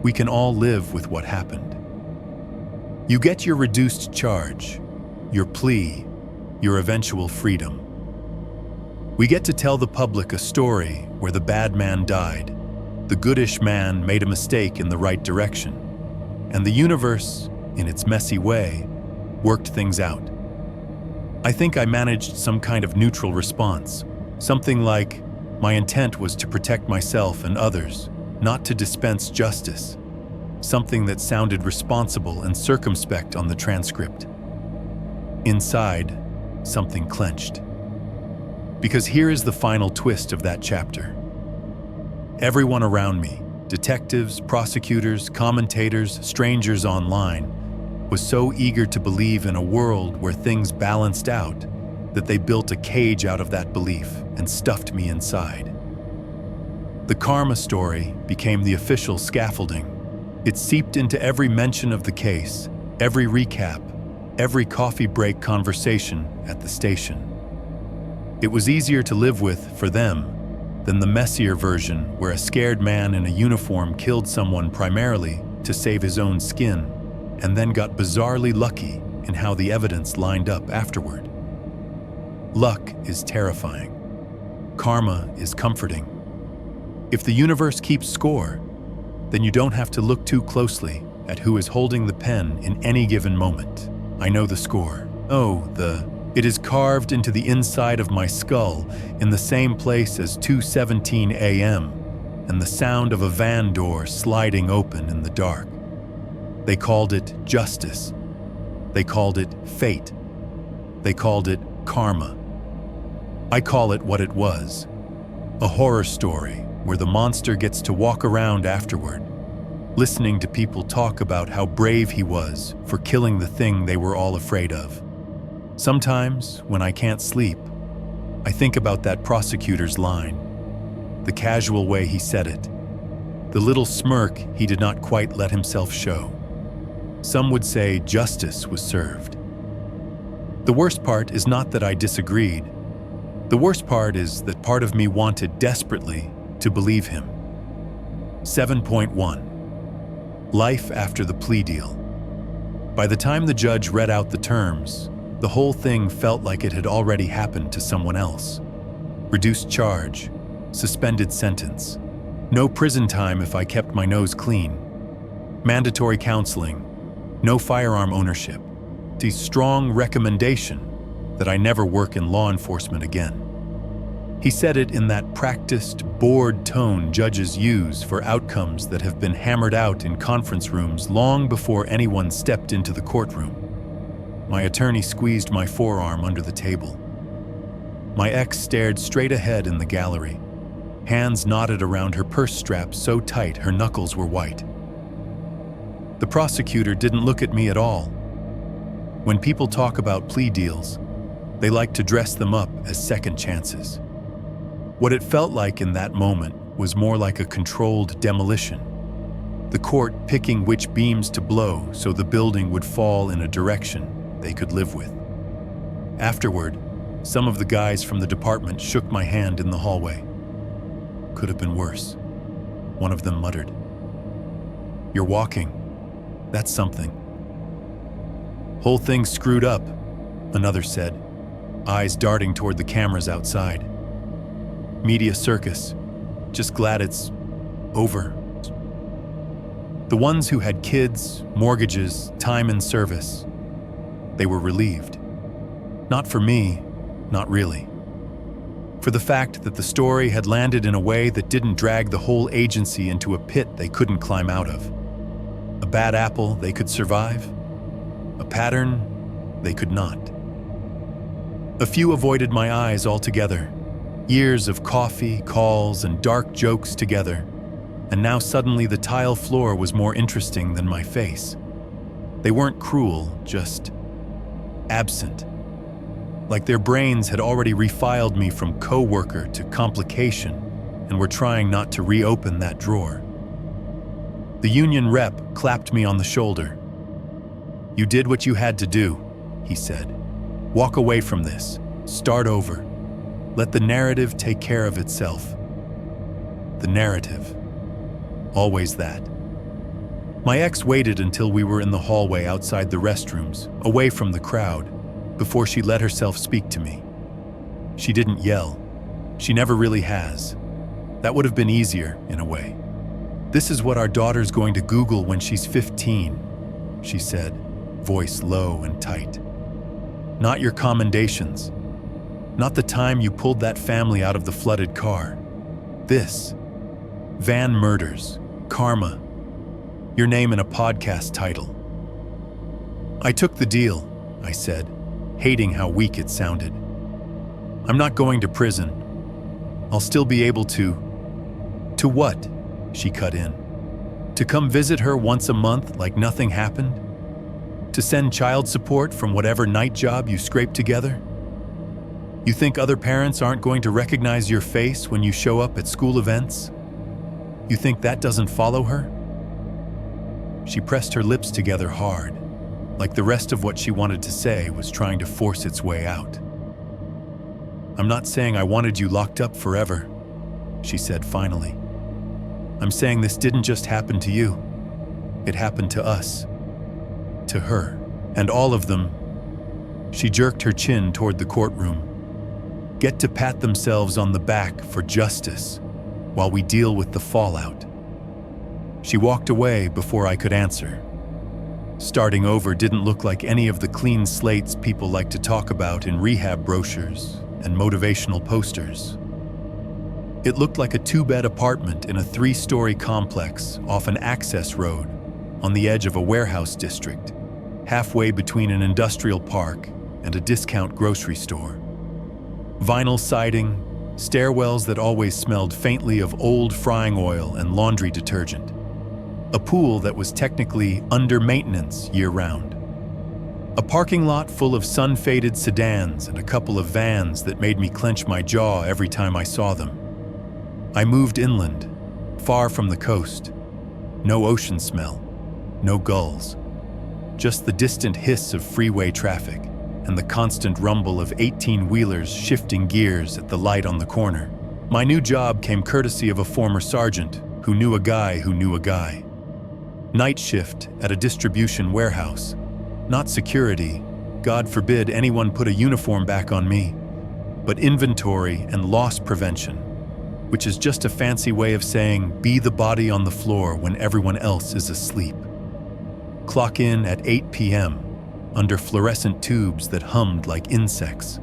we can all live with what happened. You get your reduced charge, your plea, your eventual freedom. We get to tell the public a story where the bad man died, the goodish man made a mistake in the right direction, and the universe, in its messy way, worked things out. I think I managed some kind of neutral response, something like, my intent was to protect myself and others, not to dispense justice, something that sounded responsible and circumspect on the transcript. Inside, something clenched. Because here is the final twist of that chapter. Everyone around me, detectives, prosecutors, commentators, strangers online, was so eager to believe in a world where things balanced out that they built a cage out of that belief and stuffed me inside. The karma story became the official scaffolding. It seeped into every mention of the case, every recap, every coffee break conversation at the station. It was easier to live with for them than the messier version where a scared man in a uniform killed someone primarily to save his own skin and then got bizarrely lucky in how the evidence lined up afterward. Luck is terrifying. Karma is comforting. If the universe keeps score, then you don't have to look too closely at who is holding the pen in any given moment. I know the score. It is carved into the inside of my skull in the same place as 2:17 a.m. and the sound of a van door sliding open in the dark. They called it justice. They called it fate. They called it karma. I call it what it was, a horror story where the monster gets to walk around afterward, listening to people talk about how brave he was for killing the thing they were all afraid of. Sometimes, when I can't sleep, I think about that prosecutor's line, the casual way he said it, the little smirk he did not quite let himself show. Some would say justice was served. The worst part is not that I disagreed. The worst part is that part of me wanted desperately to believe him. 7.1. Life after the plea deal. By the time the judge read out the terms, the whole thing felt like it had already happened to someone else. Reduced charge, suspended sentence, no prison time if I kept my nose clean, mandatory counseling, no firearm ownership, the strong recommendation that I never work in law enforcement again. He said it in that practiced, bored tone judges use for outcomes that have been hammered out in conference rooms long before anyone stepped into the courtroom. My attorney squeezed my forearm under the table. My ex stared straight ahead in the gallery, hands knotted around her purse strap so tight her knuckles were white. The prosecutor didn't look at me at all. When people talk about plea deals, they like to dress them up as second chances. What it felt like in that moment was more like a controlled demolition. The court picking which beams to blow so the building would fall in a direction they could live with. Afterward, some of the guys from the department shook my hand in the hallway. Could have been worse. One of them muttered, "You're walking. That's something." "Whole thing screwed up," another said, eyes darting toward the cameras outside. "Media circus. Just glad it's over." The ones who had kids, mortgages, time in service, they were relieved. Not for me, not really. For the fact that the story had landed in a way that didn't drag the whole agency into a pit they couldn't climb out of. A bad apple they could survive, a pattern they could not. A few avoided my eyes altogether, years of coffee, calls, and dark jokes together, and now suddenly the tile floor was more interesting than my face. They weren't cruel, just absent. Like their brains had already refiled me from coworker to complication and were trying not to reopen that drawer. The union rep clapped me on the shoulder. "You did what you had to do," he said. "Walk away from this. Start over. Let the narrative take care of itself." The narrative. Always that. My ex waited until we were in the hallway outside the restrooms, away from the crowd, before she let herself speak to me. She didn't yell. She never really has. That would have been easier, in a way. "This is what our daughter's going to Google when she's 15, she said, voice low and tight. "Not your commendations. Not the time you pulled that family out of the flooded car. This. Van murders. Karma. Your name in a podcast title." "I took the deal," I said, hating how weak it sounded. "I'm not going to prison. I'll still be able to..." "To what?" she cut in. "To come visit her once a month like nothing happened? To send child support from whatever night job you scraped together? You think other parents aren't going to recognize your face when you show up at school events? You think that doesn't follow her?" She pressed her lips together hard, like the rest of what she wanted to say was trying to force its way out. "I'm not saying I wanted you locked up forever," she said finally. "I'm saying this didn't just happen to you. It happened to us. To her. And all of them," she jerked her chin toward the courtroom, "get to pat themselves on the back for justice while we deal with the fallout." She walked away before I could answer. Starting over didn't look like any of the clean slates people like to talk about in rehab brochures and motivational posters. It looked like a 2-bed apartment in a 3-story complex off an access road on the edge of a warehouse district, halfway between an industrial park and a discount grocery store. Vinyl siding, stairwells that always smelled faintly of old frying oil and laundry detergent. A pool that was technically under maintenance year-round. A parking lot full of sun-faded sedans and a couple of vans that made me clench my jaw every time I saw them. I moved inland, far from the coast. No ocean smell, no gulls. Just the distant hiss of freeway traffic and the constant rumble of 18-wheelers shifting gears at the light on the corner. My new job came courtesy of a former sergeant who knew a guy who knew a guy. Night shift at a distribution warehouse. Not security, God forbid anyone put a uniform back on me, but inventory and loss prevention, which is just a fancy way of saying be the body on the floor when everyone else is asleep. Clock in at 8 p.m. under fluorescent tubes that hummed like insects.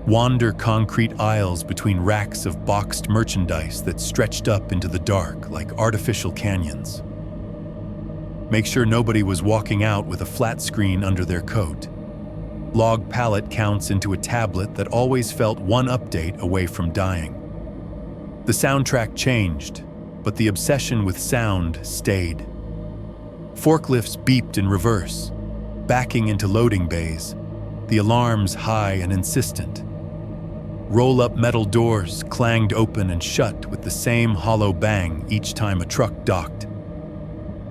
Wander concrete aisles between racks of boxed merchandise that stretched up into the dark like artificial canyons. Make sure nobody was walking out with a flat screen under their coat. Log pallet counts into a tablet that always felt one update away from dying. The soundtrack changed, but the obsession with sound stayed. Forklifts beeped in reverse, backing into loading bays, the alarms high and insistent. Roll-up metal doors clanged open and shut with the same hollow bang each time a truck docked.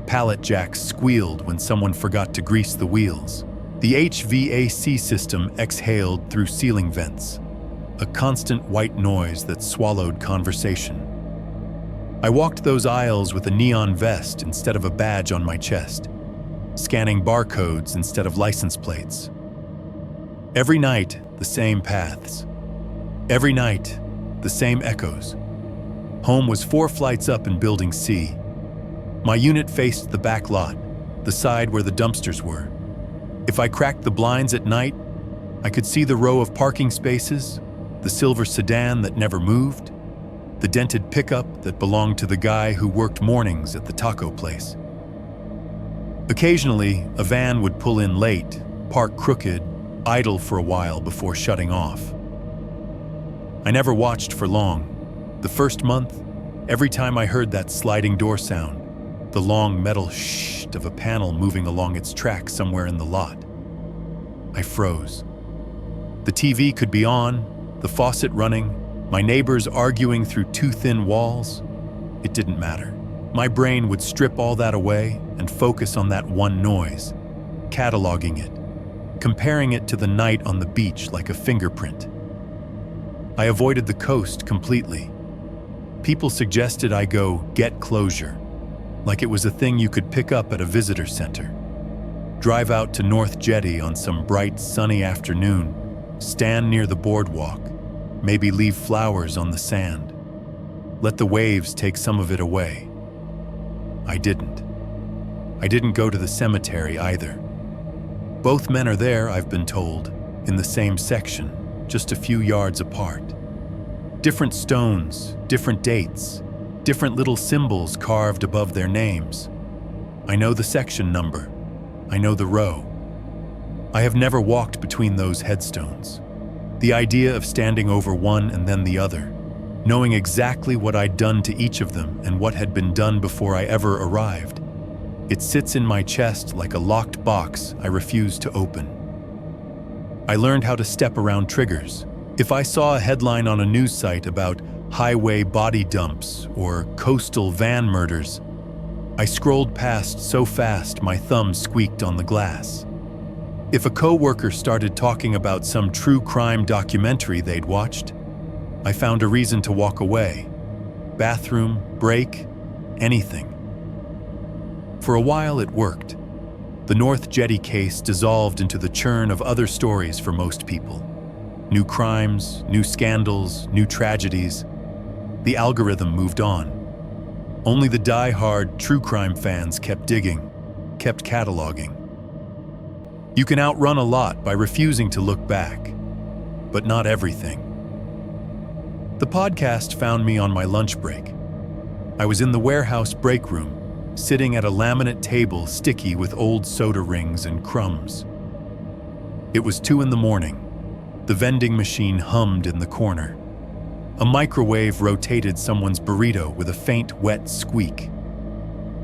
Pallet jacks squealed when someone forgot to grease the wheels. The HVAC system exhaled through ceiling vents, a constant white noise that swallowed conversation. I walked those aisles with a neon vest instead of a badge on my chest, scanning barcodes instead of license plates. Every night, the same paths. Every night, the same echoes. Home was 4 flights up in Building C. My unit faced the back lot, the side where the dumpsters were. If I cracked the blinds at night, I could see the row of parking spaces, the silver sedan that never moved, the dented pickup that belonged to the guy who worked mornings at the taco place. Occasionally, a van would pull in late, park crooked, idle for a while before shutting off. I never watched for long. The first month, every time I heard that sliding door sound, the long metal shh of a panel moving along its track somewhere in the lot, I froze. The TV could be on, the faucet running, my neighbors arguing through 2 thin walls. It didn't matter. My brain would strip all that away and focus on that one noise, cataloging it, comparing it to the night on the beach like a fingerprint. I avoided the coast completely. People suggested I go get closure, like it was a thing you could pick up at a visitor center. Drive out to North Jetty on some bright, sunny afternoon, stand near the boardwalk, maybe leave flowers on the sand. Let the waves take some of it away. I didn't. I didn't go to the cemetery either. Both men are there, I've been told, in the same section, just a few yards apart. Different stones, different dates, different little symbols carved above their names. I know the section number. I know the row. I have never walked between those headstones. The idea of standing over one and then the other, knowing exactly what I'd done to each of them and what had been done before I ever arrived. It sits in my chest like a locked box I refuse to open. I learned how to step around triggers. If I saw a headline on a news site about highway body dumps or coastal van murders, I scrolled past so fast my thumb squeaked on the glass. If a coworker started talking about some true crime documentary they'd watched, I found a reason to walk away. Bathroom, break, anything. For a while it worked. The North Jetty case dissolved into the churn of other stories for most people. New crimes, new scandals, new tragedies. The algorithm moved on. Only the die-hard true crime fans kept digging, kept cataloging. You can outrun a lot by refusing to look back, but not everything. The podcast found me on my lunch break. I was in the warehouse break room, sitting at a laminate table sticky with old soda rings and crumbs. It was 2 a.m. The vending machine hummed in the corner. A microwave rotated someone's burrito with a faint, wet squeak.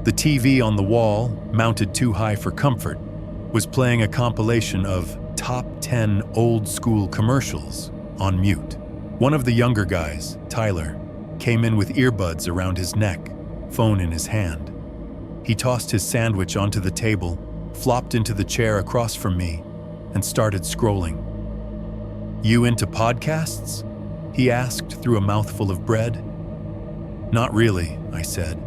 The TV on the wall, mounted too high for comfort, was playing a compilation of top 10 old-school commercials on mute. One of the younger guys, Tyler, came in with earbuds around his neck, phone in his hand. He tossed his sandwich onto the table, flopped into the chair across from me, and started scrolling. "You into podcasts?" he asked through a mouthful of bread. "Not really," I said,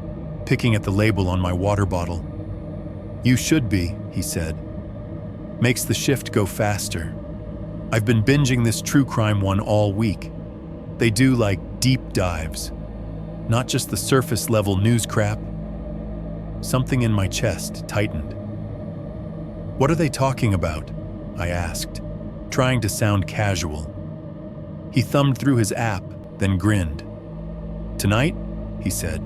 picking at the label on my water bottle. "You should be," he said. "Makes the shift go faster. I've been binging this true crime one all week. They do like deep dives, not just the surface level news crap." Something in my chest tightened. "What are they talking about?" I asked, trying to sound casual. He thumbed through his app, then grinned. "Tonight?" he said.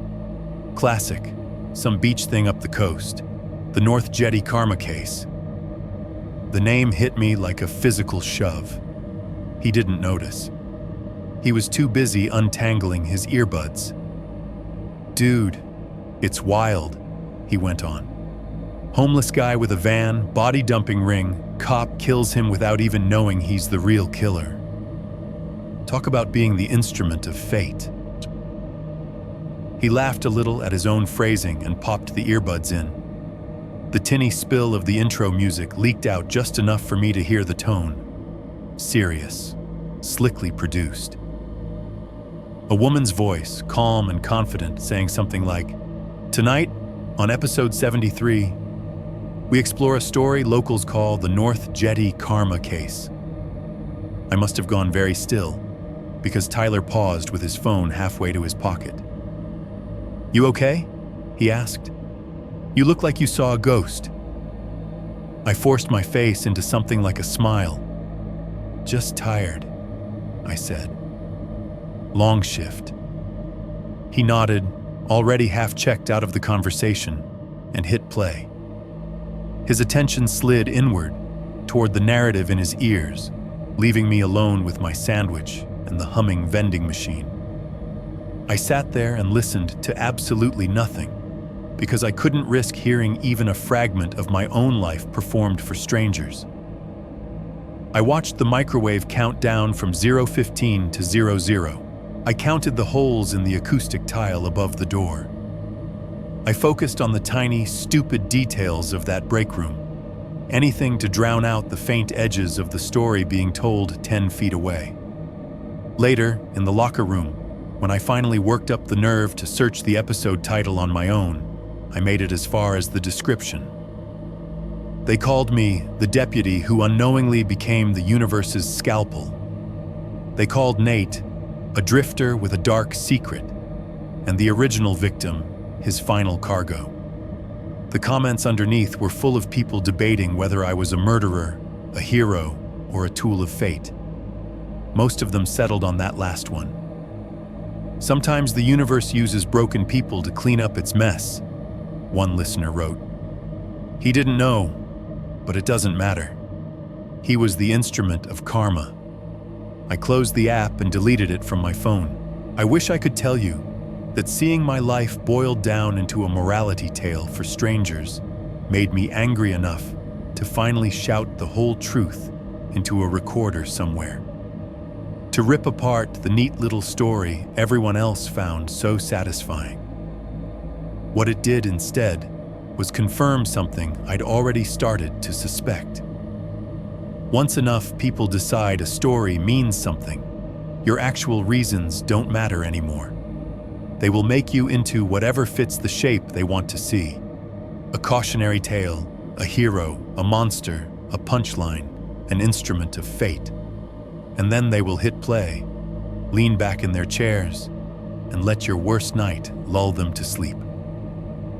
"Classic. Some beach thing up the coast. The North Jetty karma case." The name hit me like a physical shove. He didn't notice. He was too busy untangling his earbuds. "Dude, it's wild," he went on. "Homeless guy with a van, body dumping ring, cop kills him without even knowing he's the real killer. Talk about being the instrument of fate." He laughed a little at his own phrasing and popped the earbuds in. The tinny spill of the intro music leaked out just enough for me to hear the tone. Serious, slickly produced. A woman's voice, calm and confident, saying something like, "Tonight, on episode 73, we explore a story locals call the North Jetty karma case." I must have gone very still, because Tyler paused with his phone halfway to his pocket. "You okay?" he asked. "You look like you saw a ghost." I forced my face into something like a smile. "Just tired," I said. "Long shift." He nodded, already half checked out of the conversation, and hit play. His attention slid inward, toward the narrative in his ears, leaving me alone with my sandwich and the humming vending machine. I sat there and listened to absolutely nothing, because I couldn't risk hearing even a fragment of my own life performed for strangers. I watched the microwave count down from 0:15 to 00. I counted the holes in the acoustic tile above the door. I focused on the tiny, stupid details of that break room. Anything to drown out the faint edges of the story being told 10 feet away. Later, in the locker room, when I finally worked up the nerve to search the episode title on my own, I made it as far as the description. They called me the deputy who unknowingly became the universe's scalpel. They called Nate a drifter with a dark secret, and the original victim his final cargo. The comments underneath were full of people debating whether I was a murderer, a hero, or a tool of fate. Most of them settled on that last one. Sometimes the universe uses broken people to clean up its mess, one listener wrote. He didn't know, but it doesn't matter. He was the instrument of karma. I closed the app and deleted it from my phone. I wish I could tell you that seeing my life boiled down into a morality tale for strangers made me angry enough to finally shout the whole truth into a recorder somewhere. To rip apart the neat little story everyone else found so satisfying. What it did instead was confirm something I'd already started to suspect. Once enough people decide a story means something, your actual reasons don't matter anymore. They will make you into whatever fits the shape they want to see. A cautionary tale, a hero, a monster, a punchline, an instrument of fate. And then they will hit play, lean back in their chairs, and let your worst night lull them to sleep.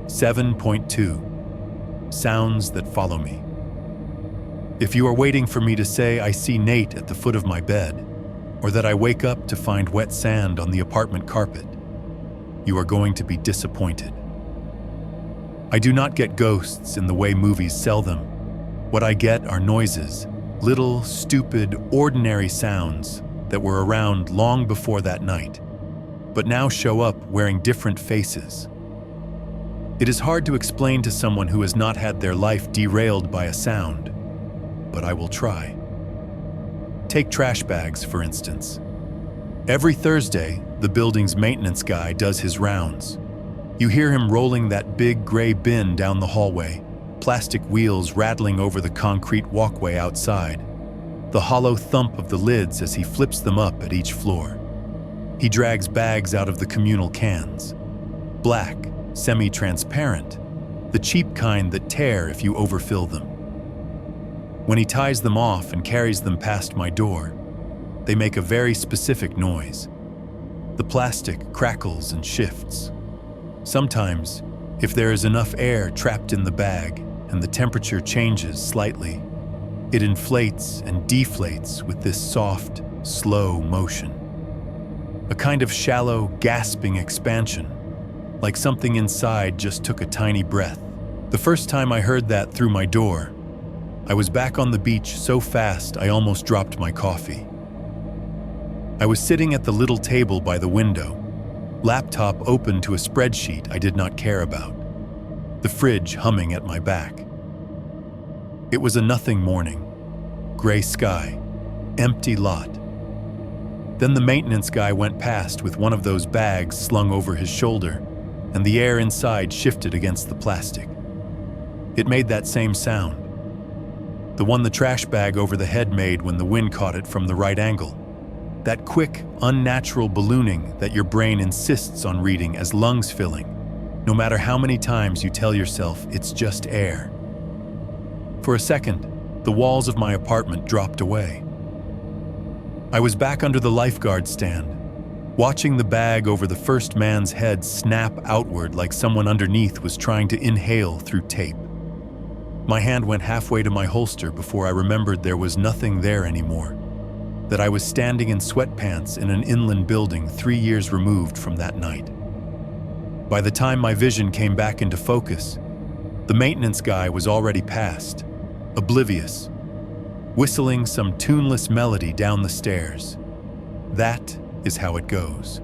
7.2 Sounds that follow me. If you are waiting for me to say I see Nate at the foot of my bed, or that I wake up to find wet sand on the apartment carpet, you are going to be disappointed. I do not get ghosts in the way movies sell them. What I get are noises, little, stupid, ordinary sounds that were around long before that night, but now show up wearing different faces. It is hard to explain to someone who has not had their life derailed by a sound, but I will try. Take trash bags, for instance. Every Thursday, the building's maintenance guy does his rounds. You hear him rolling that big gray bin down the hallway, plastic wheels rattling over the concrete walkway outside, the hollow thump of the lids as he flips them up at each floor. He drags bags out of the communal cans. Black, semi-transparent, the cheap kind that tear if you overfill them. When he ties them off and carries them past my door, they make a very specific noise. The plastic crackles and shifts. Sometimes, if there is enough air trapped in the bag and the temperature changes slightly, it inflates and deflates with this soft, slow motion. A kind of shallow, gasping expansion, like something inside just took a tiny breath. The first time I heard that through my door, I was back on the beach so fast I almost dropped my coffee. I was sitting at the little table by the window, laptop open to a spreadsheet I did not care about, the fridge humming at my back. It was a nothing morning, gray sky, empty lot. Then the maintenance guy went past with one of those bags slung over his shoulder, and the air inside shifted against the plastic. It made that same sound, the one the trash bag over the head made when the wind caught it from the right angle. That quick, unnatural ballooning that your brain insists on reading as lungs filling, no matter how many times you tell yourself it's just air. For a second, the walls of my apartment dropped away. I was back under the lifeguard stand, watching the bag over the first man's head snap outward like someone underneath was trying to inhale through tape. My hand went halfway to my holster before I remembered there was nothing there anymore, that I was standing in sweatpants in an inland building 3 years removed from that night. By the time my vision came back into focus, the maintenance guy was already past, oblivious, whistling some tuneless melody down the stairs. That is how it goes.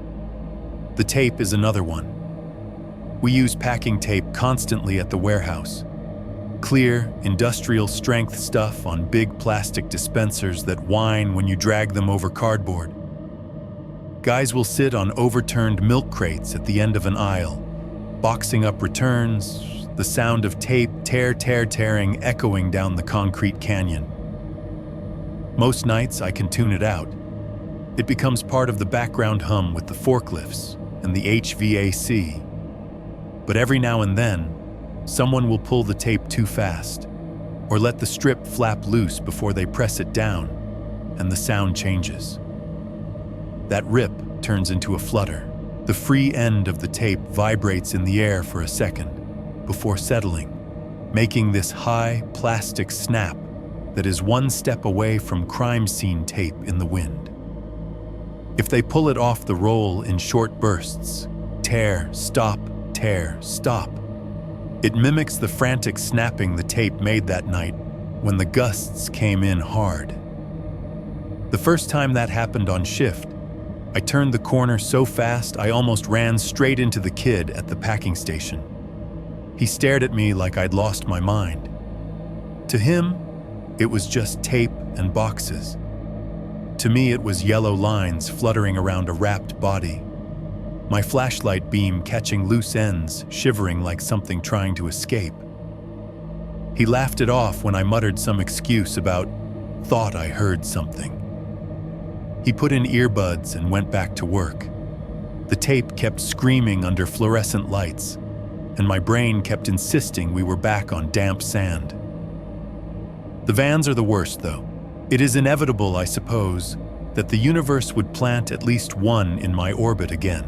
The tape is another one. We use packing tape constantly at the warehouse. Clear, industrial-strength stuff on big plastic dispensers that whine when you drag them over cardboard. Guys will sit on overturned milk crates at the end of an aisle, Boxing up returns, the sound of tape tearing echoing down the concrete canyon. Most nights I can tune it out. It becomes part of the background hum with the forklifts and the HVAC. But every now and then, someone will pull the tape too fast, or let the strip flap loose before they press it down, and the sound changes. That rip turns into a flutter. The free end of the tape vibrates in the air for a second, before settling, making this high plastic snap that is one step away from crime scene tape in the wind. If they pull it off the roll in short bursts, tear, stop, it mimics the frantic snapping the tape made that night when the gusts came in hard. The first time that happened on shift, I turned the corner so fast I almost ran straight into the kid at the packing station. He stared at me like I'd lost my mind. To him, it was just tape and boxes. To me, it was yellow lines fluttering around a wrapped body. My flashlight beam catching loose ends, shivering like something trying to escape. He laughed it off when I muttered some excuse about, "Thought I heard something." He put in earbuds and went back to work. The tape kept screaming under fluorescent lights, and my brain kept insisting we were back on damp sand. The vans are the worst, though. It is inevitable, I suppose, that the universe would plant at least one in my orbit again.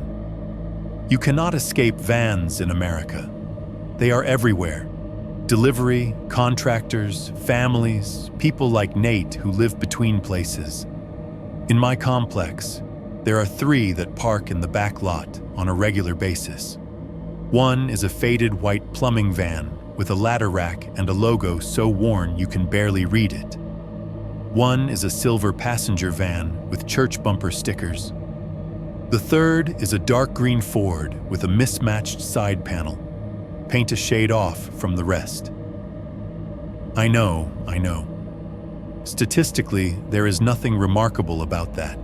You cannot escape vans in America. They are everywhere. Delivery, contractors, families, people like Nate who live between places. In my complex, there are 3 that park in the back lot on a regular basis. One is a faded white plumbing van with a ladder rack and a logo so worn you can barely read it. One is a silver passenger van with church bumper stickers. The third is a dark green Ford with a mismatched side panel, paint a shade off from the rest. I know. Statistically, there is nothing remarkable about that.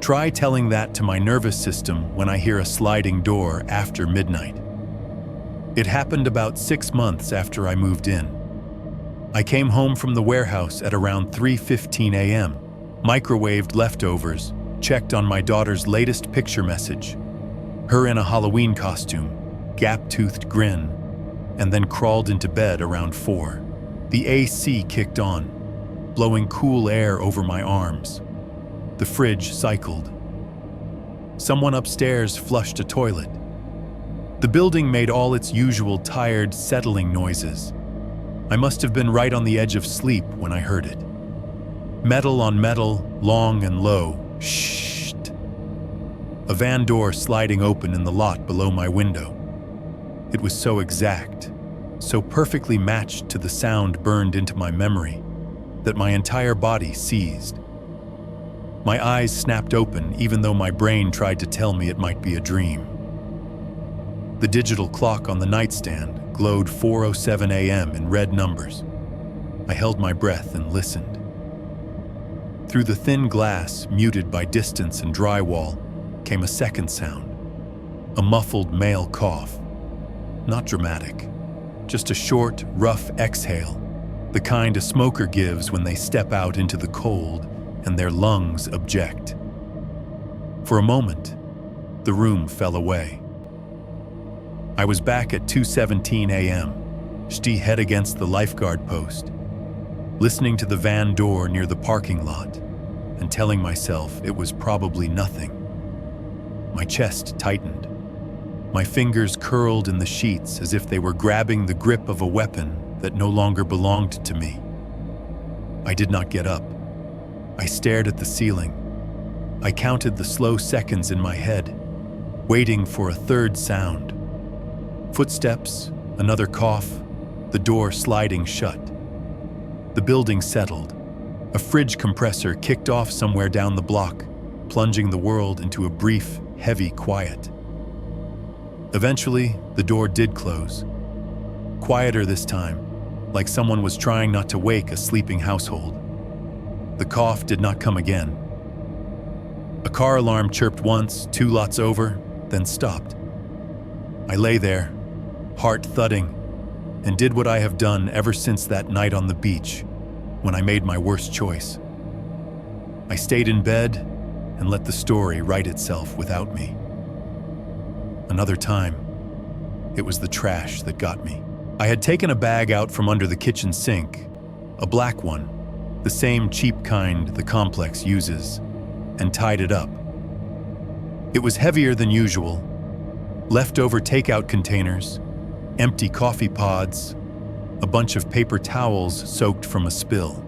Try telling that to my nervous system when I hear a sliding door after midnight. It happened about 6 months after I moved in. I came home from the warehouse at around 3:15 a.m., microwaved leftovers, checked on my daughter's latest picture message, her in a Halloween costume, gap-toothed grin, and then crawled into bed around 4. The AC kicked on, blowing cool air over my arms. The fridge cycled. Someone upstairs flushed a toilet. The building made all its usual tired, settling noises. I must have been right on the edge of sleep when I heard it. Metal on metal, long and low. Shh. A van door sliding open in the lot below my window. It was so exact, so perfectly matched to the sound burned into my memory, that my entire body seized. My eyes snapped open even though my brain tried to tell me it might be a dream. The digital clock on the nightstand glowed 4:07 a.m. in red numbers. I held my breath and listened. Through the thin glass, muted by distance and drywall, came a second sound. A muffled male cough. Not dramatic, just a short, rough exhale, the kind a smoker gives when they step out into the cold and their lungs object. For a moment, the room fell away. I was back at 2:17 a.m., head against the lifeguard post, listening to the van door near the parking lot and telling myself it was probably nothing. My chest tightened. My fingers curled in the sheets as if they were grabbing the grip of a weapon that no longer belonged to me. I did not get up. I stared at the ceiling. I counted the slow seconds in my head, waiting for a third sound. Footsteps, another cough, the door sliding shut. The building settled. A fridge compressor kicked off somewhere down the block, plunging the world into a brief, heavy quiet. Eventually, the door did close. Quieter this time, like someone was trying not to wake a sleeping household. The cough did not come again. A car alarm chirped once, 2 lots over, then stopped. I lay there, heart thudding, and did what I have done ever since that night on the beach when I made my worst choice. I stayed in bed and let the story write itself without me. Another time, it was the trash that got me. I had taken a bag out from under the kitchen sink, a black one, the same cheap kind the complex uses, and tied it up. It was heavier than usual. Leftover takeout containers, empty coffee pods, a bunch of paper towels soaked from a spill.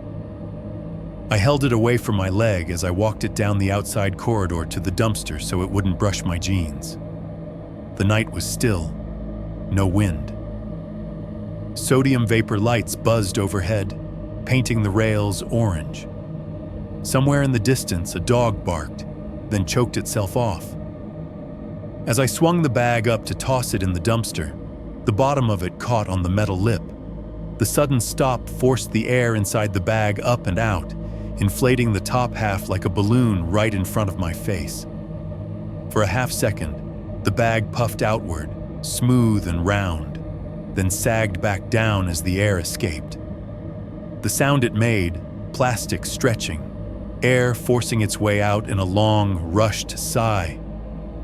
I held it away from my leg as I walked it down the outside corridor to the dumpster so it wouldn't brush my jeans. The night was still, no wind. Sodium vapor lights buzzed overhead, painting the rails orange. Somewhere in the distance, a dog barked, then choked itself off. As I swung the bag up to toss it in the dumpster, the bottom of it caught on the metal lip. The sudden stop forced the air inside the bag up and out, inflating the top half like a balloon right in front of my face. For a half second, the bag puffed outward, smooth and round, then sagged back down as the air escaped. The sound it made, plastic stretching, air forcing its way out in a long, rushed sigh,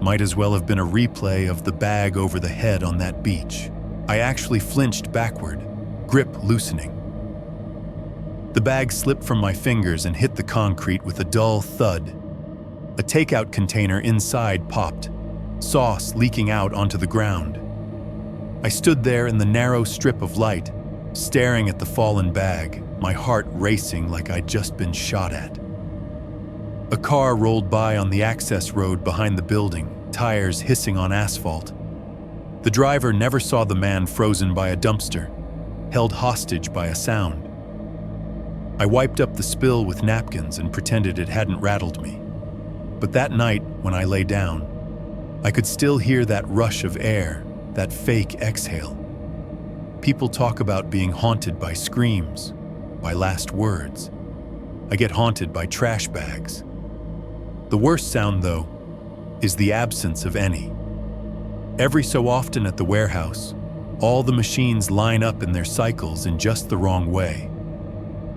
might as well have been a replay of the bag over the head on that beach. I actually flinched backward, grip loosening. The bag slipped from my fingers and hit the concrete with a dull thud. A takeout container inside popped, sauce leaking out onto the ground. I stood there in the narrow strip of light, staring at the fallen bag, my heart racing like I'd just been shot at. A car rolled by on the access road behind the building, tires hissing on asphalt. The driver never saw the man frozen by a dumpster, held hostage by a sound. I wiped up the spill with napkins and pretended it hadn't rattled me. But that night, when I lay down, I could still hear that rush of air, that fake exhale. People talk about being haunted by screams, by last words. I get haunted by trash bags. The worst sound, though, is the absence of any. Every so often at the warehouse, all the machines line up in their cycles in just the wrong way.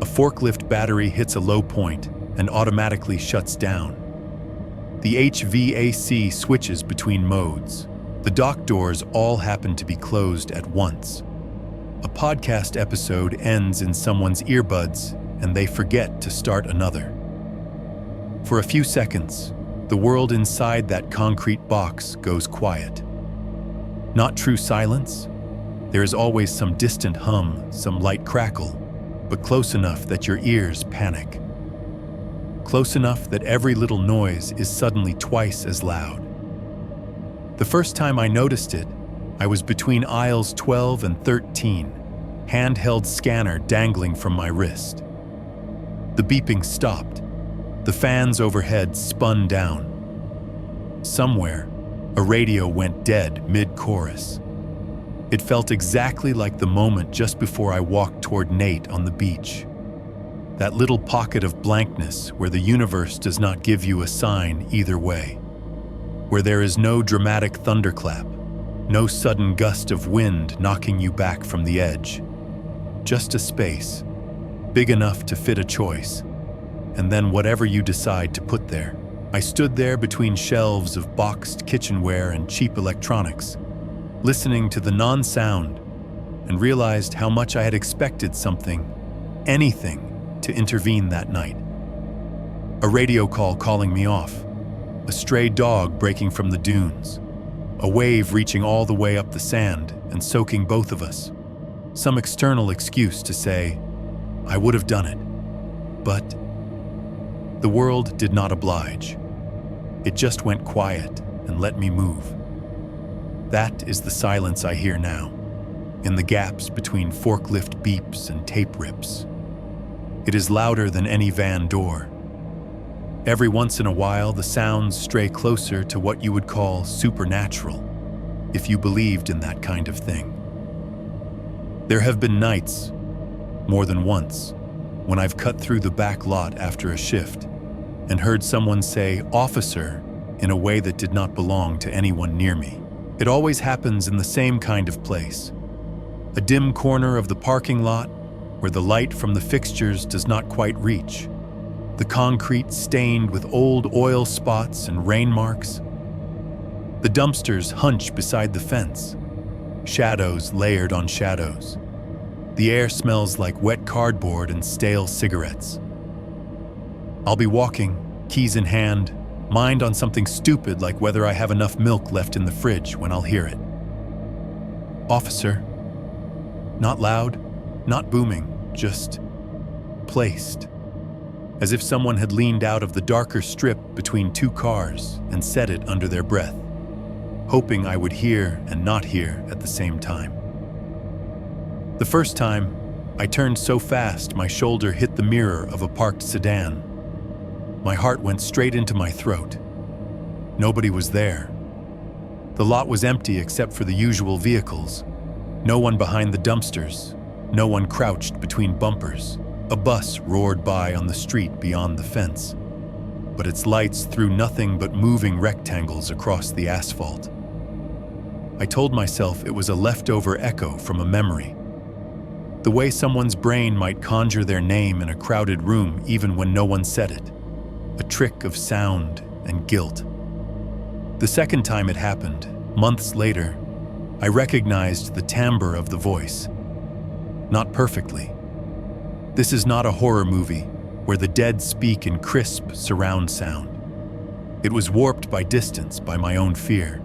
A forklift battery hits a low point and automatically shuts down. The HVAC switches between modes. The dock doors all happen to be closed at once. A podcast episode ends in someone's earbuds and they forget to start another. For a few seconds, the world inside that concrete box goes quiet. Not true silence. There is always some distant hum, some light crackle, but close enough that your ears panic. Close enough that every little noise is suddenly twice as loud. The first time I noticed it, I was between aisles 12 and 13, handheld scanner dangling from my wrist. The beeping stopped. The fans overhead spun down. Somewhere, a radio went dead mid-chorus. It felt exactly like the moment just before I walked toward Nate on the beach. That little pocket of blankness where the universe does not give you a sign either way. Where there is no dramatic thunderclap, no sudden gust of wind knocking you back from the edge. Just a space, big enough to fit a choice, and then whatever you decide to put there. I stood there between shelves of boxed kitchenware and cheap electronics, listening to the non-sound, and realized how much I had expected something, anything, to intervene that night. A radio call calling me off, a stray dog breaking from the dunes, a wave reaching all the way up the sand and soaking both of us, some external excuse to say, I would have done it, but the world did not oblige. It just went quiet and let me move. That is the silence I hear now, in the gaps between forklift beeps and tape rips. It is louder than any van door. Every once in a while, the sounds stray closer to what you would call supernatural, if you believed in that kind of thing. There have been nights, more than once, when I've cut through the back lot after a shift and heard someone say "officer" in a way that did not belong to anyone near me. It always happens in the same kind of place. A dim corner of the parking lot where the light from the fixtures does not quite reach. The concrete stained with old oil spots and rain marks. The dumpsters hunch beside the fence. Shadows layered on shadows. The air smells like wet cardboard and stale cigarettes. I'll be walking, keys in hand, mind on something stupid like whether I have enough milk left in the fridge when I'll hear it. Officer. Not loud, not booming, just placed. As if someone had leaned out of the darker strip between two cars and said it under their breath, hoping I would hear and not hear at the same time. The first time, I turned so fast my shoulder hit the mirror of a parked sedan. My heart went straight into my throat. Nobody was there. The lot was empty except for the usual vehicles. No one behind the dumpsters. No one crouched between bumpers. A bus roared by on the street beyond the fence, but its lights threw nothing but moving rectangles across the asphalt. I told myself it was a leftover echo from a memory. The way someone's brain might conjure their name in a crowded room even when no one said it. A trick of sound and guilt. The second time it happened, months later, I recognized the timbre of the voice. Not perfectly. This is not a horror movie where the dead speak in crisp surround sound. It was warped by distance, by my own fear.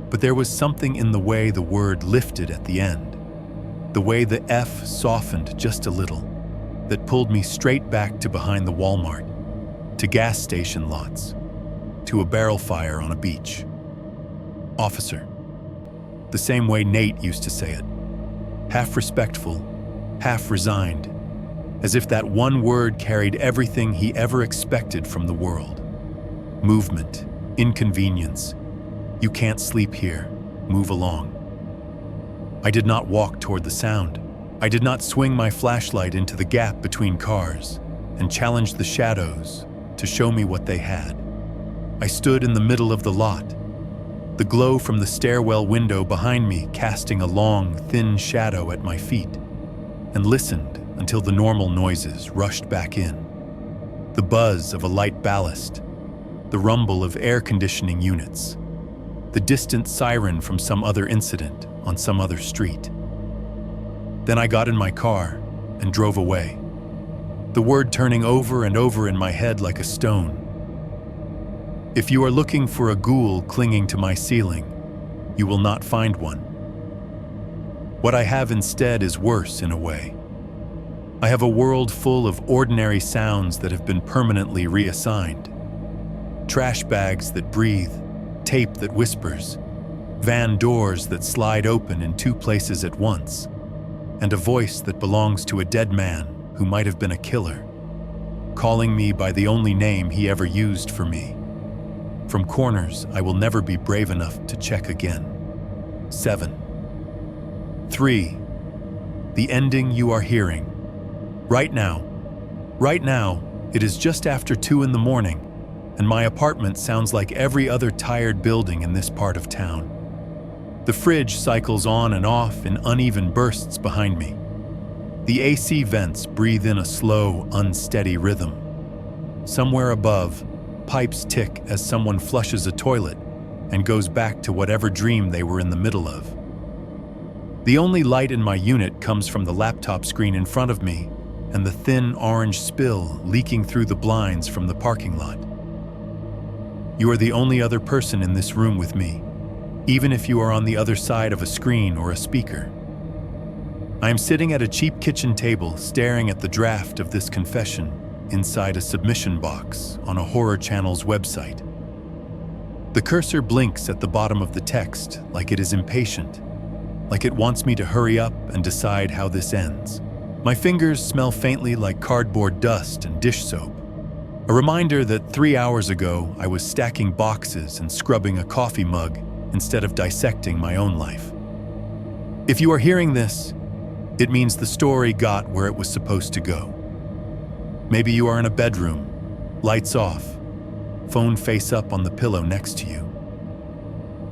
But there was something in the way the word lifted at the end, the way the F softened just a little, that pulled me straight back to behind the Walmart, to gas station lots, to a barrel fire on a beach. Officer. The same way Nate used to say it. Half respectful, half resigned, as if that one word carried everything he ever expected from the world. Movement, inconvenience. You can't sleep here. Move along. I did not walk toward the sound. I did not swing my flashlight into the gap between cars and challenge the shadows to show me what they had. I stood in the middle of the lot, the glow from the stairwell window behind me casting a long, thin shadow at my feet, and listened until the normal noises rushed back in. The buzz of a light ballast, the rumble of air conditioning units, the distant siren from some other incident on some other street. Then I got in my car and drove away, the word turning over and over in my head like a stone. If you are looking for a ghoul clinging to my ceiling, you will not find one. What I have instead is worse in a way. I have a world full of ordinary sounds that have been permanently reassigned. Trash bags that breathe, tape that whispers, van doors that slide open in two places at once, and a voice that belongs to a dead man who might have been a killer, calling me by the only name he ever used for me. From corners I will never be brave enough to check again. 7. 3. The ending you are hearing. Right now, it is just after 2 in the morning, and my apartment sounds like every other tired building in this part of town. The fridge cycles on and off in uneven bursts behind me. The AC vents breathe in a slow, unsteady rhythm. Somewhere above, pipes tick as someone flushes a toilet and goes back to whatever dream they were in the middle of. The only light in my unit comes from the laptop screen in front of me and the thin orange spill leaking through the blinds from the parking lot. You are the only other person in this room with me, even if you are on the other side of a screen or a speaker. I am sitting at a cheap kitchen table staring at the draft of this confession inside a submission box on a horror channel's website. The cursor blinks at the bottom of the text like it is impatient, like it wants me to hurry up and decide how this ends. My fingers smell faintly like cardboard dust and dish soap, a reminder that 3 hours ago I was stacking boxes and scrubbing a coffee mug instead of dissecting my own life. If you are hearing this, it means the story got where it was supposed to go. Maybe you are in a bedroom, lights off, phone face up on the pillow next to you.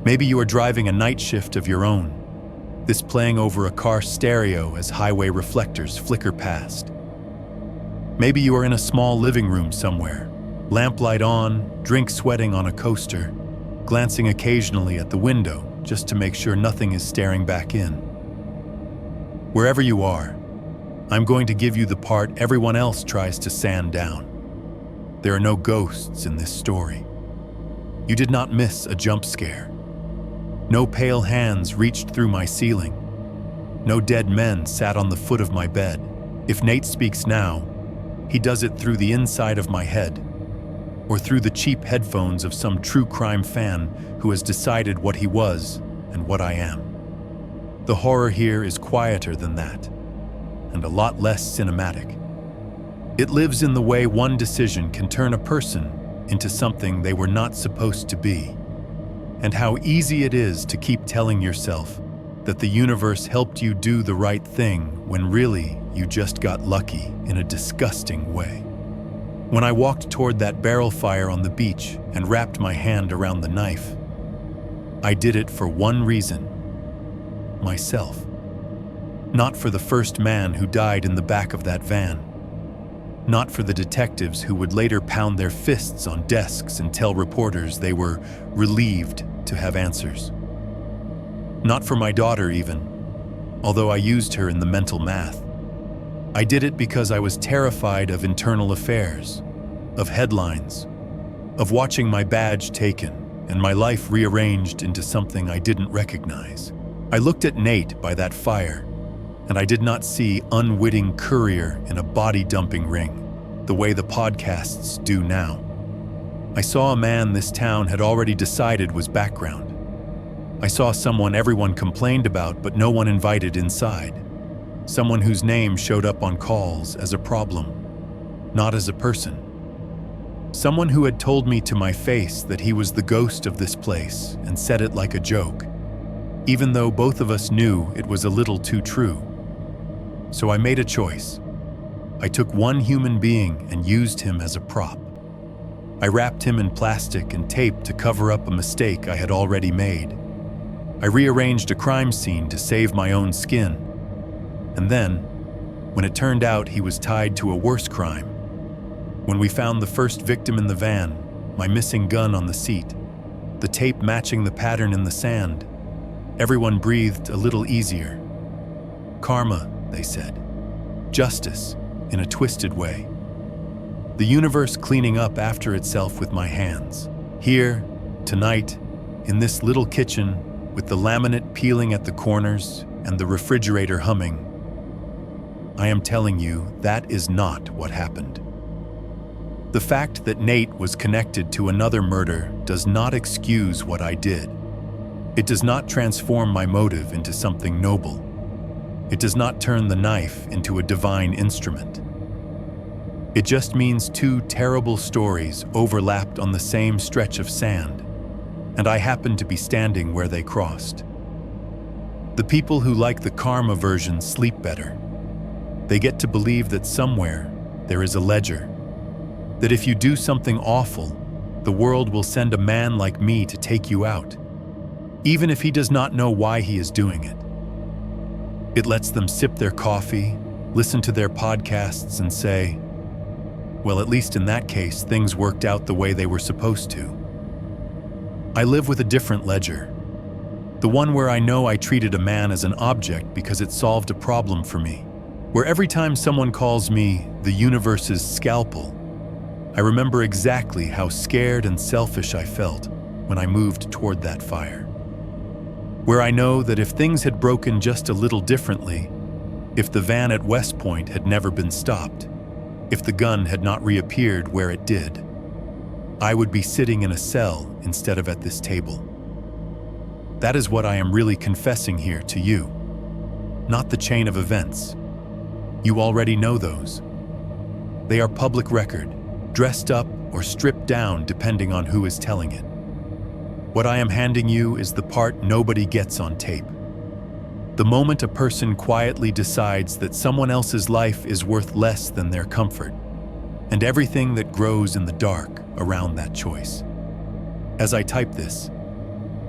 Maybe you are driving a night shift of your own, this playing over a car stereo as highway reflectors flicker past. Maybe you are in a small living room somewhere, lamplight on, drink sweating on a coaster, glancing occasionally at the window just to make sure nothing is staring back in. Wherever you are, I'm going to give you the part everyone else tries to sand down. There are no ghosts in this story. You did not miss a jump scare. No pale hands reached through my ceiling. No dead men sat on the foot of my bed. If Nate speaks now, he does it through the inside of my head, or through the cheap headphones of some true crime fan who has decided what he was and what I am. The horror here is quieter than that, and a lot less cinematic. It lives in the way one decision can turn a person into something they were not supposed to be, and how easy it is to keep telling yourself that the universe helped you do the right thing when really you just got lucky in a disgusting way. When I walked toward that barrel fire on the beach and wrapped my hand around the knife, I did it for one reason: myself. Not for the first man who died in the back of that van. Not for the detectives who would later pound their fists on desks and tell reporters they were relieved to have answers. Not for my daughter even, although I used her in the mental math. I did it because I was terrified of internal affairs, of headlines, of watching my badge taken and my life rearranged into something I didn't recognize. I looked at Nate by that fire, and I did not see unwitting courier in a body-dumping ring, the way the podcasts do now. I saw a man this town had already decided was background. I saw someone everyone complained about but no one invited inside. Someone whose name showed up on calls as a problem, not as a person. Someone who had told me to my face that he was the ghost of this place and said it like a joke, even though both of us knew it was a little too true. So I made a choice. I took one human being and used him as a prop. I wrapped him in plastic and tape to cover up a mistake I had already made. I rearranged a crime scene to save my own skin. And then, when it turned out he was tied to a worse crime, when we found the first victim in the van, my missing gun on the seat, the tape matching the pattern in the sand, everyone breathed a little easier. Karma, they said. Justice, in a twisted way. The universe cleaning up after itself with my hands. Here, tonight, in this little kitchen, with the laminate peeling at the corners and the refrigerator humming, I am telling you that is not what happened. The fact that Nate was connected to another murder does not excuse what I did. It does not transform my motive into something noble. It does not turn the knife into a divine instrument. It just means two terrible stories overlapped on the same stretch of sand, and I happened to be standing where they crossed. The people who like the karma version sleep better. They get to believe that somewhere there is a ledger, that if you do something awful, the world will send a man like me to take you out, even if he does not know why he is doing it. It lets them sip their coffee, listen to their podcasts, and say, well, at least in that case, things worked out the way they were supposed to. I live with a different ledger, the one where I know I treated a man as an object because it solved a problem for me, where every time someone calls me the universe's scalpel, I remember exactly how scared and selfish I felt when I moved toward that fire. Where I know that if things had broken just a little differently, if the van at West Point had never been stopped, if the gun had not reappeared where it did, I would be sitting in a cell instead of at this table. That is what I am really confessing here to you, not the chain of events. You already know those. They are public record, dressed up or stripped down depending on who is telling it. What I am handing you is the part nobody gets on tape. The moment a person quietly decides that someone else's life is worth less than their comfort, and everything that grows in the dark around that choice. As I type this,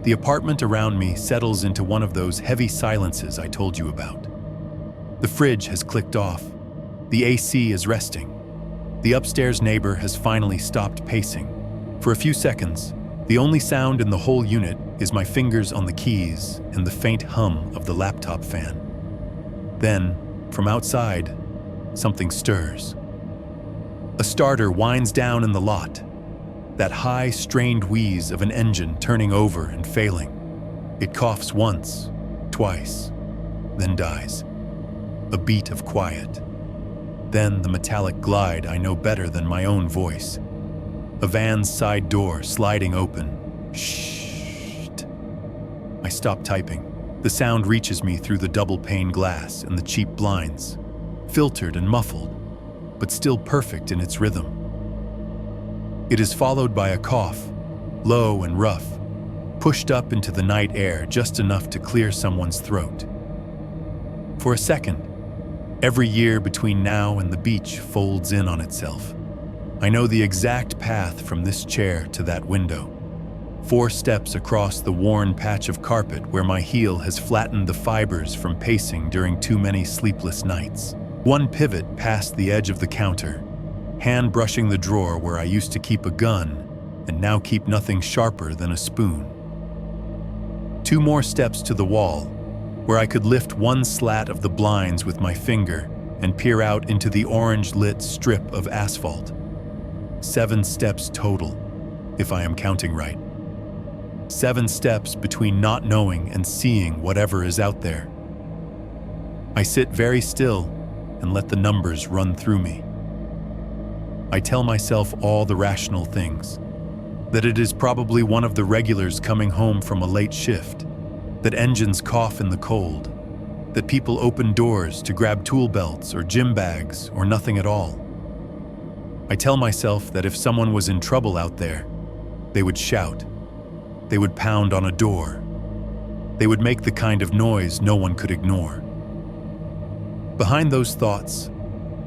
The apartment around me settles into one of those heavy silences I told you about. The fridge has clicked off. The AC is resting. The upstairs neighbor has finally stopped pacing. For a few seconds, the only sound in the whole unit is my fingers on the keys and the faint hum of the laptop fan. Then, from outside, something stirs. A starter winds down in the lot. That high, strained wheeze of an engine turning over and failing. It coughs once, twice, then dies. A beat of quiet. Then the metallic glide I know better than my own voice. A van's side door sliding open. Shh. I stop typing. The sound reaches me through the double-pane glass and the cheap blinds, filtered and muffled, but still perfect in its rhythm. It is followed by a cough, low and rough, pushed up into the night air just enough to clear someone's throat. For a second, every year between now and the beach folds in on itself. I know the exact path from this chair to that window. 4 steps across the worn patch of carpet where my heel has flattened the fibers from pacing during too many sleepless nights. 1 pivot past the edge of the counter, hand brushing the drawer where I used to keep a gun and now keep nothing sharper than a spoon. 2 more steps to the wall, where I could lift 1 slat of the blinds with my finger and peer out into the orange-lit strip of asphalt. 7 steps total, if I am counting right. 7 steps between not knowing and seeing whatever is out there. I sit very still and let the numbers run through me. I tell myself all the rational things, that it is probably one of the regulars coming home from a late shift, that engines cough in the cold, that people open doors to grab tool belts or gym bags or nothing at all. I tell myself that if someone was in trouble out there, they would shout. They would pound on a door. They would make the kind of noise no one could ignore. Behind those thoughts,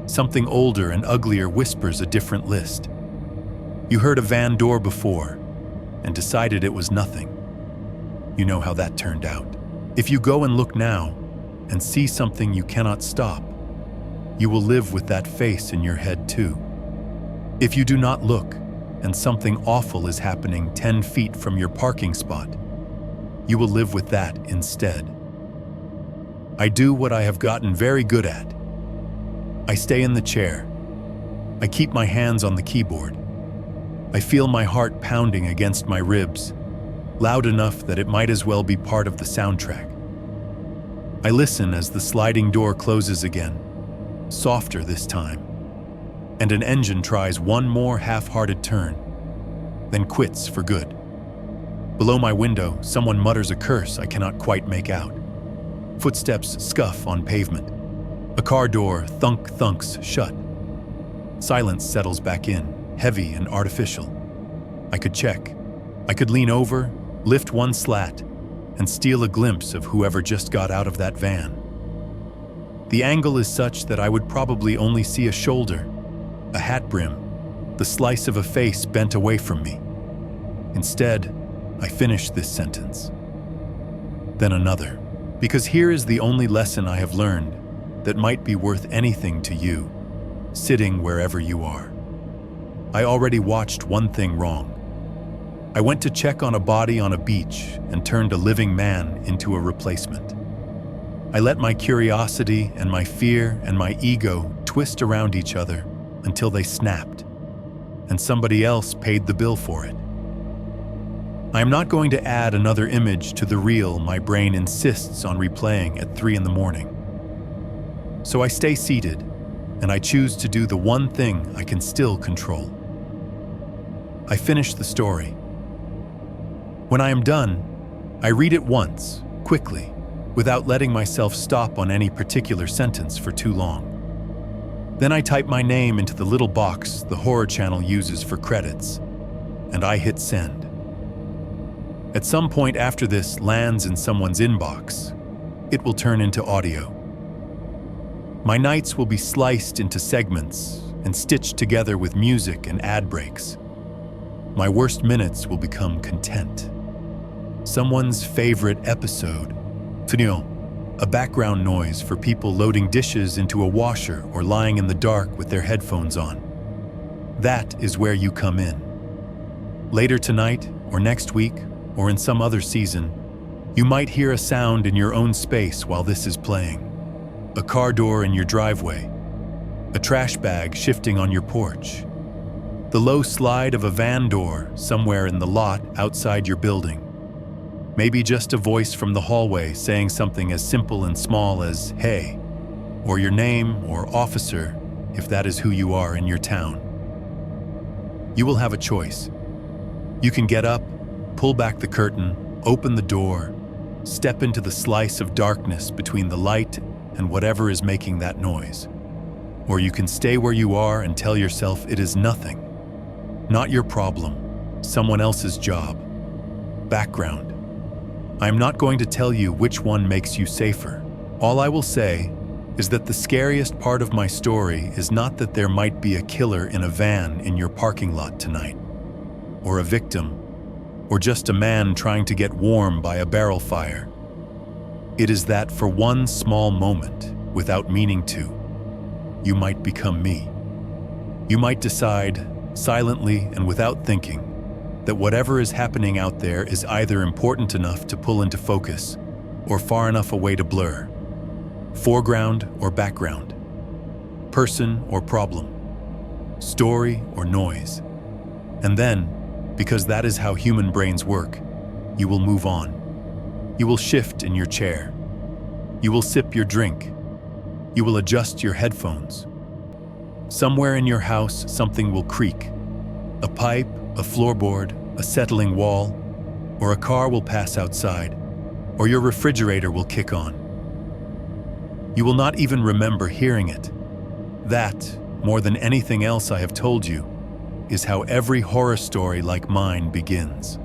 something older and uglier whispers a different list. You heard a van door before and decided it was nothing. You know how that turned out. If you go and look now and see something you cannot stop, you will live with that face in your head too. If you do not look and something awful is happening 10 feet from your parking spot, you will live with that instead. I do what I have gotten very good at. I stay in the chair. I keep my hands on the keyboard. I feel my heart pounding against my ribs, loud enough that it might as well be part of the soundtrack. I listen as the sliding door closes again, softer this time, and an engine tries 1 more half-hearted turn, then quits for good. Below my window, someone mutters a curse I cannot quite make out. Footsteps scuff on pavement. A car door thunks shut. Silence settles back in, heavy and artificial. I could check. I could lean over, lift 1 slat, and steal a glimpse of whoever just got out of that van. The angle is such that I would probably only see a shoulder, a hat brim, the slice of a face bent away from me. Instead, I finish this sentence. Then another, because here is the only lesson I have learned that might be worth anything to you, sitting wherever you are. I already watched one thing wrong. I went to check on a body on a beach and turned a living man into a replacement. I let my curiosity and my fear and my ego twist around each other until they snapped, and somebody else paid the bill for it. I am not going to add another image to the reel my brain insists on replaying at 3 a.m. So I stay seated, and I choose to do the one thing I can still control. I finish the story. When I am done, I read it once, quickly, without letting myself stop on any particular sentence for too long. Then I type my name into the little box the horror channel uses for credits, and I hit send. At some point after this lands in someone's inbox, it will turn into audio. My nights will be sliced into segments and stitched together with music and ad breaks. My worst minutes will become content. someone's favorite episode. Finio, a background noise for people loading dishes into a washer or lying in the dark with their headphones on. That is where you come in. Later tonight, or next week, or in some other season, you might hear a sound in your own space while this is playing. A car door in your driveway, a trash bag shifting on your porch, the low slide of a van door somewhere in the lot outside your building. Maybe just a voice from the hallway saying something as simple and small as, "Hey," or your name or officer, if that is who you are in your town. You will have a choice. You can get up, pull back the curtain, open the door, step into the slice of darkness between the light and whatever is making that noise. Or you can stay where you are and tell yourself it is nothing. Not your problem, someone else's job. Background. I am not going to tell you which one makes you safer. All I will say is that the scariest part of my story is not that there might be a killer in a van in your parking lot tonight, or a victim, or just a man trying to get warm by a barrel fire. It is that for one small moment, without meaning to, you might become me. You might decide, silently and without thinking, that whatever is happening out there is either important enough to pull into focus or far enough away to blur. Foreground or background. Person or problem. Story or noise. And then, because that is how human brains work, you will move on. You will shift in your chair. You will sip your drink. You will adjust your headphones. Somewhere in your house, something will creak. A pipe, a floorboard, a settling wall, or a car will pass outside, or your refrigerator will kick on. You will not even remember hearing it. That, more than anything else I have told you, is how every horror story like mine begins.